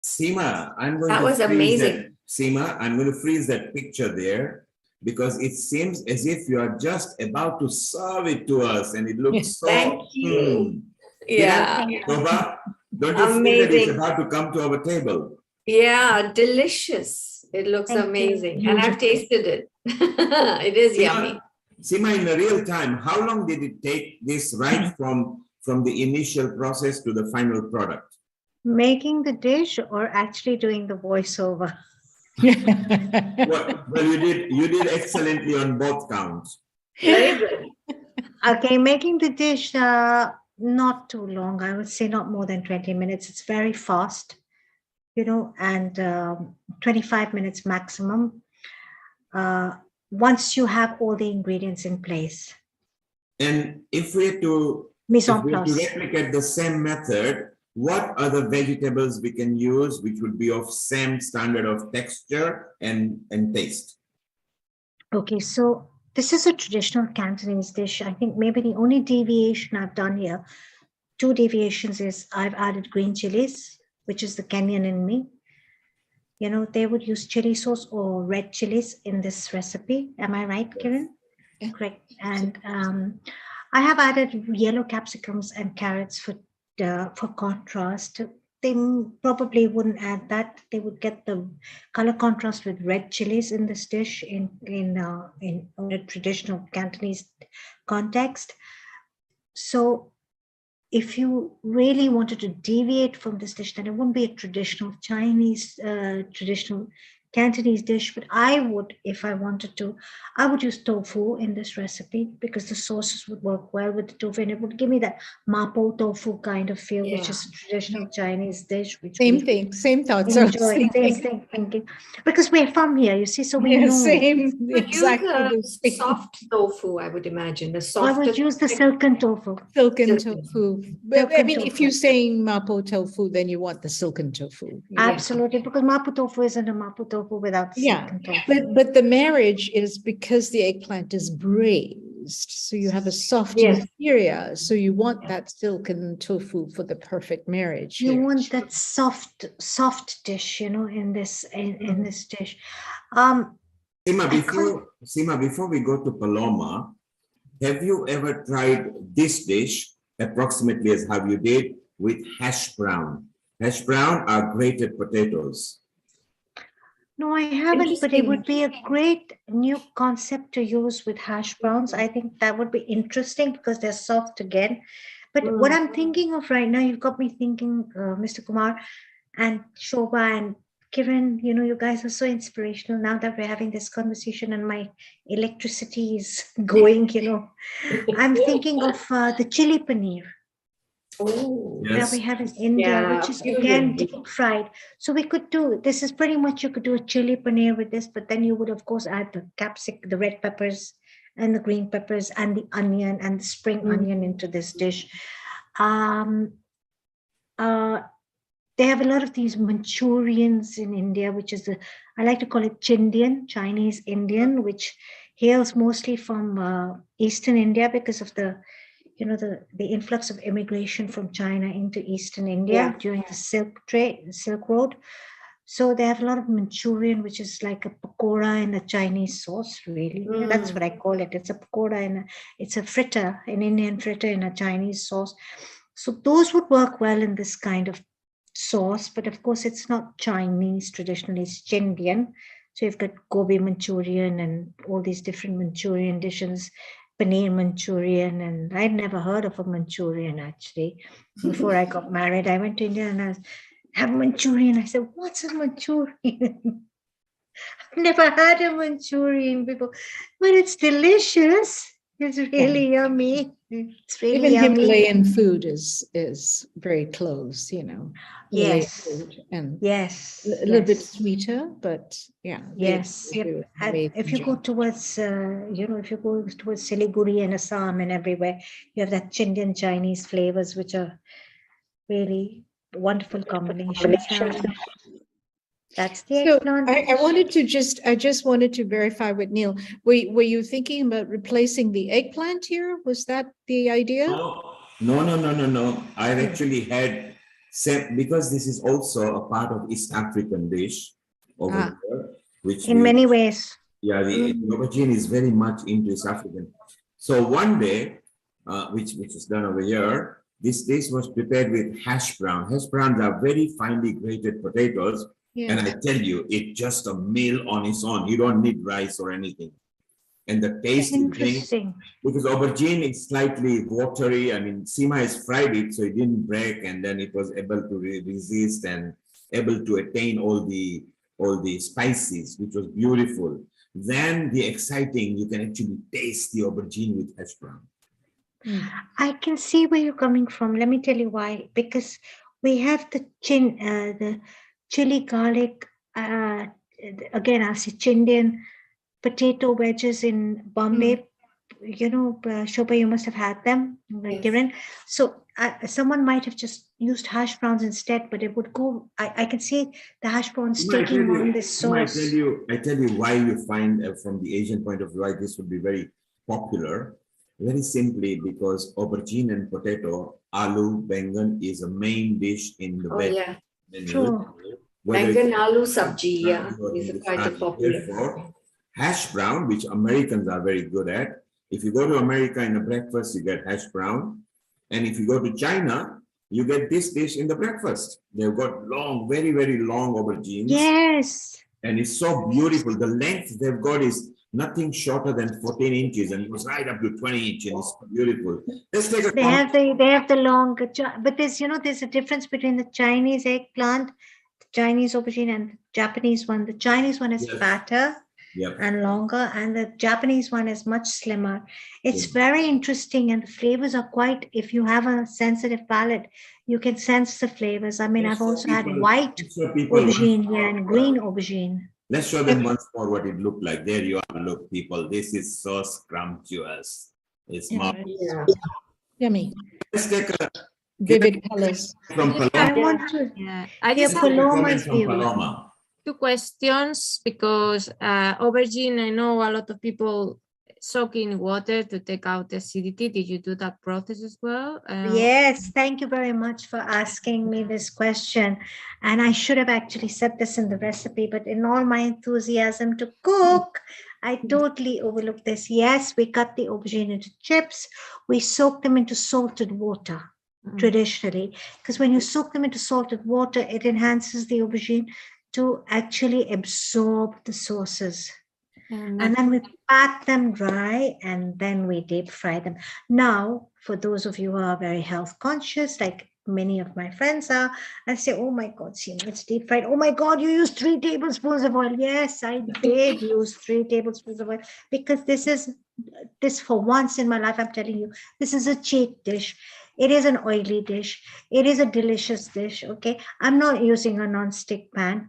Seema, I'm going That to was freeze amazing. that. Seema, I'm going to freeze that picture there because it seems as if you are just about to serve it to us, and it looks so. Thank you. Yeah. Toba, don't you feel that it's Amazing. about to come to our table? Yeah, delicious. It looks Thank you. amazing. And I've tasted it. It is yummy. Seema, in the real time, how long did it take this right from the initial process to the final product? Making the dish or actually doing the voiceover? Well, you did excellently on both counts. Very good. Okay, making the dish not too long. I would say not more than 20 minutes. It's very fast, and 25 minutes maximum. Once you have all the ingredients in place. And if we're to replicate the same method, what other vegetables we can use which would be of same standard of texture and taste? Okay, so this is a traditional Cantonese dish. I think maybe the only deviation I've done here, 2 deviations, is I've added green chilies, which is the Kenyan in me. They would use chili sauce or red chilies in this recipe. Am I right, Kiran? Yeah. Correct. And I have added yellow capsicums and carrots for contrast. They probably wouldn't add that. They would get the color contrast with red chilies in this dish in a traditional Cantonese context. So if you really wanted to deviate from this dish, then it wouldn't be a traditional Chinese, traditional Cantonese dish, but I would, if I wanted to, I would use tofu in this recipe because the sauces would work well with the tofu and it would give me that mapo tofu kind of feel, which is a traditional Chinese dish. Which same thing, same thoughts. Enjoy, same thing, thinking. Because we're from here, you see, so we know. Same, exactly. Use soft tofu, I would imagine. The soft. I would use the silken tofu. Silken tofu. But I mean, if you're saying mapo tofu, then you want the silken tofu. Absolutely, because mapo tofu isn't a mapo tofu without silken tofu. But the marriage is because the eggplant is braised, so you have a soft interior. So you want that silken tofu for the perfect marriage. You want that soft dish, in this dish. Seema, before we go to Paloma, have you ever tried this dish approximately as how you did with hash brown? Hash brown are grated potatoes. No, I haven't, but it would be a great new concept to use with hash browns. I think that would be interesting because they're soft again. But what I'm thinking of right now, you've got me thinking, Mr. Kumar and Shobha and Kiran, you guys are so inspirational now that we're having this conversation and my electricity is going, I'm thinking of the chili paneer. Oh, that we have in India, which is again deep fried. So we could do, this is pretty much, you could do a chili paneer with this, but then you would of course add the capsicum, the red peppers and the green peppers and the onion and the spring onion into this dish. They have a lot of these Manchurians in India, which is I like to call it Chindian, Chinese Indian, which hails mostly from Eastern India because of the influx of immigration from China into Eastern India during the Silk Road. So they have a lot of Manchurian, which is like a pakora in a Chinese sauce, really. That's what I call it. It's a pakora it's a fritter, an Indian fritter in a Chinese sauce. So those would work well in this kind of sauce, but of course it's not Chinese traditionally, it's Chindian. So you've got gobi Manchurian and all these different Manchurian dishes, paneer Manchurian, and I'd never heard of a Manchurian actually. Before I got married, I went to India and I have Manchurian. I said, what's a Manchurian? I've never had a Manchurian before, but it's delicious. It's really yummy. It's really Even yummy. Himalayan food is very close, you know. Himalayan Yes. food and Yes. a little bit Yes. sweeter, but yeah. Yes. They Yep. do an And amazing if you go job. towards, if you go towards Siliguri and Assam and everywhere, you have that Indian Chinese flavors, which are really wonderful combinations. Now, that's the So eggplant I dish. wanted to I just wanted to verify with Neil. Were you thinking about replacing the eggplant here? Was that the idea? No. I've actually had because this is also a part of East African dish over here, which In many ways. yeah, the aubergine is very much into East African. So one day, which is done over here, this dish was prepared with hash brown. Hash browns are very finely grated potatoes. And I tell you, it's just a meal on its own. You don't need rice or anything. And the taste it brings, Interesting. because aubergine is slightly watery. I mean, Seema has fried it, so it didn't break, and then it was able to resist and able to attain all the spices, which was beautiful. Then the exciting, you can actually taste the aubergine with hash brown. I can see where you're coming from. Let me tell you why. Because we have the chili garlic. Again, I'll say Chindian potato wedges in Bombay. You know, Shobha, you must have had them, Kiran. So someone might have just used hash browns instead, but it would go. I can see the hash browns taking on this sauce. I tell you why you find from the Asian point of view why this would be very popular. Very simply because aubergine and potato, aloo, bengan is a main dish in the veg menu. True. Whether Bengan it's aloo sabji, yeah, is quite a Hindustani. popular. Therefore, hash brown, which Americans are very good at. If you go to America in the breakfast, you get hash brown. And if you go to China, you get this dish in the breakfast. They've got long, very, very long aubergines. Yes. And it's so beautiful. The length they've got is nothing shorter than 14 inches and it was right up to 20 inches. It's beautiful. Let's take a They have the long, but there's a difference between the Chinese eggplant, the Chinese aubergine, and the Japanese one. The Chinese one is fatter and longer, and the Japanese one is much slimmer. It's very interesting, and the flavors are quite. If you have a sensitive palate, you can sense the flavors. I mean, I've also had white aubergine here and green aubergine. Let's show them once more what it looked like. There you are. Look, people, this is so scrumptious. It's marvelous. Yummy. Let's take a vivid colors. From Paloma. I want to I hear just Paloma's From view. Paloma. 2 questions because aubergine, I know a lot of people soak in water to take out the acidity. Did you do that process as well? Yes, thank you very much for asking me this question. And I should have actually said this in the recipe, but in all my enthusiasm to cook, I totally overlooked this. Yes, we cut the aubergine into chips. We soak them into salted water traditionally, because when you soak them into salted water, it enhances the aubergine to actually absorb the sauces. And then we pat them dry and then we deep fry them. Now, for those of you who are very health conscious, like many of my friends are, I say, oh my God, Seema, it's deep fried. Oh my God, you used 3 tablespoons of oil. Yes, I did use 3 tablespoons of oil because this for once in my life, I'm telling you, this is a cheap dish. It is an oily dish. It is a delicious dish. Okay. I'm not using a non-stick pan.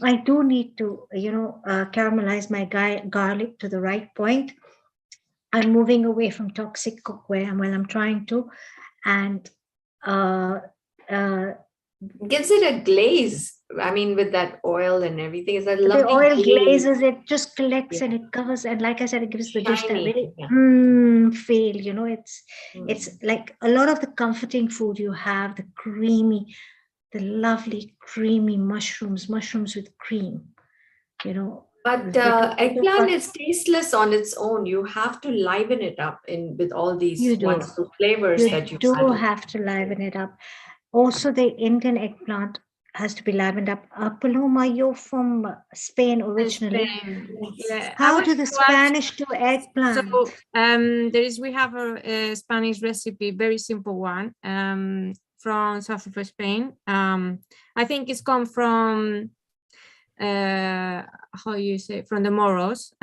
I do need to, caramelize my garlic to the right point. I'm moving away from toxic cookware while I'm trying to, and gives it a glaze. I mean, with that oil and everything, is that the lovely oil glaze. glazes, it just collects and it covers, and like I said, it gives the dish that Shiny, very feel. It's like a lot of the comforting food you have, the lovely creamy mushrooms with cream, But eggplant is tasteless on its own. You have to liven it up with all these wonderful flavors that you do added. have to liven it up. Also, the Indian eggplant has to be livened up. Paloma, you're from Spain originally. Yeah, How do the Spanish do eggplant? So we have a Spanish recipe, very simple one, from south of Spain. I think it's come from from the Moros.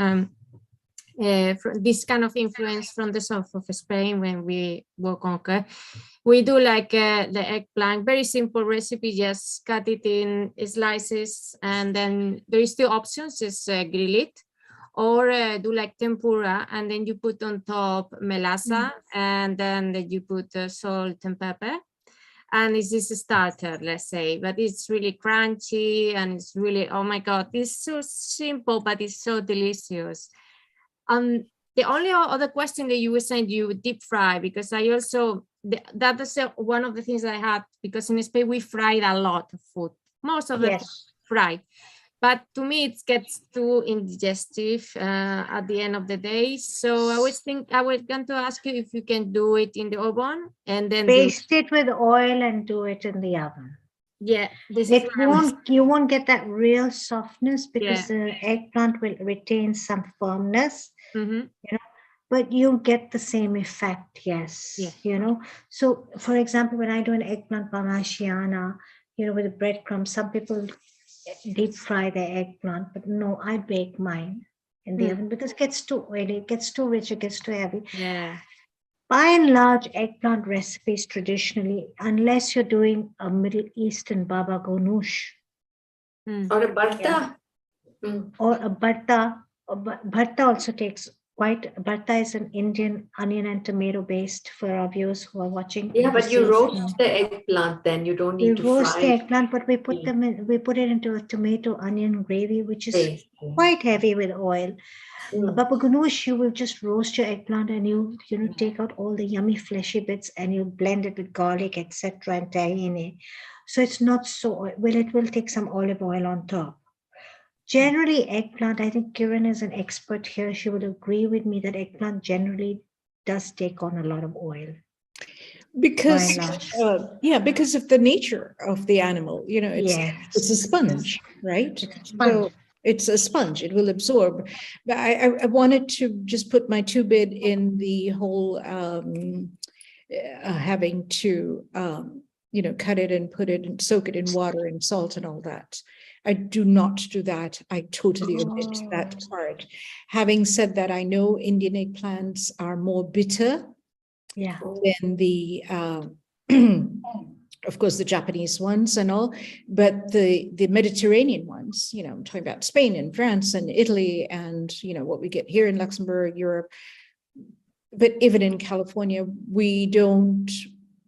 this kind of influence from the south of Spain when we were conquered. We do like the eggplant, very simple recipe, just cut it in slices, and then there is two options, just grill it, or do like tempura, and then you put on top melasa, and then you put salt and pepper. And it's this starter, let's say, but it's really crunchy and it's really, oh my God, it's so simple, but it's so delicious. The only other question that you were saying, you deep fry, because I also, that is one of the things I had, because in Spain we fried a lot of food, most of it fried. But to me, it gets too indigestive at the end of the day. So I was going to ask you if you can do it in the oven and then baste it with oil and do it in the oven. Yeah, you won't get that real softness because the eggplant will retain some firmness, you know, but you get the same effect, you know. So for example, when I do an eggplant parmigiana, you know, with the breadcrumbs, some people deep fry their eggplant, but no, I bake mine in the oven because it gets too oily, it gets too rich, it gets too heavy. By and large, eggplant recipes traditionally, unless you're doing a Middle Eastern baba ganoush. Or a bharta. Or a bharta. Bharta also takes bharta is an Indian onion and tomato based, for our viewers who are watching. Yeah, but you roast the eggplant then, you don't need to fry. We roast the eggplant, but we put it into a tomato onion gravy, which is quite heavy with oil. Baba ganoush, you will just roast your eggplant and you take out all the yummy fleshy bits and you blend it with garlic, etc. and tahini. So it's not so it will take some olive oil on top. Generally, eggplant, I think Kiran is an expert here. She would agree with me that eggplant generally does take on a lot of oil. Because because of the nature of the animal, you know, it's a sponge, right? So it's a sponge, it will absorb. But I wanted to just put my two bit in the whole having to cut it and put it and soak it in water and salt and all that. I do not do that. I totally omit that part. Having said that, I know Indian eggplants are more bitter than the of course the Japanese ones and all, but the Mediterranean ones, you know, I'm talking about Spain and France and Italy and what we get here in Luxembourg, Europe, but even in California, we don't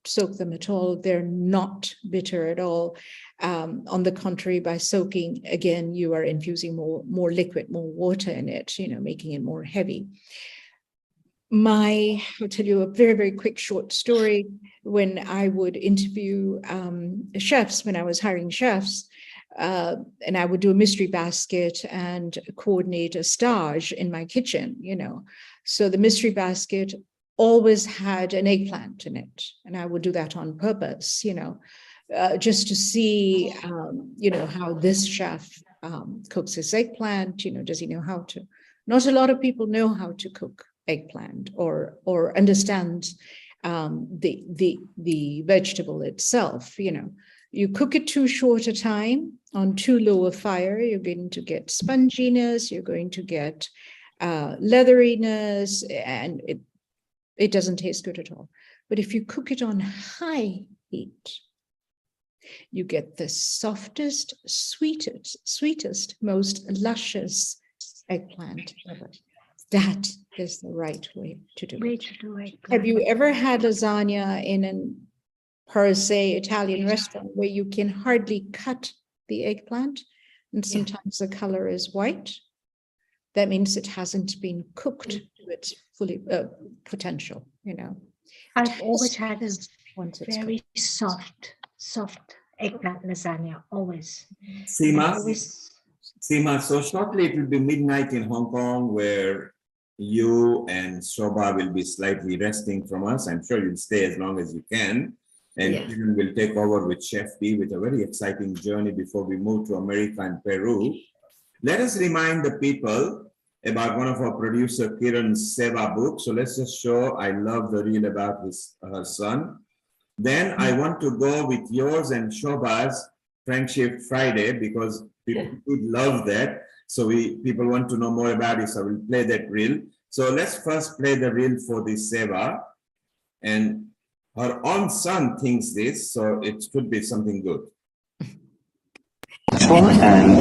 soak them at all. They're not bitter at all. On the contrary, by soaking, again, you are infusing more liquid, more water in it, making it more heavy. I'll tell you a very, very quick short story. When I would interview chefs, when I was hiring chefs, and I would do a mystery basket and coordinate a stage in my kitchen, So the mystery basket always had an eggplant in it. And I would do that on purpose, just to see, how this chef cooks his eggplant, does he know how to? Not a lot of people know how to cook eggplant or understand the vegetable itself. You cook it too short a time on too low a fire, you're going to get sponginess, you're going to get leatheriness, and it doesn't taste good at all. But if you cook it on high heat, you get the softest, sweetest, most luscious eggplant ever. That is the right way to do it. Have you ever had lasagna in an per se Italian restaurant where you can hardly cut the eggplant and sometimes the color is white? That means it hasn't been cooked to its fully potential, I've always had a very soft eggplant lasagna, always. Seema, so shortly it will be midnight in Hong Kong, where you and Shobha will be slightly resting from us. I'm sure you'll stay as long as you can. And Kiran will take over with Chef B with a very exciting journey before we move to America and Peru. Let us remind the people about one of our producer Kiran's Seva book. So let's just show, I love the reel about her son. Then I want to go with yours and Shobha's Friendship Friday, because people would love that. So people want to know more about it. So we'll play that reel. So let's first play the reel for this Seva. And her own son thinks this, so it could be something good. And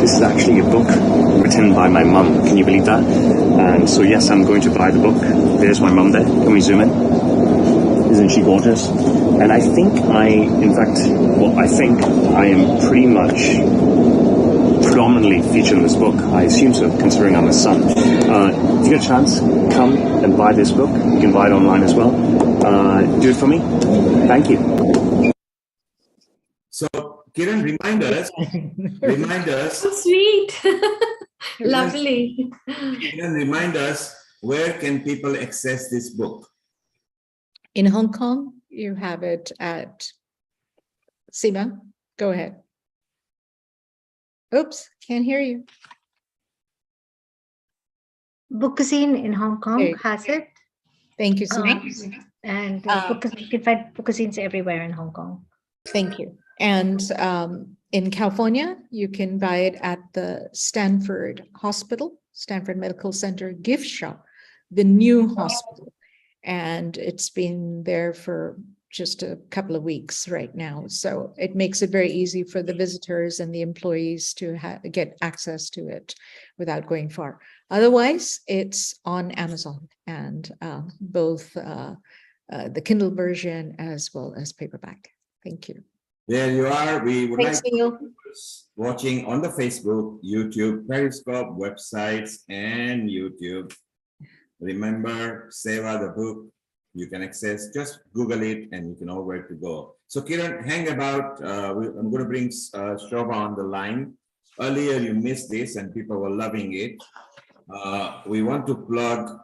this is actually a book written by my mum. Can you believe that? And so yes, I'm going to buy the book. There's my mum there. Can we zoom in? Isn't she gorgeous? And I think I am pretty much predominantly featured in this book. I assume so, considering I'm a son. If you get a chance, come and buy this book. You can buy it online as well. Do it for me. Thank you. So, Kiran, remind us. So sweet. Lovely. Kiran, remind us, where can people access this book? In Hong Kong, you have it at Seema. Go ahead. Oops, can't hear you. Bookazine in Hong Kong has it. Thank you so much. And you can find bookazines everywhere in Hong Kong. Thank you. And in California, you can buy it at the Stanford Hospital, Stanford Medical Center gift shop, the new hospital. And it's been there for just a couple of weeks right now. So it makes it very easy for the visitors and the employees to get access to it without going far. Otherwise, it's on Amazon, and both the Kindle version as well as paperback. Thank you. There you are. We would like watching on the Facebook, YouTube, Periscope, websites, and YouTube. Remember, Seva the book, you can access, just Google it and you can know where to go. So Kiran, hang about. I'm going to bring Shobha on the line. Earlier you missed this and people were loving it. We want to plug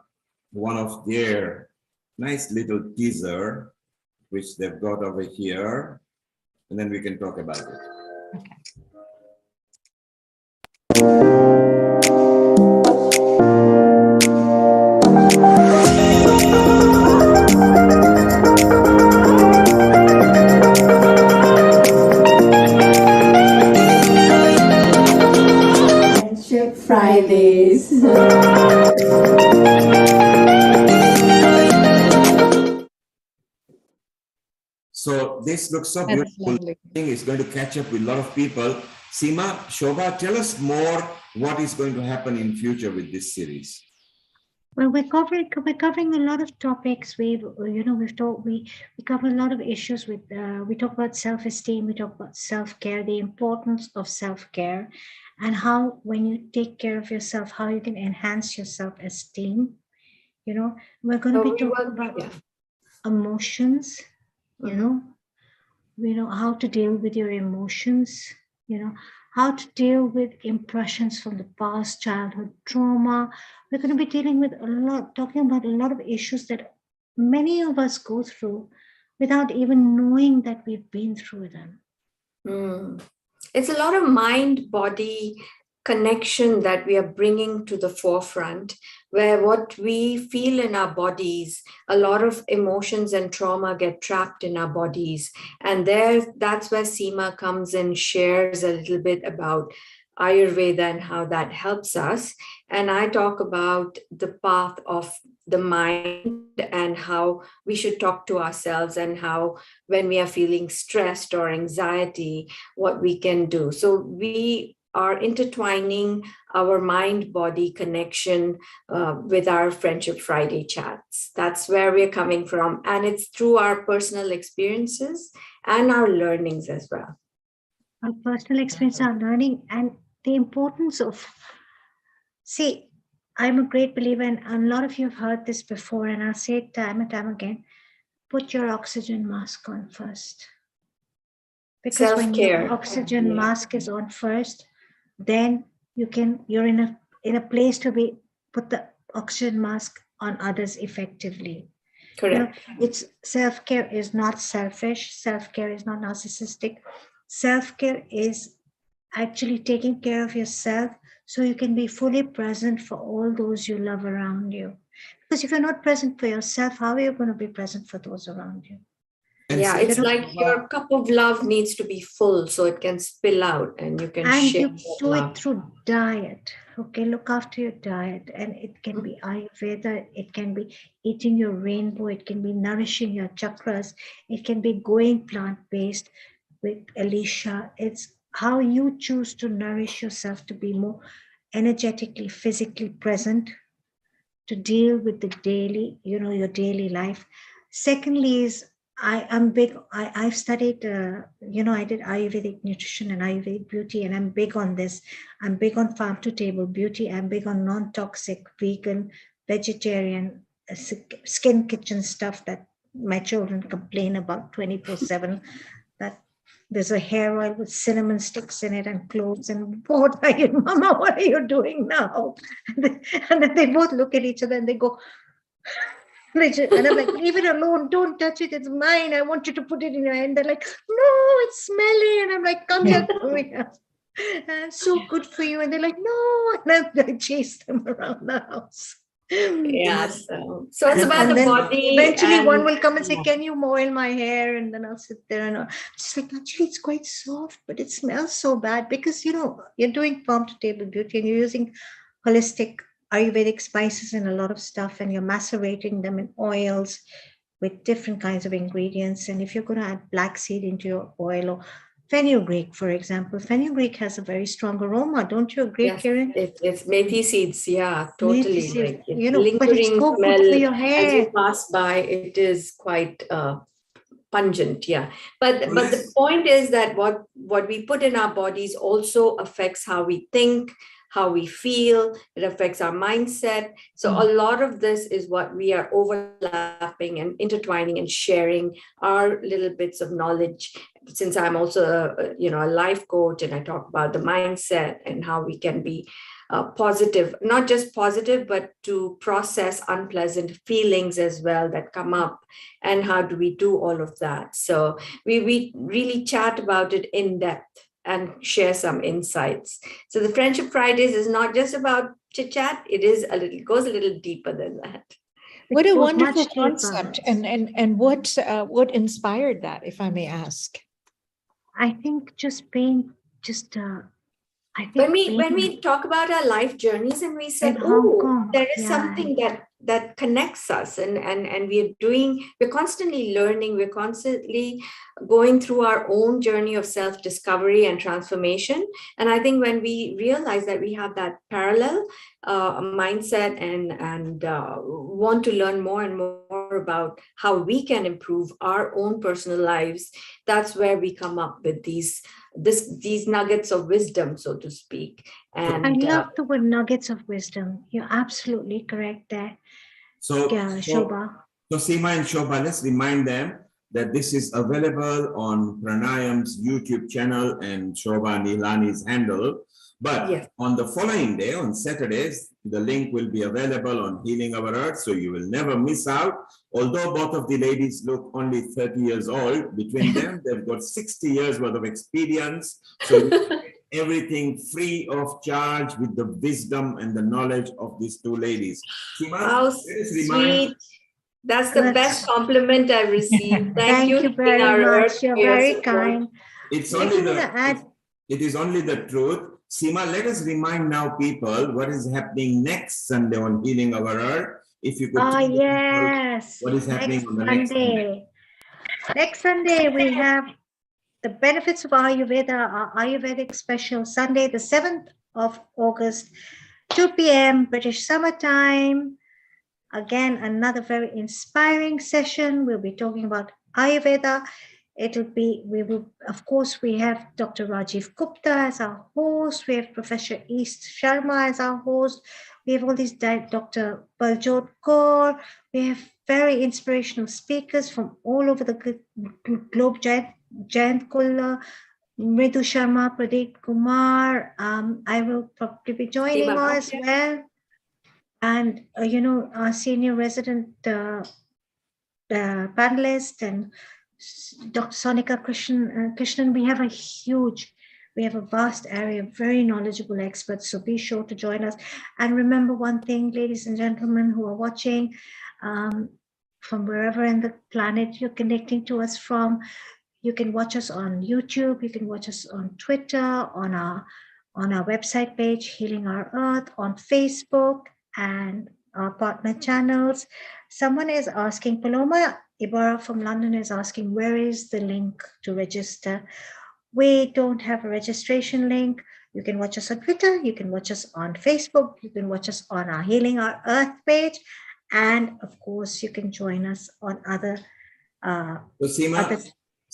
one of their nice little teaser, which they've got over here, and then we can talk about it. Okay. Fridays. So this looks so beautiful. I think it's going to catch up with a lot of people. Seema, Shobha, tell us more what is going to happen in future with this series. Well, we're covering a lot of topics. We cover a lot of issues with. We talk about self-esteem. We talk about self-care, the importance of self-care, and how when you take care of yourself, how you can enhance your self-esteem. We're going to be talking about emotions. You know how to deal with your emotions. How to deal with impressions from the past, childhood trauma. We're going to be talking about a lot of issues that many of us go through without even knowing that we've been through them. It's a lot of mind-body connection that we are bringing to the forefront, where what we feel in our bodies, a lot of emotions and trauma get trapped in our bodies. And that's where Seema comes and shares a little bit about Ayurveda and how that helps us. And I talk about the path of the mind and how we should talk to ourselves, and how when we are feeling stressed or anxiety, what we can do. So we are intertwining our mind-body connection with our Friendship Friday chats. That's where we're coming from. And it's through our personal experiences and our learnings as well. Our personal experience, our learning, and the importance of, see, I'm a great believer, and a lot of you have heard this before, and I'll say it time and time again, put your oxygen mask on first. Because when your oxygen mask is on first, then you're in a place to put the oxygen mask on others effectively. Correct. It's self-care is not selfish. Self-care is not narcissistic. Self-care is actually taking care of yourself so you can be fully present for all those you love around you. Because if you're not present for yourself, how are you going to be present for those around you? Yeah, it's like your cup of love needs to be full so it can spill out and you can And share you that do love. it through diet. Okay, look after your diet. And it can be Ayurveda, it can be eating your rainbow, it can be nourishing your chakras, it can be going plant-based with Alicia. It's how you choose to nourish yourself to be more energetically, physically present, to deal with the daily, your daily life. Secondly is I'm big, I've studied, I did Ayurvedic nutrition and Ayurvedic beauty, and I'm big on this. I'm big on farm to table beauty. I'm big on non-toxic, vegan, vegetarian, skin kitchen stuff that my children complain about 24/7, that there's a hair oil with cinnamon sticks in it and cloves, and what are you, Mama, what are you doing now? And then they both look at each other and they go, and I'm like, leave it alone, don't touch it, it's mine, I want you to put it in your hand. They're like, no, it's smelly. And I'm like, come here, come here. So good for you. And they're like, no. And I chase them around the house. Yeah, so it's about the then body. Eventually, And one will come and say, "Can you oil my hair?" And then I'll sit there and just like, actually, it's quite soft, but it smells so bad because you're doing farm to table beauty and you're using holistic Ayurvedic spices and a lot of stuff, and you're macerating them in oils with different kinds of ingredients. And if you're going to add black seed into your oil, or fenugreek, for example, fenugreek has a very strong aroma. Don't you agree, yes, Kiran? it's methi seeds. Yeah, Methi totally. seeds, Like it's but it's lingering so good smell for your as hair. you pass by. It is quite pungent. Yeah, but the point is that what we put in our bodies also affects how we think, how we feel. It affects our mindset. So a lot of this is what we are overlapping and intertwining and sharing our little bits of knowledge. Since I'm also a life coach, and I talk about the mindset and how we can be positive, not just positive, but to process unpleasant feelings as well that come up, and how do we do all of that. So we really chat about it in depth and share some insights. So the Friendship Fridays is not just about chit chat. It goes a little deeper than that. What a wonderful concept. And what inspired that, if I may ask? I think just being when we talk about our life journeys, and we said, oh, there is something that connects us, and we're constantly learning, we're constantly going through our own journey of self-discovery and transformation. And I think when we realize that we have that parallel mindset and want to learn more and more about how we can improve our own personal lives, that's where we come up with these nuggets of wisdom, so to speak. And I love the word nuggets of wisdom. You're absolutely correct there. Shobha. So Seema and Shobha, let's remind them that this is available on Pranayam's YouTube channel and Shobha Nilani's handle. But on the following day, on Saturdays, the link will be available on Healing Our Earth, so you will never miss out. Although both of the ladies look only 30 years old, between them, they've got 60 years worth of experience. So everything free of charge with the wisdom and the knowledge of these two ladies. Seema, how sweet. That's the best compliment I've received. Thank you very much. You're very kind. It's only it is only the truth. Seema, let us remind now people what is happening next Sunday on Healing Our Earth. If you could tell yes. what is happening next on the next Sunday. Next Sunday, we have the benefits of Ayurveda, our Ayurvedic special, Sunday, the 7th of August, 2 p.m. British summertime. Again, another very inspiring session. We'll be talking about Ayurveda. Of course, we have Dr. Rajiv Gupta as our host. We have Professor East Sharma as our host. We have all these Dr. Baljot Kaur. We have very inspirational speakers from all over the globe. Jayant Kulla, Mridhu Sharma, Pradeep Kumar. I will probably be joining as well. And, our senior resident panelist and Dr. Sonika Krishnan, we have a vast area of very knowledgeable experts, so be sure to join us. And remember one thing, ladies and gentlemen who are watching, from wherever in the planet you're connecting to us from. You can watch us on YouTube. You can watch us on Twitter, on our website page, Healing Our Earth, on Facebook, and our partner channels. Someone is asking, Paloma Ibarra from London is asking, where is the link to register? We don't have a registration link. You can watch us on Twitter. You can watch us on Facebook. You can watch us on our Healing Our Earth page. And of course, you can join us on other So Seema,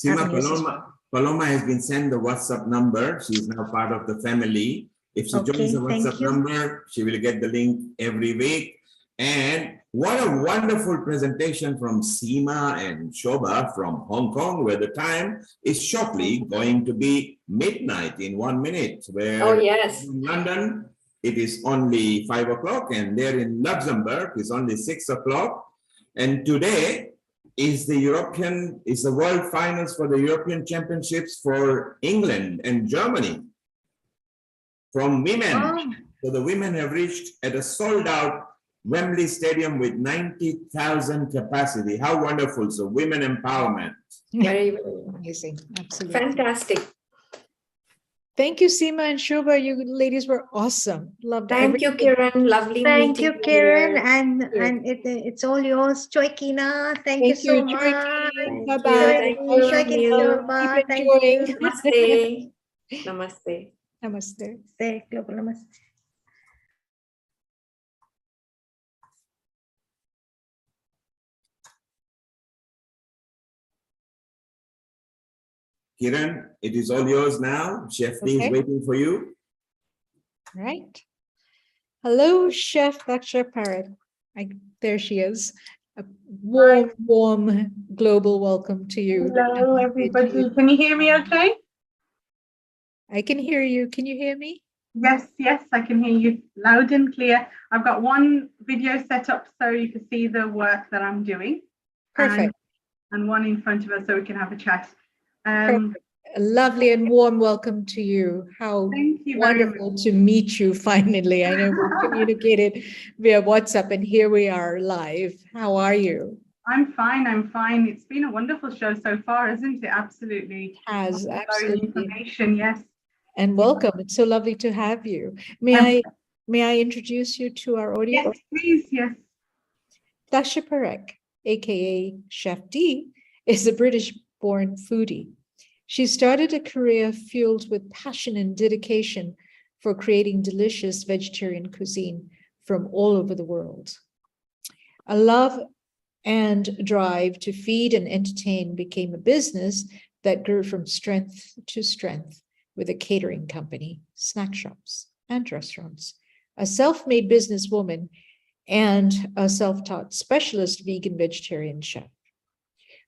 avenues as well. Paloma has been sent the WhatsApp number. She is now part of the family. If she joins the WhatsApp number, she will get the link every week. And what a wonderful presentation from Seema and Shobha from Hong Kong, where the time is shortly going to be midnight in 1 minute. Where in London, it is only 5 o'clock, and there in Luxembourg, it's only 6 o'clock. And today is the World Finals for the European Championships for England and Germany from women. So the women have reached at a sold out Wembley Stadium with 90,000 capacity. How wonderful. So women empowerment. Very amazing. Absolutely. Fantastic. Thank you, Seema and Shobha. You ladies were awesome. Loved Thank you, Kiran. Lovely Thank meeting you, Kiran. here. And it's all yours. Joy Kina. Thank you so much. Bye-bye. Joy Kina. Bye. Keep enjoying. Namaste. Namaste. Namaste. Namaste. Global namaste. Kiran, it is all yours now. Chef D is waiting for you. Right. Hello, Chef Daksha Parrot. There she is. A warm global welcome to you. Hello, everybody. Can you hear me okay? I can hear you. Can you hear me? Yes, I can hear you loud and clear. I've got one video set up so you can see the work that I'm doing. Perfect. And one in front of us so we can have a chat. A lovely and warm welcome to you. How wonderful to meet you finally. I know we communicated via WhatsApp and here we are live. How are you? I'm fine. It's been a wonderful show so far, isn't it? Absolutely. It has, absolutely. Information, yes. And welcome. It's so lovely to have you. May I introduce you to our audience? Yes, please, yes. Daksha Parekh, aka Chef D, is a British-born foodie. She started a career fueled with passion and dedication for creating delicious vegetarian cuisine from all over the world. A love and drive to feed and entertain became a business that grew from strength to strength with a catering company, snack shops, and restaurants. A self-made businesswoman and a self-taught specialist vegan vegetarian chef.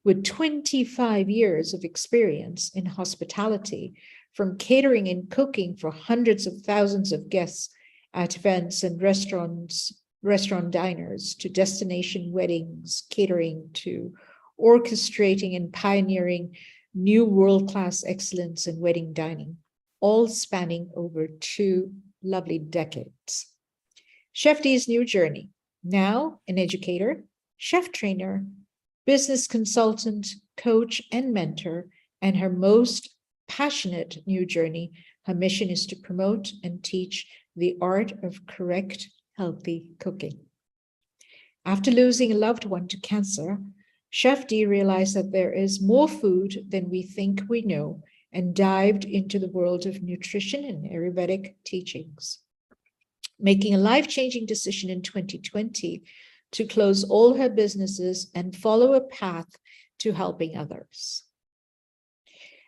With 25 years of experience in hospitality, from catering and cooking for hundreds of thousands of guests at events and restaurant diners, to destination weddings, catering, to orchestrating and pioneering new world-class excellence in wedding dining, all spanning over 2 lovely decades. Chef D's new journey, now an educator, chef trainer, business consultant, coach, and mentor, and her most passionate new journey, her mission is to promote and teach the art of correct, healthy cooking. After losing a loved one to cancer, Chef D realized that there is more food than we think we know and dived into the world of nutrition and Ayurvedic teachings, making a life-changing decision in 2020 to close all her businesses and follow a path to helping others.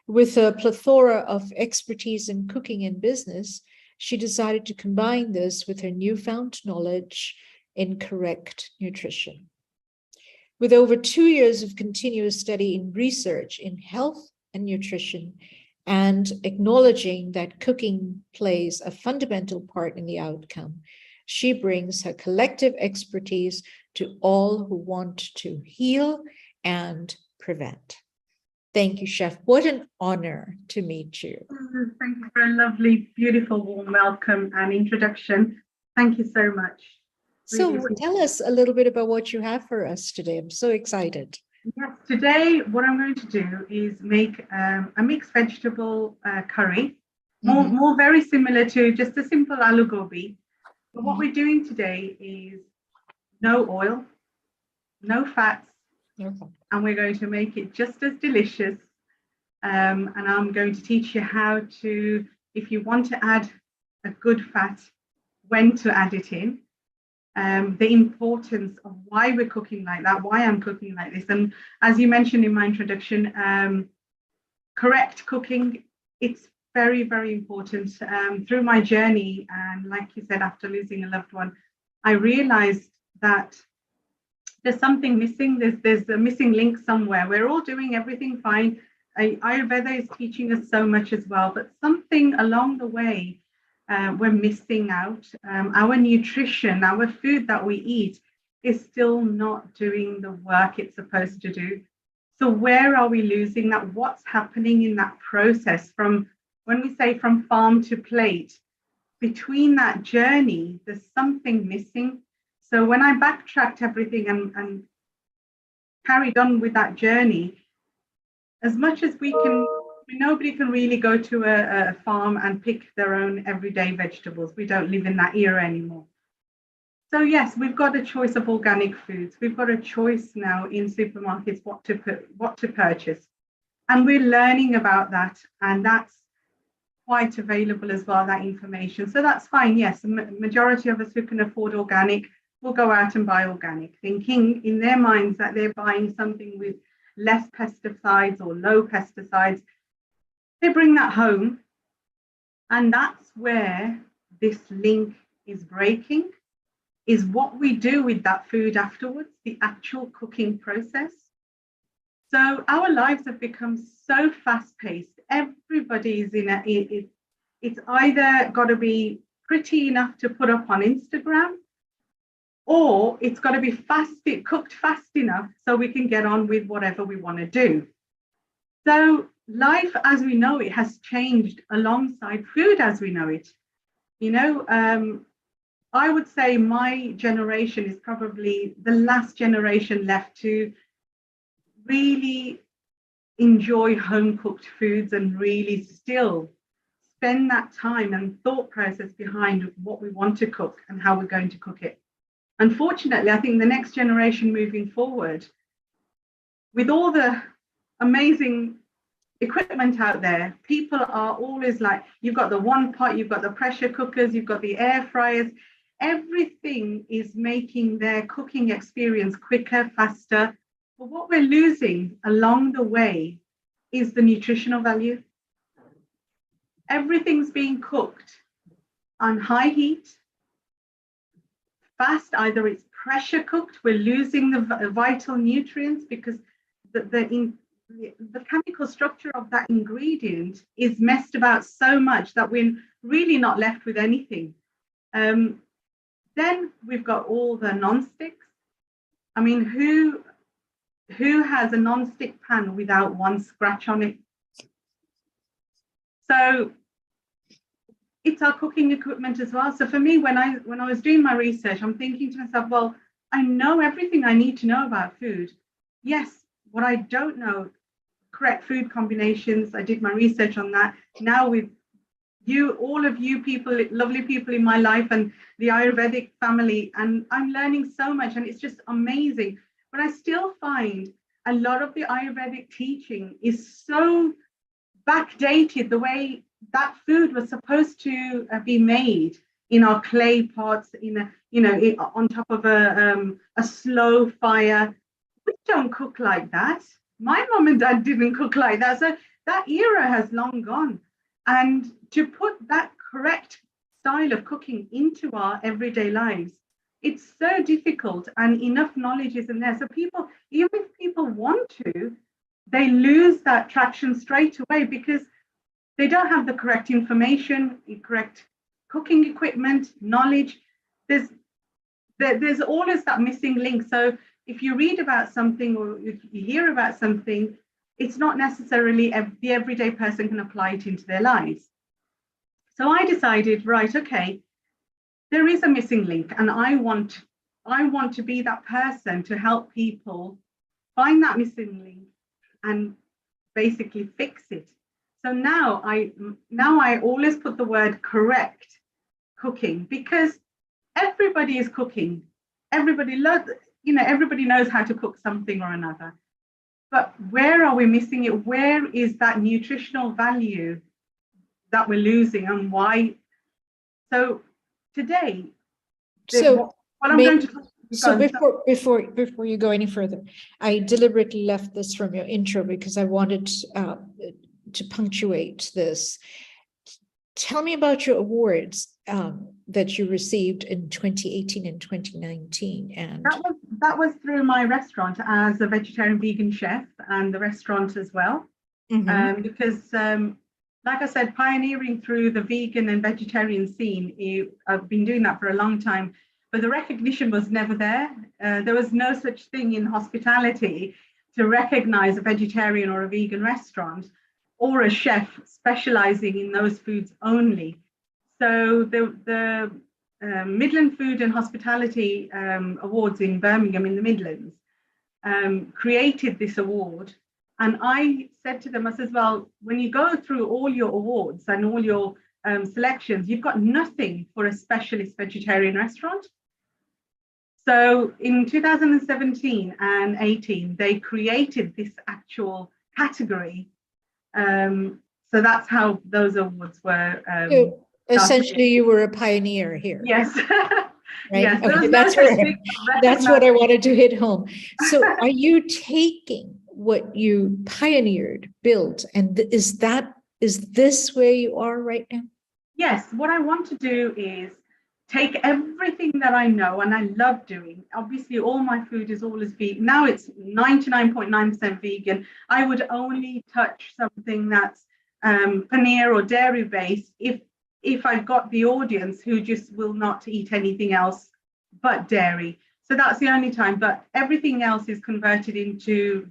With a plethora of expertise in cooking and business, she decided to combine this with her newfound knowledge in correct nutrition. With over 2 years of continuous study and research in health and nutrition, and acknowledging that cooking plays a fundamental part in the outcome, she brings her collective expertise to all who want to heal and prevent. Thank you, Chef. What an honor to meet you. Thank you for a lovely, beautiful, warm welcome and introduction. Thank you so much. So tell us a little bit about what you have for us today. I'm so excited. Yes, today what I'm going to do is make a mixed vegetable curry, more very similar to just a simple aloo gobi. But what we're doing today is no oil, no fats, and we're going to make it just as delicious. And I'm going to teach you how to, if you want to add a good fat, when to add it in. The importance of why we're cooking like that, why I'm cooking like this. And as you mentioned in my introduction, correct cooking, it's very, very important. Through my journey, and like you said, after losing a loved one, I realized that there's something missing. There's a missing link somewhere. We're all doing everything fine. Ayurveda is teaching us so much as well, but something along the way we're missing out. Our nutrition, our food that we eat is still not doing the work it's supposed to do. So where are we losing that? What's happening in that process from when we say from farm to plate? Between that journey, there's something missing. So when I backtracked everything and carried on with that journey, as much as we can, nobody can really go to a farm and pick their own everyday vegetables. We don't live in that era anymore. So yes, we've got a choice of organic foods. We've got a choice now in supermarkets what to purchase. And we're learning about that. And that's quite available as well, that information. So that's fine. Yes, the majority of us who can afford organic will go out and buy organic, thinking in their minds that they're buying something with less pesticides or low pesticides. They bring that home, and that's where this link is breaking, is what we do with that food afterwards, the actual cooking process. So our lives have become so fast-paced. Everybody's in it's either got to be pretty enough to put up on Instagram, or it's got to be cooked fast enough so we can get on with whatever we want to do. So life as we know it has changed alongside food as we know it. You know, I would say my generation is probably the last generation left to really enjoy home-cooked foods and really still spend that time and thought process behind what we want to cook and how we're going to cook it. Unfortunately, I think the next generation moving forward, with all the amazing equipment out there, people are always like, you've got the one pot, you've got the pressure cookers, you've got the air fryers. Everything is making their cooking experience quicker, faster. But what we're losing along the way is the nutritional value. Everything's being cooked on high heat, fast, either it's pressure cooked, we're losing the vital nutrients because the chemical structure of that ingredient is messed about so much that we're really not left with anything. Then we've got all the non-sticks. I mean, who has a non-stick pan without one scratch on it? So it's our cooking equipment as well. So for me, when I was doing my research, I'm thinking to myself, well, I know everything I need to know about food. Yes, what I don't know, correct food combinations. I did my research on that. Now with you, all of you people, lovely people in my life and the Ayurvedic family, and I'm learning so much and it's just amazing. But I still find a lot of the Ayurvedic teaching is so backdated, the way that food was supposed to be made in our clay pots, on top of a slow fire. We don't cook like that. My mom and dad didn't cook like that. So that era has long gone. And to put that correct style of cooking into our everyday lives, it's so difficult and enough knowledge isn't there. So people, even if people want to, they lose that traction straight away because they don't have the correct information, the correct cooking equipment, knowledge. There's always that missing link. So if you read about something or if you hear about something, it's not necessarily the everyday person can apply it into their lives. So I decided, right, okay, there is a missing link and I want I want to be that person to help people find that missing link and basically fix it. So now I always put the word correct cooking, because everybody is cooking. Everybody loves, everybody knows how to cook something or another. But where are we missing it? Where is that nutritional value that we're losing, and why? So today, So, what I'm going to so before you go any further, I deliberately left this from your intro because I wanted to punctuate this. Tell me about your awards that you received in 2018 and 2019. And that was through my restaurant as a vegetarian vegan chef, and the restaurant as well. Because like I said, pioneering through the vegan and vegetarian scene, I've been doing that for a long time, but the recognition was never there. There was no such thing in hospitality to recognize a vegetarian or a vegan restaurant or a chef specializing in those foods only. So the Midland Food and Hospitality Awards in Birmingham in the Midlands created this award. And I said to them, I said, well, when you go through all your awards and all your selections, you've got nothing for a specialist vegetarian restaurant. So in 2017 and 18, they created this actual category. So that's how those awards were. So essentially, you were a pioneer here. Yes. Right? Yes, Okay, that's what I wanted to hit home. So are you taking what you pioneered, built, and is this where you are right now? Yes, what I want to do is take everything that I know and I love doing. Obviously, all my food is always vegan. Now it's 99.9% vegan. I would only touch something that's paneer or dairy based if I've got the audience who just will not eat anything else but dairy. So that's the only time, but everything else is converted into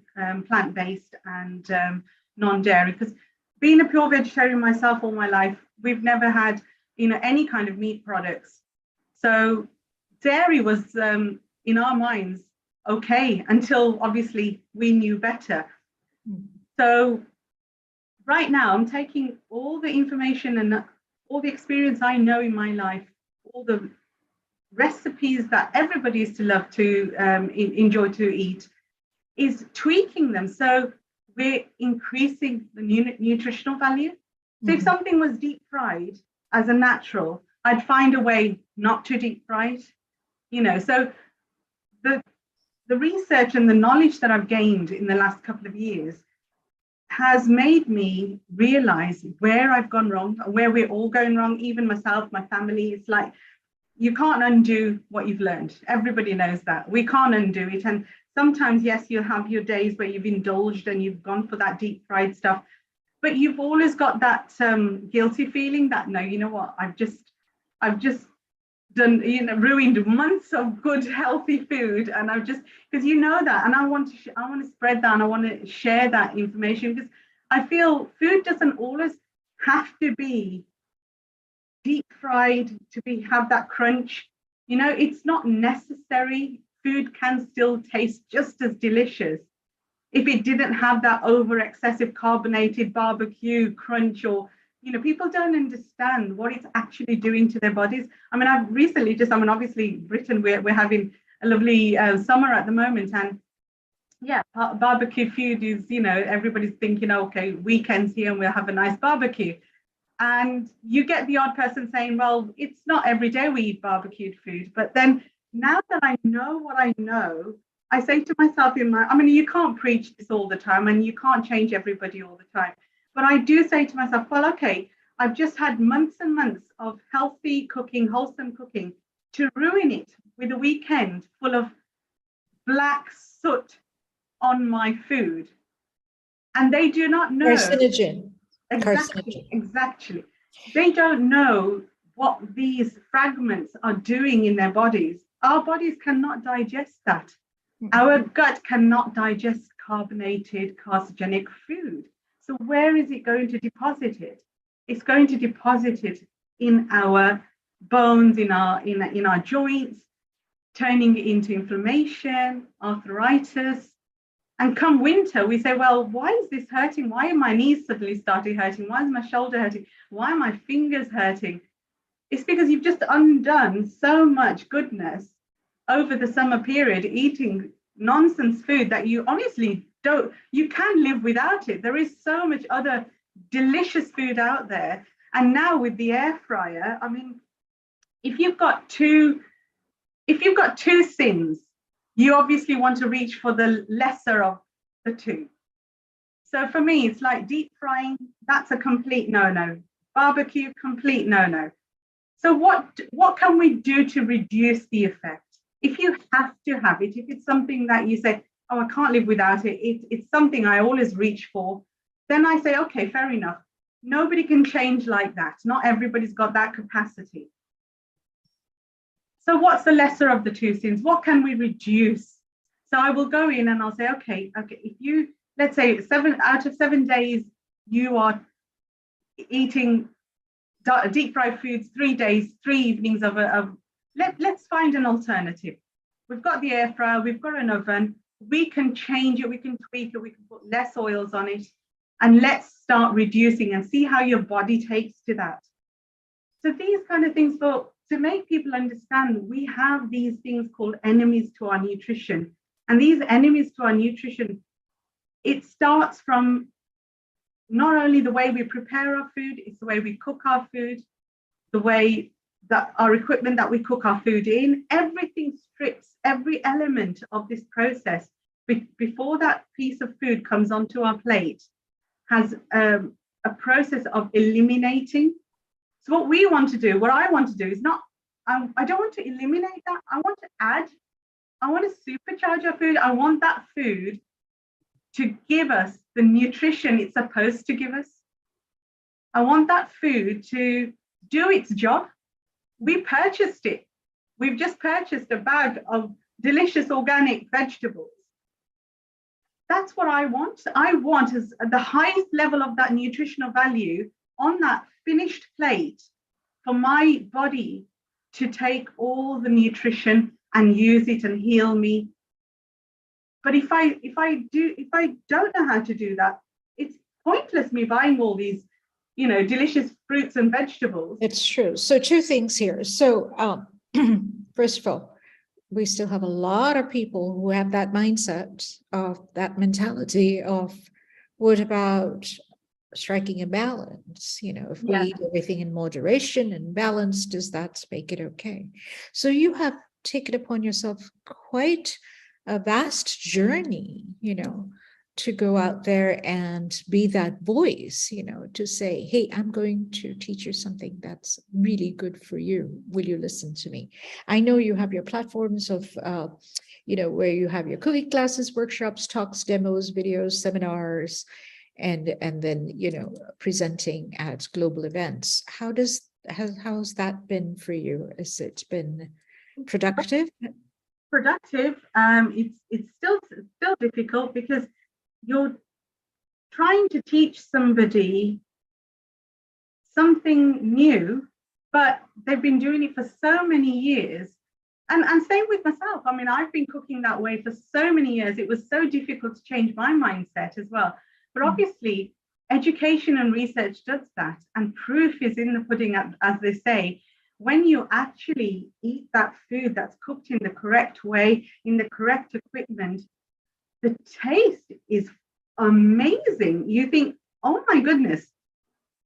plant-based and non-dairy, because being a pure vegetarian myself all my life, we've never had any kind of meat products. So dairy was in our minds okay until obviously we knew better. So right now I'm taking all the information and all the experience I know in my life, all the recipes that everybody used to love to enjoy to eat, is tweaking them. So we're increasing the nutritional value. So if something was deep fried as a natural, I'd find a way not to deep fry it. So the research and the knowledge that I've gained in the last couple of years has made me realize where I've gone wrong, where we're all going wrong, even myself, my family. It's like, you can't undo what you've learned. Everybody knows that. We can't undo it. And sometimes, yes, you'll have your days where you've indulged and you've gone for that deep fried stuff, but you've always got that guilty feeling that, no, you know what, I've just done, ruined months of good, healthy food. And I've just, because that, and I want to spread that, and I want to share that information, because I feel food doesn't always have to be deep fried to have that crunch. It's not necessary. Food can still taste just as delicious if it didn't have that over excessive carbonated barbecue crunch, or people don't understand what it's actually doing to their bodies. I mean, I've recently obviously Britain, we're having a lovely summer at the moment, and yeah, barbecue food is, everybody's thinking, okay, weekends here and we'll have a nice barbecue. And you get the odd person saying, well, it's not every day we eat barbecued food. But then now that I know what I know, I say to myself you can't preach this all the time and you can't change everybody all the time. But I do say to myself, well, okay, I've just had months and months of healthy cooking, wholesome cooking, to ruin it with a weekend full of black soot on my food. And they do not know. Carcinogen. Exactly. They don't know what these fragments are doing in their bodies. Our bodies cannot digest that. Our gut cannot digest carbonated, carcinogenic food. So where is it going to deposit it? It's going to deposit it in our bones, in our joints. turning it into inflammation, arthritis. And come winter, we say, well, why is this hurting? Why are my knees suddenly starting hurting? Why is my shoulder hurting? Why are my fingers hurting? It's because you've just undone so much goodness over the summer period, eating nonsense food that you honestly don't, you can live without it. There is so much other delicious food out there. And now with the air fryer, I mean, if you've got two sins, you obviously want to reach for the lesser of the two. So for me, it's like deep frying, that's a complete no-no. Barbecue, complete no-no. So what can we do to reduce the effect? If you have to have it, if it's something that you say, oh, I can't live without it, it's something I always reach for, then I say, okay, fair enough. Nobody can change like that. Not everybody's got that capacity. So what's the lesser of the two sins? What can we reduce? So I will go in and I'll say, okay, if you, let's say 7 out of 7 days, you are eating deep fried foods, 3 days, 3 evenings let's find an alternative. We've got the air fryer, we've got an oven, we can change it, we can tweak it, we can put less oils on it, and let's start reducing and see how your body takes to that. So these kind of things, to make people understand, we have these things called enemies to our nutrition. And these enemies to our nutrition, it starts from not only the way we prepare our food, it's the way we cook our food, the way that our equipment that we cook our food in, everything strips every element of this process before that piece of food comes onto our plate, has a process of eliminating. So what we want to do, what I want to do is not, I don't want to eliminate that. I want to add, I want to supercharge our food. I want that food to give us the nutrition it's supposed to give us. I want that food to do its job. We purchased it. We've just purchased a bag of delicious organic vegetables. That's what I want. I want is the highest level of that nutritional value on that finished plate for my body to take all the nutrition and use it and heal me. But if I don't know how to do that, it's pointless me buying all these, delicious fruits and vegetables. It's true. So 2 things here. So first of all, we still have a lot of people who have that mindset of that mentality of what about striking a balance? If we eat everything in moderation and balance, does that make it okay? So you have taken upon yourself quite a vast journey, to go out there and be that voice, to say, hey, I'm going to teach you something that's really good for you. Will you listen to me? I know you have your platforms of, where you have your cooking classes, workshops, talks, demos, videos, seminars, and then, presenting at global events. How's that been for you? Has it been productive? Productive. It's still difficult because you're trying to teach somebody something new, but they've been doing it for so many years. And same with myself. I mean, I've been cooking that way for so many years. It was so difficult to change my mindset as well. But obviously, education and research does that. And proof is in the pudding, as they say. When you actually eat that food that's cooked in the correct way, in the correct equipment, the taste is amazing. You think, oh my goodness,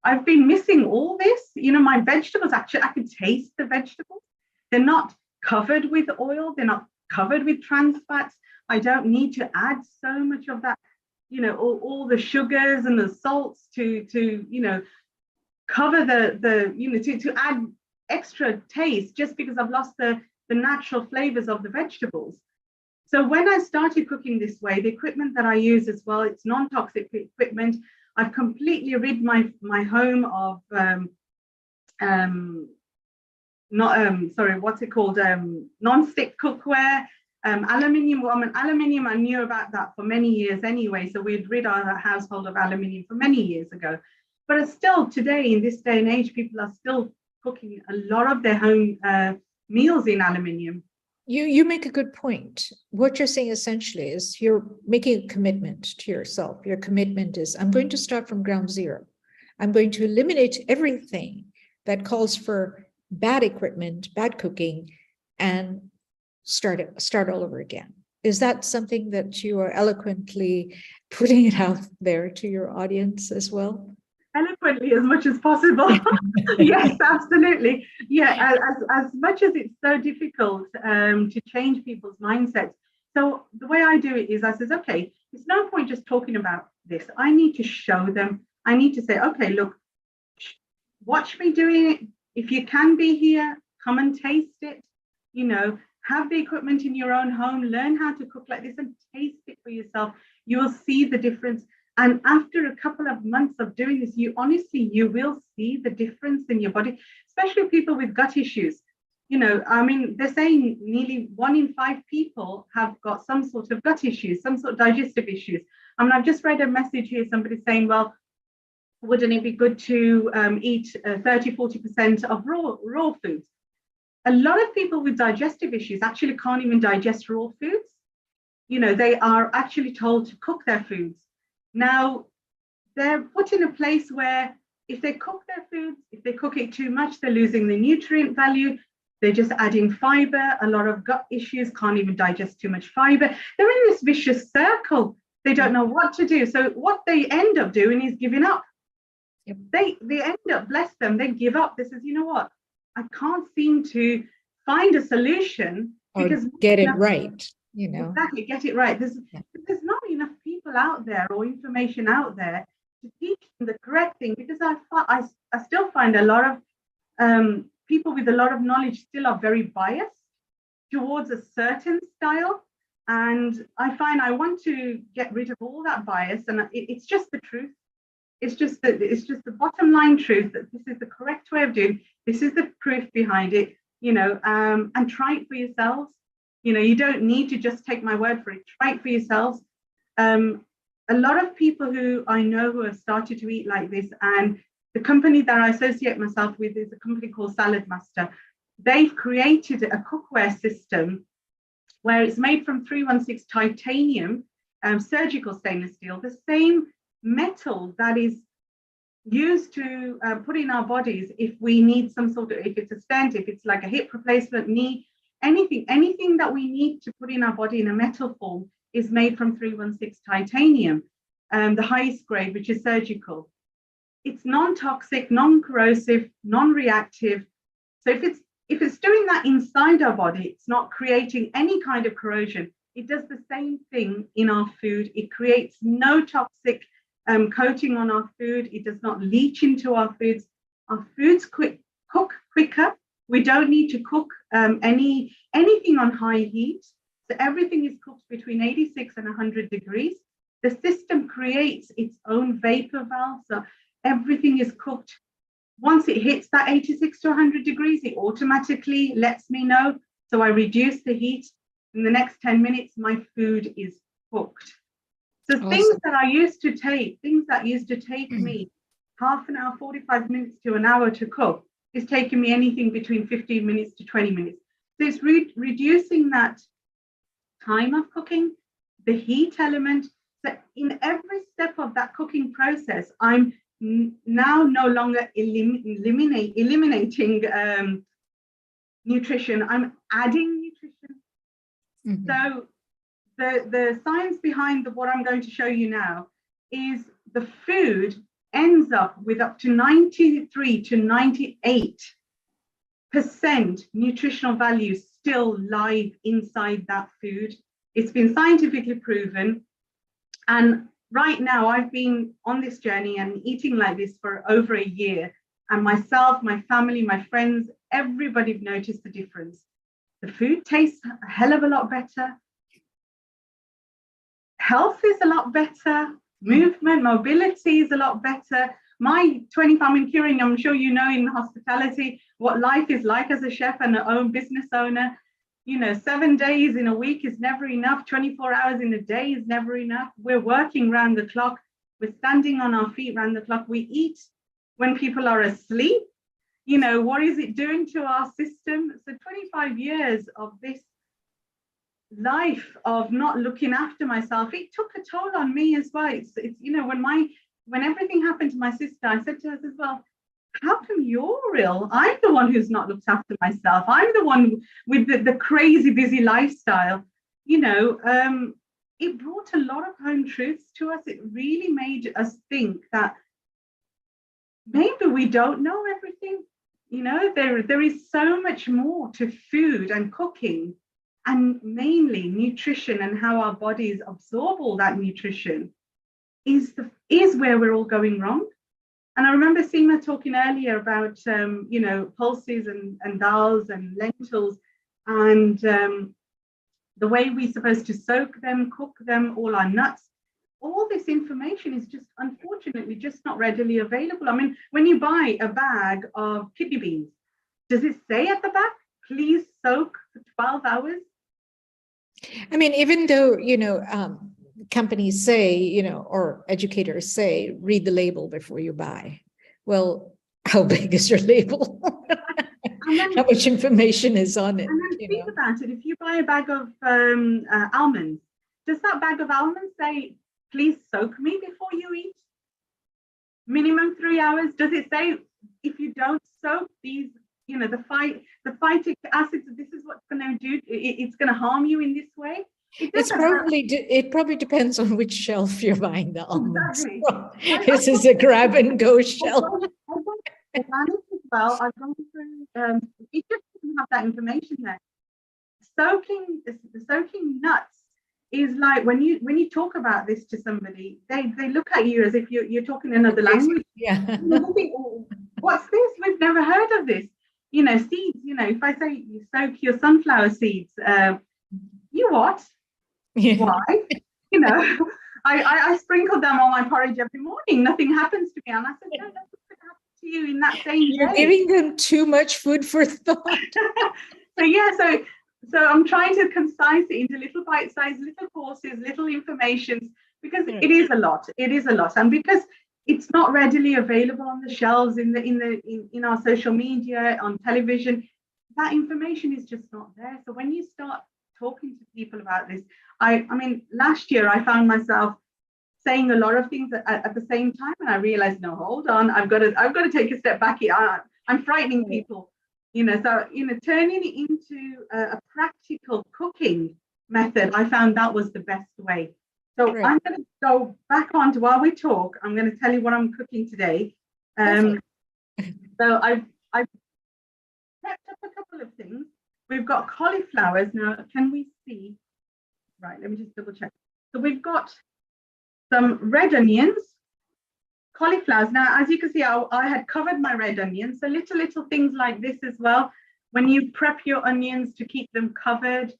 I've been missing all this. My vegetables, actually, I can taste the vegetables. They're not covered with oil. They're not covered with trans fats. I don't need to add so much of that, all the sugars and the salts to cover to add extra taste just because I've lost the natural flavors of the vegetables. So when I started cooking this way, the equipment that I use as well, it's non-toxic equipment. I've completely rid my home of non-stick cookware, aluminium. Aluminium, I knew about that for many years anyway. So we'd rid our household of aluminium for many years ago. But it's still today, in this day and age, people are still cooking a lot of their home meals in aluminium. You make a good point. What you're saying essentially is you're making a commitment to yourself. Your commitment is, I'm going to start from ground zero. I'm going to eliminate everything that calls for bad equipment, bad cooking, and start all over again. Is that something that you are eloquently putting it out there to your audience as well? Eloquently as much as possible. Yes, absolutely. Yeah, as much as it's so difficult to change people's mindsets. So the way I do it is I says, okay, it's no point just talking about this. I need to show them. I need to say, okay, look, watch me doing it. If you can be here, come and taste it. You know, have the equipment in your own home, learn how to cook like this and taste it for yourself. You will see the difference. And after a couple of months of doing this, you will see the difference in your body, especially people with gut issues. You know, I mean, they're saying nearly 1 in 5 people have got some sort of gut issues, some sort of digestive issues. I mean, I've just read a message here, somebody saying, well, wouldn't it be good to eat 30-40% of raw foods? A lot of people with digestive issues actually can't even digest raw foods. You know, they are actually told to cook their foods. Now, they're put in a place where if they cook their foods, if they cook it too much, they're losing the nutrient value. They're just adding fiber. A lot of gut issues can't even digest too much fiber. They're in this vicious circle. They don't know what to do. So what they end up doing is giving up. Yep. They end up, bless them, they give up. They says, you know what? I can't seem to find a solution because get it right. You know, exactly, get it right. There's not enough people out there or information out there to teach them the correct thing, because I still find a lot of people with a lot of knowledge still are very biased towards a certain style, and I find I want to get rid of all that bias, and it's just the truth. It's just the bottom line truth that this is the correct way of doing. This is the proof behind it. You know, and try it for yourselves. You know, you don't need to just take my word for it. Try it for yourselves. A lot of people who I know who have started to eat like this, and the company that I associate myself with is a company called Salad Master. They've created a cookware system where it's made from 316 titanium, surgical stainless steel, the same metal that is used to put in our bodies if we need some sort of, if it's a stent, if it's like a hip replacement, knee, anything that we need to put in our body in a metal form is made from 316 titanium, the highest grade, which is surgical. It's non-toxic, non-corrosive, non-reactive. So if it's doing that inside our body, it's not creating any kind of corrosion. It does the same thing in our food. It creates no toxic coating on our food. It does not leach into our foods. Our foods cook quicker. We don't need to cook anything on high heat. So everything is cooked between 86 and 100 degrees. The system creates its own vapor valve. So everything is cooked. Once it hits that 86 to 100 degrees, it automatically lets me know. So I reduce the heat. In the next 10 minutes, my food is cooked. So awesome. Things that used to take me half an hour, 45 minutes to an hour to cook, is taking me anything between 15 minutes to 20 minutes. So it's reducing that time of cooking, the heat element. So in every step of that cooking process, I'm now no longer eliminating nutrition. I'm adding nutrition. Mm-hmm. So the science behind what I'm going to show you now is the food ends up with up to 93 to 98% nutritional value still live inside that food. It's been scientifically proven. And right now I've been on this journey and eating like this for over a year. And myself, my family, my friends, everybody have noticed the difference. The food tastes a hell of a lot better. Health is a lot better. Movement, mobility is a lot better. My 25, I'm curing, I'm sure you know in hospitality what life is like as a chef and an own business owner. You know, 7 days in a week is never enough. 24 hours in a day is never enough. We're working round the clock. We're standing on our feet round the clock. We eat when people are asleep. You know, what is it doing to our system? So 25 years of this life of not looking after myself, it took a toll on me as well. It's you know, when everything happened to my sister, I said to her as well, how come you're ill? I'm the one who's not looked after myself. I'm the one with the crazy busy lifestyle. You know, it brought a lot of home truths to us. It really made us think that maybe we don't know everything. You know, there is so much more to food and cooking, and mainly nutrition, and how our bodies absorb all that nutrition is where we're all going wrong. And I remember Seema talking earlier about you know, pulses and dals and lentils, and the way we're supposed to soak them, cook them, all our nuts. All this information is just unfortunately just not readily available. I mean, when you buy a bag of kidney beans, does it say at the back, please soak for 12 hours? I mean, even though, you know, companies say, you know, or educators say, read the label before you buy. Well, how big is your label? How much information is on it? And then think about it. If you buy a bag of almonds, does that bag of almonds say, please soak me before you eat? Minimum 3 hours. Does it say, if you don't soak these, you know, the phytic acids, this is what's going to do, it's going to harm you in this way? It probably depends on which shelf you're buying the almonds. Exactly. This is a grab and go shelf. I've gone organic as well. I've gone through, it just doesn't have that information there. Soaking nuts is like, when you talk about this to somebody, they look at you as if you're talking another language. Yeah. They think, oh, what's this? We've never heard of this. You know, seeds, you know, if I say you soak your sunflower seeds, you what? Yeah. Why? You know, I sprinkle them on my porridge every morning. Nothing happens to me. And I said, no, nothing's going to happen to you in that same You're day. giving them too much food for thought. So I'm trying to concise it into little bite-sized little courses, little informations, because it is a lot. It is a lot, and because it's not readily available on the shelves in our social media, on television, that information is just not there. So when you start talking to people about this, I mean, last year I found myself saying a lot of things at the same time, and I realized, no, hold on, I've got to take a step back here. I'm frightening people. You know, so, you know, turning it into a practical cooking method, I found that was the best way. So I'm going to go back on to, while we talk, I'm going to tell you what I'm cooking today. So I've prepped up a couple of things. We've got cauliflowers. Now, can we see? Right, let me just double check. So we've got some red onions, cauliflowers. Now, as you can see, I had covered my red onions. So little things like this as well. When you prep your onions to keep them covered,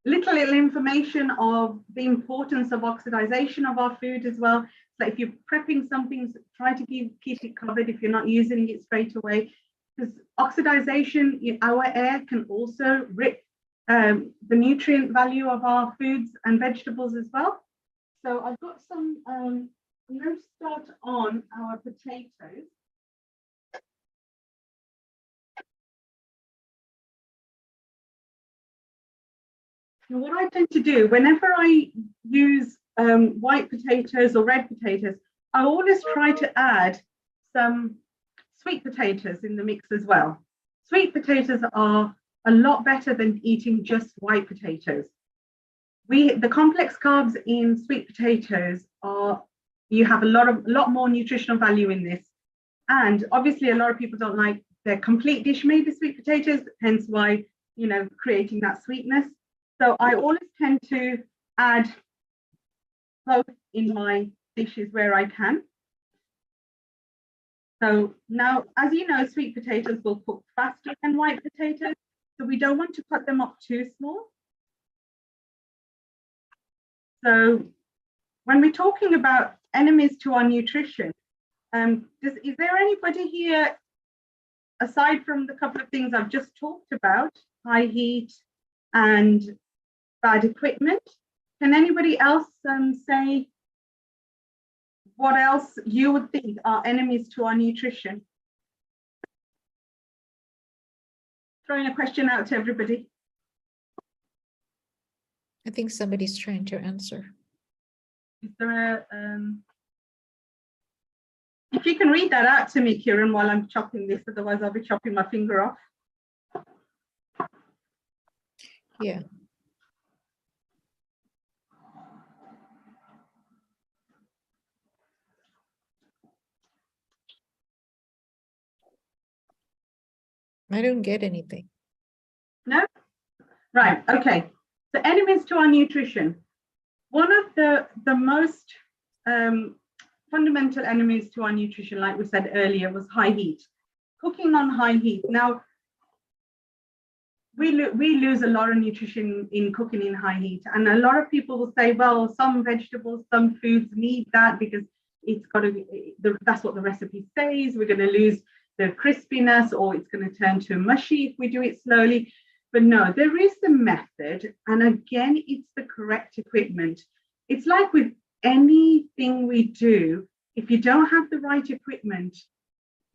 little information of the importance of oxidization of our food as well. So if you're prepping something, try to keep it covered if you're not using it straight away, because oxidization in our air can also rip the nutrient value of our foods and vegetables as well. So I've got some, I'm going to start on our potatoes. Now, what I tend to do whenever I use white potatoes or red potatoes, I always try to add some sweet potatoes in the mix as well. Sweet potatoes are a lot better than eating just white potatoes. The complex carbs in sweet potatoes are, you have a lot more nutritional value in this. And obviously a lot of people don't like their complete dish made with sweet potatoes, hence why, you know, creating that sweetness. So I always tend to add both in my dishes where I can. So now, as you know, sweet potatoes will cook faster than white potatoes, so we don't want to cut them up too small. So when we're talking about enemies to our nutrition, is there anybody here, aside from the couple of things I've just talked about, high heat and bad equipment, can anybody else say what else you would think are enemies to our nutrition? Throwing a question out to everybody. I think somebody's trying to answer. Is there if you can read that out to me, Kieran, while I'm chopping this, otherwise I'll be chopping my finger off. Yeah. I don't get anything. No? Right, okay. So enemies to our nutrition. One of the most fundamental enemies to our nutrition, like we said earlier, was high heat. Cooking on high heat. Now, we lose a lot of nutrition in cooking in high heat. And a lot of people will say, well, some vegetables, some foods need that because it's got to be, that's what the recipe says. We're going to lose the crispiness, or it's going to turn to mushy if we do it slowly. But no, there is a method. And again, it's the correct equipment. It's like with anything we do, if you don't have the right equipment,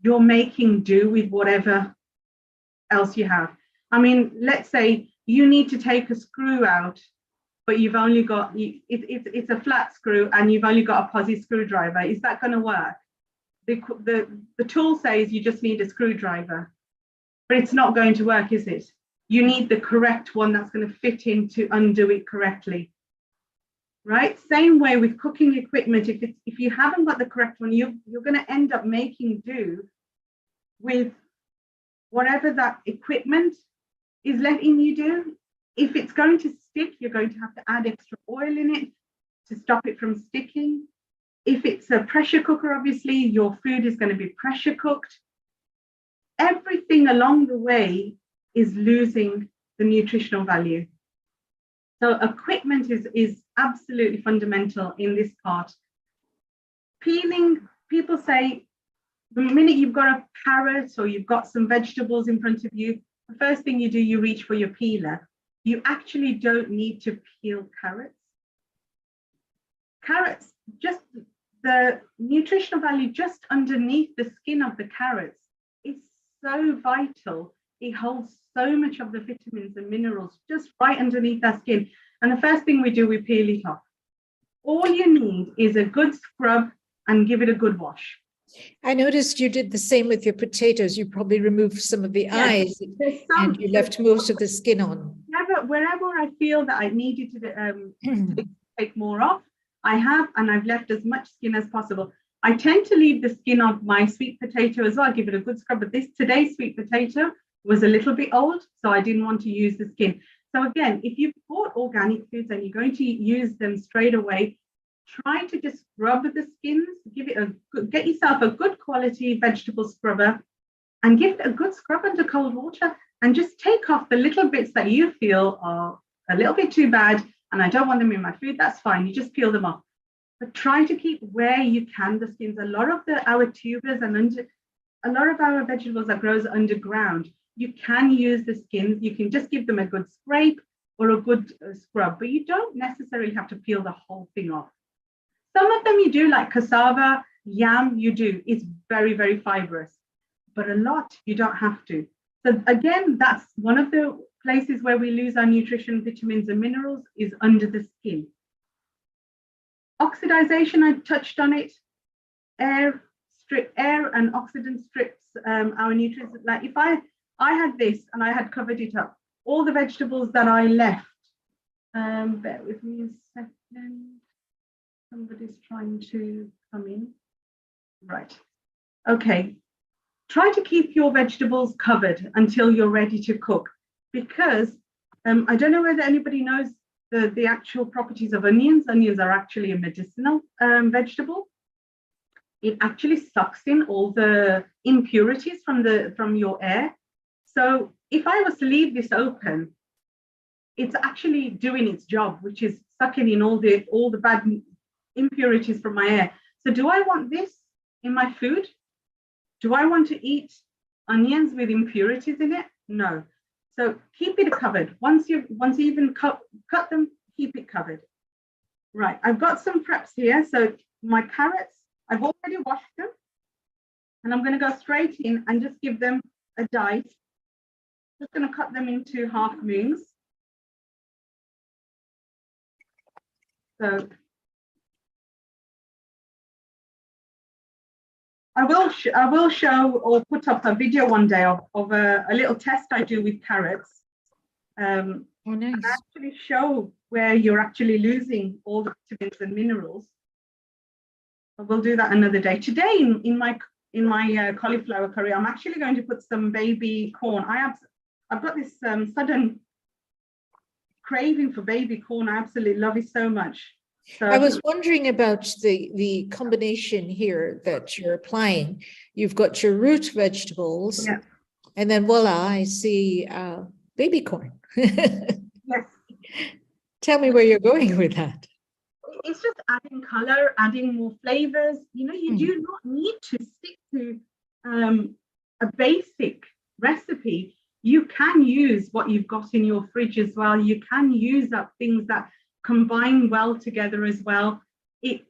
you're making do with whatever else you have. I mean, let's say you need to take a screw out, but you've only got, it's a flat screw and you've only got a posi screwdriver. Is that going to work? The tool says you just need a screwdriver, but it's not going to work, is it? You need the correct one that's going to fit in to undo it correctly. Right? Same way with cooking equipment. If you haven't got the correct one, you're going to end up making do with whatever that equipment is letting you do. If it's going to stick, you're going to have to add extra oil in it to stop it from sticking. If it's a pressure cooker, obviously, your food is going to be pressure cooked. Everything along the way is losing the nutritional value. So equipment is absolutely fundamental in this part. Peeling, people say, the minute you've got a carrot or you've got some vegetables in front of you, the first thing you do, you reach for your peeler. You actually don't need to peel carrots. Carrots, just the nutritional value just underneath the skin of the carrots is so vital. It holds so much of the vitamins and minerals just right underneath that skin. And the first thing we do, we peel it off. All you need is a good scrub and give it a good wash. I noticed you did the same with your potatoes. You probably removed some of the eyes and you left most of the skin on. Wherever I feel that I needed to take more off, I have, and I've left as much skin as possible. I tend to leave the skin of my sweet potato as well, give it a good scrub, but today's sweet potato was a little bit old, so I didn't want to use the skin. So again, if you've bought organic foods and you're going to use them straight away, try to just scrub the skins, get yourself a good quality vegetable scrubber and give it a good scrub under cold water and just take off the little bits that you feel are a little bit too bad and I don't want them in my food. That's fine. You just peel them off. But try to keep where you can the skins. A lot of our tubers and a lot of our vegetables that grows underground, you can use the skins. You can just give them a good scrape or a good scrub, but you don't necessarily have to peel the whole thing off. Some of them you do, like cassava, yam, you do. It's very, very fibrous, but a lot you don't have to. So again, that's one of the places where we lose our nutrition, vitamins and minerals is under the skin. Oxidization, I touched on it. Air and oxidant strips our nutrients. Like if I had this and I had covered it up, all the vegetables that I left, bear with me a second. Somebody's trying to come in. Right. Okay. Try to keep your vegetables covered until you're ready to cook, because I don't know whether anybody knows the actual properties of onions. Onions are actually a medicinal vegetable. It actually sucks in all the impurities from your air. So if I was to leave this open, it's actually doing its job, which is sucking in all the bad impurities from my air. So do I want this in my food? Do I want to eat onions with impurities in it? No. So keep it covered. Once you even cut them, keep it covered. Right, I've got some preps here. So my carrots, I've already washed them. And I'm going to go straight in and just give them a dice. Just going to cut them into half moons. So I will show or put up a video one day of a little test I do with carrots. Oh, nice. And actually show where you're actually losing all the vitamins and minerals. But we'll do that another day. Today in my cauliflower curry, I'm actually going to put some baby corn. I've got this sudden craving for baby corn. I absolutely love it so much. So I was wondering about the combination here that you're applying. You've got your root vegetables, yeah. And then voila, I see baby corn. Yes. Tell me where you're going with that. It's just adding color, adding more flavors. You know, you do not need to stick to a basic recipe. You can use what you've got in your fridge as well. You can use up things that combine well together as well. It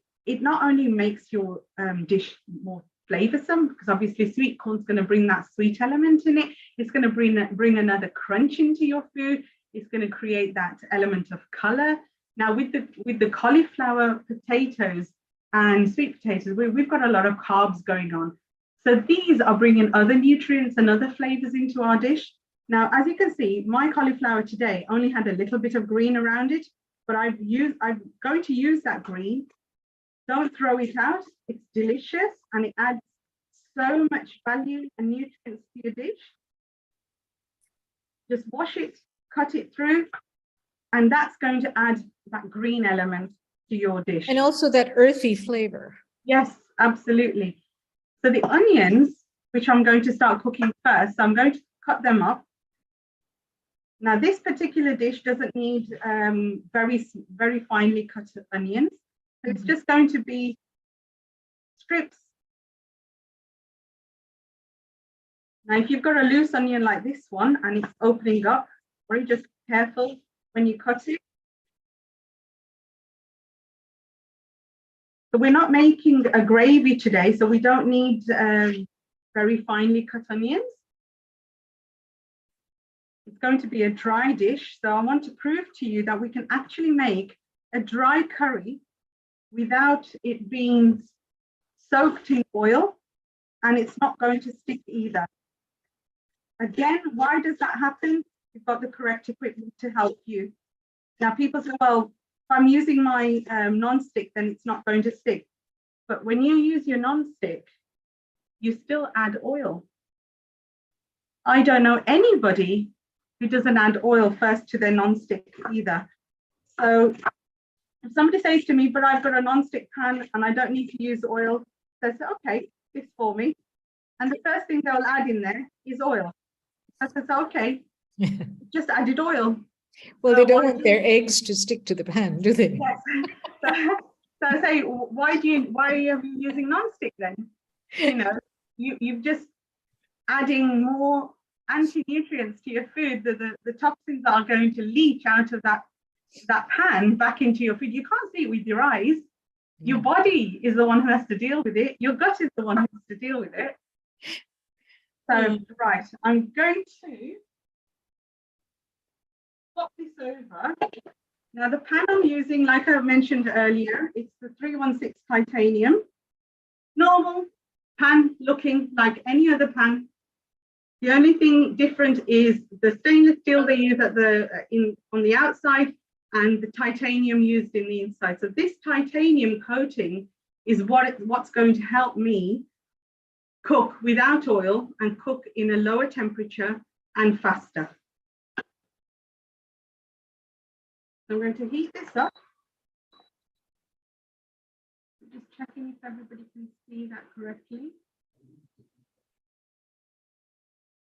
not only makes your dish more flavorsome, because obviously sweet corn's going to bring that sweet element in it. It's going to bring another crunch into your food. It's going to create that element of color. Now with the cauliflower potatoes and sweet potatoes, we've got a lot of carbs going on. So these are bringing other nutrients and other flavors into our dish. Now, as you can see, my cauliflower today only had a little bit of green around it, but I'm going to use that green. Don't throw it out. It's delicious and it adds so much value and nutrients to your dish. Just wash it, cut it through, and that's going to add that green element to your dish. And also that earthy flavor. Yes, absolutely. So the onions, which I'm going to start cooking first, so I'm going to cut them up. Now this particular dish doesn't need very finely cut onions. It's just going to be strips. Now, if you've got a loose onion like this one and it's opening up, very just careful when you cut it. So we're not making a gravy today, so we don't need very finely cut onions. It's going to be a dry dish, so I want to prove to you that we can actually make a dry curry without it being soaked in oil, and it's not going to stick either. Again, why does that happen? You've got the correct equipment to help you. Now people say, well, if I'm using my non-stick, then it's not going to stick. But when you use your non-stick, you still add oil. I don't know anybody who doesn't add oil first to their non-stick either. So if somebody says to me, but I've got a non-stick pan and I don't need to use oil, they say, okay, this for me. And the first thing they'll add in there is oil. I said, okay, just added oil. Well, they don't want their eggs to stick to the pan, do they? Yes. So I say, why are you using non-stick then? You know, you've just adding more anti-nutrients to your food. The toxins are going to leach out of that pan back into your food. You can't see it with your eyes. Your body is the one who has to deal with it. Your gut is the one who has to deal with it. So, right, I'm going to flop this over. Now, the pan I'm using, like I mentioned earlier, it's the 316 titanium. Normal pan looking like any other pan. The only thing different is the stainless steel they use at on the outside and the titanium used in the inside. So this titanium coating is what's going to help me cook without oil and cook in a lower temperature and faster. I'm going to heat this up. Just checking if everybody can see that correctly.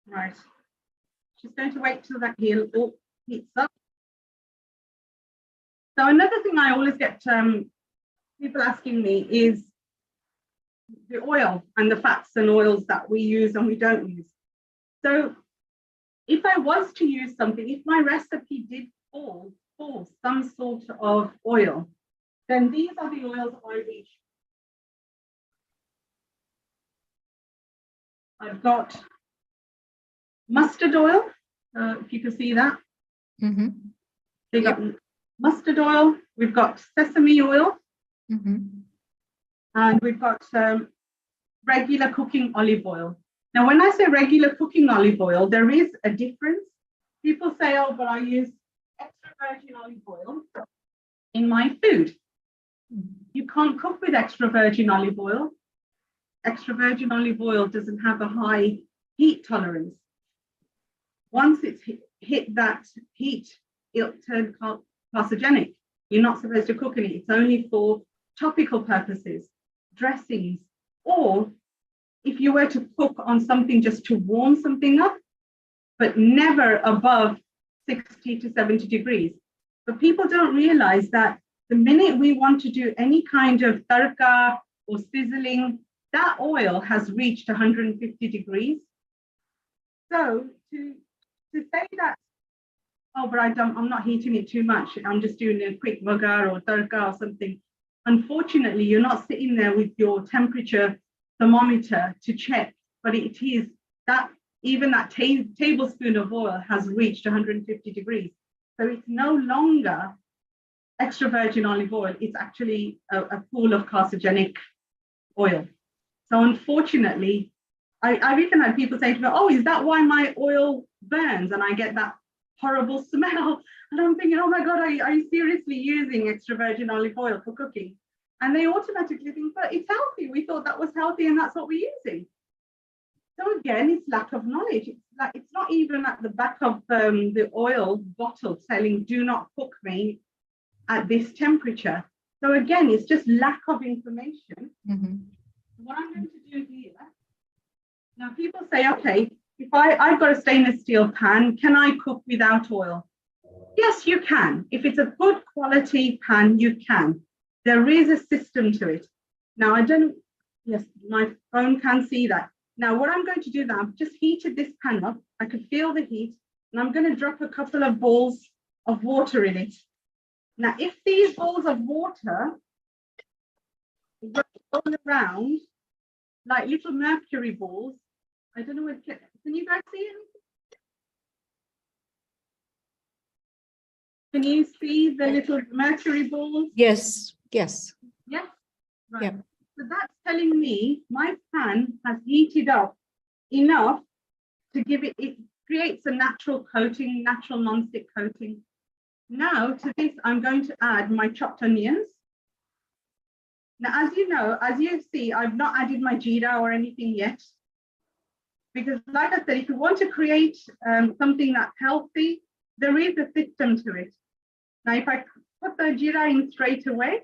Right. Just going to wait till that heats up. So another thing I always get people asking me is the oil and the fats and oils that we use and we don't use. So if I was to use something, if my recipe did fall some sort of oil, then these are the oils I use. I've got mustard oil, if you can see that. So you got mustard oil, we've got sesame oil, and we've got regular cooking olive oil. Now, when I say regular cooking olive oil, there is a difference. People say, oh, but I use extra virgin olive oil in my food. You can't cook with extra virgin olive oil. Extra virgin olive oil doesn't have a high heat tolerance. Once it's hit that heat, it'll turn carcinogenic. You're not supposed to cook in it. It's only for topical purposes, dressings, or if you were to cook on something just to warm something up, but never above 60 to 70 degrees. But people don't realize that the minute we want to do any kind of tarka or sizzling, that oil has reached 150 degrees. So to say that, oh, but I'm not heating it too much, I'm just doing a quick bagar or tarka or something. Unfortunately, you're not sitting there with your temperature thermometer to check, but it is that even that tablespoon of oil has reached 150 degrees. So it's no longer extra virgin olive oil, it's actually a pool of carcinogenic oil. So unfortunately, I've even had people say to me, oh, is that why my oil burns and I get that horrible smell? And I'm thinking, oh my God, are you seriously using extra virgin olive oil for cooking? And they automatically think, but it's healthy. We thought that was healthy and that's what we're using. So again, it's lack of knowledge. It's not even at the back of the oil bottle telling, do not cook me at this temperature. So again, it's just lack of information. What I'm going to do here, now people say, okay, if I've got a stainless steel pan, can I cook without oil? Yes, you can. If it's a good quality pan, you can. There is a system to it. Now yes, my phone can see that. Now what I'm going to do now, I've just heated this pan up. I can feel the heat, and I'm going to drop a couple of balls of water in it. Now, if these balls of water go all around like little mercury balls, I don't know what, can you guys see it? Can you see the little mercury balls? Yes, yes. Yes, right. Yep. So that's telling me my pan has heated up enough to give it creates a natural coating, natural non-stick coating. Now to this, I'm going to add my chopped onions. Now, as you know, as you see, I've not added my jeera or anything yet. Because like I said, if you want to create something that's healthy, there is a system to it. Now, if I put the jeera in straight away,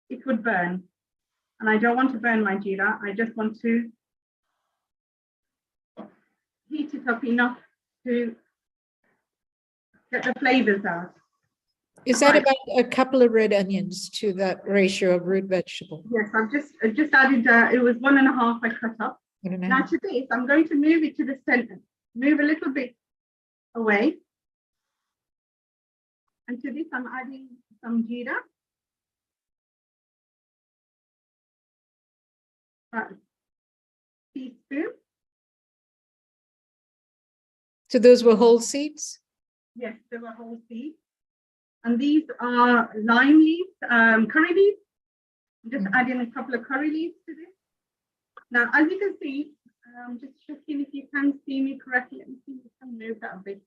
it would burn. And I don't want to burn my jeera. I just want to heat it up enough to get the flavors out. Is that about a couple of red onions to that ratio of root vegetable? Yes, I've just added, it was 1.5 I cut up. Now to this, I'm going to move it to the center, move a little bit away. And to this, I'm adding some jeera. Teaspoon. So those were whole seeds? Yes, they were whole seeds. And these are lime leaves, curry leaves. I'm just adding a couple of curry leaves to this. Now, as you can see, I'm just checking if you can see me correctly. Let me see if you can move that a bit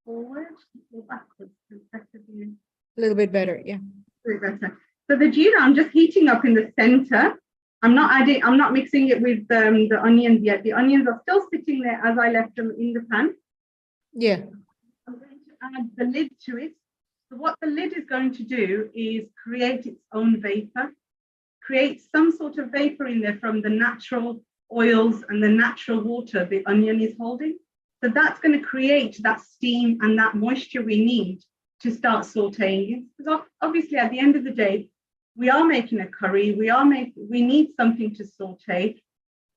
forward or backwards. A little bit better, yeah. A bit better. So the jeera, I'm just heating up in the center. I'm not mixing it with the onions yet. The onions are still sitting there as I left them in the pan. Yeah. I'm going to add the lid to it. So what the lid is going to do is create its own vapor, create some sort of vapor in there from the natural oils and the natural water the onion is holding. So that's going to create that steam and that moisture we need to start sauteing. Because obviously at the end of the day, we are making a curry, we need something to saute.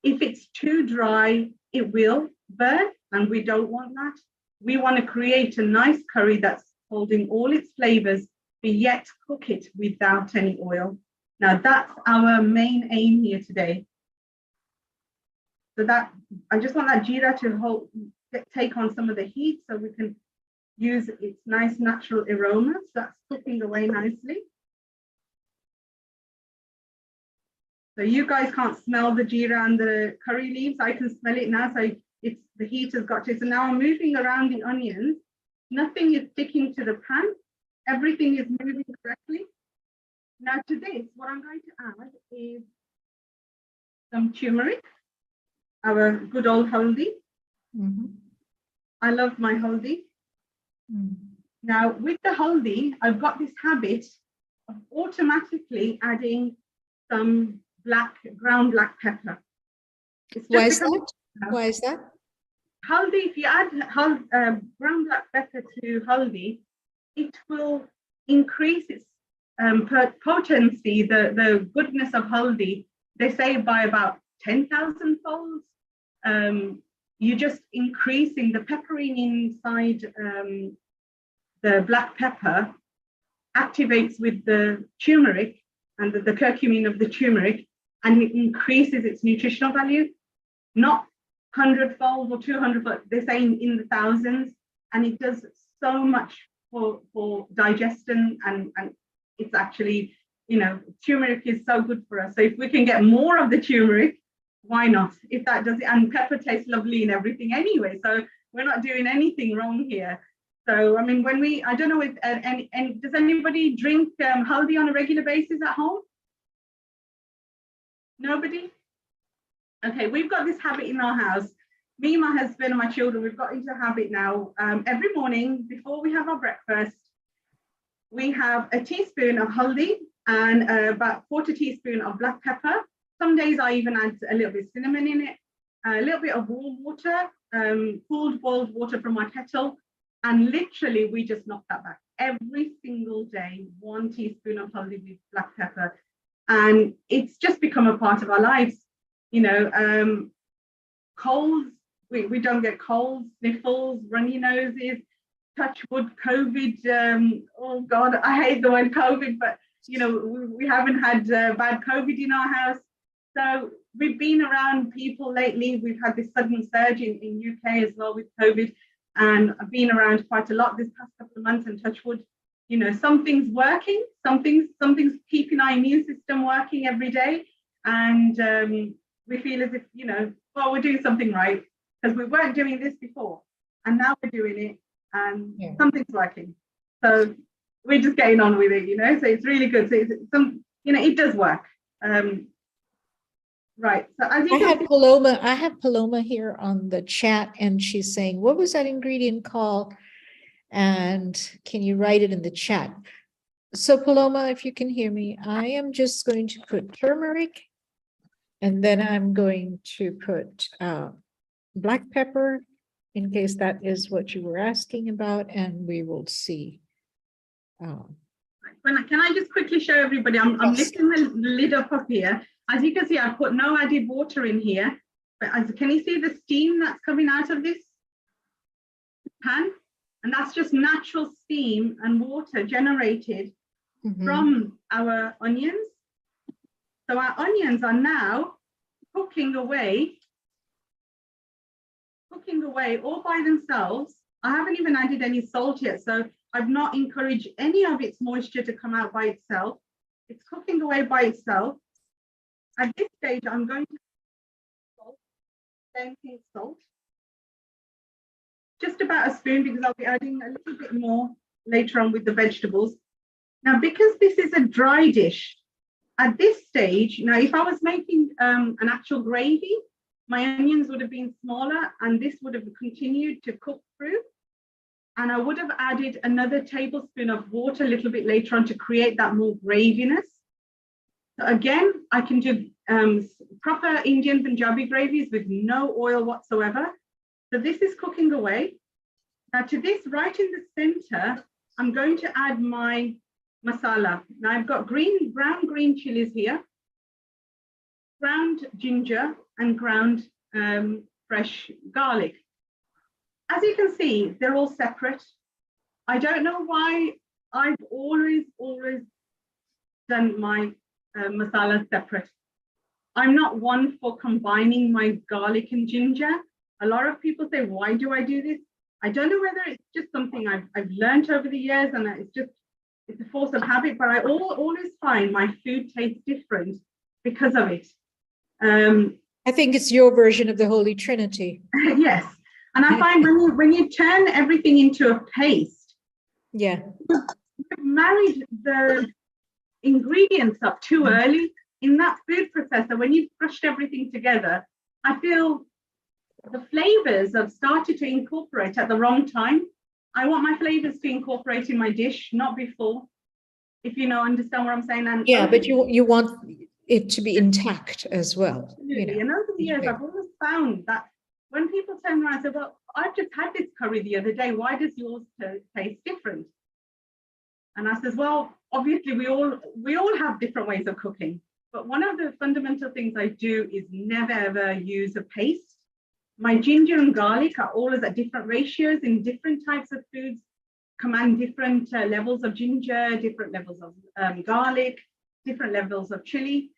If it's too dry, it will burn, and we don't want that. We want to create a nice curry that's holding all its flavors, but yet cook it without any oil. Now that's our main aim here today. So that I just want that jeera to take on some of the heat so we can use its nice natural aroma. So that's cooking away nicely. So you guys can't smell the jeera and the curry leaves. I can smell it now. So it's the heat has got to. So now I'm moving around the onions. Nothing is sticking to the pan. Everything is moving correctly. Now to this, what I'm going to add is some turmeric, our good old haldi. I love my haldi. Now with the haldi, I've got this habit of automatically adding some ground black pepper. Why is that? Why is that? Haldi, if you add ground black pepper to haldi, it will increase its potency, the goodness of haldi, they say by about 10,000 folds. You're just increasing the peppering inside the black pepper, activates with the turmeric and the curcumin of the turmeric, and it increases its nutritional value, not 100-fold or 200-fold, they're saying in the thousands, and it does so much for digestion, and it's actually, turmeric is so good for us. So if we can get more of the turmeric, why not? If that does it, and pepper tastes lovely in everything anyway, so we're not doing anything wrong here. So, I mean, I don't know if, and does anybody drink haldi on a regular basis at home? Nobody? Okay, we've got this habit in our house. Me, my husband, and my children, we've got into a habit now. Every morning, before we have our breakfast, we have a teaspoon of haldi and about 1/4 teaspoon of black pepper. Some days I even add a little bit of cinnamon in it, a little bit of warm water, cooled boiled water from my kettle, and literally we just knock that back every single day, 1 teaspoon of haldi with black pepper. And it's just become a part of our lives. Colds, we don't get colds, sniffles, runny noses, touch wood, COVID. Oh God, I hate the word COVID, but we haven't had bad COVID in our house. So we've been around people lately. We've had this sudden surge in UK as well with COVID, and I've been around quite a lot this past couple of months, and touch wood, something's working, something's keeping our immune system working every day. And we feel as if, well, we're doing something right, because we weren't doing this before, and now we're doing it, and something's working. So we're just getting on with it, so it's really good. So it does work. Right. So as you I have Paloma here on the chat, and she's saying, what was that ingredient called? And can you write it in the chat? So Paloma, if you can hear me, I am just going to put turmeric, and then I'm going to put black pepper, in case that is what you were asking about, and we will see. Can I just quickly show everybody? I'm lifting the lid up here. As you can see, I've put no added water in here, but can you see the steam that's coming out of this pan? And that's just natural steam and water generated from our onions. So our onions are now cooking away all by themselves. I haven't even added any salt yet, so I've not encouraged any of its moisture to come out by itself. It's cooking away by itself. At this stage, I'm going to salt, same thing, salt. Just about a spoon, because I'll be adding a little bit more later on with the vegetables. Now, because this is a dry dish, at this stage, now if I was making an actual gravy, my onions would have been smaller, and this would have continued to cook through. And I would have added another tablespoon of water a little bit later on to create that more graviness. So again, I can do proper Indian Punjabi gravies with no oil whatsoever. So this is cooking away. Now to this, right in the center, I'm going to add my masala. Now I've got brown green chilies here, ground ginger, and ground fresh garlic. As you can see, they're all separate. I don't know why I've always done my masala separate. I'm not one for combining my garlic and ginger. A lot of people say, why do I do this? I don't know whether it's just something I've learned over the years, and it's a force of habit, but I always find my food tastes different because of it. I think it's your version of the Holy Trinity. Yes. And I find when you turn everything into a paste, yeah, you've married the ingredients up too early in that food processor. When you've crushed everything together, I feel the flavors have started to incorporate at the wrong time. I want my flavors to incorporate in my dish, not before, if you know, understand what I'm saying. And yeah, but you want it to be intact as well. Absolutely. And over the years, I've always found that when people turn around and say, well, I've just had this curry the other day, why does yours taste different? And I says, well, obviously we all have different ways of cooking, but one of the fundamental things I do is never ever use a paste. My ginger and garlic are always at different ratios in different types of foods, command different levels of ginger, different levels of garlic, different levels of chili.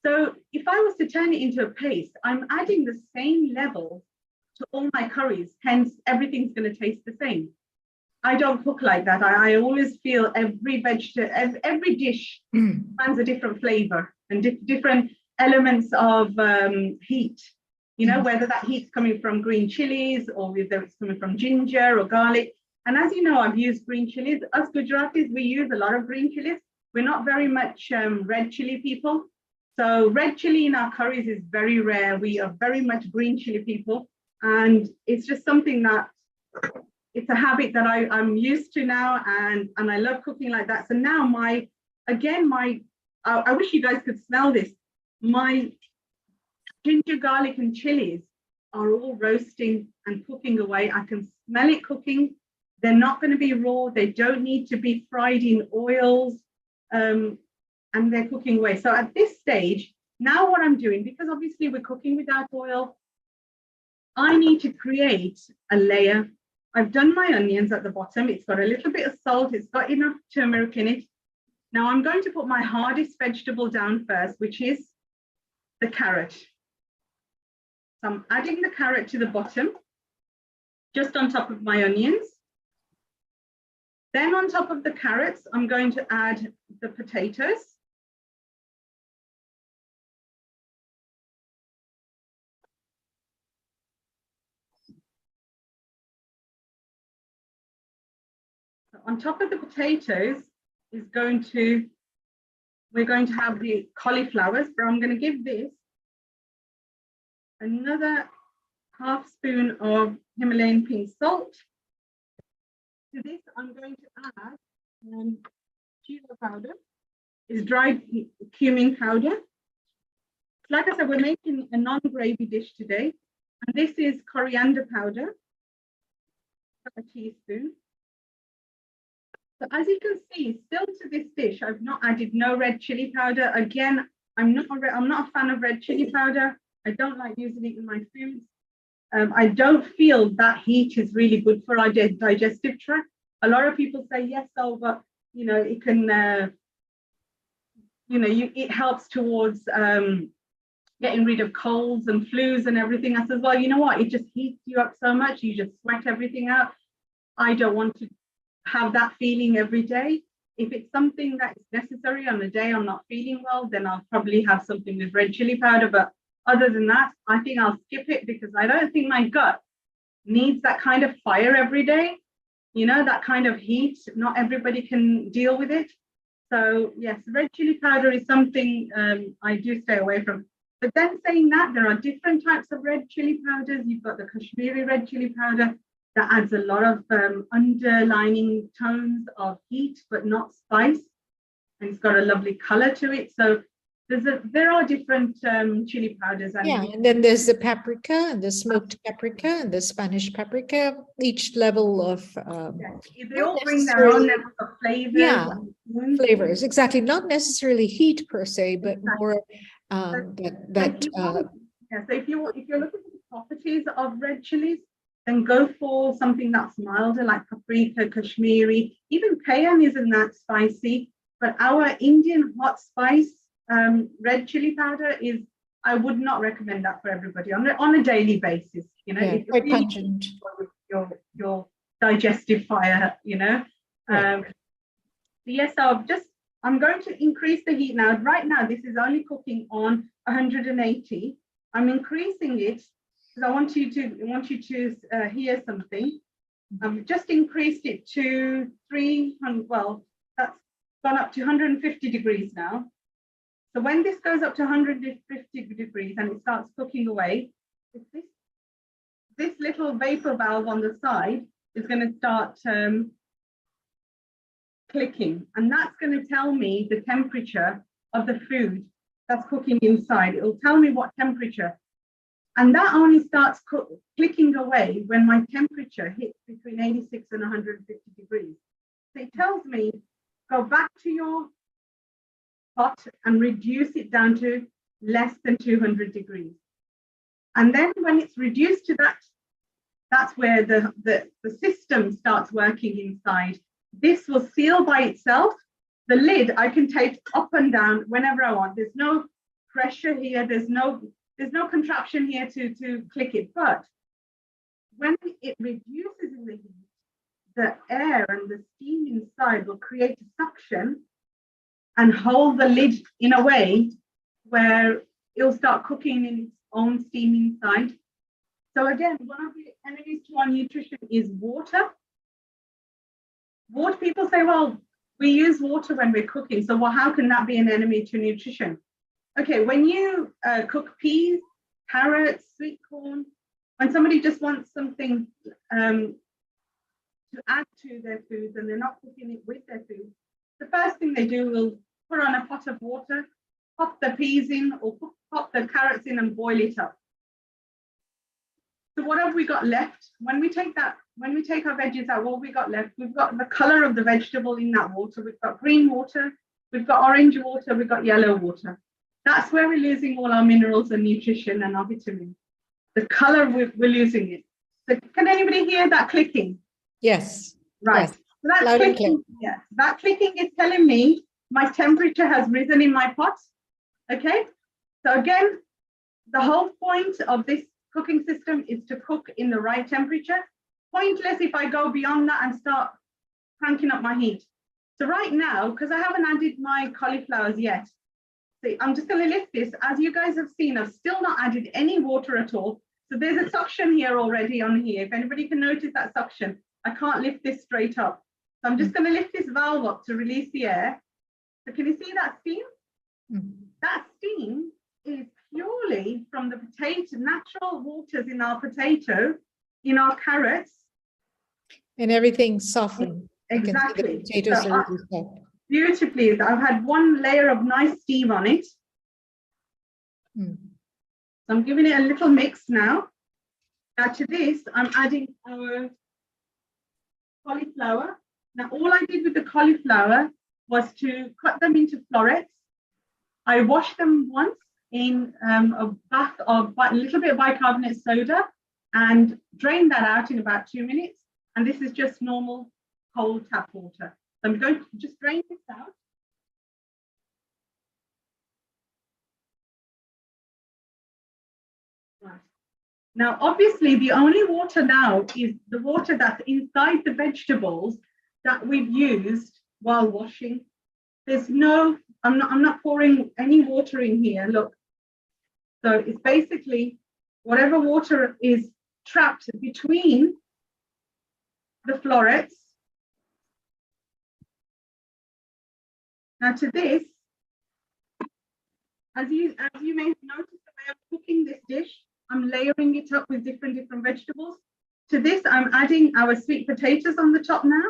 So if I was to turn it into a paste, I'm adding the same level to all my curries, hence everything's going to taste the same. I don't cook like that. I always feel every vegetable, every dish has a different flavor and different elements of heat. You know, whether that heat's coming from green chilies or whether it's coming from ginger or garlic. And as you know, I've used green chilies. Us Gujaratis, we use a lot of green chilies. We're not very much red chili people. So red chili in our curries is very rare. We are very much green chili people. And it's just something that it's a habit that I'm used to now, and I love cooking like that. So now I wish you guys could smell this. My ginger, garlic, and chilies are all roasting and cooking away. I can smell it cooking. They're not going to be raw. They don't need to be fried in oils, and they're cooking away. So at this stage, now what I'm doing, because obviously we're cooking without oil, I need to create a layer. I've done my onions at the bottom. It's got a little bit of salt. It's got enough turmeric in it. Now I'm going to put my hardest vegetable down first, which is the carrot. So I'm adding the carrot to the bottom, just on top of my onions. Then on top of the carrots, I'm going to add the potatoes. So on top of the potatoes we're going to have the cauliflowers, but I'm going to give this another half spoon of Himalayan pink salt. To this, I'm going to add jeera powder, is dried cumin powder. Like I said, we're making a non-gravy dish today, and this is coriander powder, a teaspoon. So as you can see, still to this dish, I've not added no red chili powder. Again, I'm not a fan of red chili powder. I don't like using it in my foods. I don't feel that heat is really good for our digestive tract. A lot of people say yes, but you know, it can, it helps towards getting rid of colds and flus and everything. I said, well, you know what? It just heats you up so much. You just sweat everything out. I don't want to have that feeling every day. If it's something that is necessary on a day I'm not feeling well, then I'll probably have something with red chili powder. But other than that, I think I'll skip it because I don't think my gut needs that kind of fire every day. You know, that kind of heat. Not everybody can deal with it. So yes, red chili powder is something I do stay away from. But then saying that, there are different types of red chili powders. You've got the Kashmiri red chili powder that adds a lot of underlining tones of heat, but not spice. And it's got a lovely color to it. So there are different chili powders. And then there's the paprika and the smoked paprika and the Spanish paprika, each level of they all bring their own level of flavors. Yeah, flavors, exactly. Not necessarily heat per se, but more so if you're looking at the properties of red chilies, then go for something that's milder, like paprika, Kashmiri. Even cayenne isn't that spicy, but our Indian hot spice red chili powder is, I would not recommend that for everybody on a daily basis. You know, quite pungent. your digestive fire, you know. Yes, I'm going to increase the heat now. Right now, this is only cooking on 180. I'm increasing it because I want you to hear something. I've just increased it to 300. Well, that's gone up to 150 degrees now. So when this goes up to 150 degrees and it starts cooking away, this little vapor valve on the side is going to start clicking, and that's going to tell me the temperature of the food that's cooking inside. It will tell me what temperature, and that only starts clicking away when my temperature hits between 86 and 150 degrees. So it tells me, go back to your pot and reduce it down to less than 200 degrees. And then when it's reduced to that, that's where the system starts working inside. This will seal by itself. The lid I can take up and down whenever I want. There's no pressure here. There's no contraption here to click it. But when it reduces in the heat, the air and the steam inside will create a suction and hold the lid in a way where it'll start cooking in its own steam inside. So again, one of the enemies to our nutrition is water. Water, people say, well, we use water when we're cooking, so well, how can that be an enemy to nutrition? Okay, when you cook peas, carrots, sweet corn, when somebody just wants something to add to their foods and they're not cooking it with their food, the first thing they do will put on a pot of water, pop the peas in or pop the carrots in and boil it up. So what have we got left? When we take our veggies out, what have we got left? We've got the color of the vegetable in that water. We've got green water, we've got orange water, we've got yellow water. That's where we're losing all our minerals and nutrition and our vitamins. The color, we're losing it. So can anybody hear that clicking? Yes. Right. Yes. So that's Loud and clicking. Yeah. That clicking is telling me my temperature has risen in my pot. Okay. So again, the whole point of this cooking system is to cook in the right temperature. Pointless if I go beyond that and start cranking up my heat. So right now, because I haven't added my cauliflowers yet, see, I'm just going to lift this. As you guys have seen, I've still not added any water at all. So there's a suction here already on here. If anybody can notice that suction, I can't lift this straight up. So I'm just going to lift this valve up to release the air. So can you see that steam? That steam is purely from the potato, natural waters in our potato, in our carrots. And everything softened. Exactly. You can see the potatoes So, are really soft. beautifully. I've had one layer of nice steam on it. So I'm giving it a little mix now. Now to this, I'm adding our cauliflower. Now all I did with the cauliflower was to cut them into florets. I washed them once in a bath of a little bit of bicarbonate soda and drained that out in about 2 minutes. And this is just normal cold tap water. So I'm going to just drain this out. Right. Now, obviously, the only water now is the water that's inside the vegetables that we've used while washing. There's no, I'm not pouring any water in here, look. So it's basically whatever water is trapped between the florets. Now to this, as you may have noticed the way I'm cooking this dish, I'm layering it up with different vegetables. To this, I'm adding our sweet potatoes on the top now,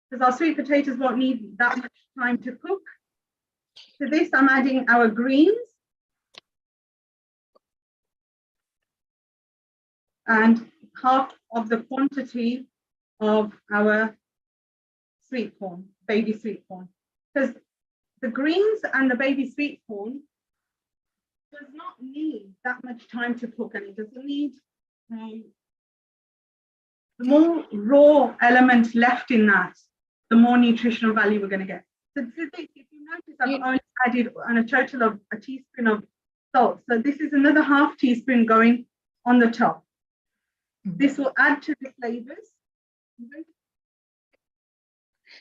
because our sweet potatoes won't need that much time to cook. To this, I'm adding our greens and half of the quantity of our sweet corn, baby sweet corn. Because the greens and the baby sweet corn does not need that much time to cook, and it doesn't need the more raw element left in that, the more nutritional value we're going to get. So if you notice, I've only added on a total of a teaspoon of salt. So this is another half teaspoon going on the top. This will add to the flavors.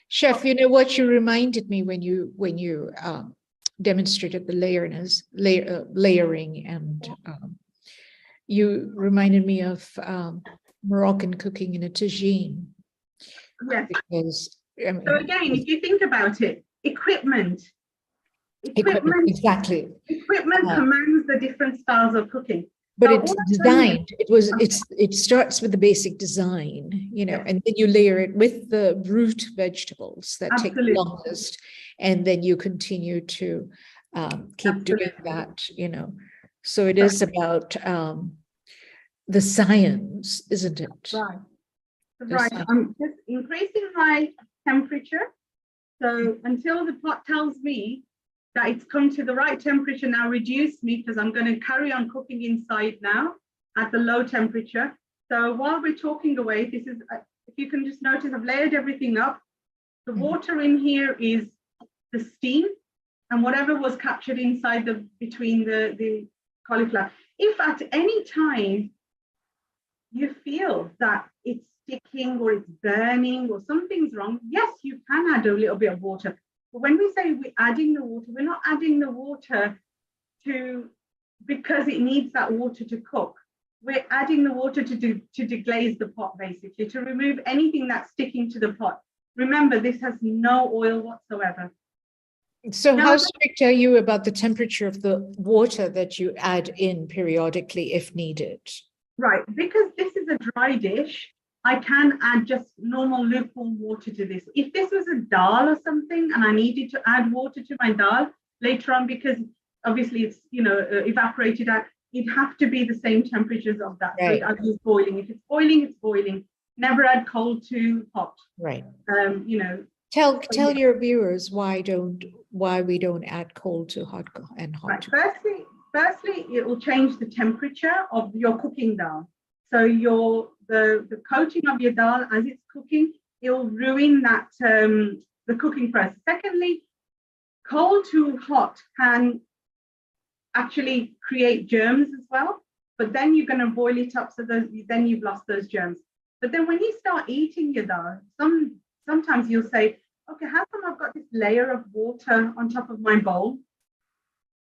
Chef, you know what you reminded me when you demonstrated the layering, and you reminded me of Moroccan cooking in a tagine. Yes. Because so again, if you think about it, equipment exactly. Equipment commands the different styles of cooking. But So it's all designed. It starts with the basic design, you know, and then you layer it with the root vegetables that take the longest, and then you continue to keep doing that, you know. So it is about the science, isn't it? Right. Right. I'm just increasing my temperature. So until the pot tells me that it's come to the right temperature, now reduce me, because I'm going to carry on cooking inside now at the low temperature. So while we're talking away, this is, if you can just notice, I've layered everything up. The water in here is the steam and whatever was captured inside between the cauliflower. If at any time you feel that it's sticking or it's burning or something's wrong, yes, you can add a little bit of water. But when we say we're adding the water, we're not adding the water because it needs that water to cook. We're adding the water to deglaze the pot, basically, to remove anything that's sticking to the pot. Remember, this has no oil whatsoever. So how strict are you about the temperature of the water that you add in periodically if needed? Right, because this is a dry dish, I can add just normal lukewarm water to this. If this was a dal or something and I needed to add water to my dal later on, because obviously it's, you know, evaporated out, it'd have to be the same temperatures of that. Right. So I'd use boiling. If it's boiling, it's boiling. Never add cold to hot. Right. You know. Tell your viewers why we don't add cold to hot and hot. Right. Firstly, it will change the temperature of your cooking dal. So the coating of your dal as it's cooking, it will ruin that the cooking process. Secondly, cold to hot can actually create germs as well. But then you're going to boil it up, so then you've lost those germs. But then when you start eating your dal, sometimes you'll say, okay, how come I've got this layer of water on top of my bowl?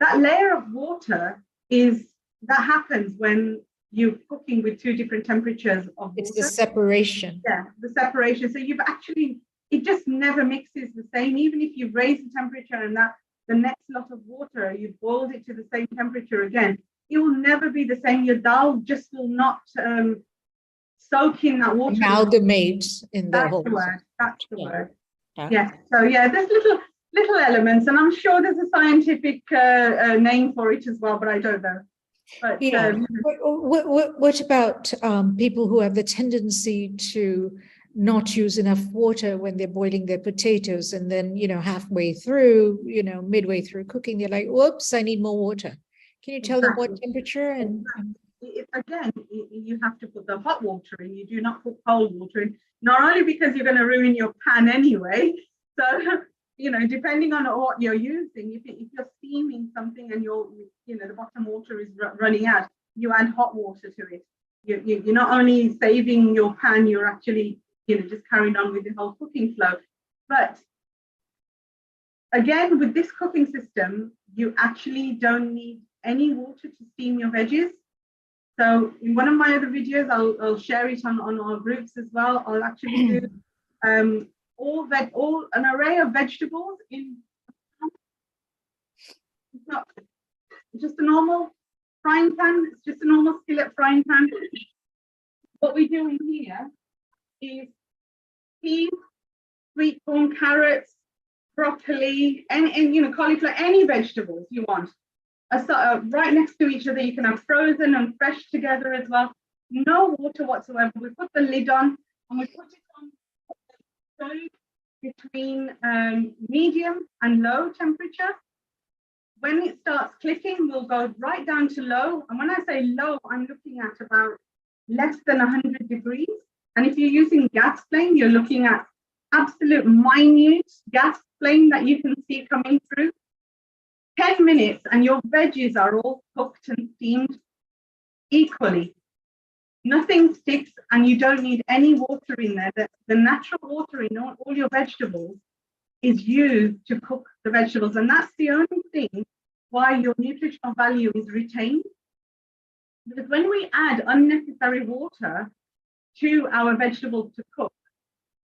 That layer of water that happens when you're cooking with two different temperatures of water. It's the separation. Yeah, the separation. So it just never mixes the same. Even if you raise the temperature and the next lot of water, you boiled it to the same temperature again, it will never be the same. Your dal just will not soak in that water. Amalgamate in the whole. That's the word. Yeah. So yeah, there's little elements, and I'm sure there's a scientific name for it as well, but I don't know. But yeah. What about people who have the tendency to not use enough water when they're boiling their potatoes, and then, you know, halfway through, you know, midway through cooking, they're like, whoops, I need more water. Can you tell them what temperature? And again, you have to put the hot water in. You do not put cold water in, not only because you're going to ruin your pan anyway. So, you know, depending on what you're using, if you're steaming something and the bottom water is running out, you add hot water to it. You're not only saving your pan, you're actually, you know, just carrying on with the whole cooking flow. But again, with this cooking system, you actually don't need any water to steam your veggies. So in one of my other videos, I'll share it on our groups as well. I'll actually do an array of vegetables in just a normal frying pan. It's just a normal skillet frying pan. What we do in here is peas, sweet corn, carrots, broccoli, and you know, cauliflower, any vegetables you want. Right next to each other, you can have frozen and fresh together as well. No water whatsoever. We put the lid on and we put it on stove between medium and low temperature. When it starts clicking, we'll go right down to low. And when I say low, I'm looking at about less than 100 degrees. And if you're using gas flame, you're looking at absolute minute gas flame that you can see coming through. 10 minutes and your veggies are all cooked and steamed equally. Nothing sticks, and you don't need any water in there. The natural water in all your vegetables is used to cook the vegetables, and that's the only thing why your nutritional value is retained. Because when we add unnecessary water to our vegetables to cook,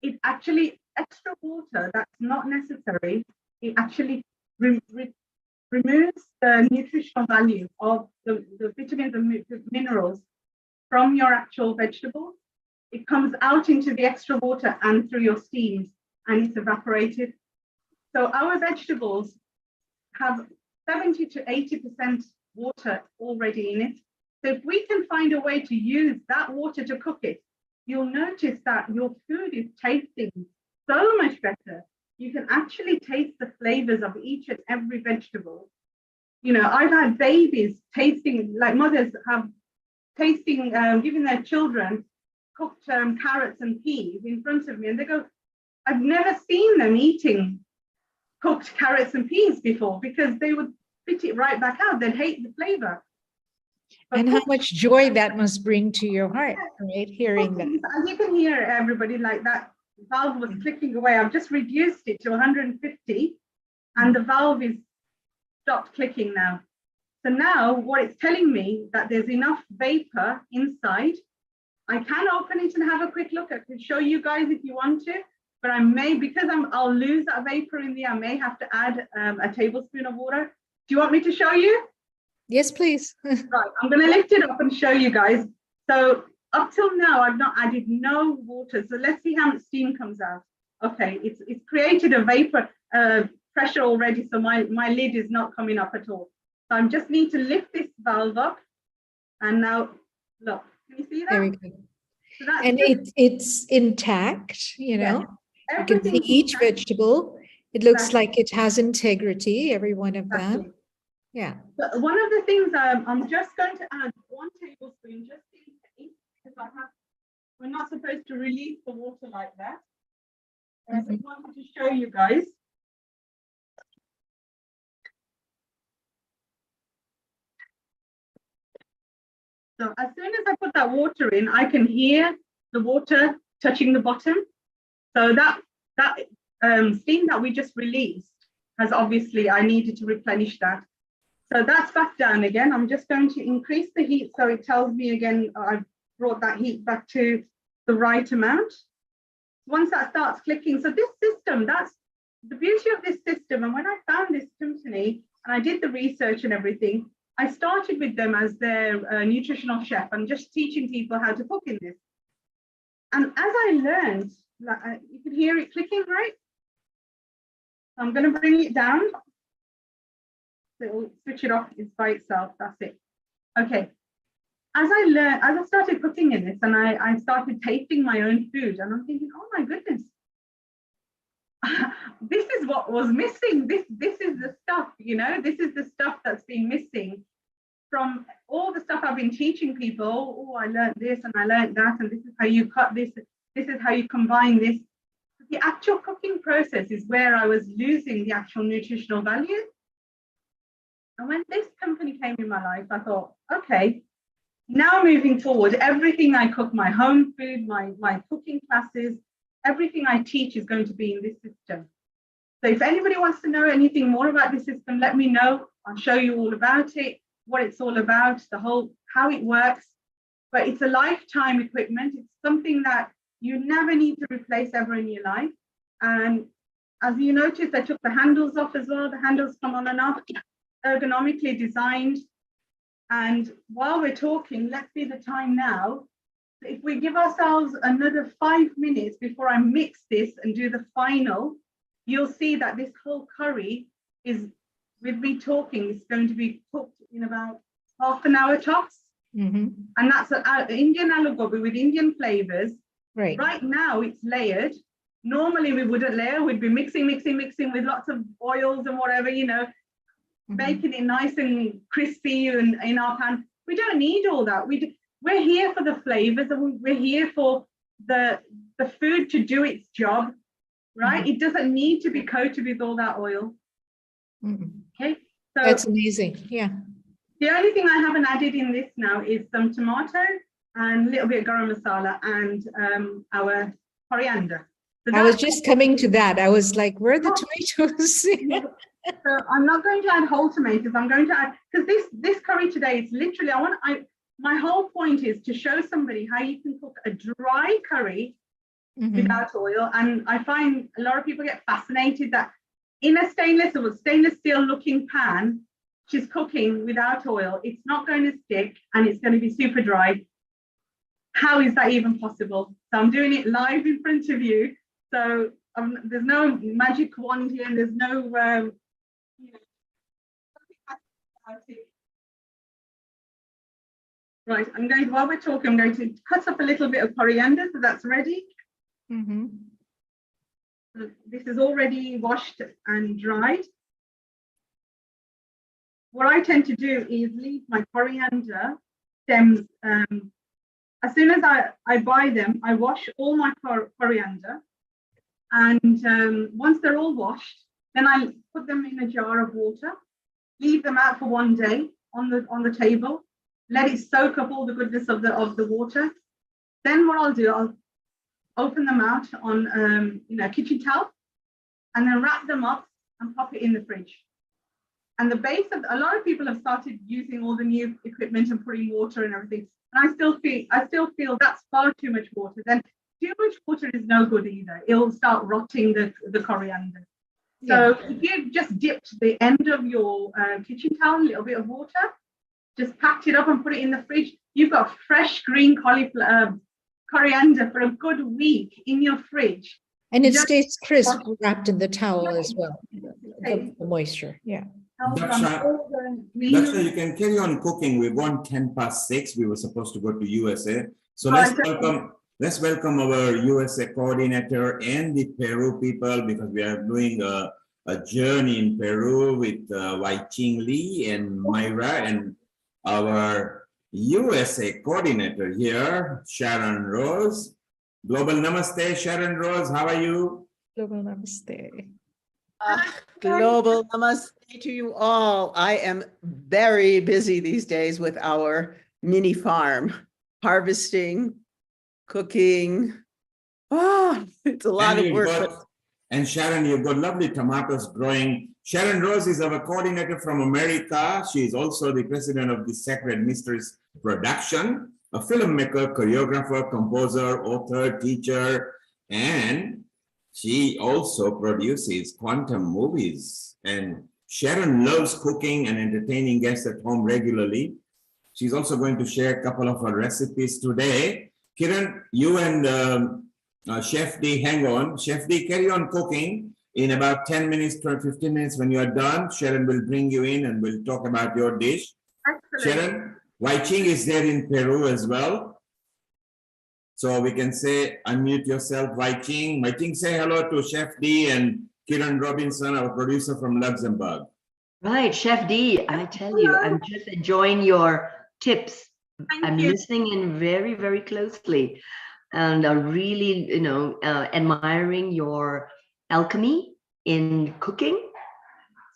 it actually extra water that's not necessary. It actually removes the nutritional value of the vitamins and minerals from your actual vegetables. It comes out into the extra water and through your steams, and it's evaporated. So our vegetables have 70 to 80% water already in it. So if we can find a way to use that water to cook it, you'll notice that your food is tasting so much better. You can actually taste the flavors of each and every vegetable. You know, I've had babies tasting, like mothers have tasting, giving their children cooked carrots and peas in front of me, and they go, I've never seen them eating cooked carrots and peas before, because they would spit it right back out. They'd hate the flavor. And how much joy that must bring to your heart, right? Hearing that. As you can hear, everybody, like that valve was clicking away. I've just reduced it to 150, and the valve is stopped clicking now. So now what it's telling me that there's enough vapor inside. I can open it and have a quick look. I can show you guys if you want to, but I may, because I'll lose that vapor in there, I may have to add a tablespoon of water. Do you want me to show you? Yes, please. Right, I'm going to lift it up and show you guys. So up till now, I've not added no water. So let's see how much steam comes out. Okay, it's created a vapor pressure already. So my lid is not coming up at all. So I just need to lift this valve up. And now, look, can you see that? There we go. So that's And it's intact, you know. You can see each vegetable. It looks like it has integrity, every one of them. Yeah. But one of the things I'm just going to add 1 tablespoon just in case, because we're not supposed to release the water like that. And I just wanted to show you guys. So as soon as I put that water in, I can hear the water touching the bottom. So that steam that we just released has obviously, I needed to replenish that. So that's back down again. I'm just going to increase the heat so it tells me again, I've brought that heat back to the right amount. Once that starts clicking, so this system, that's the beauty of this system. And when I found this company and I did the research and everything, I started with them as their nutritional chef and just teaching people how to cook in this. And as I learned, like, you can hear it clicking, right? I'm going to bring it down. So it'll switch it off, it's by itself, that's it. Okay, as I started cooking in this and I started tasting my own food, and I'm thinking, oh my goodness, this is what was missing. This is the stuff, you know, this is the stuff that's been missing from all the stuff I've been teaching people. Oh, I learned this and I learned that, and this is how you cut this, this is how you combine this. The actual cooking process is where I was losing the actual nutritional value. And when this company came in my life, I thought, okay, now moving forward, everything I cook, my home food, my cooking classes, everything I teach is going to be in this system. So if anybody wants to know anything more about this system, let me know. I'll show you all about it, what it's all about, the whole, how it works. But it's a lifetime equipment. It's something that you never need to replace ever in your life. And as you notice, I took the handles off as well. The handles come on and off, ergonomically designed. And while we're talking, let's see the time now. If we give ourselves another 5 minutes before I mix this and do the final, you'll see that this whole curry is, with me talking, is going to be cooked in about half an hour tops. And that's an Indian aloo gobi with Indian flavors. Right now it's layered. Normally we wouldn't layer, we'd be mixing with lots of oils and whatever, you know, making it nice and crispy and in our pan. We don't need all that. We're here for the flavors, and we're here for the food to do its job, right? It doesn't need to be coated with all that oil. Okay, so that's amazing. Yeah. The only thing I haven't added in this now is some tomato. and a little bit of garam masala and our coriander. So I was that's just coming to that. I was like, where are the tomatoes? So I'm not going to add whole tomatoes. I'm going to add, because this curry today is literally, my whole point is to show somebody how you can cook a dry curry without oil. And I find a lot of people get fascinated that in a stainless steel looking pan, she's cooking without oil. It's not going to stick and it's going to be super dry. How is that even possible? So I'm doing it live in front of you. So there's no magic wand here and there's no, right, while we're talking, I'm going to cut up a little bit of coriander, so that's ready. This is already washed and dried. What I tend to do is leave my coriander stems, as soon as I buy them, I wash all my coriander. And once they're all washed, then I put them in a jar of water, leave them out for 1 day on the table, let it soak up all the goodness of the water. Then what I'll do, I'll open them out on a kitchen towel and then wrap them up and pop it in the fridge. And the base of a lot of people have started using all the new equipment and putting water and everything. And I still feel that's far too much water. Then too much water is no good either. It'll start rotting the coriander. So if you just dipped the end of your kitchen towel in a little bit of water, just packed it up and put it in the fridge, you've got fresh green coriander for a good week in your fridge. And it stays crisp wrapped in the towel as well, the moisture, yeah. Daksha, you can carry on cooking. We've gone 6:10. We were supposed to go to USA. So let's welcome our USA coordinator and the Peru people, because we are doing a journey in Peru with Wai Ching Lee and Myra, and our USA coordinator here, Sharon Rose. Global Namaste, Sharon Rose. How are you? Global Namaste. Global Namaste to you all. I am very busy these days with our mini farm, harvesting, cooking. Oh, it's a lot of work. And Sharon, you've got lovely tomatoes growing. Sharon Rose is our coordinator from America. She is also the president of the Sacred Mysteries Production, a filmmaker, choreographer, composer, author, teacher, and she also produces quantum movies. And Sharon loves cooking and entertaining guests at home regularly. She's also going to share a couple of her recipes today. Kiran, you and Chef D, hang on. Chef D, carry on cooking. In about 10 minutes, 15 minutes, when you are done, Sharon will bring you in and we'll talk about your dish. Excellent. Sharon, Wai Ching is there in Peru as well. So we can say, unmute yourself, Wai Ching. Wai Ching, say hello to Chef D and Kiran Robinson, our producer from Luxembourg. Right, Chef D, I tell you, I'm just enjoying your tips. I'm listening in very, very closely, and really, admiring your alchemy in cooking.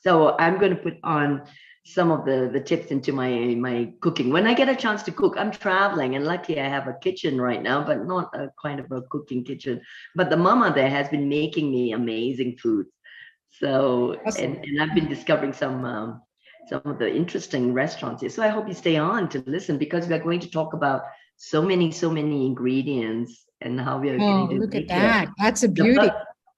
So I'm going to put on some of the tips into my cooking. When I get a chance to cook, I'm traveling, and luckily I have a kitchen right now, but not a kind of a cooking kitchen. But the mama there has been making me amazing food. So, awesome. and I've been discovering some of the interesting restaurants here. So I hope you stay on to listen, because we are going to talk about so many ingredients and how we are going to look at that. That's a beauty.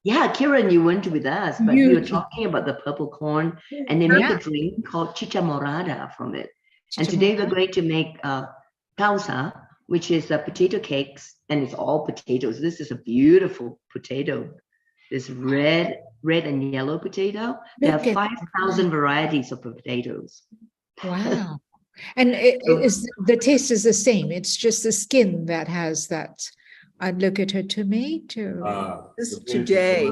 Yeah, Kiran, you weren't with us, but we were talking about the purple corn, and they make a drink called chicha morada from it. And today we're going to make causa, which is potato cakes, and it's all potatoes. This is a beautiful potato. This red and yellow potato. There are 5,000 varieties of potatoes. Wow. And the taste is the same. It's just the skin that has that. I'd look at her tomato. Today.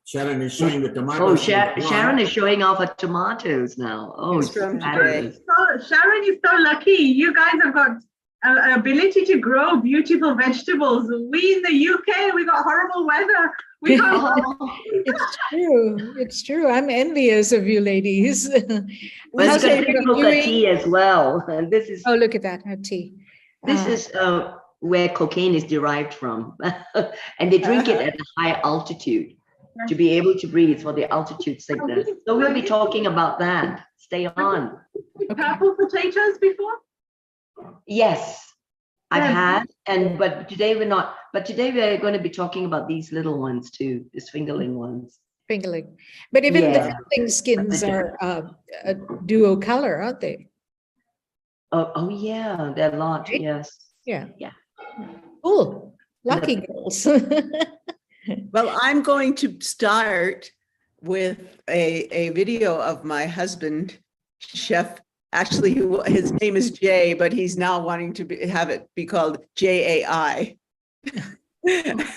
Sharon is showing the tomatoes. Oh, Sharon is showing off her tomatoes now. Oh, it's fabulous. Sharon is so lucky. You guys have got an ability to grow beautiful vegetables. We in the UK, we got horrible weather. We can't. It's true. It's true. I'm envious of you ladies. Well, you can take a look at tea as well. And this is. Oh, look at that, her tea. This is where cocaine is derived from. And they drink it at a high altitude to be able to breathe for the altitude sickness. So we'll be talking about that. Stay on. Purple potatoes before? Yes, I've had, but today we're not. But today we're going to be talking about these little ones too, these fingerling ones. Fingerling. But even the Yeah. fingerling skins are a duo color, aren't they? Oh yeah, they're a lot. Right? Yes. Yeah. Yeah. Cool. Lucky girls. Well, I'm going to start with a video of my husband, Chef. Actually, his name is Jay, but he's now wanting to have it be called JAI.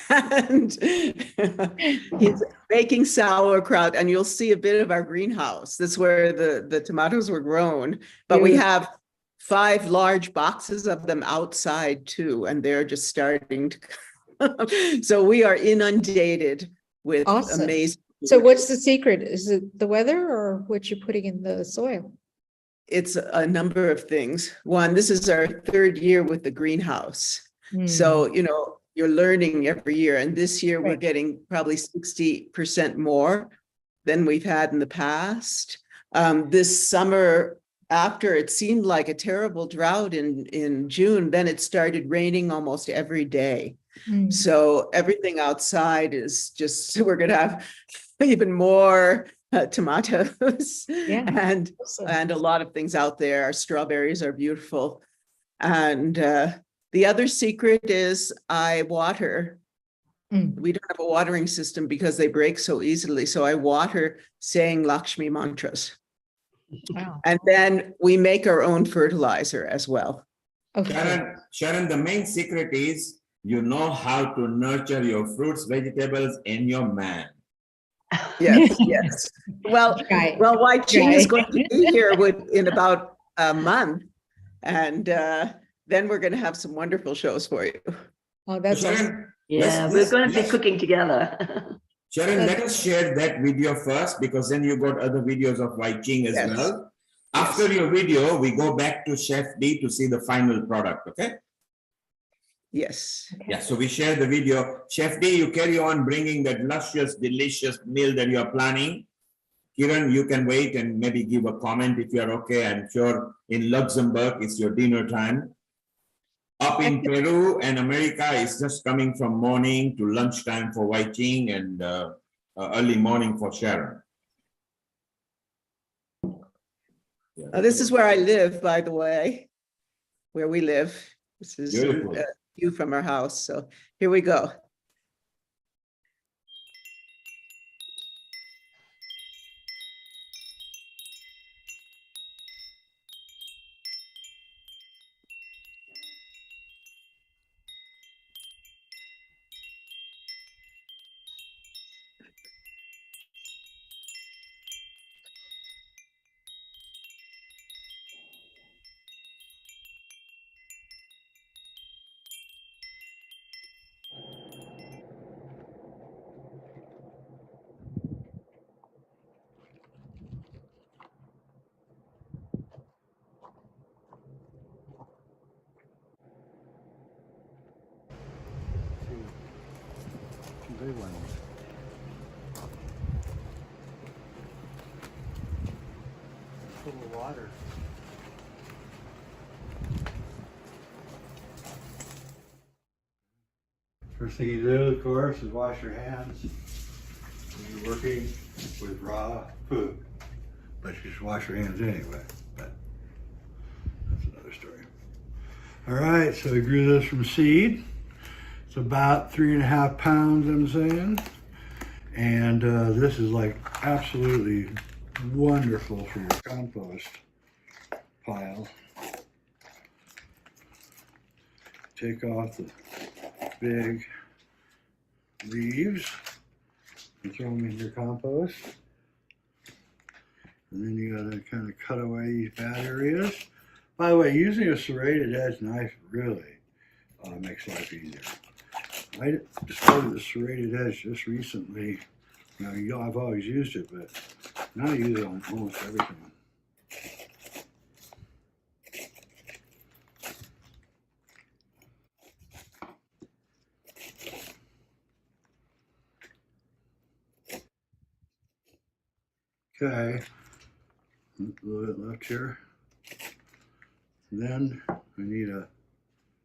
And he's making sauerkraut, and you'll see a bit of our greenhouse. That's where the tomatoes were grown, but we have 5 large boxes of them outside too, and they're just starting to. So we are inundated with amazing. So what's the secret? Is it the weather or what you're putting in the soil? It's a number of things. One, this is our 3rd year with the greenhouse. So, you're learning every year. And this year we're getting probably 60% more than we've had in the past. This summer, after it seemed like a terrible drought in June, then it started raining almost every day. So everything outside is just, we're going to have even more tomatoes and a lot of things out there. Our strawberries are beautiful. And the other secret is I water. We don't have a watering system because they break so easily. So I water saying Lakshmi mantras. Wow. And then we make our own fertilizer as well. Sharon, the main secret is you know how to nurture your fruits, vegetables, and your man. Yes, yes. Well, Wai Ching is going to be here in about a month, and then we're going to have some wonderful shows for you. Oh, that's Sharon, yeah, we're going to be cooking together. Sharon, let us share that video first, because then you got other videos of Wai Ching as well. After your video, we go back to Chef D to see the final product, okay? Yes. Yeah, so we share the video. Chef D, you carry on bringing that luscious, delicious meal that you're planning. Kiran, you can wait and maybe give a comment if you're okay. I'm sure in Luxembourg, it's your dinner time. Up in Peru and America, it's just coming from morning to lunchtime for Wai Ching and early morning for Sharon. This is where I live, by the way, where we live. This is a view from our house. So here we go. Big ones. Full of water. First thing you do, of course, is wash your hands when you're working with raw food. But you just wash your hands anyway. But that's another story. All right, so we grew this from seed. It's about 3.5 pounds, I'm saying. And this is like absolutely wonderful for your compost pile. Take off the big leaves and throw them in your compost. And then you gotta kind of cut away these bad areas. By the way, using a serrated edge knife really makes life easier. I discovered the serrated edge just recently. I've always used it, but now I use it on almost everything. Okay. A little bit left here. Then we need a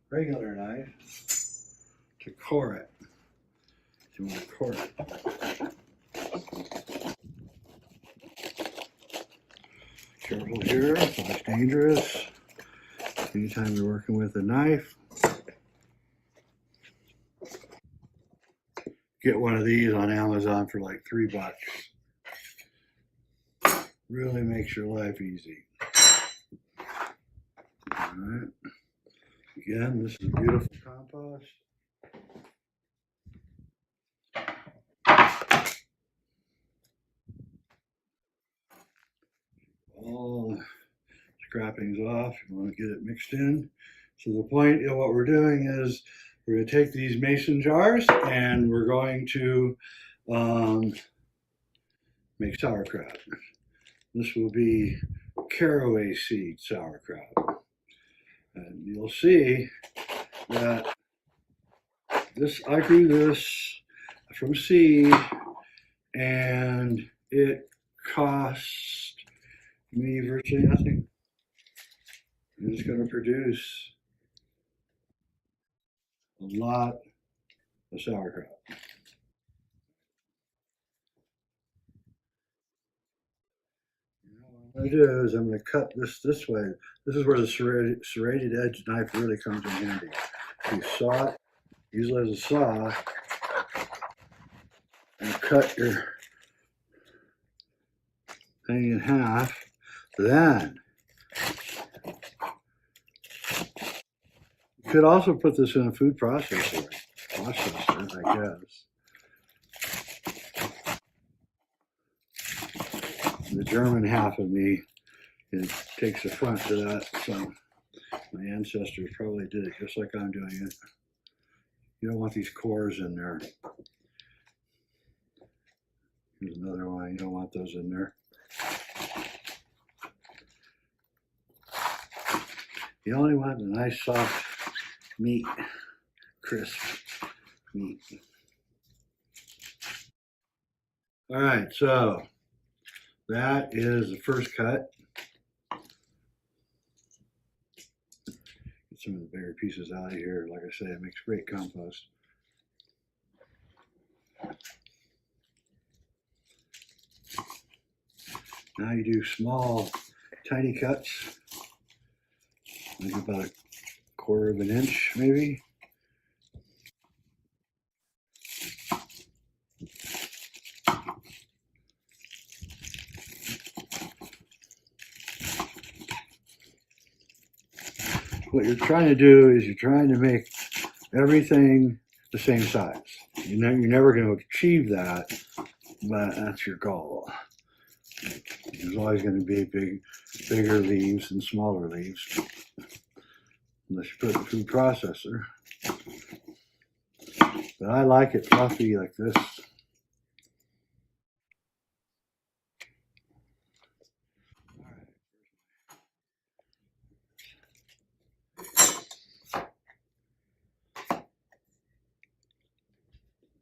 regular knife to core it. So you want to core it. Careful here, it's not dangerous. Anytime you're working with a knife, get one of these on Amazon for like $3. Really makes your life easy. All right. Again, this is beautiful compost. All the scrappings off. You want to get it mixed in. So the point of what we're doing is we're going to take these mason jars and we're going to make sauerkraut. This will be caraway seed sauerkraut. And you'll see that I grew this from seed and it cost me virtually nothing. And it's going to produce a lot of sauerkraut. What I'm going to do is I'm going to cut this way. This is where the serrated edge knife really comes in handy. You saw it, use it as a saw, and cut your thing in half. Then you could also put this in a food processor, I guess. The German half of me takes the front to that, so my ancestors probably did it just like I'm doing it. You don't want these cores in there. Here's another one. You don't want those in there. You only want the nice soft meat, crisp meat. All right, so that is the first cut. Get some of the bigger pieces out of here. Like I say, it makes great compost. Now you do small, tiny cuts, like about a quarter of an inch, maybe. What you're trying to do is you're trying to make everything the same size. You're never going to achieve that, but that's your goal. There's always going to be bigger leaves and smaller leaves, unless you put it in a food processor. But I like it fluffy like this.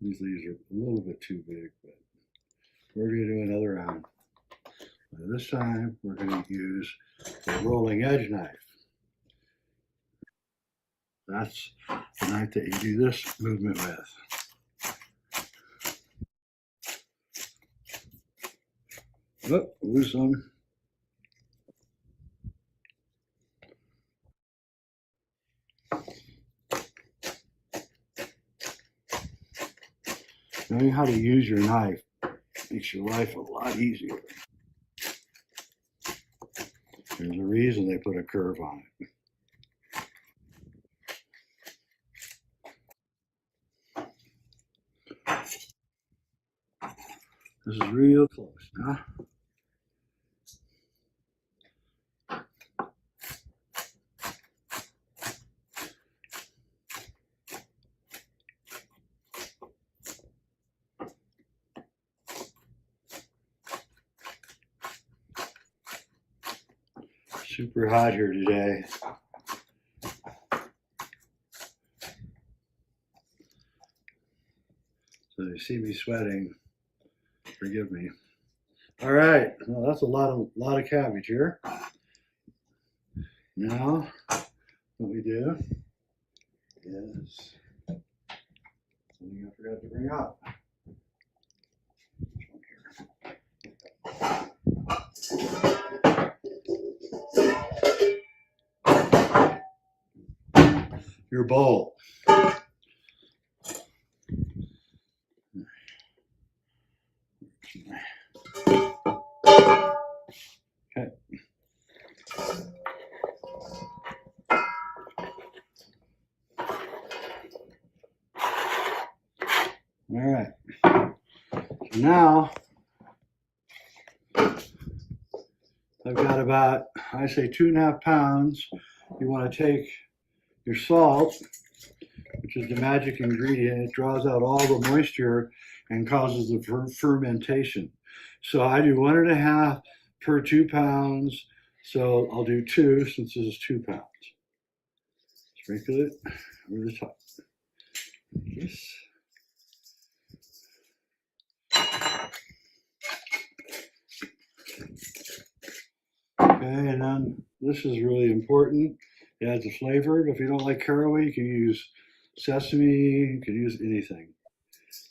These leaves are a little bit too big, but we're going to do another round. This time we're going to use a rolling edge knife. That's the knife that you do this movement with. Oh, lose some. Knowing how to use your knife makes your life a lot easier. There's a reason they put a curve on it. This is real close now. Super hot here today. So you see me sweating, forgive me. All right, well, that's a lot of cabbage here. Now, what we do is something I forgot to bring up. Your bowl. Okay. All right. So now I've got about, I say 2.5 pounds. You want to take your salt, which is the magic ingredient. It draws out all the moisture and causes the fermentation. So I do 1.5 per 2 pounds. So I'll do 2 since this is 2 pounds. Sprinkle it over the top. Yes. Okay, and then this is really important. It adds a flavor. If you don't like caraway, you can use sesame, you can use anything.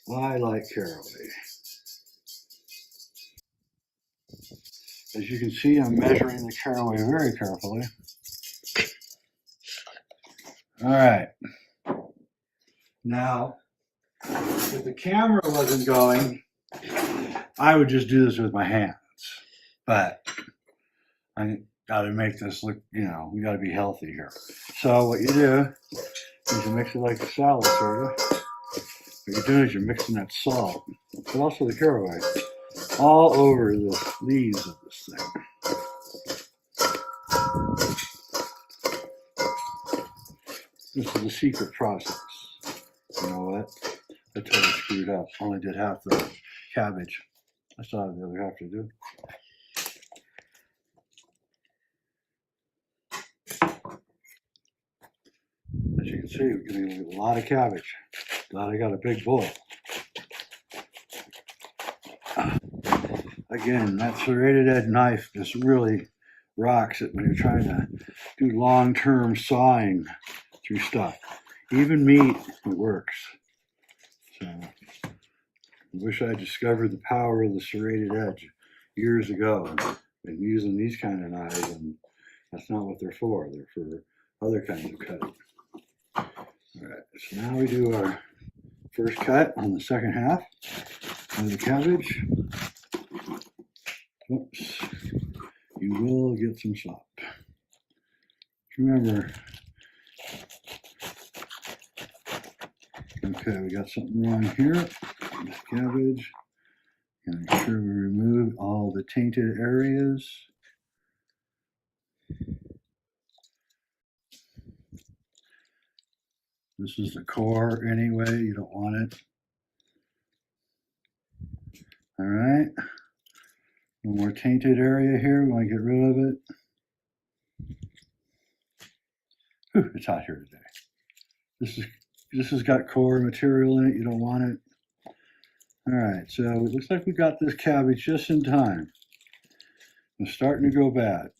I like caraway. As you can see, I'm measuring the caraway very carefully. All right. Now, if the camera wasn't going, I would just do this with my hands. But I got to make this look, we got to be healthy here. So what you do is you mix it like a salad, sort of. What you're doing is you're mixing that salt, but also the caraway, all over the leaves of this thing. This is the secret process. You know what? I totally screwed up. Only did half the cabbage. I still have the other half to do. As you can see, we're getting a lot of cabbage. Glad I got a big bowl. Again, that serrated edge knife just really rocks it when you're trying to do long-term sawing through stuff. Even meat, it works. So, I wish I discovered the power of the serrated edge years ago and using these kind of knives, and that's not what they're for. They're for other kinds of cutting. All right, so now we do our first cut on the second half of the cabbage. Oops, you will get some slop. Remember, okay, we got something wrong here. This cabbage. And make sure we remove all the tainted areas. This is the core anyway, you don't want it. All right. One more tainted area here, we want to get rid of it. Whew, it's hot here today. This has got core material in it, you don't want it. All right, so it looks like we got this cabbage just in time. It's starting to go bad.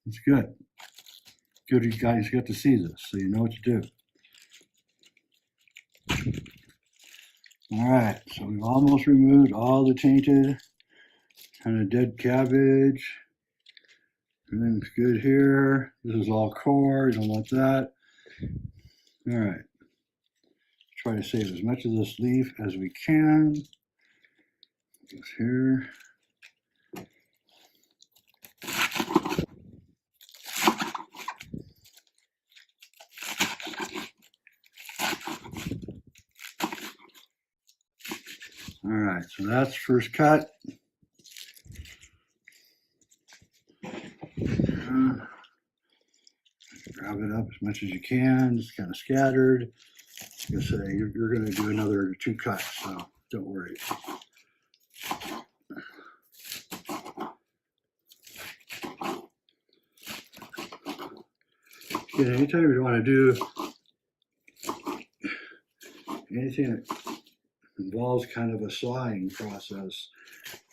It's good. Good you guys get to see this, so you know what to do. All right, so we've almost removed all the tainted, kind of dead cabbage. Everything's good here. This is all core, you don't want that. All right. Try to save as much of this leaf as we can. Goes here. All right, so that's first cut. Grab it up as much as you can, just kind of scattered. Like I say, you're going to do another 2 cuts, so don't worry. Anytime you want to do anything that involves kind of a sawing process,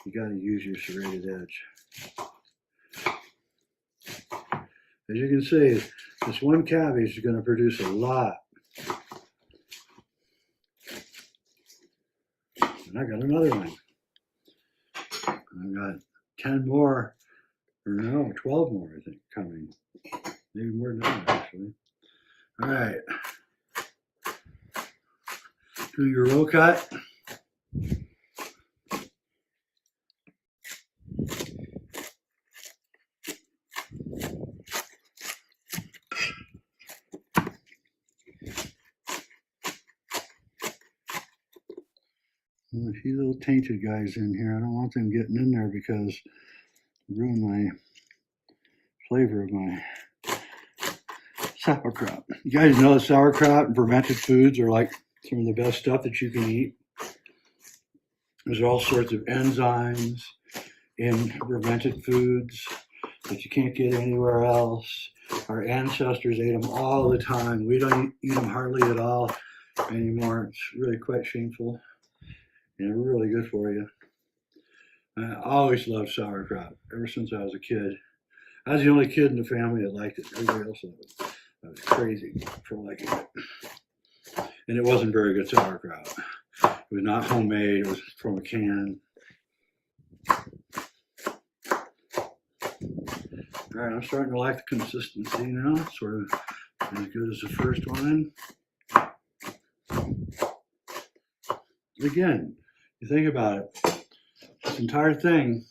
you got to use your serrated edge. As you can see, this one cabbage is going to produce a lot. And I got another one. I've got 10 more, or no, 12 more, I think, coming. Maybe more than that, actually. All right. Do your roll cut. A few little tainted guys in here. I don't want them getting in there because it ruin my flavor of my sauerkraut. You guys know that sauerkraut and fermented foods are like some of the best stuff that you can eat. There's all sorts of enzymes in fermented foods that you can't get anywhere else. Our ancestors ate them all the time. We don't eat them hardly at all anymore. It's really quite shameful. And really good for you. I always loved sauerkraut ever since I was a kid. I was the only kid in the family that liked it. Everybody else loved it. I was crazy for liking it. And it wasn't very good sauerkraut. It was not homemade. It was from a can. All right, I'm starting to like the consistency now. Sort of as good as the first one. Again, you think about it, this entire thing,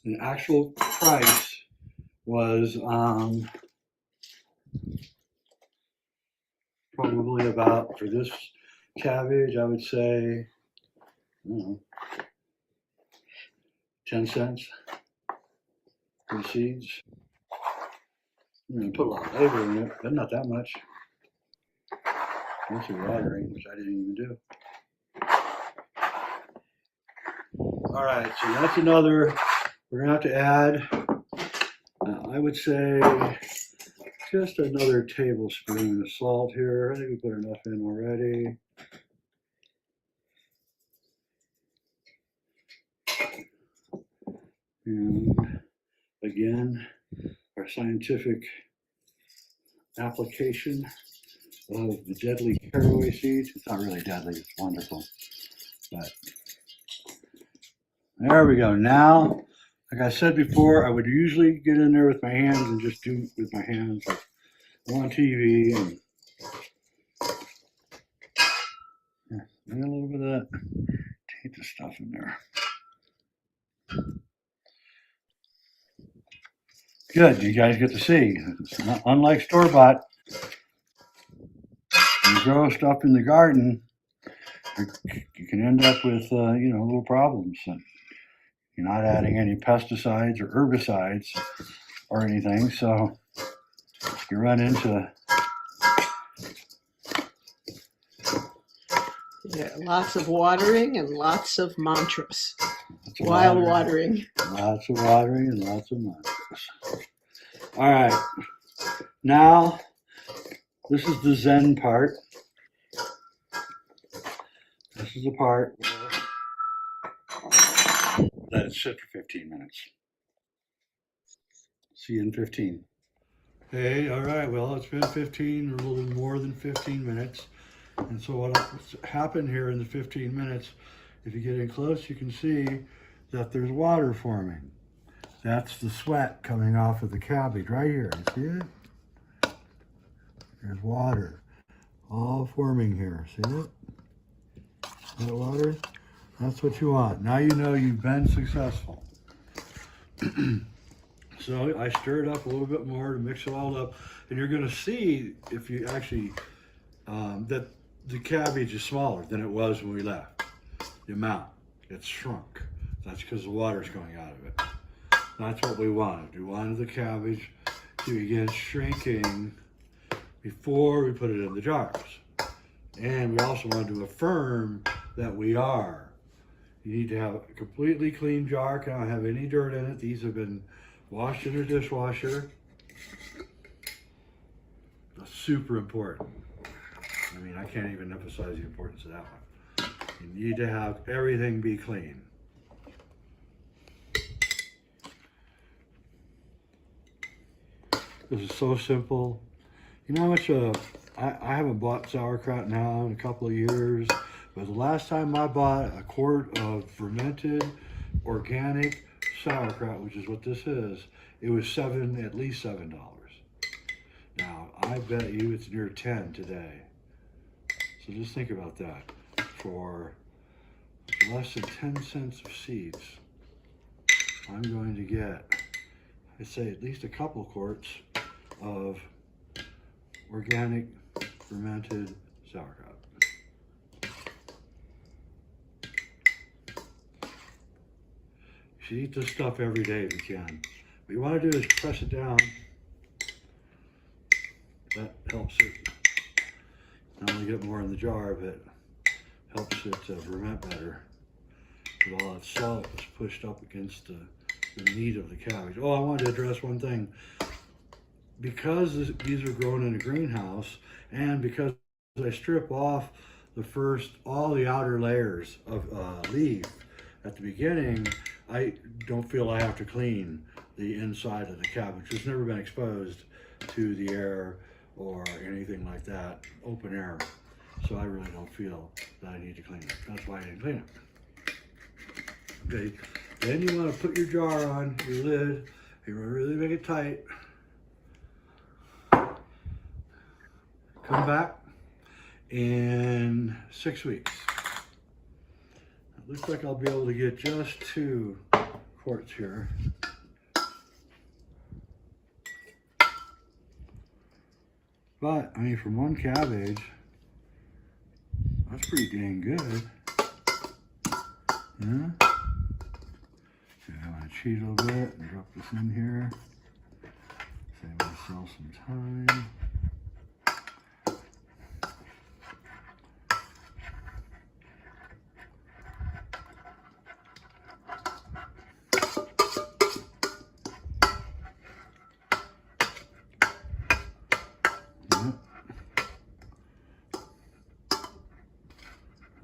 the actual price was probably about, for this cabbage, I would say, I don't know, 10 cents for the seeds. I'm going to put a lot of labor in it, but not that much. Mostly watering, which I didn't even do. All right, so that's another, we're gonna have to add, I would say, just another tablespoon of salt here. I think we put enough in already. And again, our scientific application of the deadly caraway seeds. It's not really deadly, it's wonderful. But there we go. Now, like I said before, I would usually get in there with my hands and just do it with my hands. Like I'm on TV and a little bit of that tainted stuff in there. Good, you guys get to see. It's not, unlike store-bought, you grow stuff in the garden, you can end up with little problems. You're not adding any pesticides or herbicides or anything, so you run into lots of watering and lots of mantras while watering. Lots of watering and lots of mantras. All right, now this is the Zen part. This is the part where let it sit for 15 minutes. See you in 15. Hey, all right, well, it's been 15 or a little more than 15 minutes. And so what's happened here in the 15 minutes, if you get in close, you can see that there's water forming. That's the sweat coming off of the cabbage right here. You see it? There's water all forming here. See it? That water? That's what you want. Now you know you've been successful. So I stir it up a little bit more to mix it all up. And you're going to see if you actually, that the cabbage is smaller than it was when we left. The amount, it's shrunk. That's because the water's going out of it. That's what we wanted. We wanted the cabbage to begin shrinking before we put it in the jars. And we also wanted to affirm that we are. You need to have a completely clean jar, cannot have any dirt in it. These have been washed in a dishwasher. That's super important. I mean, I can't even emphasize the importance of that one. You need to have everything be clean. This is so simple. You know how much I haven't bought sauerkraut now in a couple of years, but the last time I bought a quart of fermented organic sauerkraut, which is what this is, it was at least $7. Now, I bet you it's near 10 today. So just think about that. For less than 10 cents of seeds, I'm going to get, I'd say, at least a couple quarts of organic fermented sauerkraut. You should eat this stuff every day if you can. What you want to do is press it down. That helps it not only get more in the jar, but helps it ferment better. With all that salt is pushed up against the meat of the cabbage. Oh, I wanted to address one thing. Because these are grown in a greenhouse, and because I strip off all the outer layers of leaf at the beginning, I don't feel I have to clean the inside of the cabbage. It's never been exposed to the air or anything like that, open air. So I really don't feel that I need to clean it. That's why I didn't clean it. Okay, then you want to put your jar on your lid. You want to really make it tight. Come back in 6 weeks. It looks like I'll be able to get just 2 quarts here. But, I mean, from one cabbage, that's pretty dang good. Yeah? Okay, I'm going to cheat a little bit and drop this in here. Save myself some time.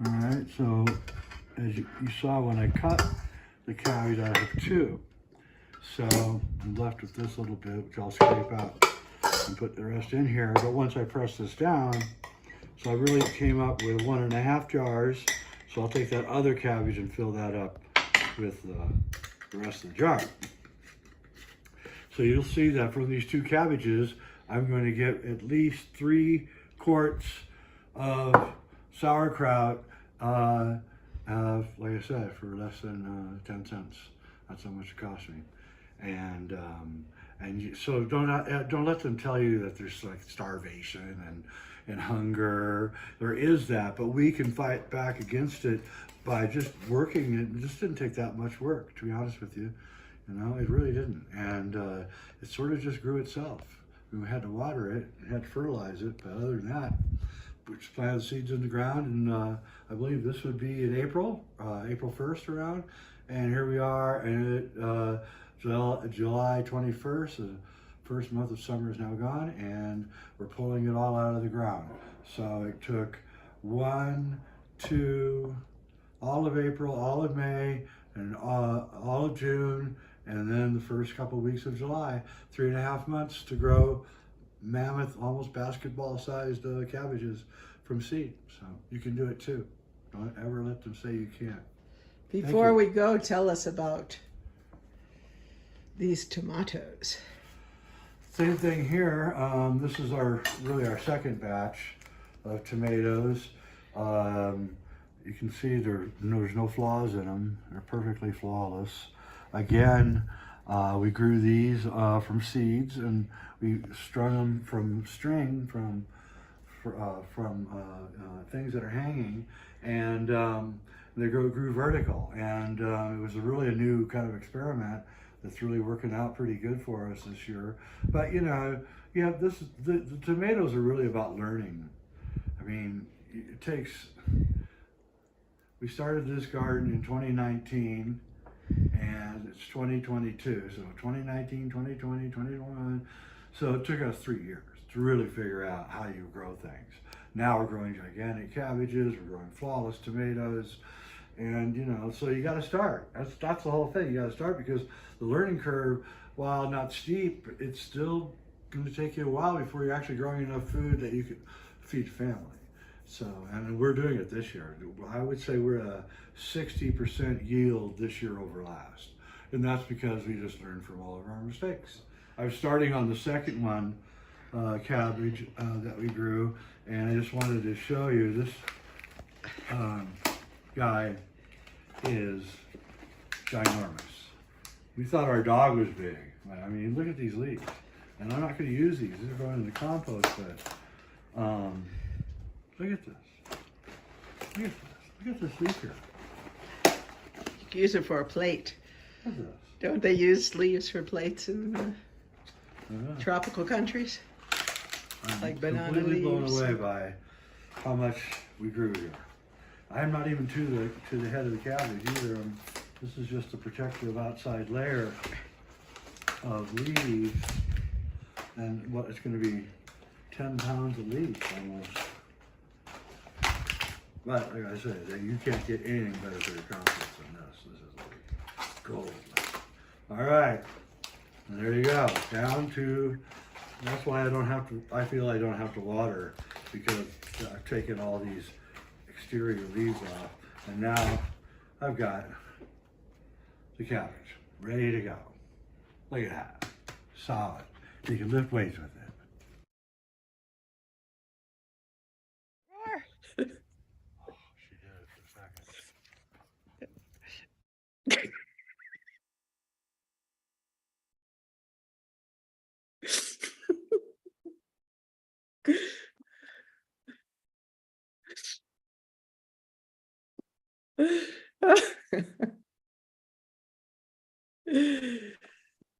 All right, so as you saw when I cut the cabbage, I have 2. So I'm left with this little bit, which I'll scrape out and put the rest in here. But once I press this down, so I really came up with 1.5 jars. So I'll take that other cabbage and fill that up with the rest of the jar. So you'll see that from these 2 cabbages, I'm going to get at least 3 quarts of sauerkraut, like I said, for less than 10 cents. That's how much it cost me. So don't let them tell you that there's like starvation and hunger. There is that, but we can fight back against it by just working. It just didn't take that much work, to be honest with you. You know, it really didn't. And it sort of just grew itself. We had to water it, had to fertilize it, but other than that, we just planted seeds in the ground, and I believe this would be in April 1st around, and here we are, and July 21st, the first month of summer is now gone, and we're pulling it all out of the ground. So it took all of April, all of May, and all of June, and then the first couple of weeks of July, 3.5 months to grow mammoth, almost basketball-sized cabbages from seed. So you can do it too. Don't ever let them say you can't. Before we go, tell us about these tomatoes. Same thing here. This is really our second batch of tomatoes. You can see there's no flaws in them. They're perfectly flawless. Again, we grew these from seeds, and we strung them from string from things that are hanging, and they grew vertical. And it was really a new kind of experiment that's really working out pretty good for us this year. But you know, yeah, the tomatoes are really about learning. I mean, it takes. We started this garden in 2019. And it's 2022, so 2019, 2020, 2021. So it took us 3 years to really figure out how you grow things. Now we're growing gigantic cabbages, we're growing flawless tomatoes, and so you got to start. That's the whole thing. You got to start because the learning curve, while not steep, it's still going to take you a while before you're actually growing enough food that you can feed family. So, and we're doing it this year. I would say we're at a 60% yield this year over last. And that's because we just learned from all of our mistakes. I'm starting on the second one, cabbage that we grew, and I just wanted to show you this guy is ginormous. We thought our dog was big. I mean, look at these leaves. And I'm not going to use these. These are going in the compost, but look at this. Look at this. Look at this leaf here. You can use it for a plate. Don't they use leaves for plates in tropical countries? Like banana completely leaves? blown away by how much we grew here. I'm not even to the head of the cabbage either. This is just a protective outside layer of leaves, and what it's going to be 10 pounds of leaves almost. But like I said, you can't get anything better for your compost than this. This is like gold. All right, and there you go. Down to. That's why I feel I don't have to water, because I've taken all these exterior leaves off, and now I've got the cabbage ready to go. Look at that, solid. You can lift weights with it. Oh, she did it for a second.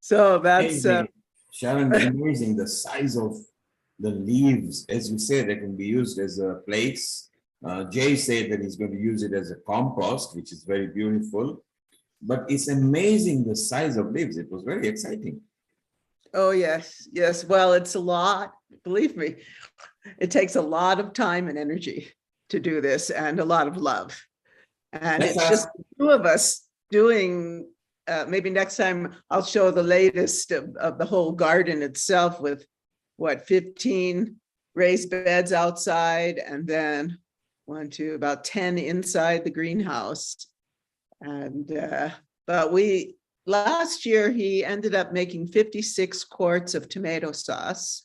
So that's Amazing. Sharon, amazing the size of the leaves. As you said, they can be used as plates. Jay said that he's going to use it as a compost, which is very beautiful. But it's amazing the size of leaves. It was very exciting. Oh, yes. Yes. Well, it's a lot. Believe me, it takes a lot of time and energy to do this, and a lot of love. And Let's it's just the two of us doing, maybe next time I'll show the latest of the whole garden itself with 15 raised beds outside, and then about 10 inside the greenhouse. And, but last year he ended up making 56 quarts of tomato sauce.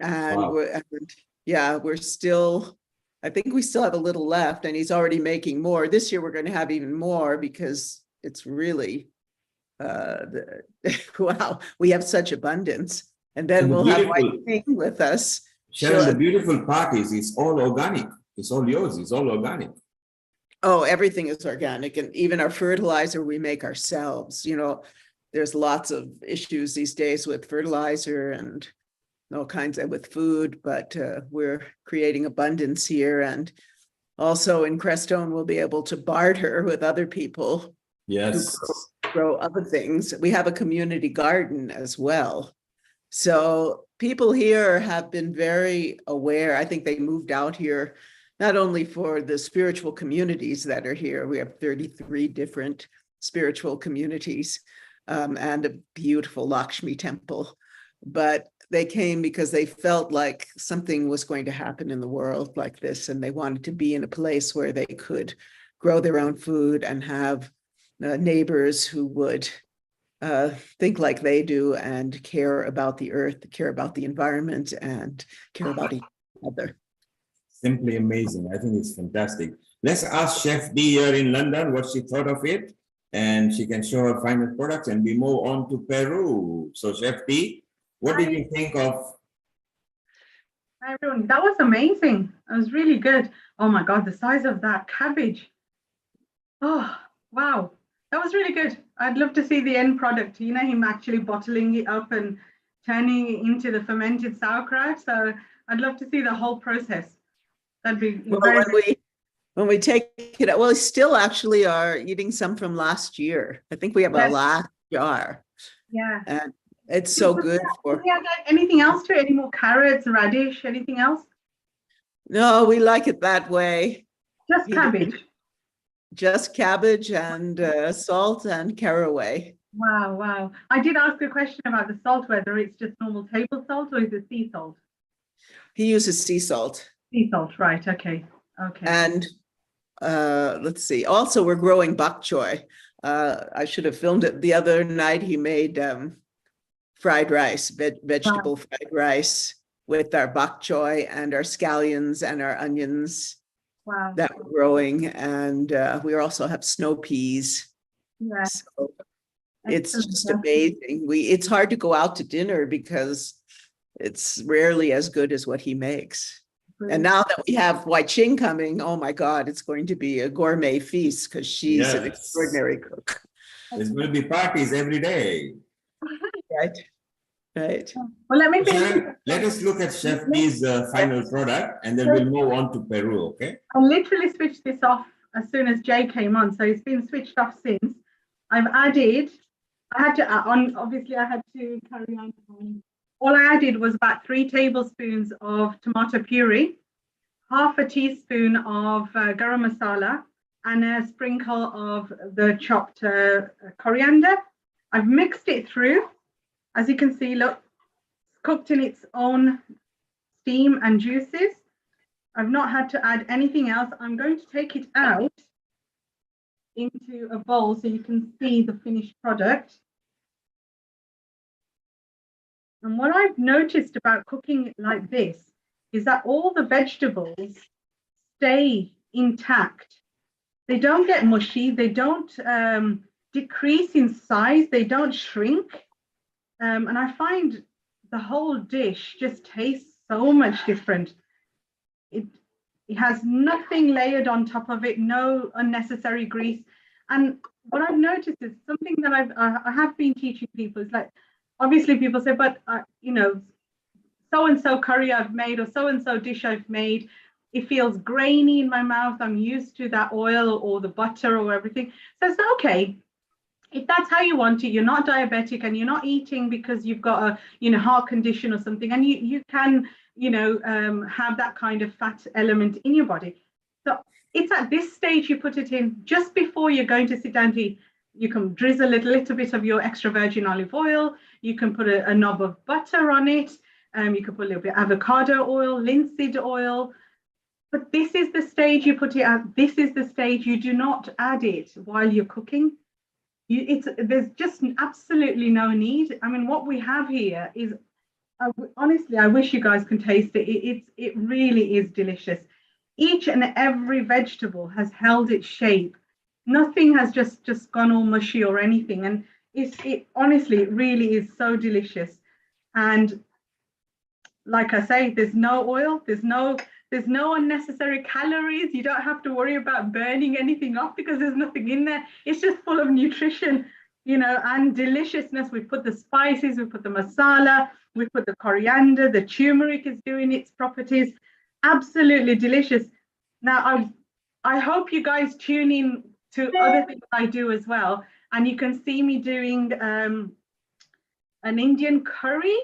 And, Wow. we're still, I think we still have a little left, and he's already making more. This year we're going to have even more because it's really, wow, we have such abundance. And then we'll have White King with us. Sharon, the beautiful part is it's all organic. It's all yours. It's all organic. Oh, everything is organic, and even our fertilizer we make ourselves. There's lots of issues these days with fertilizer and all kinds of with food, but we're creating abundance here. And also in Crestone, we'll be able to barter with other people. Yes. Who grow other things. We have a community garden as well. So people here have been very aware. I think they moved out here not only for the spiritual communities that are here. We have 33 different spiritual communities and a beautiful Lakshmi temple, but they came because they felt like something was going to happen in the world like this, and they wanted to be in a place where they could grow their own food and have neighbors who would think like they do and care about the earth, care about the environment, and care about each other. Simply amazing. I think it's fantastic. Let's ask Chef D here in London what she thought of it, and she can show her final products, and we move on to Peru. So Chef D, what did you think of? Hi everyone, that was amazing. That was really good. Oh my God, the size of that cabbage. Oh, wow. That was really good. I'd love to see the end product, him actually bottling it up and turning it into the fermented sauerkraut. So I'd love to see the whole process. That'd be when we take it out, well, we still actually are eating some from last year. I think we have a last jar. Yeah. And it's so good for. Yeah, anything else to it? Any more carrots, radish, anything else? No, we like it that way. Just cabbage. Just cabbage and salt and caraway. Wow, wow. I did ask a question about the salt, whether it's just normal table salt or is it sea salt? He uses sea salt. Sea salt, right, okay. Okay. And let's see, also we're growing bok choy. I should have filmed it the other night. He made fried rice, vegetable fried rice with our bok choy and our scallions and our onions. Wow. That we're growing. And we also have snow peas. Yeah. So it's just amazing. It's hard to go out to dinner because it's rarely as good as what he makes. And now that we have Wai Ching coming, oh my God, it's going to be a gourmet feast because she's an extraordinary cook. There's going to be parties every day. Right. Right. Well, let me let us look at Chef B's final product, and then we'll move on to Peru, okay? I literally switched this off as soon as Jay came on, so it's been switched off since. I've added, obviously I had to carry on. All I added was about 3 tablespoons of tomato puree, half a teaspoon of garam masala, and a sprinkle of the chopped coriander. I've mixed it through. As you can see, look, it's cooked in its own steam and juices. I've not had to add anything else. I'm going to take it out into a bowl so you can see the finished product. And what I've noticed about cooking it like this is that all the vegetables stay intact. They don't get mushy. They don't decrease in size. They don't shrink. And I find the whole dish just tastes so much different. It has nothing layered on top of it, no unnecessary grease. And what I've noticed is something that I have been teaching people is like, obviously people say, but you know, so-and-so curry I've made or so-and-so dish I've made, it feels grainy in my mouth. I'm used to that oil or the butter or everything. So it's okay. If that's how you want it, you're not diabetic and you're not eating because you've got a heart condition or something, and you can have that kind of fat element in your body. So it's at this stage you put it in just before you're going to sit down to eat. You can drizzle a little bit of your extra virgin olive oil. You can put a knob of butter on it. You can put a little bit of avocado oil, linseed oil. But this is the stage you put it at. This is the stage you do not add it while you're cooking. There's just absolutely no need. I mean, what we have here is, honestly, I wish you guys can taste it. It really is delicious. Each and every vegetable has held its shape. Nothing has just gone all mushy or anything. And honestly, it really is so delicious. And like I say, there's no oil, there's no unnecessary calories. You don't have to worry about burning anything off because there's nothing in there. It's just full of nutrition, and deliciousness. We put the spices, we put the masala, we put the coriander, the turmeric is doing its properties. Absolutely delicious. Now, I hope you guys tune in to other things I do as well. And you can see me doing an Indian curry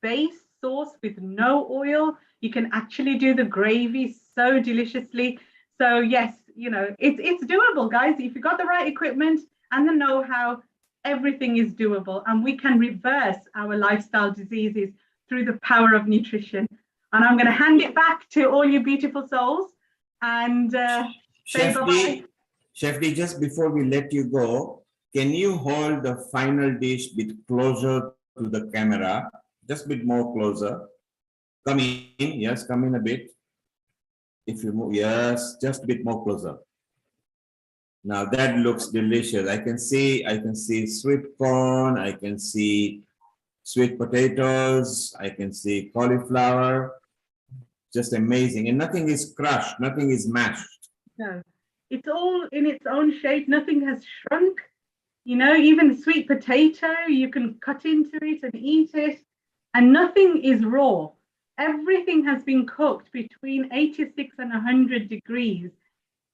base sauce with no oil. You can actually do the gravy so deliciously. So yes, it's doable, guys. If you've got the right equipment and the know-how, everything is doable, and we can reverse our lifestyle diseases through the power of nutrition. And I'm going to hand it back to all you beautiful souls and say bye-bye. Chef D, just before we let you go, can you hold the final dish a bit closer to the camera? Just a bit more closer. Come in, yes, come in a bit. If you move, yes, just a bit more closer. Now that looks delicious. I can see sweet corn, I can see sweet potatoes, I can see cauliflower. Just amazing. And nothing is crushed, nothing is mashed. No, it's all in its own shape. Nothing has shrunk. Even sweet potato, you can cut into it and eat it. And nothing is raw. Everything has been cooked between 86 and 100 degrees.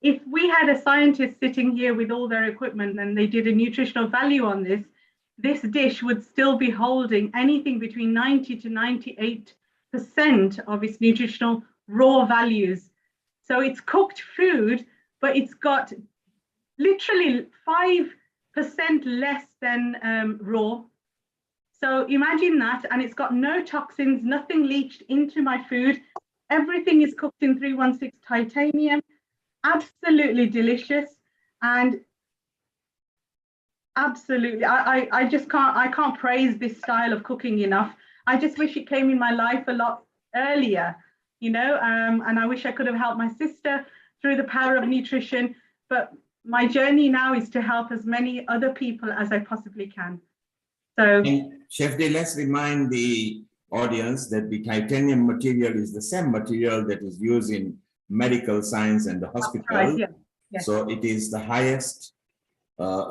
If we had a scientist sitting here with all their equipment and they did a nutritional value on this dish would still be holding anything between 90 to 98% of its nutritional raw values. So it's cooked food, but it's got literally 5% less than raw. So imagine that, and it's got no toxins, nothing leached into my food. Everything is cooked in 316 titanium. Absolutely delicious, and absolutely, I just can't praise this style of cooking enough. I just wish it came in my life a lot earlier, you know, and I wish I could have helped my sister through the power of nutrition. But my journey now is to help as many other people as I possibly can. So, and Chef Day, let's remind the audience that the titanium material is the same material that is used in medical science and the hospital. Right, yeah. Yes. So it is the highest,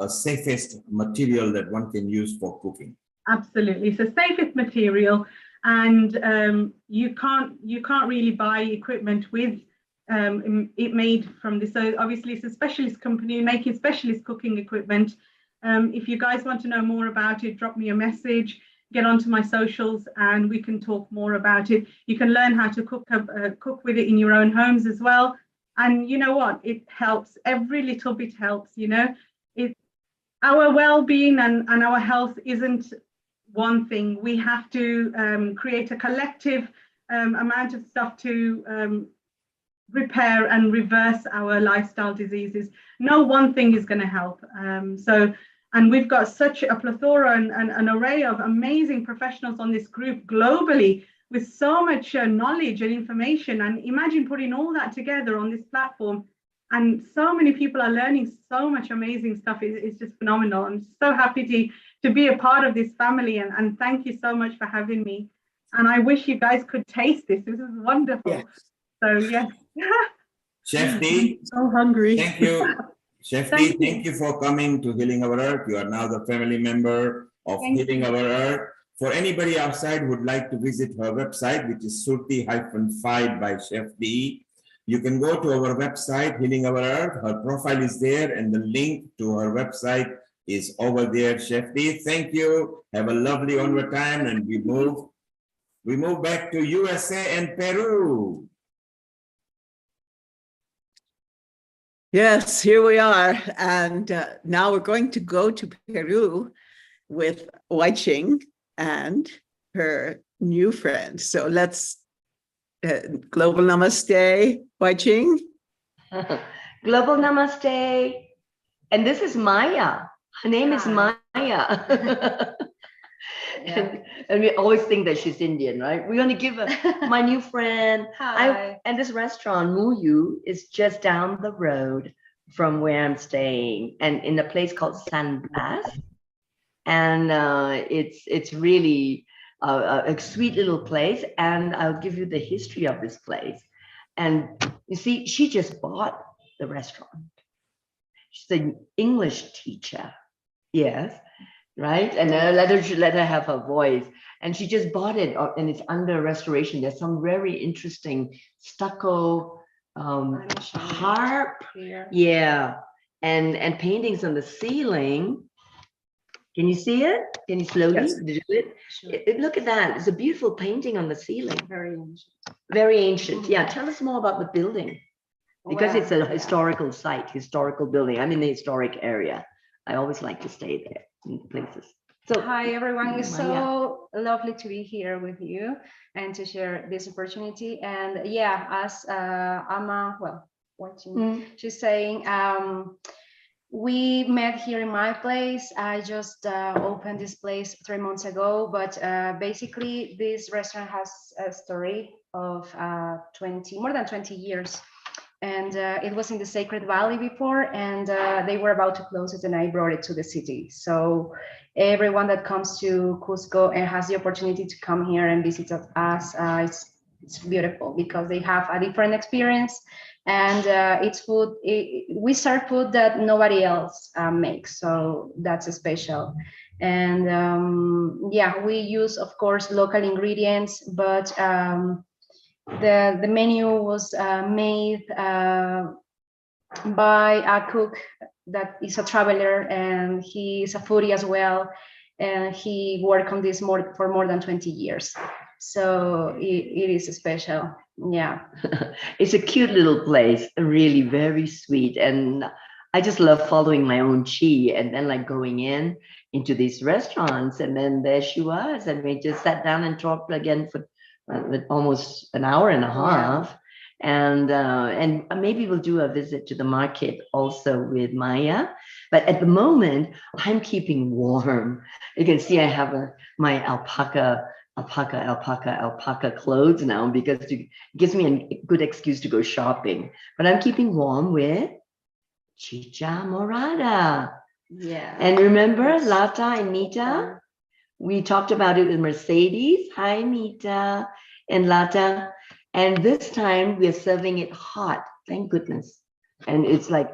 safest material that one can use for cooking. Absolutely, it's the safest material, and you can't really buy equipment with it made from this. So obviously, it's a specialist company making specialist cooking equipment. If you guys want to know more about it, drop me a message, get onto my socials, and we can talk more about it. You can learn how to cook with it in your own homes as well. And you know what? It helps. Every little bit helps. You know, our well-being and our health isn't one thing. We have to create a collective amount of stuff to repair and reverse our lifestyle diseases. No one thing is going to help. And we've got such a plethora and an array of amazing professionals on this group globally with so much knowledge and information. And imagine putting all that together on this platform. And so many people are learning so much amazing stuff. It's just phenomenal. I'm so happy to be a part of this family. And thank you so much for having me. And I wish you guys could taste this. This is wonderful. Yes. So, yes. Chef D, so hungry. Thank you. Chef D, thank you for coming to Healing Our Earth. You are now the family member of Healing Our Earth. For anybody outside who would like to visit her website, which is Surti-5 by Chef D, you can go to our website, Healing Our Earth. Her profile is there, and the link to her website is over there. Chef D, thank you. Have a lovely onward time, and we move back to USA and Peru. Yes, here we are. And now we're going to go to Peru with Wai-Ching and her new friend. So let's, global namaste, Wai-Ching. Global namaste. And this is Maya. Her name is Maya. And we always think that she's Indian, right? We're going to give her my new friend. Hi. And this restaurant, Muyu, is just down the road from where I'm staying, and in a place called San Blas. And it's really a sweet little place. And I'll give you the history of this place. And you see, she just bought the restaurant. She's an English teacher. Yes. Right, and let her have her voice, and she just bought it, and it's under restoration. There's some very interesting stucco harp, yeah, and paintings on the ceiling. Can you see it? Can you slowly do it? Sure. Look at that! It's a beautiful painting on the ceiling. Very ancient. Very ancient. Yeah. Tell us more about the building, because it's a historical site, historical building. I'm in the historic area. I always like to stay there. Places. So hi everyone, it's so lovely to be here with you and to share this opportunity. And yeah, as Amma, well, watching, she's saying, we met here in my place. I just opened this place 3 months ago, but basically this restaurant has a story of more than 20 years. And it was in the Sacred Valley before, and they were about to close it, and I brought it to the city. So everyone that comes to Cusco and has the opportunity to come here and visit us, it's beautiful because they have a different experience, and it's food. We serve food that nobody else makes, so that's special. And yeah, we use, of course, local ingredients, but the menu was made by a cook that is a traveler, and he is a foodie as well, and he worked on this for more than 20 years. So it is special. Yeah. It's a cute little place, really very sweet. And I just love following my own chi and then like going into these restaurants. And then there she was. And we just sat down and talked again for almost an hour and a half. And maybe we'll do a visit to the market also with Maya. But at the moment, I'm keeping warm. You can see I have my alpaca clothes now because it gives me a good excuse to go shopping. But I'm keeping warm with chicha morada. Yeah. And remember Lata and Nita? We talked about it with Mercedes. Hi, Nita and Lata. And this time we're serving it hot. Thank goodness. And it's like,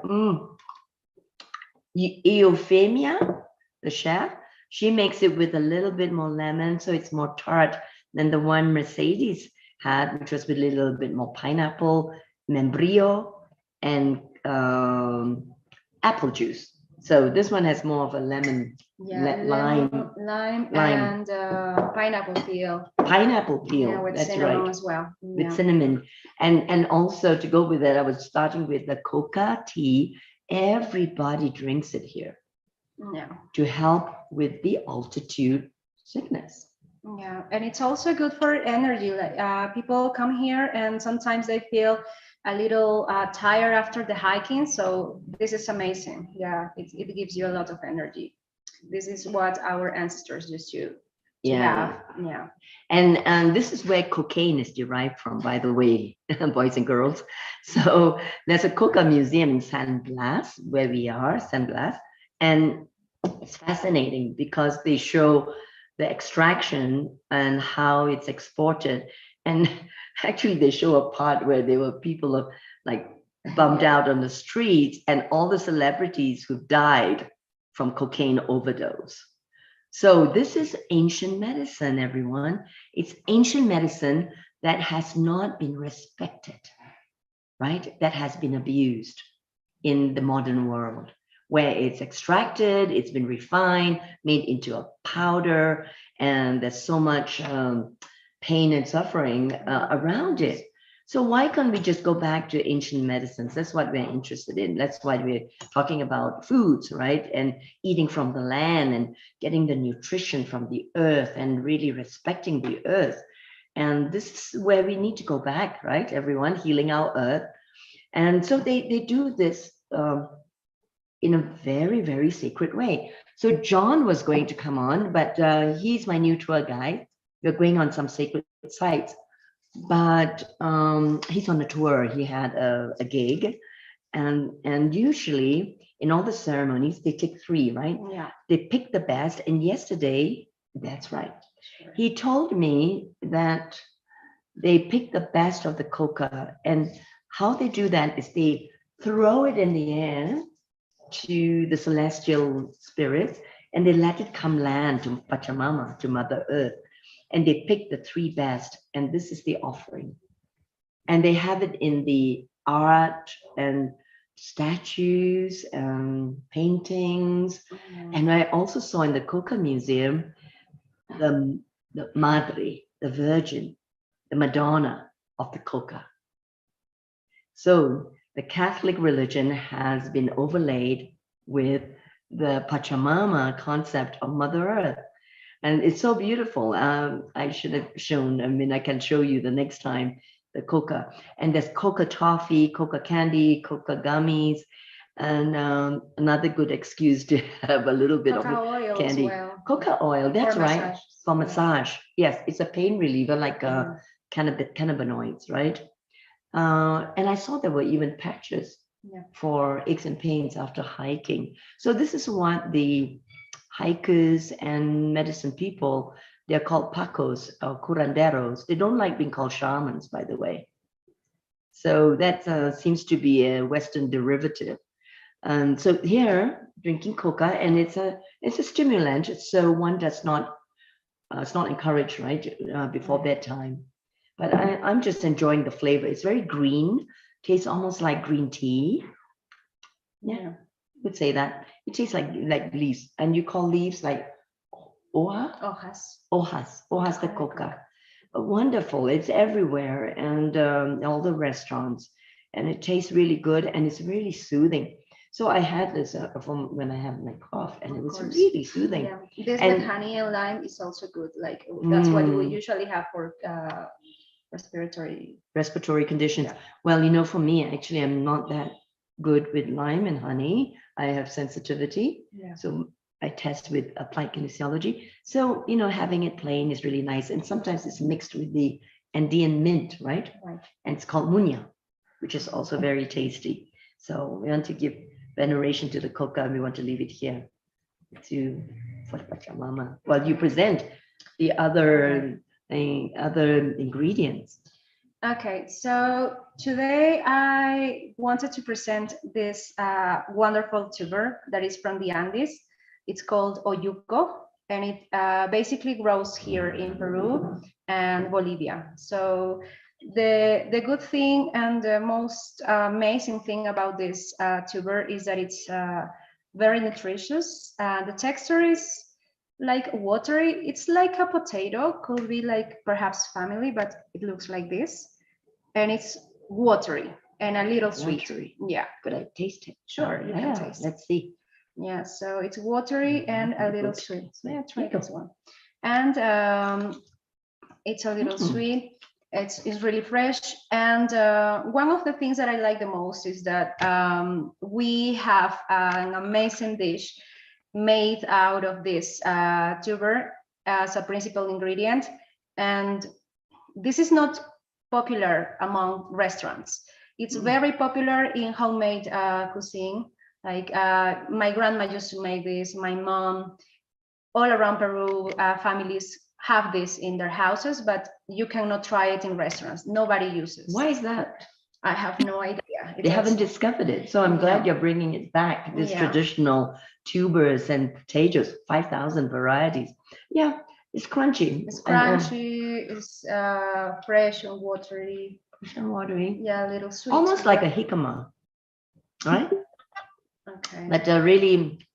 Euphemia, the chef, she makes it with a little bit more lemon, so it's more tart than the one Mercedes had, which was with a little bit more pineapple, membrillo, and apple juice. So this one has more of a lemon, lime and pineapple peel. Pineapple peel, yeah, with that's cinnamon right. as well. With Yeah. cinnamon. And also to go with it, I was starting with the coca tea. Everybody drinks it here Yeah. to help with the altitude sickness. Yeah, and it's also good for energy. Like people come here and sometimes they feel a little tired after the hiking. So this is amazing. Yeah, it gives you a lot of energy. This is what our ancestors used to have. Yeah. And this is where cocaine is derived from, by the way, boys and girls. So there's a coca museum in San Blas, where we are, San Blas, and it's fascinating because they show the extraction and how it's exported. And actually they show a part where there were people like bummed out on the streets and all the celebrities who died from cocaine overdose. So this is ancient medicine, everyone. It's ancient medicine that has not been respected, right? That has been abused in the modern world, where it's extracted, it's been refined, made into a powder, and there's so much pain and suffering around it. So why can't we just go back to ancient medicines? That's what we're interested in. That's why we're talking about foods, right? And eating from the land and getting the nutrition from the earth and really respecting the earth. And this is where we need to go back, right? Everyone, healing our earth. And so they do this in a very, very sacred way. So John was going to come on, but he's my new tour guide. We're going on some sacred sites. But he's on a tour. He had a gig, and usually in all the ceremonies they take 3, right? Yeah. They pick the best. And yesterday, that's right, he told me that they pick the best of the coca, and how they do that is they throw it in the air to the celestial spirits, and they let it come land to Pachamama, to Mother Earth. And they pick the 3 best, and this is the offering. And they have it in the art and statues and paintings. And I also saw in the Coca Museum the Madre, the Virgin, the Madonna of the Coca. So the Catholic religion has been overlaid with the Pachamama concept of Mother Earth. And it's so beautiful. I should have shown, I mean, I can show you the next time, the coca. And there's coca toffee, coca candy, coca gummies, and another good excuse to have a little bit Coca of oil candy. as well. Coca oil, that's For right. massage. For massage. Yes, it's a pain reliever like cannabinoids, right? And I saw there were even patches for aches and pains after hiking. So this is what the hikers and medicine people, they're called pacos or curanderos. They don't like being called shamans, by the way. So that seems to be a Western derivative. So here, drinking coca, and it's a stimulant, so one does not, it's not encouraged, right, before bedtime. But I'm just enjoying the flavor. It's very green, tastes almost like green tea. Yeah. Would say that it tastes like leaves, and you call leaves like hojas de coca. wonderful. It's everywhere, and all the restaurants, and it tastes really good, and it's really soothing. So I had this from when I have my cough, and it was really soothing. Yeah. This And with honey and lime is also good. Like that's what we Mm. usually have for respiratory conditions. Yeah. Well, you know, for me, actually, I'm not that good with lime and honey. I have sensitivity. Yeah. So I test with applied kinesiology. So, you know, having it plain is really nice. And sometimes it's mixed with the Andean mint, right? Right. And it's called munya, which is also very tasty. So we want to give veneration to the coca, and we want to leave it here for Pachamama. While you present the other ingredients. Okay, so today I wanted to present this wonderful tuber that is from the Andes. It's called oyuco, and it basically grows here in Peru and Bolivia. So the good thing and the most amazing thing about this tuber is that it's very nutritious. The texture is like watery. It's like a potato, could be like perhaps family, but it looks like this. And it's watery and a little sweet. Watery. Yeah. Could I taste it? Sure, you can taste it. Let's see. Yeah, so it's watery and a little sweet. Yeah, try There you this one. And it's a little sweet. It's really fresh. And one of the things that I like the most is that we have an amazing dish made out of this tuber as a principal ingredient. And this is not popular among restaurants. It's very popular in homemade cuisine. Like my grandma used to make this, my mom, all around Peru, families have this in their houses, but you cannot try it in restaurants. Nobody uses. Why is that? I have no idea. They haven't discovered it. So I'm glad you're bringing it back, this traditional tubers and potatoes, 5,000 varieties. Yeah, it's crunchy. It's crunchy, it's fresh and watery. Fresh and watery. Yeah, a little sweet. Almost like a jicama, right? Okay. But really,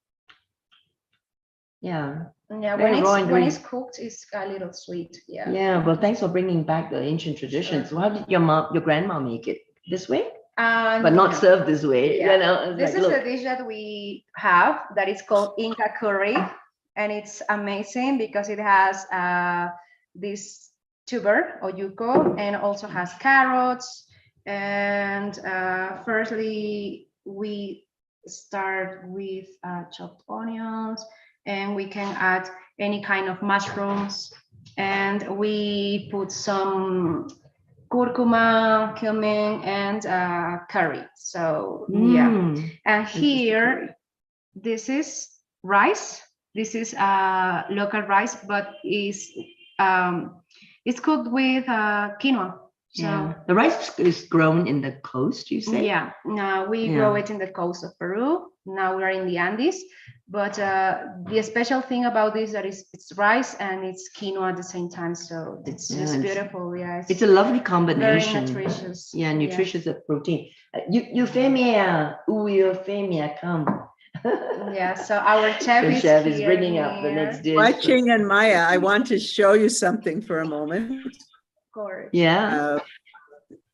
yeah. Yeah, when it's cooked, it's a little sweet. Yeah. Yeah, well, thanks for bringing back the ancient traditions. So how did your grandma make it? This way? But not served this way. Yeah. You know, This is a dish that we have that is called Inca curry, and it's amazing because it has this tuber oyuco and also has carrots. And firstly, we start with chopped onions, and we can add any kind of mushrooms, and we put some curcuma, cumin, and curry. So yeah, and here this is rice. This is local rice, but it's cooked with quinoa. So the rice is grown in the coast, you say? yeah, now we grow it in the coast of Peru. Now we are in the Andes, but the special thing about this that is it's rice and it's quinoa at the same time. So it's just beautiful. Yeah, it's a lovely combination. Very nutritious. Yeah, nutritious protein. Euphemia, Euphemia, come. Yeah, so our chef is bringing up the next dish. Watching and Maya, I want to show you something for a moment. Gorgeous. Yeah.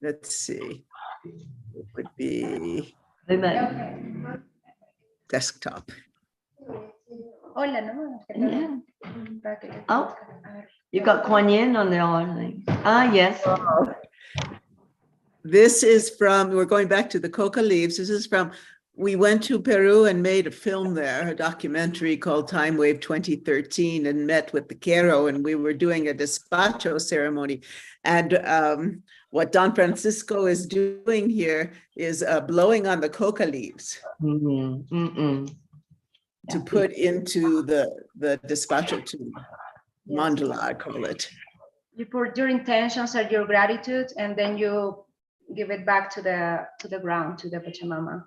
Let's see. It would be desktop. Hola, no? Yeah. Oh, you got Kuan Yin on the online. Ah, yes. This is from, we're going back to the coca leaves. This is from, we went to Peru and made a film there, a documentary called Time Wave 2013, and met with the Quero, and we were doing a despacho ceremony. And what Don Francisco is doing here is blowing on the coca leaves to put into the despacho tube. Mandala, I call it. You put your intentions and your gratitude, and then you give it back to the ground, to the Pachamama.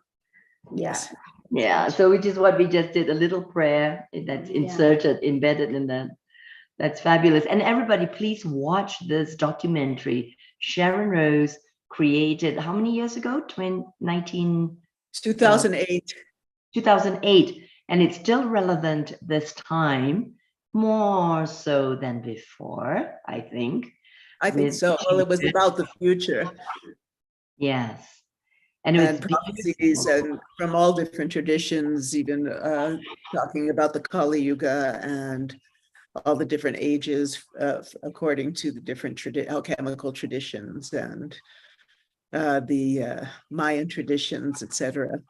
Yes. Yeah. So which is what we just did, a little prayer that's inserted, embedded in that. That's fabulous. And everybody, please watch this documentary. Sharon Rose created how many years ago? 2008. 2008. And it's still relevant this time, more so than before, I think. I think with so. Well, it was children. about the future. Yes. And it was prophecies beautiful. and from all different traditions, even talking about the Kali Yuga and all the different ages according to the different alchemical traditions and the Mayan traditions, etc.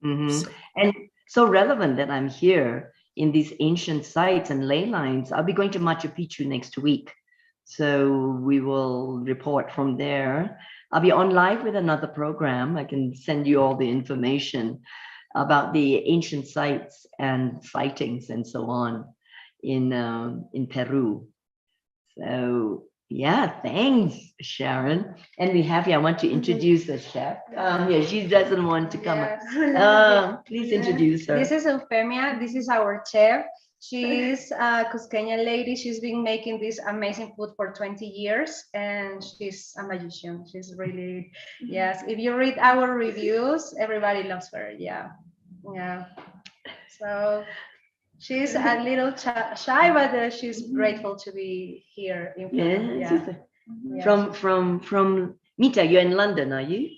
And so relevant that I'm here in these ancient sites and ley lines. I'll be going to Machu Picchu next week. So we will report from there. I'll be on live with another program. I can send you all the information about the ancient sites and sightings and so on in Peru. So yeah, thanks, Sharon. And we have here, I want to introduce the chef. Yeah, she doesn't want to come. Please introduce her. This is Eufemia. This is our chef. She's a Cusqueña lady. She's been making this amazing food for 20 years and she's a magician. She's really, yes. If you read our reviews, everybody loves her. Yeah. Yeah. So she's a little shy, but she's grateful to be here in Peru. Yeah. From Mita, you're in London, are you?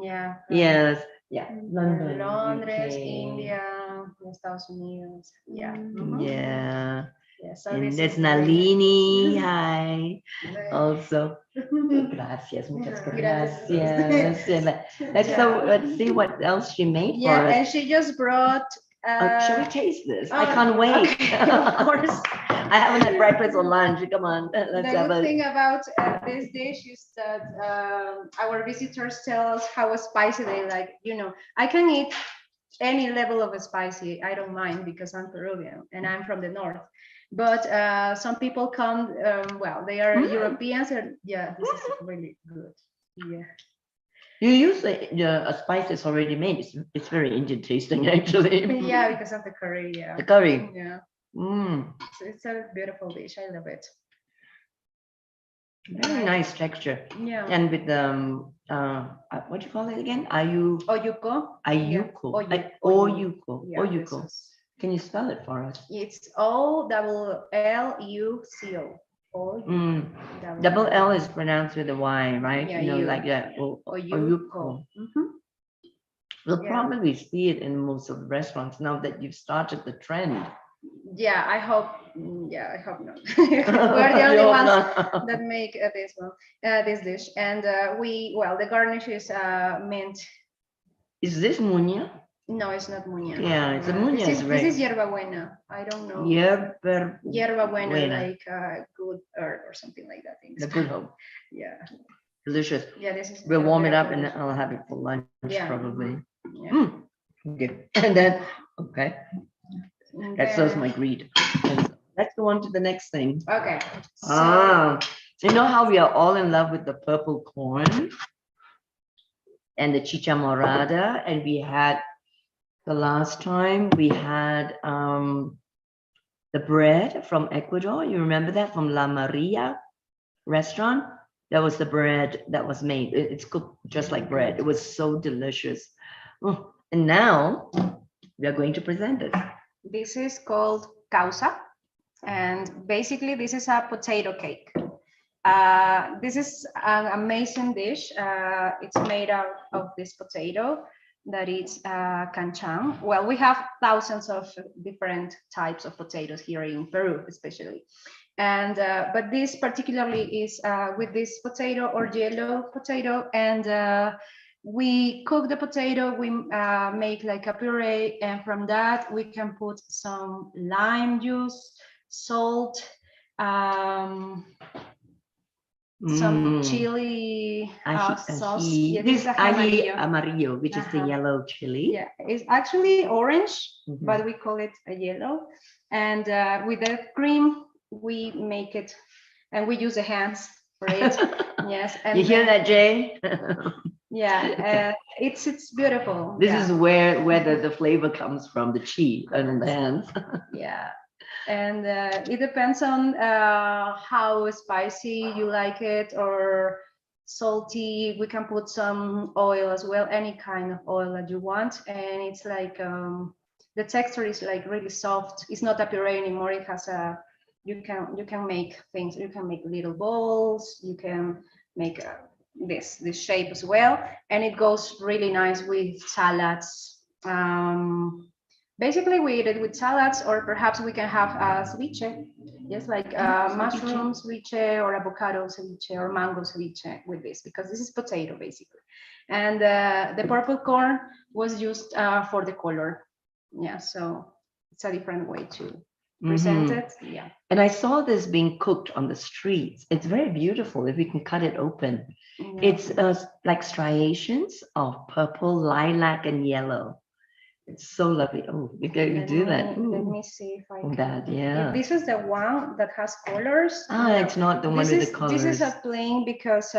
Yeah. Yes. Yeah. London. Londres, UK. India, Estados Unidos. Yeah. Yeah. Yeah, so And this there's is Nalini. Hi. Also. Gracias. Muchas gracias. Let's see what else she made for us. And she just brought. Shall we taste this? I can't wait. Okay, of course. I haven't had breakfast or lunch. Come on. The good thing about this dish is that our visitors tell us how spicy they like. You know, I can eat any level of spicy. I don't mind because I'm Peruvian and I'm from the north. But some people come, well, they are Europeans. And yeah, this is really good. Yeah. You use a spice that's already made. It's very Indian tasting, actually. Yeah, because of the curry. Yeah. The curry. Yeah. Mm. So it's a beautiful dish. I love it. Very nice texture. Yeah. And with what do you call it again? Oyuco. Ayuco. Yeah. Oyuco. Yeah, Oyuco. Can you spell it for us? It's OLLUCO. Double L is pronounced with a Y, right? Yeah, you know, you. like that. Oyuco. We'll probably see it in most of the restaurants now that you've started the trend. Yeah, I hope. Yeah, I hope not. We're the only ones that make this one, this dish, and the garnish is mint. Is this muña? No, it's not muña. Yeah, it's a muña. This is yerba buena. I don't know. Yerba buena, like good herb or something like that. The good hope. Yeah. Delicious. Yeah, this is. We'll warm it up and I'll have it for lunch probably. Yeah. Okay. And then, okay. That serves my greed. Let's go on to the next thing. Okay. So you know how we are all in love with the purple corn and the chicha morada, and we had the last time we had the bread from Ecuador. You remember that from La Maria restaurant? That was the bread that was made. It's cooked just like bread. It was so delicious. And now we are going to present it. This is called causa, and basically this is a potato cake. This is an amazing dish. It's made out of this potato that is canchán. Well, we have thousands of different types of potatoes here in Peru, especially. And but this particularly is with this potato or yellow potato, and we cook the potato, we make like a puree, and from that we can put some lime juice, salt, some chili sauce. Yeah, this is ají amarillo, which is the yellow chili. Yeah, it's actually orange, but we call it a yellow. And with the cream, we make it, and we use the hands for it. Yes. And you hear that, Jay? Yeah, it's beautiful. This is where the flavor comes from, the chi and the hands. Yeah, and it depends on how spicy you like it or salty. We can put some oil as well, any kind of oil that you want, and it's like the texture is like really soft. It's not a puree anymore. It has a you can make things. You can make little balls. You can make this shape as well, and it goes really nice with salads. Basically, we eat it with salads, or perhaps we can have a ceviche, just like mushroom ceviche or avocado ceviche or mango ceviche with this, because this is potato basically. And the purple corn was used for the color. Yeah, so it's a different way to present it. Yeah. And I saw this being cooked on the streets. It's very beautiful if we can cut it open. Yeah. It's like striations of purple, lilac, and yellow. It's so lovely. Oh, you can do that. Let me see if I can. That, yeah. If this is the one that has colors. It's not the one with the colors. This is a plain because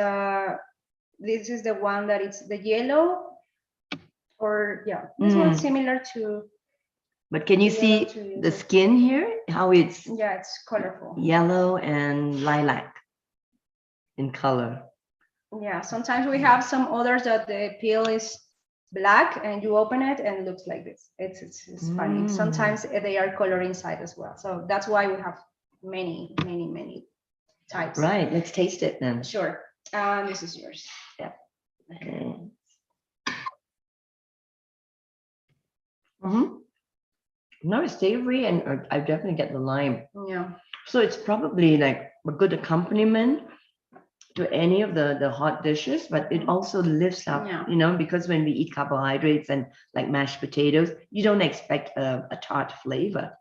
this is the one that it's the yellow, or yeah, this one's similar to. But can you see the skin here? How it's colorful. Yellow and lilac in color. Yeah, sometimes we have some others that the peel is black and you open it and it looks like this. It's funny. Sometimes they are color inside as well. So that's why we have many types. Right, let's taste it then. Sure. This is yours. Yeah. No, it's savory, and I definitely get the lime. Yeah. So it's probably like a good accompaniment to any of the hot dishes, but it also lifts up, you know, because when we eat carbohydrates and like mashed potatoes, you don't expect a tart flavor.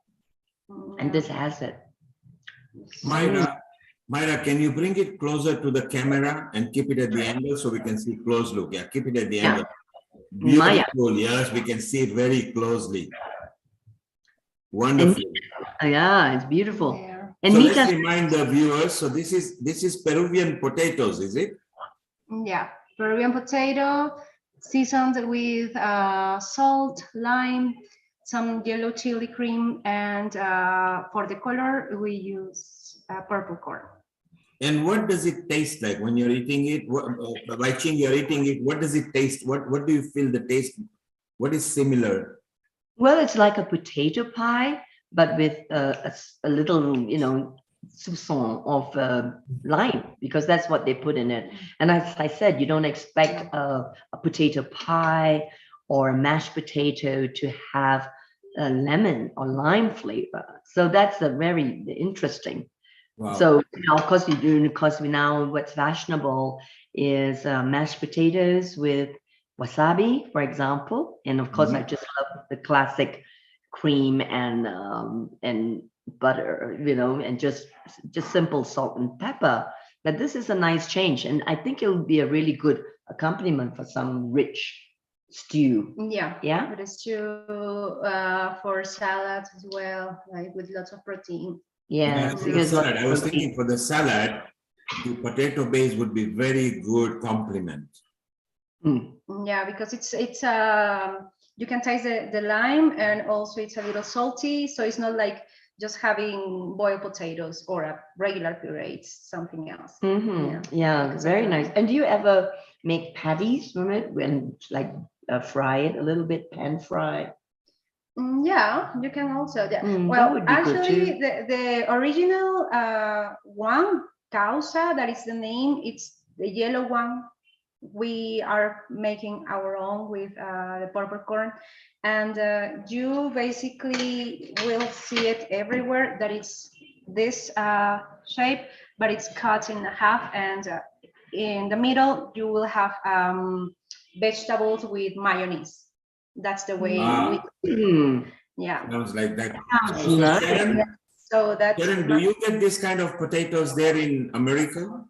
And this has it. Myra, can you bring it closer to the camera and keep it at the angle so we can see close look? Yeah, keep it at the angle. Beautiful, yes, we can see it very closely. Wonderful. Yeah, it's beautiful. And so let's remind the viewers, so this is Peruvian potatoes, is it? Yeah, Peruvian potato seasoned with salt, lime, some yellow chili cream, and for the color we use purple corn. And what does it taste like when you're eating it? By Ching, you're eating it. What does it taste? What do you feel the taste? What is similar? Well, it's like a potato pie, but with a little, you know, soupçon of lime, because that's what they put in it. And as I said, you don't expect a potato pie or a mashed potato to have a lemon or lime flavor. So that's a very interesting. Wow. So, you know, of course, we now what's fashionable is mashed potatoes with wasabi, for example. And of course, I just love the classic cream and butter, you know, and just simple salt and pepper. But this is a nice change, and I think it will be a really good accompaniment for some rich stew. Yeah. But it's stew for salads as well, like with lots of protein. Yeah, because salad. I was thinking for the salad, the potato base would be very good complement. Yeah, because it's you can taste the lime, and also it's a little salty, so it's not like just having boiled potatoes or a regular puree. It's something else. Yeah, very nice. And do you ever make patties from it and like fry it a little bit, pan fry? Yeah, you can also. Well, actually, the original one, causa, that is the name. It's the yellow one. We are making our own with the purple corn, and you basically will see it everywhere. That it's this shape, but it's cut in half, and in the middle you will have vegetables with mayonnaise. That's the way we. Yeah. Sounds like that. So that's. Sharon, do you get this kind of potatoes there in America?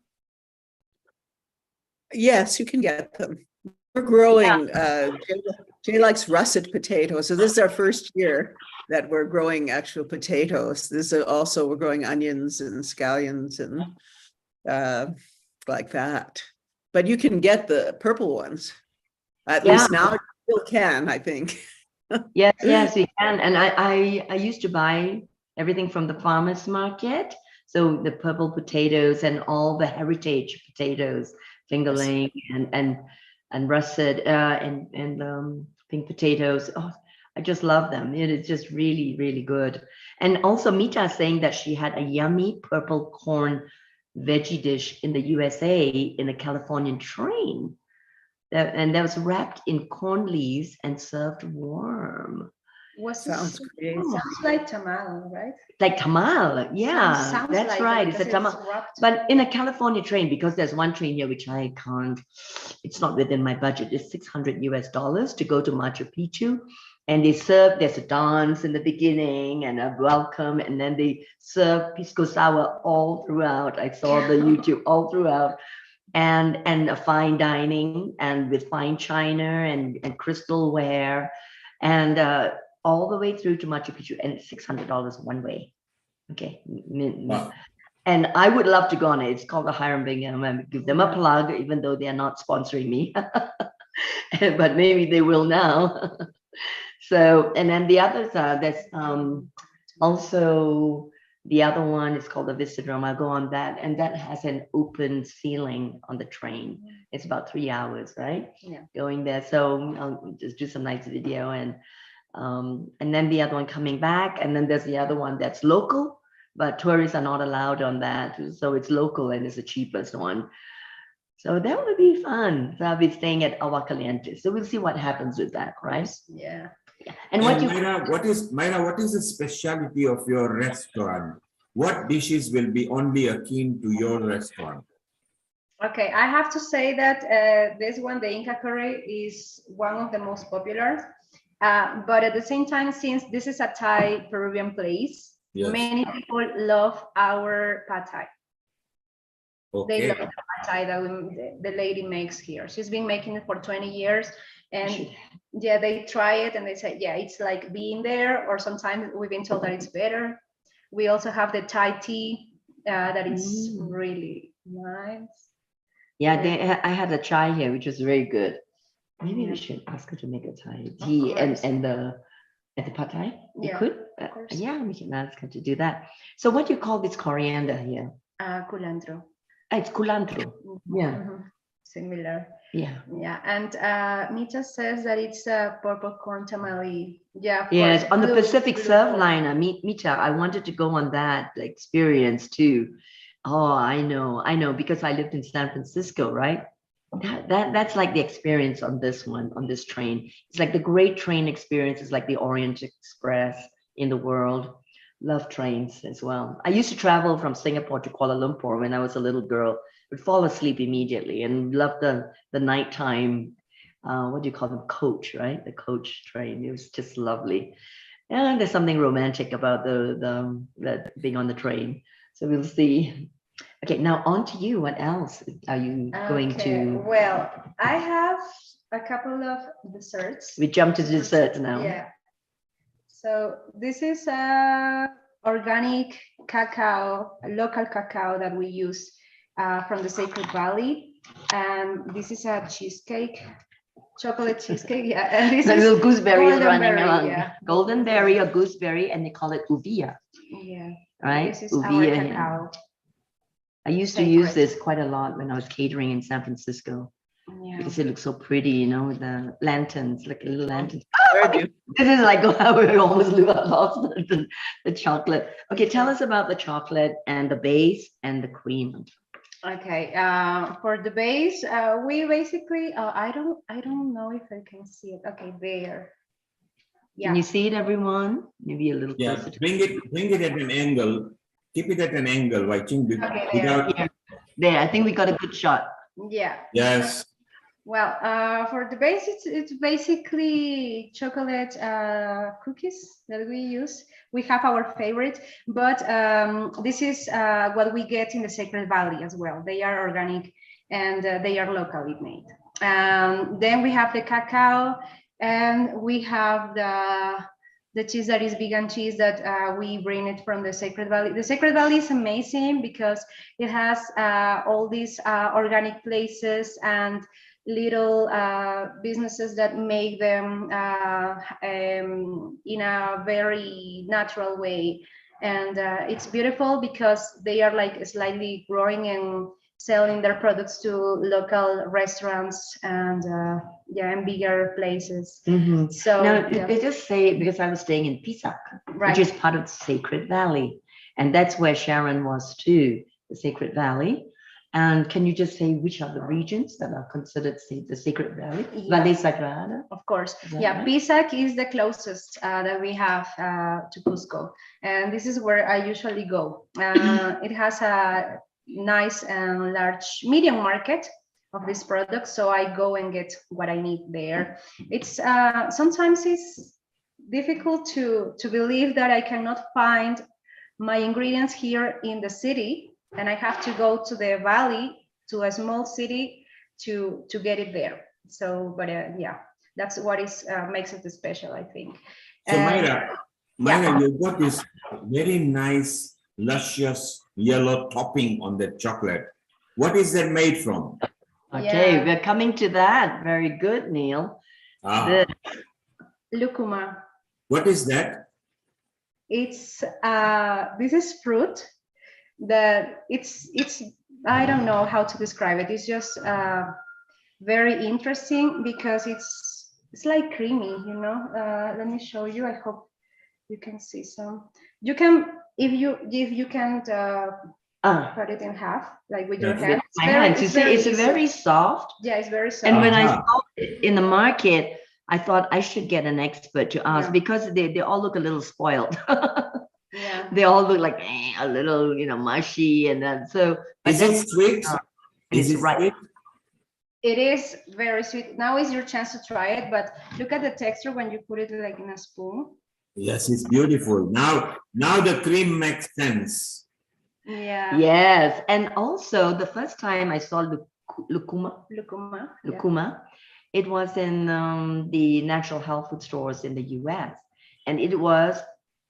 Yes, you can get them. We're growing, Jay likes russet potatoes. So this is our first year that we're growing actual potatoes. This is also, we're growing onions and scallions and like that. But you can get the purple ones. At least now you still can, I think. Yes, you can. And I used to buy everything from the farmer's market. So the purple potatoes and all the heritage potatoes, fingerling and russet and pink potatoes. Oh, I just love them. It is just really, really good. And also Mita saying that she had a yummy purple corn veggie dish in the USA in a Californian train. And that was wrapped in corn leaves and served warm. Sounds great. Sounds like tamal, right? Like tamal, yeah, Sounds that's like right. it It's a because tamal, it's wrapped. but in a California train, because there's one train here which I can't. It's not within my budget. It's $600 to go to Machu Picchu, and they serve. There's a dance in the beginning and a welcome, and then they serve pisco sour all throughout. I saw the YouTube all throughout, and a fine dining and with fine china and crystalware, and all the way through to Machu Picchu, and it's $600 one way. Okay. Wow. And I would love to go on it. It's called the Hiram Bingham. I'm give them a plug, even though they are not sponsoring me, but maybe they will now. So, and then the others are, there's also the other one is called the Visitadrome. I'll go on that, and that has an open ceiling on the train. It's about 3 hours, right? Yeah. Going there. So I'll just do some nice video, and then the other one coming back, and then there's the other one that's local, but tourists are not allowed on that. So it's local and it's the cheapest one. So that would be fun. So I'll be staying at Agua Caliente. So we'll see what happens with that, right? Yeah. And what you Myra, what is the specialty of your restaurant? What dishes will be only akin to your restaurant? Okay, I have to say that this one, the Inca curry, is one of the most popular. But at the same time, since this is a Thai Peruvian place, Yes. many people love our pad Thai. Okay. They love the pad Thai that the lady makes here. She's been making it for 20 years. And yeah, they try it and they say, yeah, it's like being there, or sometimes we've been told that it's better. We also have the Thai tea that is really nice. Yeah, I had a chai here, which was very good. Maybe we should ask her to make a Thai tea and the pad Thai. You Yeah, could, yeah, we can ask her to do that. So what do you call this coriander here? Culantro. It's culantro. Yeah. Similar. Yeah. Yeah, and Mita says that it's a purple corn tamale. Yeah. Yes, on the blue- Pacific blue Surfliner, Mita, I wanted to go on that experience too. Oh, I know, because I lived in San Francisco, right? That's like the experience on this one, on this train. It's like the great train experience is like the Orient Express in the world. Love trains as well. I used to travel from Singapore to Kuala Lumpur when I was a little girl. Would fall asleep immediately and love the nighttime, what do you call them, coach, right? The coach train. It was just lovely. And there's something romantic about the being on the train. So we'll see. Okay, now on to you. What else are you going to? Well, I have a couple of desserts. We jump to desserts now. Yeah. So this is organic cacao, local cacao that we use from the Sacred Valley. And this is a cheesecake, chocolate cheesecake. Yeah. And this the is little gooseberry is running along. Yeah. Golden berry or gooseberry, and they call it uvia. Yeah. Right? This is our cacao. I used to use this quite a lot when I was catering in San Francisco. Yeah. Because it looks so pretty, you know, with the lanterns, like little lanterns. This is like how we almost lost the chocolate. Okay, tell us about the chocolate and the base and the cream. Okay, for the base, we basically, I don't know if I can see it. Okay, there. Yeah. Can you see it, everyone? Maybe a little closer. Bring it at an angle. Keep it at an angle, I think. Okay, there. There, I think we got a good shot. Yeah. Yes. Well, for the base, it's basically chocolate cookies that we use. We have our favorite, but this is what we get in the Sacred Valley as well. They are organic and they are locally made. Then we have the cacao, and we have the cheese that is vegan cheese that we bring it from the Sacred Valley. The Sacred Valley is amazing because it has all these organic places and little businesses that make them in a very natural way. And it's beautiful because they are like slightly growing in selling their products to local restaurants and and bigger places. So now, they just say, because I was staying in Pisac, which is part of the Sacred Valley, and that's where Sharon was too, the Sacred Valley. And can you just say which are the regions that are considered the Sacred Valley? Valley Sagrada? Of course. Yeah, right? Pisac is the closest that we have to Cusco. And this is where I usually go. It has a nice and large medium market of these products. So I go and get what I need there. It's sometimes it's difficult to believe that I cannot find my ingredients here in the city, and I have to go to the valley, to a small city, to get it there. So, but that's what is makes it special, I think. So Myra, you got this very nice, luscious yellow topping on the chocolate. What is that made from? Okay, we're coming to that. Very good, Neil. Lucuma. What is that? It's this is fruit that it's I don't know how to describe it. It's just very interesting because it's like creamy, you know. Let me show you. I hope you can see some. You can if you can cut it in half, like with your hands. My hands. You see, it's very soft. Yeah, it's very soft. And when I saw it in the market, I thought I should get an expert to ask because they all look a little spoiled. Yeah. They all look like a little, mushy, and then so. Is it sweet? Is it right? Sweet? It is very sweet. Now is your chance to try it, but look at the texture when you put it like in a spoon. Yes, it's beautiful. Now the cream makes sense. Yeah. Yes, and also the first time I saw lucuma, it was in the natural health food stores in the US, and it was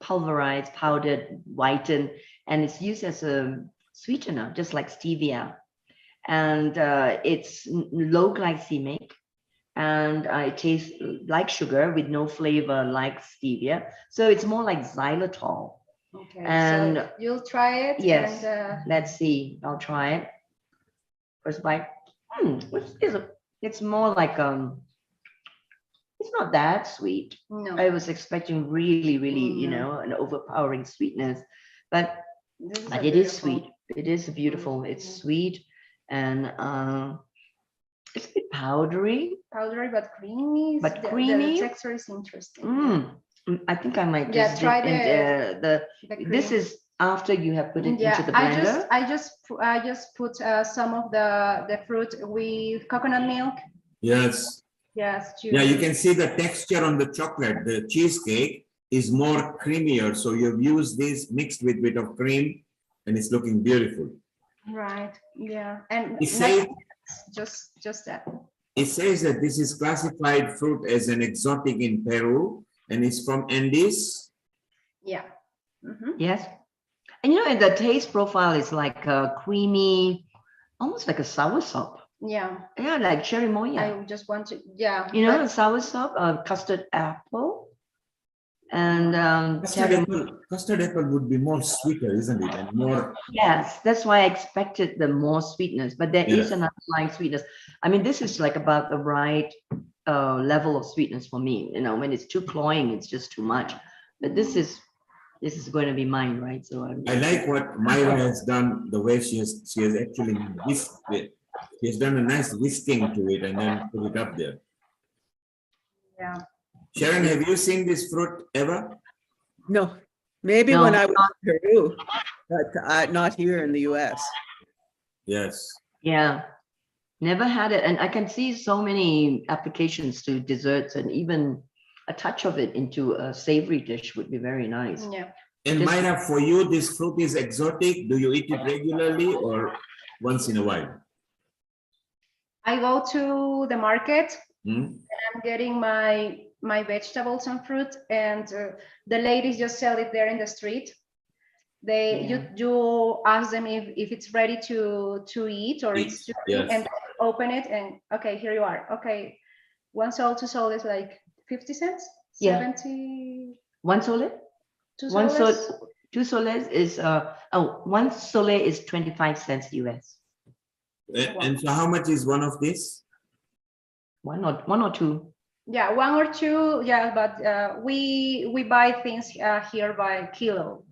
pulverized, powdered, whitened, and it's used as a sweetener, just like stevia. And it's low glycemic, and it tastes like sugar with no flavor like stevia. So it's more like xylitol. Okay, and so you'll try it. Yes, and, let's see. I'll try it. First bite. It's more like it's not that sweet. No. I was expecting really, an overpowering sweetness, but it is sweet. It is beautiful. It's sweet, and it's a bit powdery. Powdery, but creamy. Creamy. The texture is interesting. I think I might Yeah, just try the cream. This is after you have put it into the blender. I just put some of the fruit with coconut milk. Yes. Yes. Yeah, you can see the texture on the chocolate. The cheesecake is more creamier, so you've used this mixed with a bit of cream, and it's looking beautiful. Right. Yeah, and it says, just that. It says that this is classified fruit as an exotic in Peru, and it's from Andes. Yeah. Yes. And and the taste profile is like a creamy, almost like a soursop. Yeah. Yeah, like cherry moya. I just want to, a soursop, custard apple, and custard apple would be more sweeter, isn't it? And more. Yes, that's why I expected the more sweetness, but there is an underlying sweetness. I mean, this is like about the right level of sweetness for me. When it's too cloying, it's just too much. But this is going to be mine, right? So I like what Myra has done. The way she has actually whisked it. She has done a nice whisking to it and then put it up there. Yeah. Sharon, have you seen this fruit ever? No, maybe when I was in Peru, but not here in the US. Yes. Yeah, never had it. And I can see so many applications to desserts, and even a touch of it into a savory dish would be very nice. Yeah. And Myra, for you, this fruit is exotic. Do you eat it regularly or once in a while? I go to the market. And I'm getting my vegetables and fruit, and the ladies just sell it there in the street. You ask them if it's ready to eat or it's too big, and open it, and okay, here you are. Okay, 1 sol, 2 sol is like 50 cents. 70. 1 sole? 2 1 soles? sol, 2 soles is 1 sole is 25 cents US. And so how much is one of these? One or two. Yeah, one or two. Yeah, but we buy things here by kilo.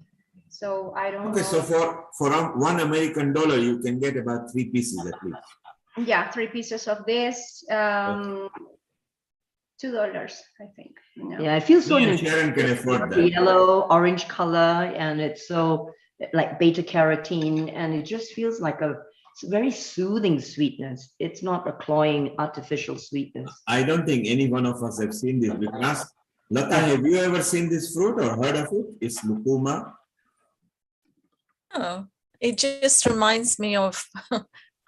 So I don't know. Okay, so for $1 American, you can get about 3 pieces at least. Yeah, 3 pieces of this. $2, I think. You know? Yeah, I feel so Sharon can afford that. The yellow, orange color, and it's so like beta carotene, and it just feels like it's a very soothing sweetness. It's not a cloying artificial sweetness. I don't think any one of us have seen this. Because Lata, have you ever seen this fruit or heard of it? It's lucuma. Oh, it just reminds me of,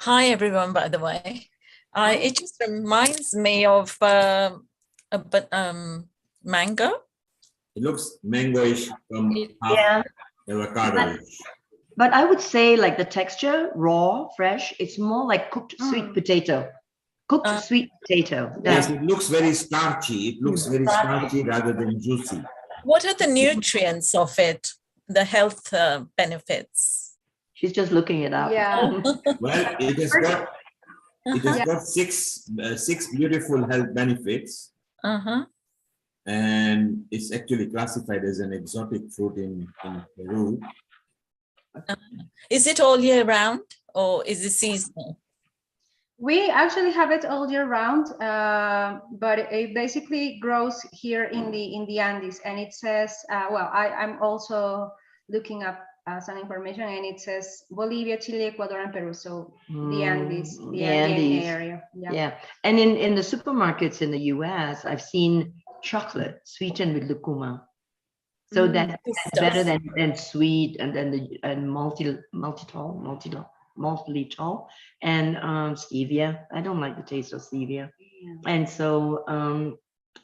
hi everyone, by the way. It just reminds me of mango. It looks mangoish from avocado. But I would say like the texture, raw, fresh, it's more like cooked sweet potato. Cooked sweet potato. Yes, it looks very starchy. It looks very starchy rather than juicy. What are the nutrients of it? The health benefits? She's just looking it up. Yeah. Well, it has got six beautiful health benefits. And it's actually classified as an exotic fruit in Peru. Is it all year round or is it seasonal? We actually have it all year round, but it basically grows here in the Andes. And it says, well, I'm also looking up some information, and it says Bolivia, Chile, Ecuador, and Peru. So the Andes, the Andean area. Yeah. And in the supermarkets in the US, I've seen chocolate sweetened with lucuma. So that's better than sweet and then the maltitol and stevia. I don't like the taste of stevia. And so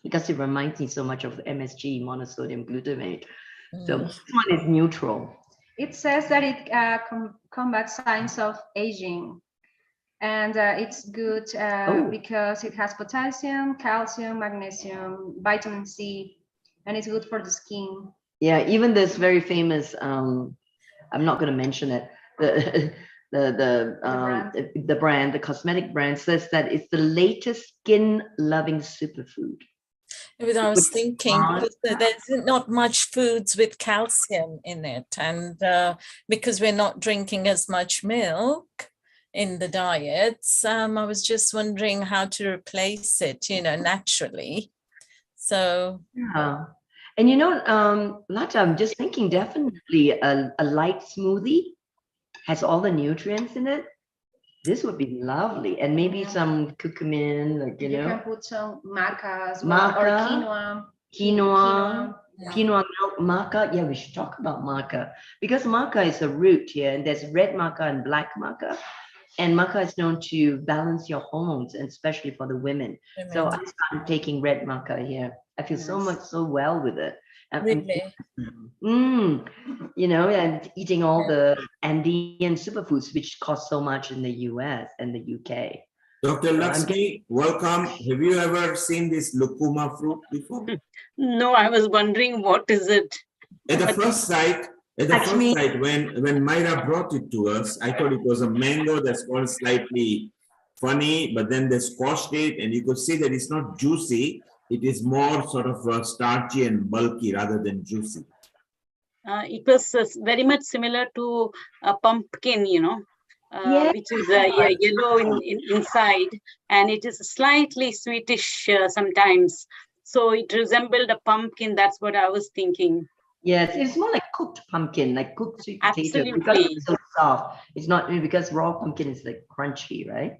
because it reminds me so much of MSG, monosodium glutamate. So this one is neutral. It says that it combats signs of aging. And it's good because it has potassium, calcium, magnesium, vitamin C, and it's good for the skin. Yeah, even this very famous, I'm not going to mention it, the brand, the cosmetic brand says that it's the latest skin-loving superfood. I was thinking, there's not much foods with calcium in it, and because we're not drinking as much milk in the diets, I was just wondering how to replace it, naturally. So yeah. And Lata, I'm just thinking definitely a light smoothie has all the nutrients in it. This would be lovely. And maybe some curcumin, like, you can put some maca as well, or quinoa milk, maca. Yeah, we should talk about maca because maca is a root here, and there's red maca and black maca. And maca is known to balance your hormones, and especially for the women. So I started taking red maca here. I feel so well with it. Really? And eating all the Andean superfoods, which cost so much in the US and the UK. Dr. Lakshmi, welcome. Have you ever seen this lucuma fruit before? No, I was wondering what is it? At the first sight, when Myra brought it to us, I thought it was a mango that's called slightly funny, but then they squashed it, and you could see that it's not juicy. It is more sort of starchy and bulky rather than juicy. It was very much similar to a pumpkin, which is yellow inside, and it is slightly sweetish sometimes. So it resembled a pumpkin. That's what I was thinking. Yes, it's more like cooked pumpkin, like cooked sweet potato. Because it's so soft. It's not because raw pumpkin is like crunchy, right?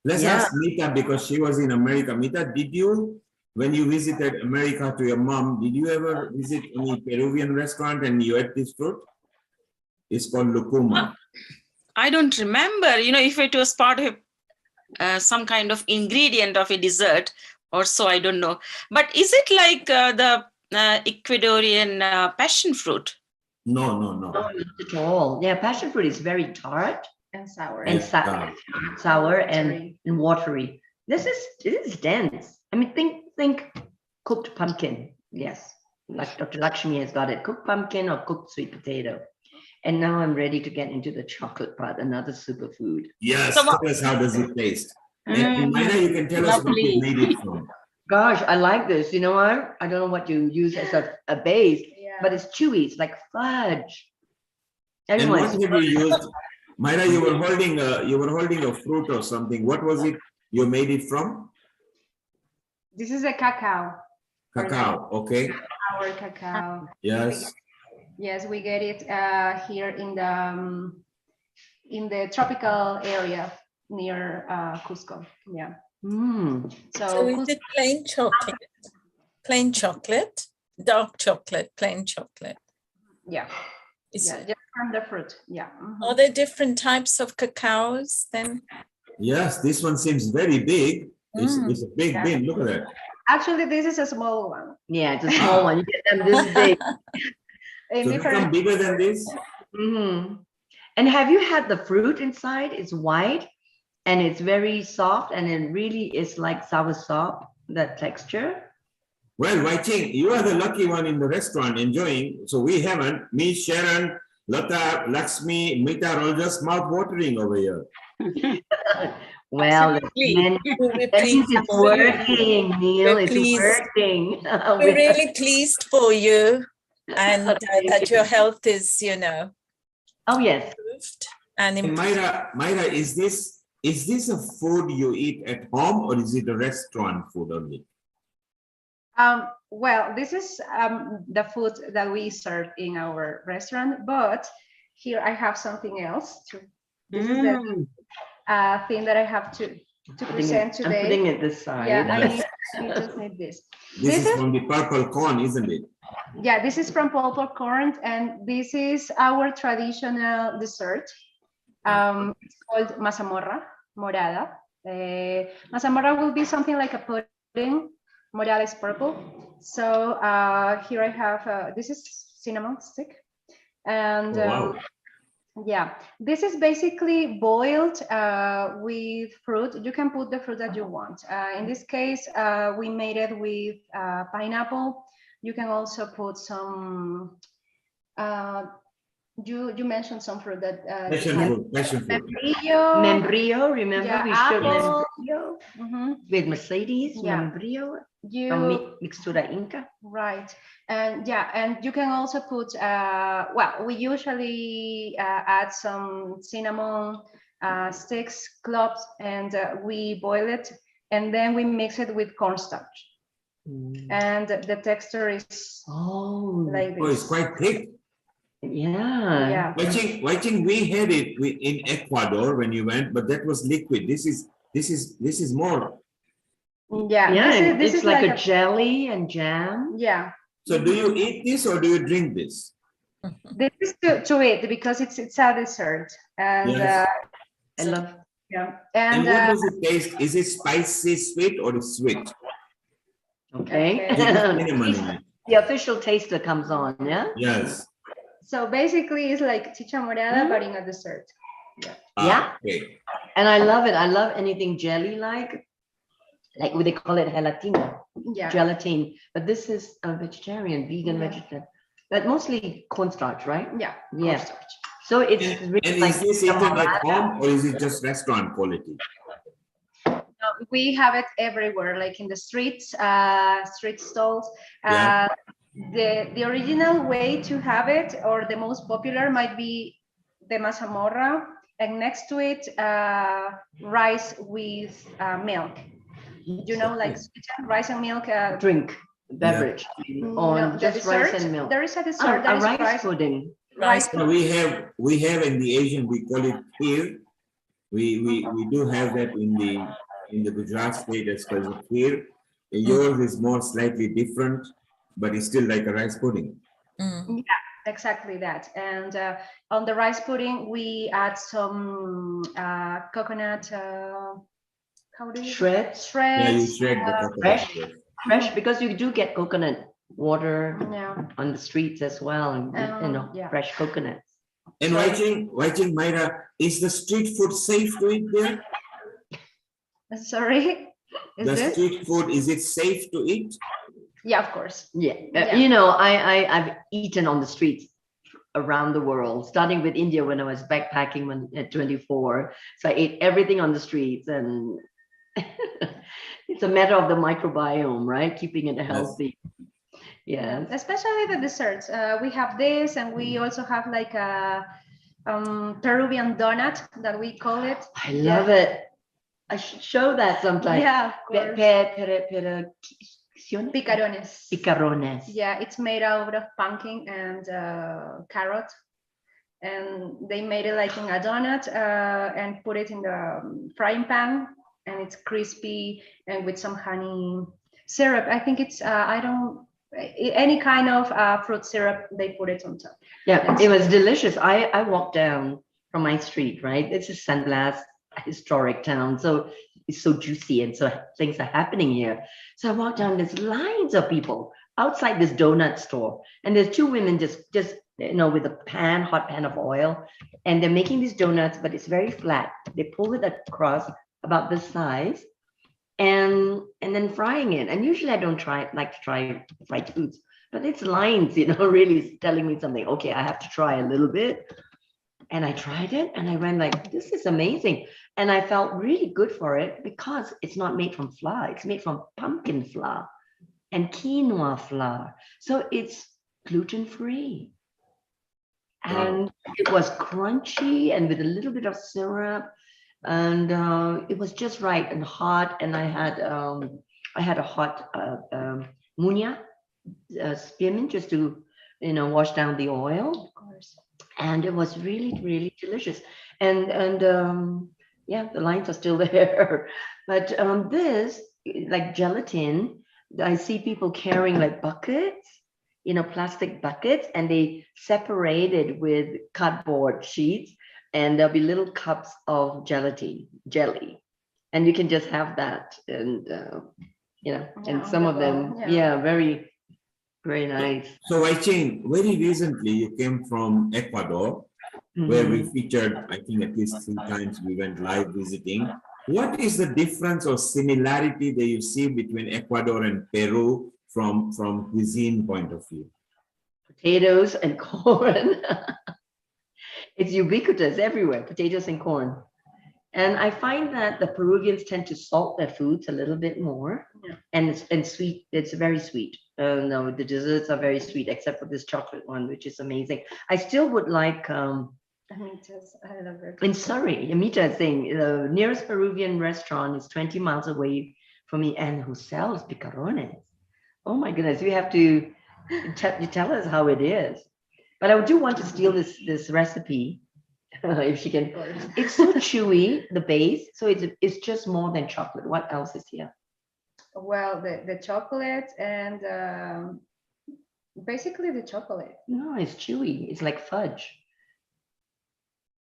Let's ask Mita because she was in America. Mita, did you, when you visited America to your mom, did you ever visit any Peruvian restaurant and you ate this fruit? It's called lucuma. I don't remember, if it was part of some kind of ingredient of a dessert or so, I don't know. But is it like the Ecuadorian passion fruit? No. No, not at all. Yeah, passion fruit is very tart and sour. And sour and watery. This is dense. I mean, think cooked pumpkin. Yes, like Dr. Lakshmi has got it. Cooked pumpkin or cooked sweet potato. And now I'm ready to get into the chocolate part, another superfood. Yes, tell us how does it taste? And Mayra, you can tell us what you made it from. Gosh, I like this. You know what? I don't know what you use as a base, but it's chewy. It's like fudge. And what have you used? Mayra, you were holding a fruit or something. What was it you made it from? This is a cacao. Cacao, okay. Our cacao. Yes. Yes, we get it here in the tropical area near Cusco. Yeah. So we did plain chocolate, dark chocolate, plain chocolate. Yeah. Yeah, just from the fruit. Yeah. Are there different types of cacaos then? Yes, this one seems very big. It's a big bin. Look at that. Actually, this is a small one. Yeah, it's a small one. You get them this big. So they come bigger than this? And have you had the fruit inside? It's white and it's very soft, and it really is like soursop, that texture. Well, Wai Ching, you are the lucky one in the restaurant enjoying. So we haven't. Me, Sharon, Lata, Lakshmi, Mita are all just mouth-watering over here. Well, it's working, Neil. It's working. We're really pleased for you, and that your health is, oh yes, improved. And Mayra, is this a food you eat at home, or is it a restaurant food only? Well, this is the food that we serve in our restaurant, but here I have something else too. This is the thing that I have to present today. I'm putting it this side. Yeah, I just need this. This is from the purple corn, isn't it? Yeah, this is from purple corn, and this is our traditional dessert. It's called mazamorra morada. Mazamorra will be something like a pudding. Morada is purple. So here I have, this is cinnamon stick. And yeah, this is basically boiled with fruit. You can put the fruit that you want. In this case, we made it with pineapple. You can also put some, you mentioned some fruit that passion fruit. Membrillo, remember we showed membrillo with Mercedes, membrillo from Mixtura Inca. Right, and yeah, and you can also put well, we usually add some cinnamon sticks, cloves, and we boil it, and then we mix it with cornstarch, and the texture is like this. Oh, it's quite thick. Yeah. I think we had it in Ecuador when you went, but that was liquid. This is more. Yeah, this is like a jelly and jam. Yeah. So do you eat this or do you drink this? This is to eat because it's a dessert, and yes. I love. Yeah. And what does it taste? Is it spicy, sweet, or sweet? Okay. The official taster comes on, yeah? Yes. So basically, it's like chicha morada, but in a dessert. Yeah. Okay. And I love it. I love anything jelly-like what they call it gelatina. Yeah. Gelatine. But this is a vegetarian, vegan, vegetarian. But mostly cornstarch, right? Yeah. Yeah. Cornstarch. So it's really and like is this eaten at home or is it just restaurant quality? We have it everywhere, like in the streets, street stalls. The original way to have it, or the most popular, might be the mazamorra, and next to it, rice with milk. You know, like rice and milk. Drink, beverage, or no, just dessert, rice and milk. There is a dessert. A rice pudding. Rice. So we have in the Asian, we call it kheer. We do have that in the Gujarat state as well as kheer. Yours is more slightly different, but it's still like a rice pudding. Yeah, exactly that. And on the rice pudding, we add some coconut. How do you shred? Shreds. Yeah, you shred the coconut. Fresh, because you do get coconut water on the streets as well, and fresh coconuts. And Wai Ching, Mayra, is the street food safe to eat there? Sorry? Street food, is it safe to eat? Yeah, of course. Yeah. You know, I've eaten on the streets around the world, starting with India when I was backpacking at 24. So I ate everything on the streets, and it's a matter of the microbiome, right? Keeping it healthy. Yes. Especially the desserts. We have this, and we also have like a Peruvian donut that we call it. I love it. I should show that sometime. Yeah, of course. Picarones. Picarones. Yeah, it's made out of pumpkin and carrot, and they made it like in a donut and put it in the frying pan, and it's crispy and with some honey syrup. I think it's any kind of fruit syrup, they put it on top. Yeah, it was delicious. I walked down from my street, right? It's a San Blas historic town, so it's so juicy, and so things are happening here. So I walked down, there's lines of people outside this donut store, and there's two women just with a hot pan of oil, and they're making these donuts, but it's very flat. They pull it across about this size, and then frying it. And usually I don't like to try fried foods, but it's lines, really telling me something. Okay, I have to try a little bit. And I tried it, and I went like, this is amazing. And I felt really good for it because it's not made from flour. It's made from pumpkin flour and quinoa flour. So it's gluten-free. And it was crunchy and with a little bit of syrup. And it was just right and hot. And I had a hot munya spearmint just to wash down the oil. Of course. And it was really, really delicious. And yeah, the lines are still there. But this, like gelatin, I see people carrying like buckets, plastic buckets, and they separate it with cardboard sheets, and there'll be little cups of jelly, and you can just have that. And and some of them, very, very nice. So I think very recently you came from Ecuador, where we featured, I think at least 3 times we went live visiting. What is the difference or similarity that you see between Ecuador and Peru from cuisine point of view? Potatoes and corn. It's ubiquitous everywhere, potatoes and corn. And I find that the Peruvians tend to salt their foods a little bit more, and sweet. It's very sweet. No, the desserts are very sweet, except for this chocolate one, which is amazing. I still would like. I love it. In Surrey, Amita is saying the nearest Peruvian restaurant is 20 miles away from me, and who sells picarones. Oh my goodness, you have to tell us how it is. But I do want to steal this recipe. If she can. It's so chewy, the base, so it's just more than chocolate. What else is here? Well, the chocolate and basically the chocolate. No, it's chewy. It's like fudge.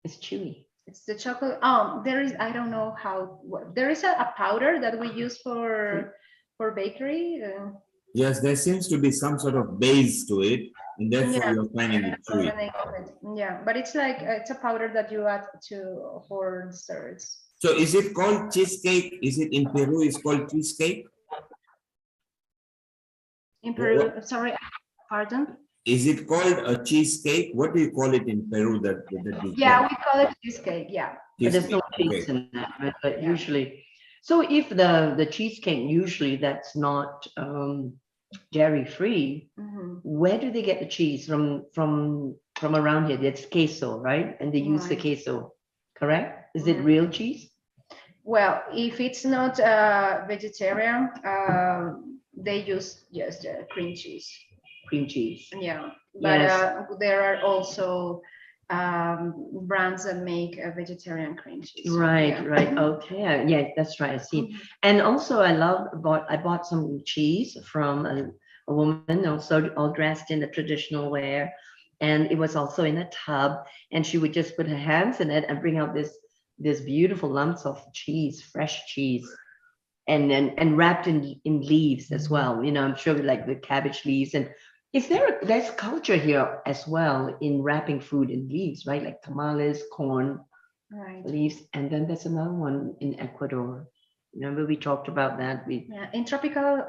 It's chewy. It's the chocolate. There is, I don't know how. There is a powder that we use for bakery. Yes, there seems to be some sort of base to it, and therefore you're finding it chewy. Yeah, but it's like it's a powder that you add for desserts. So is it called cheesecake? Is it in Peru? It's called cheesecake? In Peru, sorry, pardon? Is it called a cheesecake? What do you call it in Peru? Yeah, we call it cheesecake. Yeah. But there's no cheese in that, but usually. So if the cheesecake, usually that's not dairy-free, where do they get the cheese from around here? It's queso, right? And they use the queso, correct? Is it real cheese? Well, if it's not vegetarian, they use just cream cheese. Cream cheese. Yeah, but there are also brands that make a vegetarian cream cheese. Right, right. Okay, yeah, that's right. I see. And also, I bought some cheese from a woman, also all dressed in the traditional wear, and it was also in a tub. And she would just put her hands in it and bring out this beautiful lumps of cheese, fresh cheese, and wrapped in leaves as well. I'm sure like the cabbage leaves. And there's culture here as well in wrapping food in leaves, right? Like tamales, corn, leaves. And then there's another one in Ecuador. Remember we talked about that? In tropical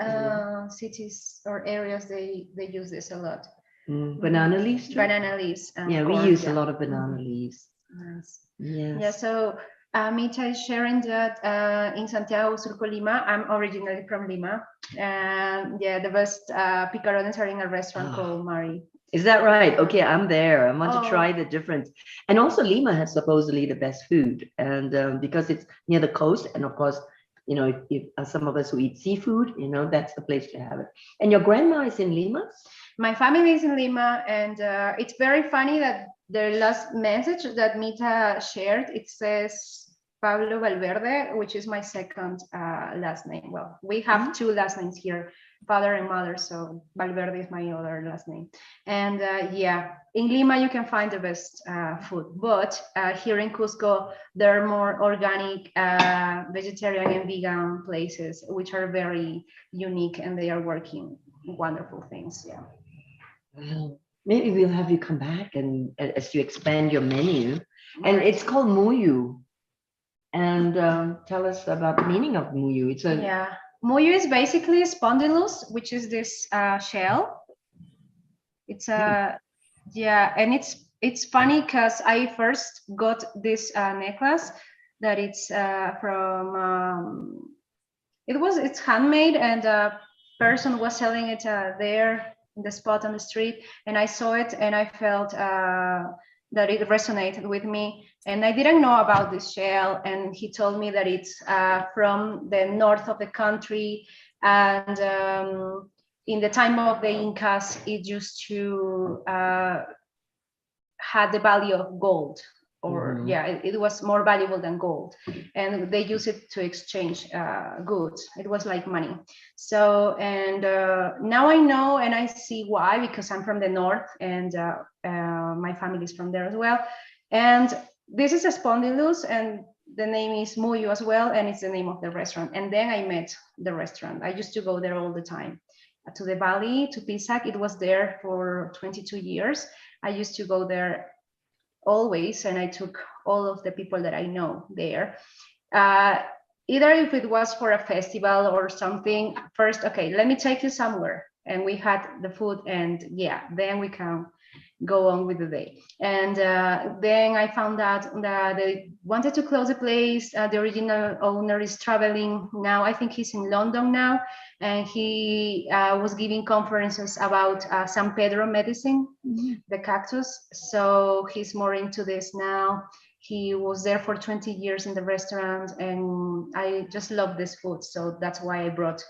cities or areas, they use this a lot. Banana leaves too? Banana leaves. Yeah, we use a lot of banana leaves. Nice. Yes. Yeah, so Mita is sharing that in Santiago, Surco, Lima. I'm originally from Lima. And yeah, the best picarones are in a restaurant called Mari. Is that right? Okay, I'm there. I want to Oh. try the difference. And also Lima has supposedly the best food. And because it's near the coast, and of course, you know, if some of us who eat seafood, you know, that's the place to have it. And your grandma is in Lima? My family is in Lima, and it's very funny that the last message that Mita shared, it says Pablo Valverde, which is my second last name. Well, we have two last names here, father and mother, so Valverde is my other last name. And yeah, in Lima you can find the best food, but here in Cusco there are more organic, vegetarian and vegan places, which are very unique, and they are working wonderful things. Yeah. Well, maybe we'll have you come back and as you expand your menu. And it's called muyu. And tell us about the meaning of muyu. It's a muyu is basically spondylus, which is this shell. It's a and it's funny because I first got this necklace that it's from it's handmade, and a person was selling it there in the spot on the street, and I saw it and I felt that it resonated with me, and I didn't know about this shell, and he told me that it's from the north of the country, and in the time of the Incas it used to had the value of gold, or it was more valuable than gold, and they use it to exchange goods. It was like money. So, and now I know and I see why, because I'm from the north, and my family is from there as well. And this is a spondylus, and the name is muyu as well, and it's the name of the restaurant. And then I met the restaurant. I used to go there all the time to the valley, to Pisac. It was there for 22 years. I used to go there always, and I took all of the people that I know there. Either if it was for a festival or something, first, okay, let me take you somewhere, and we had the food, and then we can go on with the day. And then I found out that they wanted to close the place. The original owner is traveling now. I think he's in London now, and he was giving conferences about San Pedro medicine, the cactus. So he's more into this now. He was there for 20 years in the restaurant, and I just love this food. So that's why I brought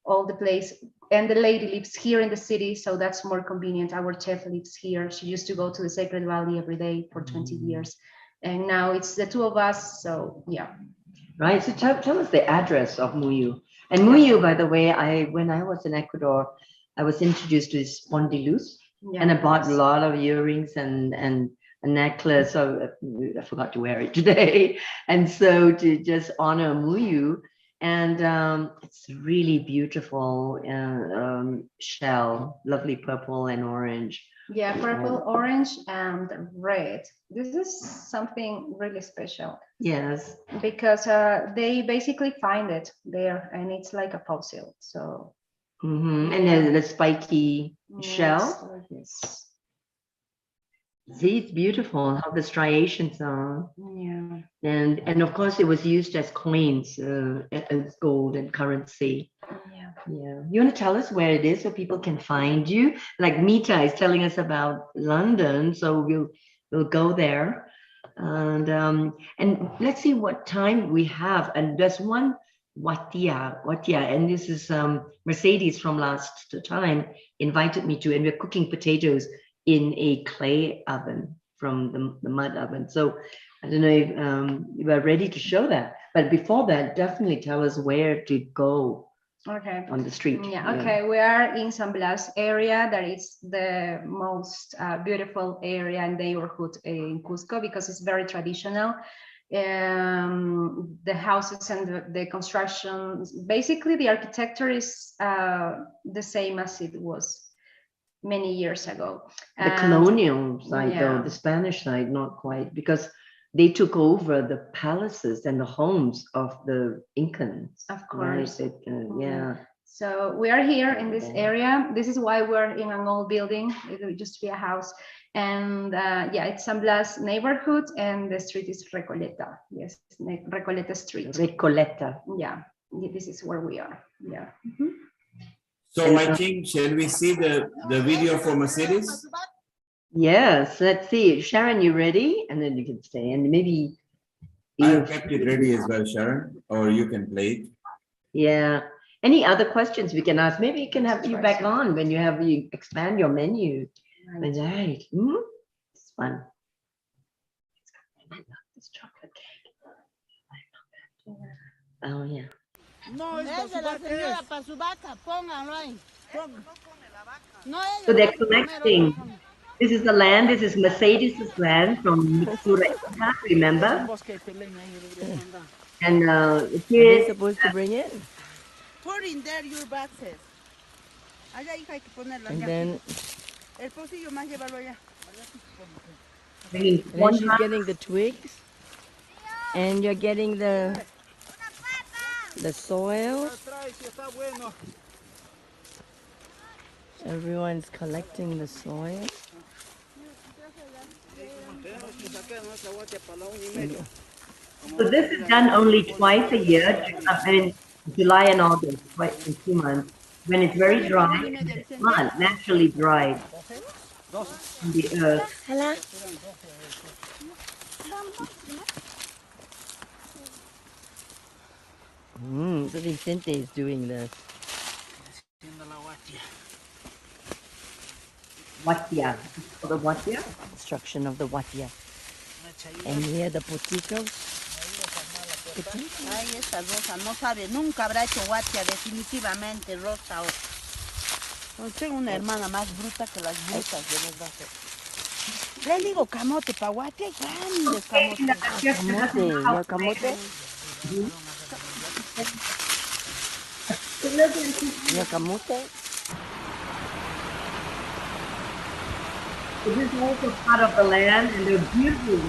all the place. And the lady lives here in the city, so that's more convenient. Our chef lives here. She used to go to the Sacred Valley every day for 20 years. And now it's the two of us, so yeah. Right, so tell us the address of Muyu. And Muyu, by the way, when I was in Ecuador, I was introduced to this spondylus, and I bought a lot of earrings and a necklace. So I forgot to wear it today. And so to just honor Muyu, and it's really beautiful shell, lovely purple and orange. Yeah, purple, orange, and red. This is something really special. Yes. Because they basically find it there, and it's like a fossil. So. And then the spiky shell. Yes. See, it's beautiful how the striations are. Yeah. And of course, it was used as coins, as gold and currency. Yeah. Yeah. You want to tell us where it is so people can find you? Like Mita is telling us about London, so we'll go there, and let's see what time we have. And there's one watia, and this is Mercedes from last time invited me to, and we're cooking potatoes in a clay oven from the mud oven. So I don't know if you are ready to show that, but before that, definitely tell us where to go. Okay. On the street. Yeah. Okay. We are in San Blas area. That is the most beautiful area and neighborhood in Cusco, because it's very traditional. The houses and the construction, basically the architecture is the same as it was many years ago. The colonial side, though, the Spanish side, not quite, because they took over the palaces and the homes of the Incans. Of course. Right? So we are here in this area. This is why we're in an old building. It used to be a house. And yeah, it's San Blas neighborhood, and the street is Recoleta. Yes, Recoleta Street. Recoleta. Yeah, this is where we are. Yeah. So my king, shall we see the video for Mercedes? Yes, let's see. Sharon, you ready? And then you can stay. And maybe I've kept it ready as well, Sharon, or you can play it. Yeah. Any other questions we can ask? Maybe you can have you back on when you expand your menu. Right. It's fun. I love this chocolate cake. Oh yeah. No, es de la señora para su vaca, pónganlo ahí. No, So they're collecting. This is the land. This is Mercedes' land from Mixura, remember? And here. Are they supposed to bring it? Put in there your boxes. Allá, hija, hay que ponerlo. And then. El pocillo más llévalo allá. And then she's getting the twigs, and you're getting the soil. Everyone's collecting the soil. So this is done only twice a year. I mean, July and August, twice in 2 months, when it's very dry, and the plant naturally dries in the earth. Hello. So Vicente is doing this. Watia. For the watia? Construction of the watia. And here the potitos. Ay, esta Rosa no sabe, nunca habrá hecho watia, definitivamente, Rosa. Tengo una hermana más bruta que las brutas, de verdad. Le digo camote pa' watia, grandes camotes. Camote, ¿ya camote? ¿Ya camote? So this is also part of the land, and they're beautiful.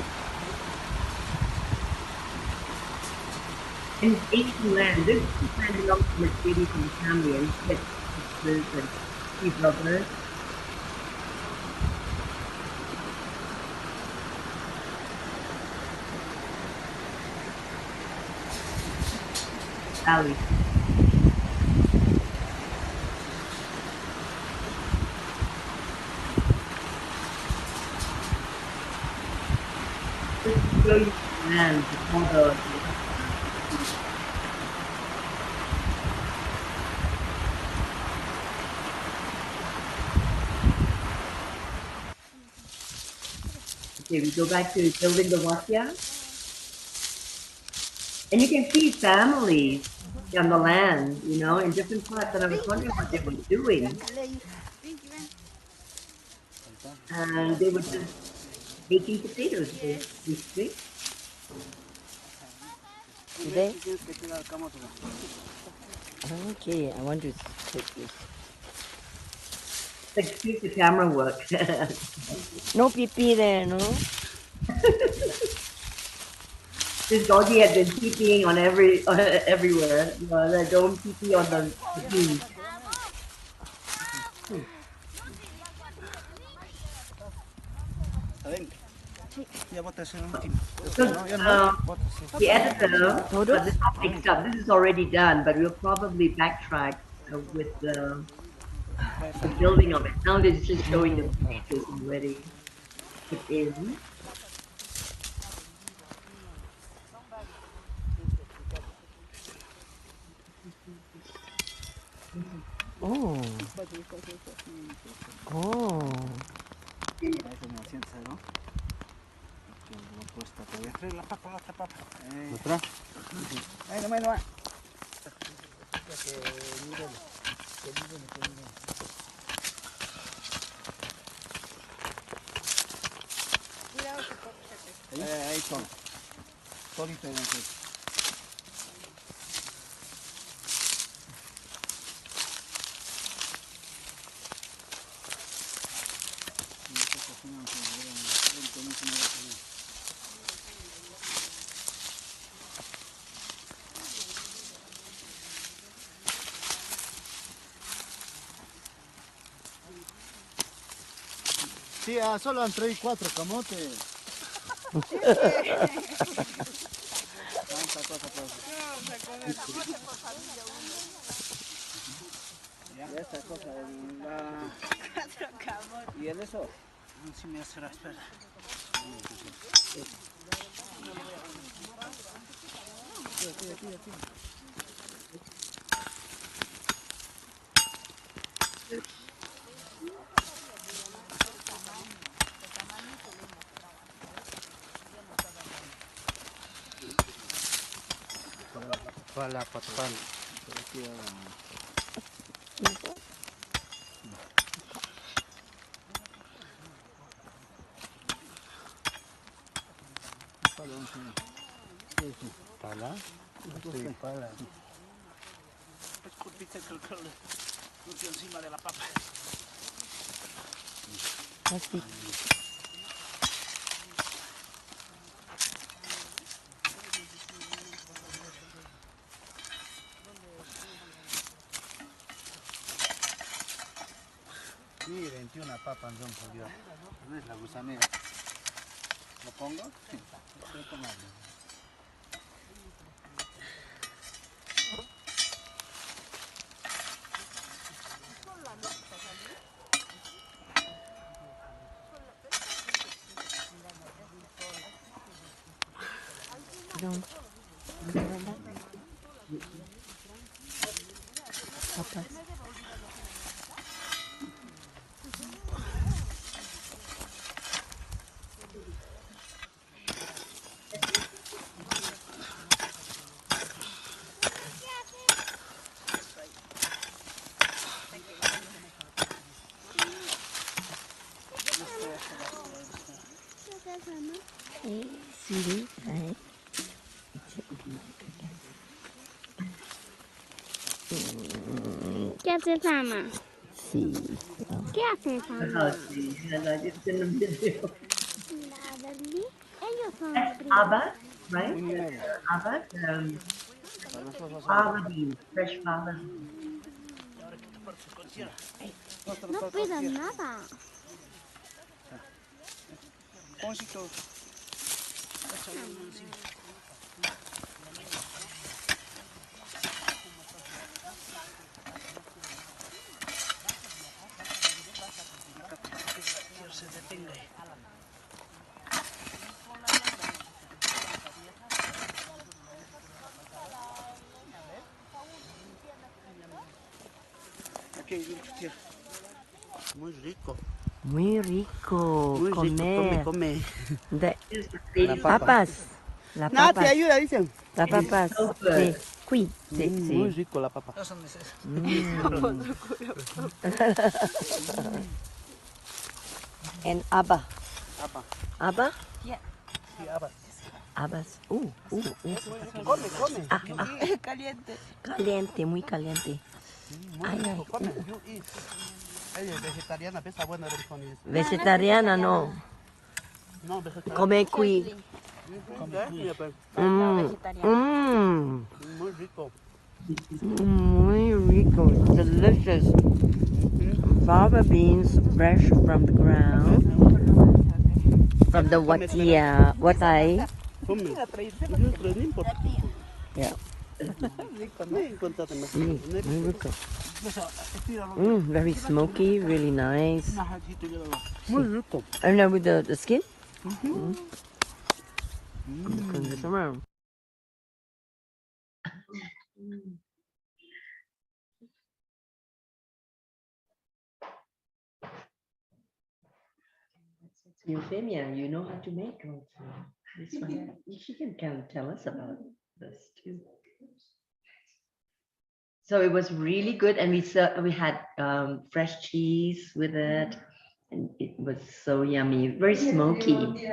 And it's ancient land. This land belongs to Mercedes and the family, and his sisters and 3 brothers. Valley. This is where you land before the Okay, we go back to building the watia. And you can see families on the land, you know, in different parts. And I was wondering what they were doing. And they were just baking potatoes, basically. Today? Okay, I want to take this. Excuse the camera work. No pee there, no? This doggy had been peeing on everywhere. Don't pee on the beans. The editor for this mixed up. This is already done, but we'll probably backtrack with the building of it. Now it's just showing the potatoes already put in. Oh. Oh. Ahí son. Solito en el Sí, solo han traído 4 camotes. Tanta cosa, pues. Y esta cosa, ¿y en eso? Sí me hace la espera. Pala, patpal. ¿Pala? Sí, pala. Escupiste que el encima de la papa. Así. Miren, tiene una papa en por Dios. No es la gusanera. ¿Lo pongo? Sí. Estoy tomando. Papas. Sí, ¿Qué haces, Ama? sí. ¿Qué haces, Ama? Sí, it's in the video. Ellos son That's Abba, right? Abba, fava beans, fresh fava beans. No pidas nada. Se detenga ahí. Aquí, muy rico. Muy rico. Muy comer. rico, come. La papas. La Nada, papas. te ayuda, dicen. La papas. Sí. Sí, sí, sí. Muy rico la papa. And Abba. Abba. Abba? Yeah. Sí, Abba. Abbas. Come, come. Caliente. Caliente, muy caliente. Muy Ay, rico, ay. come. You eat. Ella es vegetariana, pesa buena con eso. Vegetariana no. No, vegetariana. Come cuy. Muy rico. Muy rico. Delicious. Fava beans fresh from the ground. From the watia. Watai. Yeah. Muy rico. Very smoky, really nice. Muy rico. And then with the skin? Turn this around. Euphemia, you know how to make also. This one. She can tell us about this too. So it was really good, and we had fresh cheese with it, and it was so yummy, very smoky.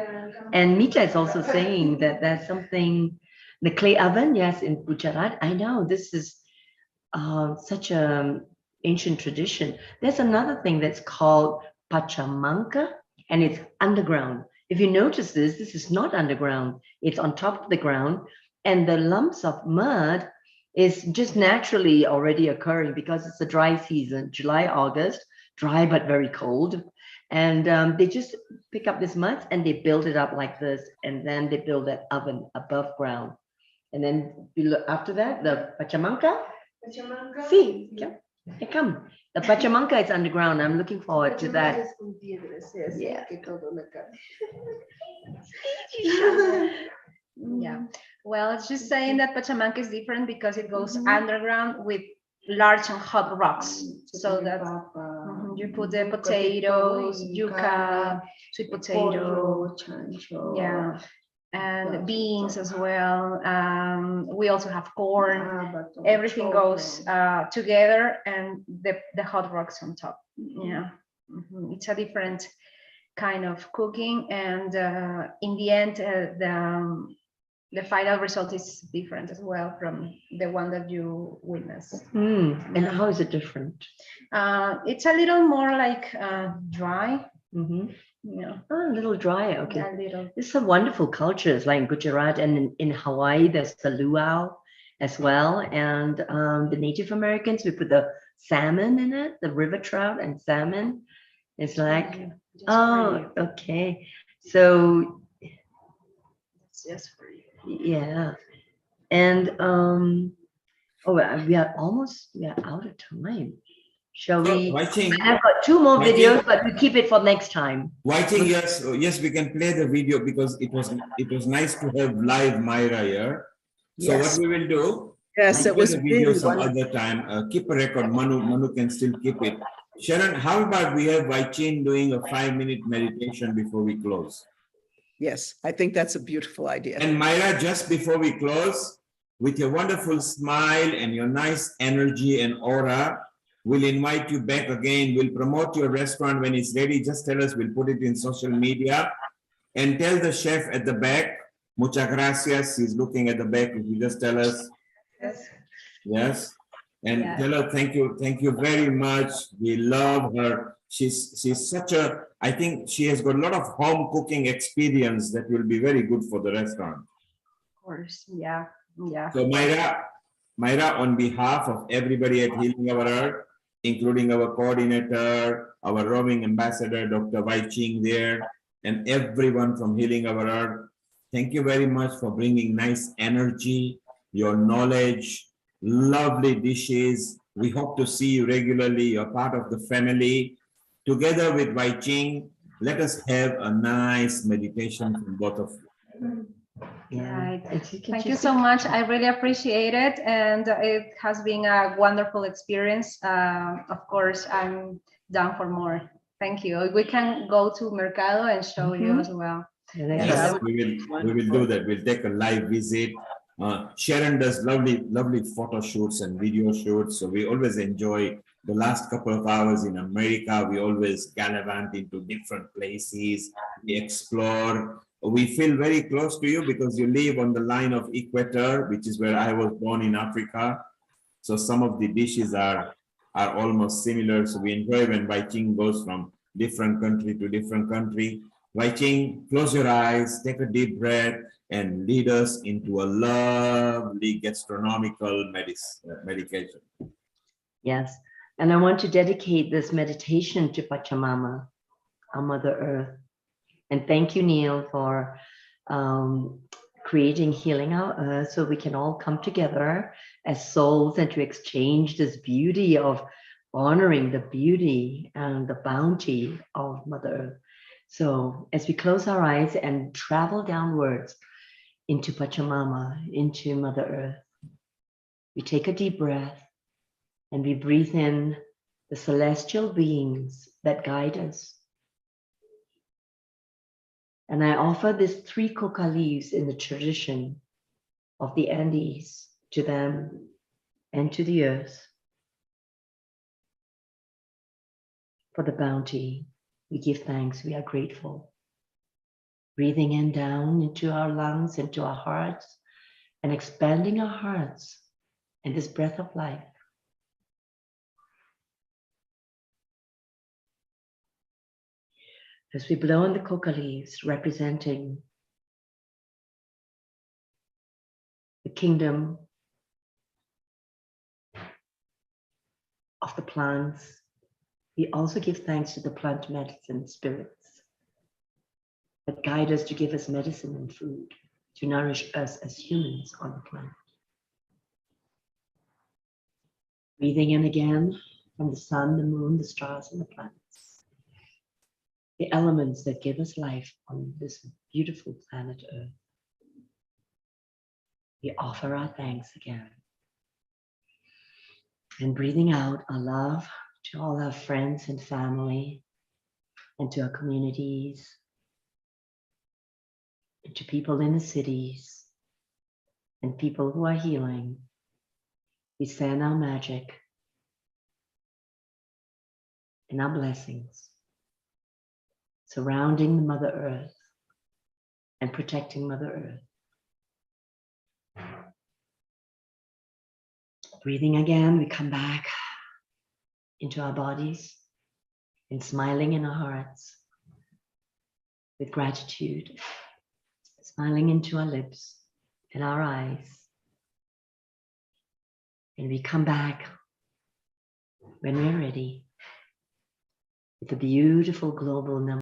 And Mita is also saying that there's something, the clay oven, yes, in Gujarat. I know this is such an ancient tradition. There's another thing that's called pachamanca, and it's underground. If you notice this is not underground. It's on top of the ground, and the lumps of mud is just naturally already occurring because it's a dry season, July, August, dry but very cold. And they just pick up this mud and they build it up like this, and then they build that oven above ground. And then below, after that, the pachamanca. See, come. The pachamanca is underground. I'm looking forward to that. Yeah. Yeah. Well, it's just saying that pachamanca is different because it goes underground with large and hot rocks. So that you put the potatoes, yuca, sweet potato, yeah, and beans as well. We also have corn. Everything goes together, and the hot rocks on top. Yeah, it's a different kind of cooking, and in the end, the final result is different as well from the one that you witnessed. And how is it different? It's a little more like dry. Yeah. Oh, a little dry. Okay. A little. It's a wonderful cultures like in Gujarat and in Hawaii. There's the luau as well, and the Native Americans, we put the salmon in it, the river trout and salmon. It's like, oh, okay. So it's just for you. Yeah, and oh, we are out of time. Shall we? I've got 2 more videos, but we keep it for next time. Waiting, yes, we can play the video because it was nice to have live Myra here. So Yes. what we will do? Yes, it was the video really some wonderful. other time. Keep a record. Manu can still keep it. Sharon, how about we have Vaichin doing a 5-minute meditation before we close? Yes, I think that's a beautiful idea. And Myra, just before we close, with your wonderful smile and your nice energy and aura, we'll invite you back again. We'll promote your restaurant when it's ready. Just tell us, we'll put it in social media. And tell the chef at the back, muchas gracias. He's looking at the back. If you just tell us. Yes. Yes. And Yeah. tell her, thank you very much. We love her. She's such a, I think she has got a lot of home cooking experience that will be very good for the restaurant. Of course, yeah. So Myra, on behalf of everybody at Healing Our Earth, including our coordinator, our roaming ambassador, Dr. Wai Ching there, and everyone from Healing Our Earth, thank you very much for bringing nice energy, your knowledge, lovely dishes. We hope to see you regularly. You're part of the family. Together with Wai Ching, let us have a nice meditation from both of you. Right. Thank you so much. I really appreciate it. And it has been a wonderful experience. Of course, I'm down for more. Thank you. We can go to Mercado and show you as well. Yes, we will do that. We'll take a live visit. Sharon does lovely photo shoots and video shoots. So we always enjoy the last couple of hours in America. We always gallivant into different places. We explore. We feel very close to you because you live on the line of equator, which is where I was born in Africa. So some of the dishes are almost similar. So we enjoy when Wai Ching goes from different country to different country. Wai Ching, close your eyes, take a deep breath, and lead us into a lovely gastronomical medication. Yes, and I want to dedicate this meditation to Pachamama, our Mother Earth. And thank you, Neil, for creating Healing Our Earth so we can all come together as souls and to exchange this beauty of honoring the beauty and the bounty of Mother Earth. So as we close our eyes and travel downwards into Pachamama, into Mother Earth, we take a deep breath and we breathe in the celestial beings that guide us. And I offer these 3 coca leaves in the tradition of the Andes to them and to the earth. For the bounty, we give thanks, we are grateful. Breathing in down into our lungs, into our hearts, and expanding our hearts in this breath of life. As we blow on the coca leaves, representing the kingdom of the plants We also give thanks to the plant medicine spirits that guide us to give us medicine and food to nourish us as humans on the planet. Breathing in again from the sun, the moon, the stars, and the planets. The elements that give us life on this beautiful planet Earth. We offer our thanks again. And breathing out our love to all our friends and family, and to our communities, and to people in the cities, and people who are healing. We send our magic and our blessings, surrounding the Mother Earth and protecting Mother Earth. Breathing again, we come back into our bodies and smiling in our hearts with gratitude, smiling into our lips and our eyes. And we come back when we're ready with the beautiful global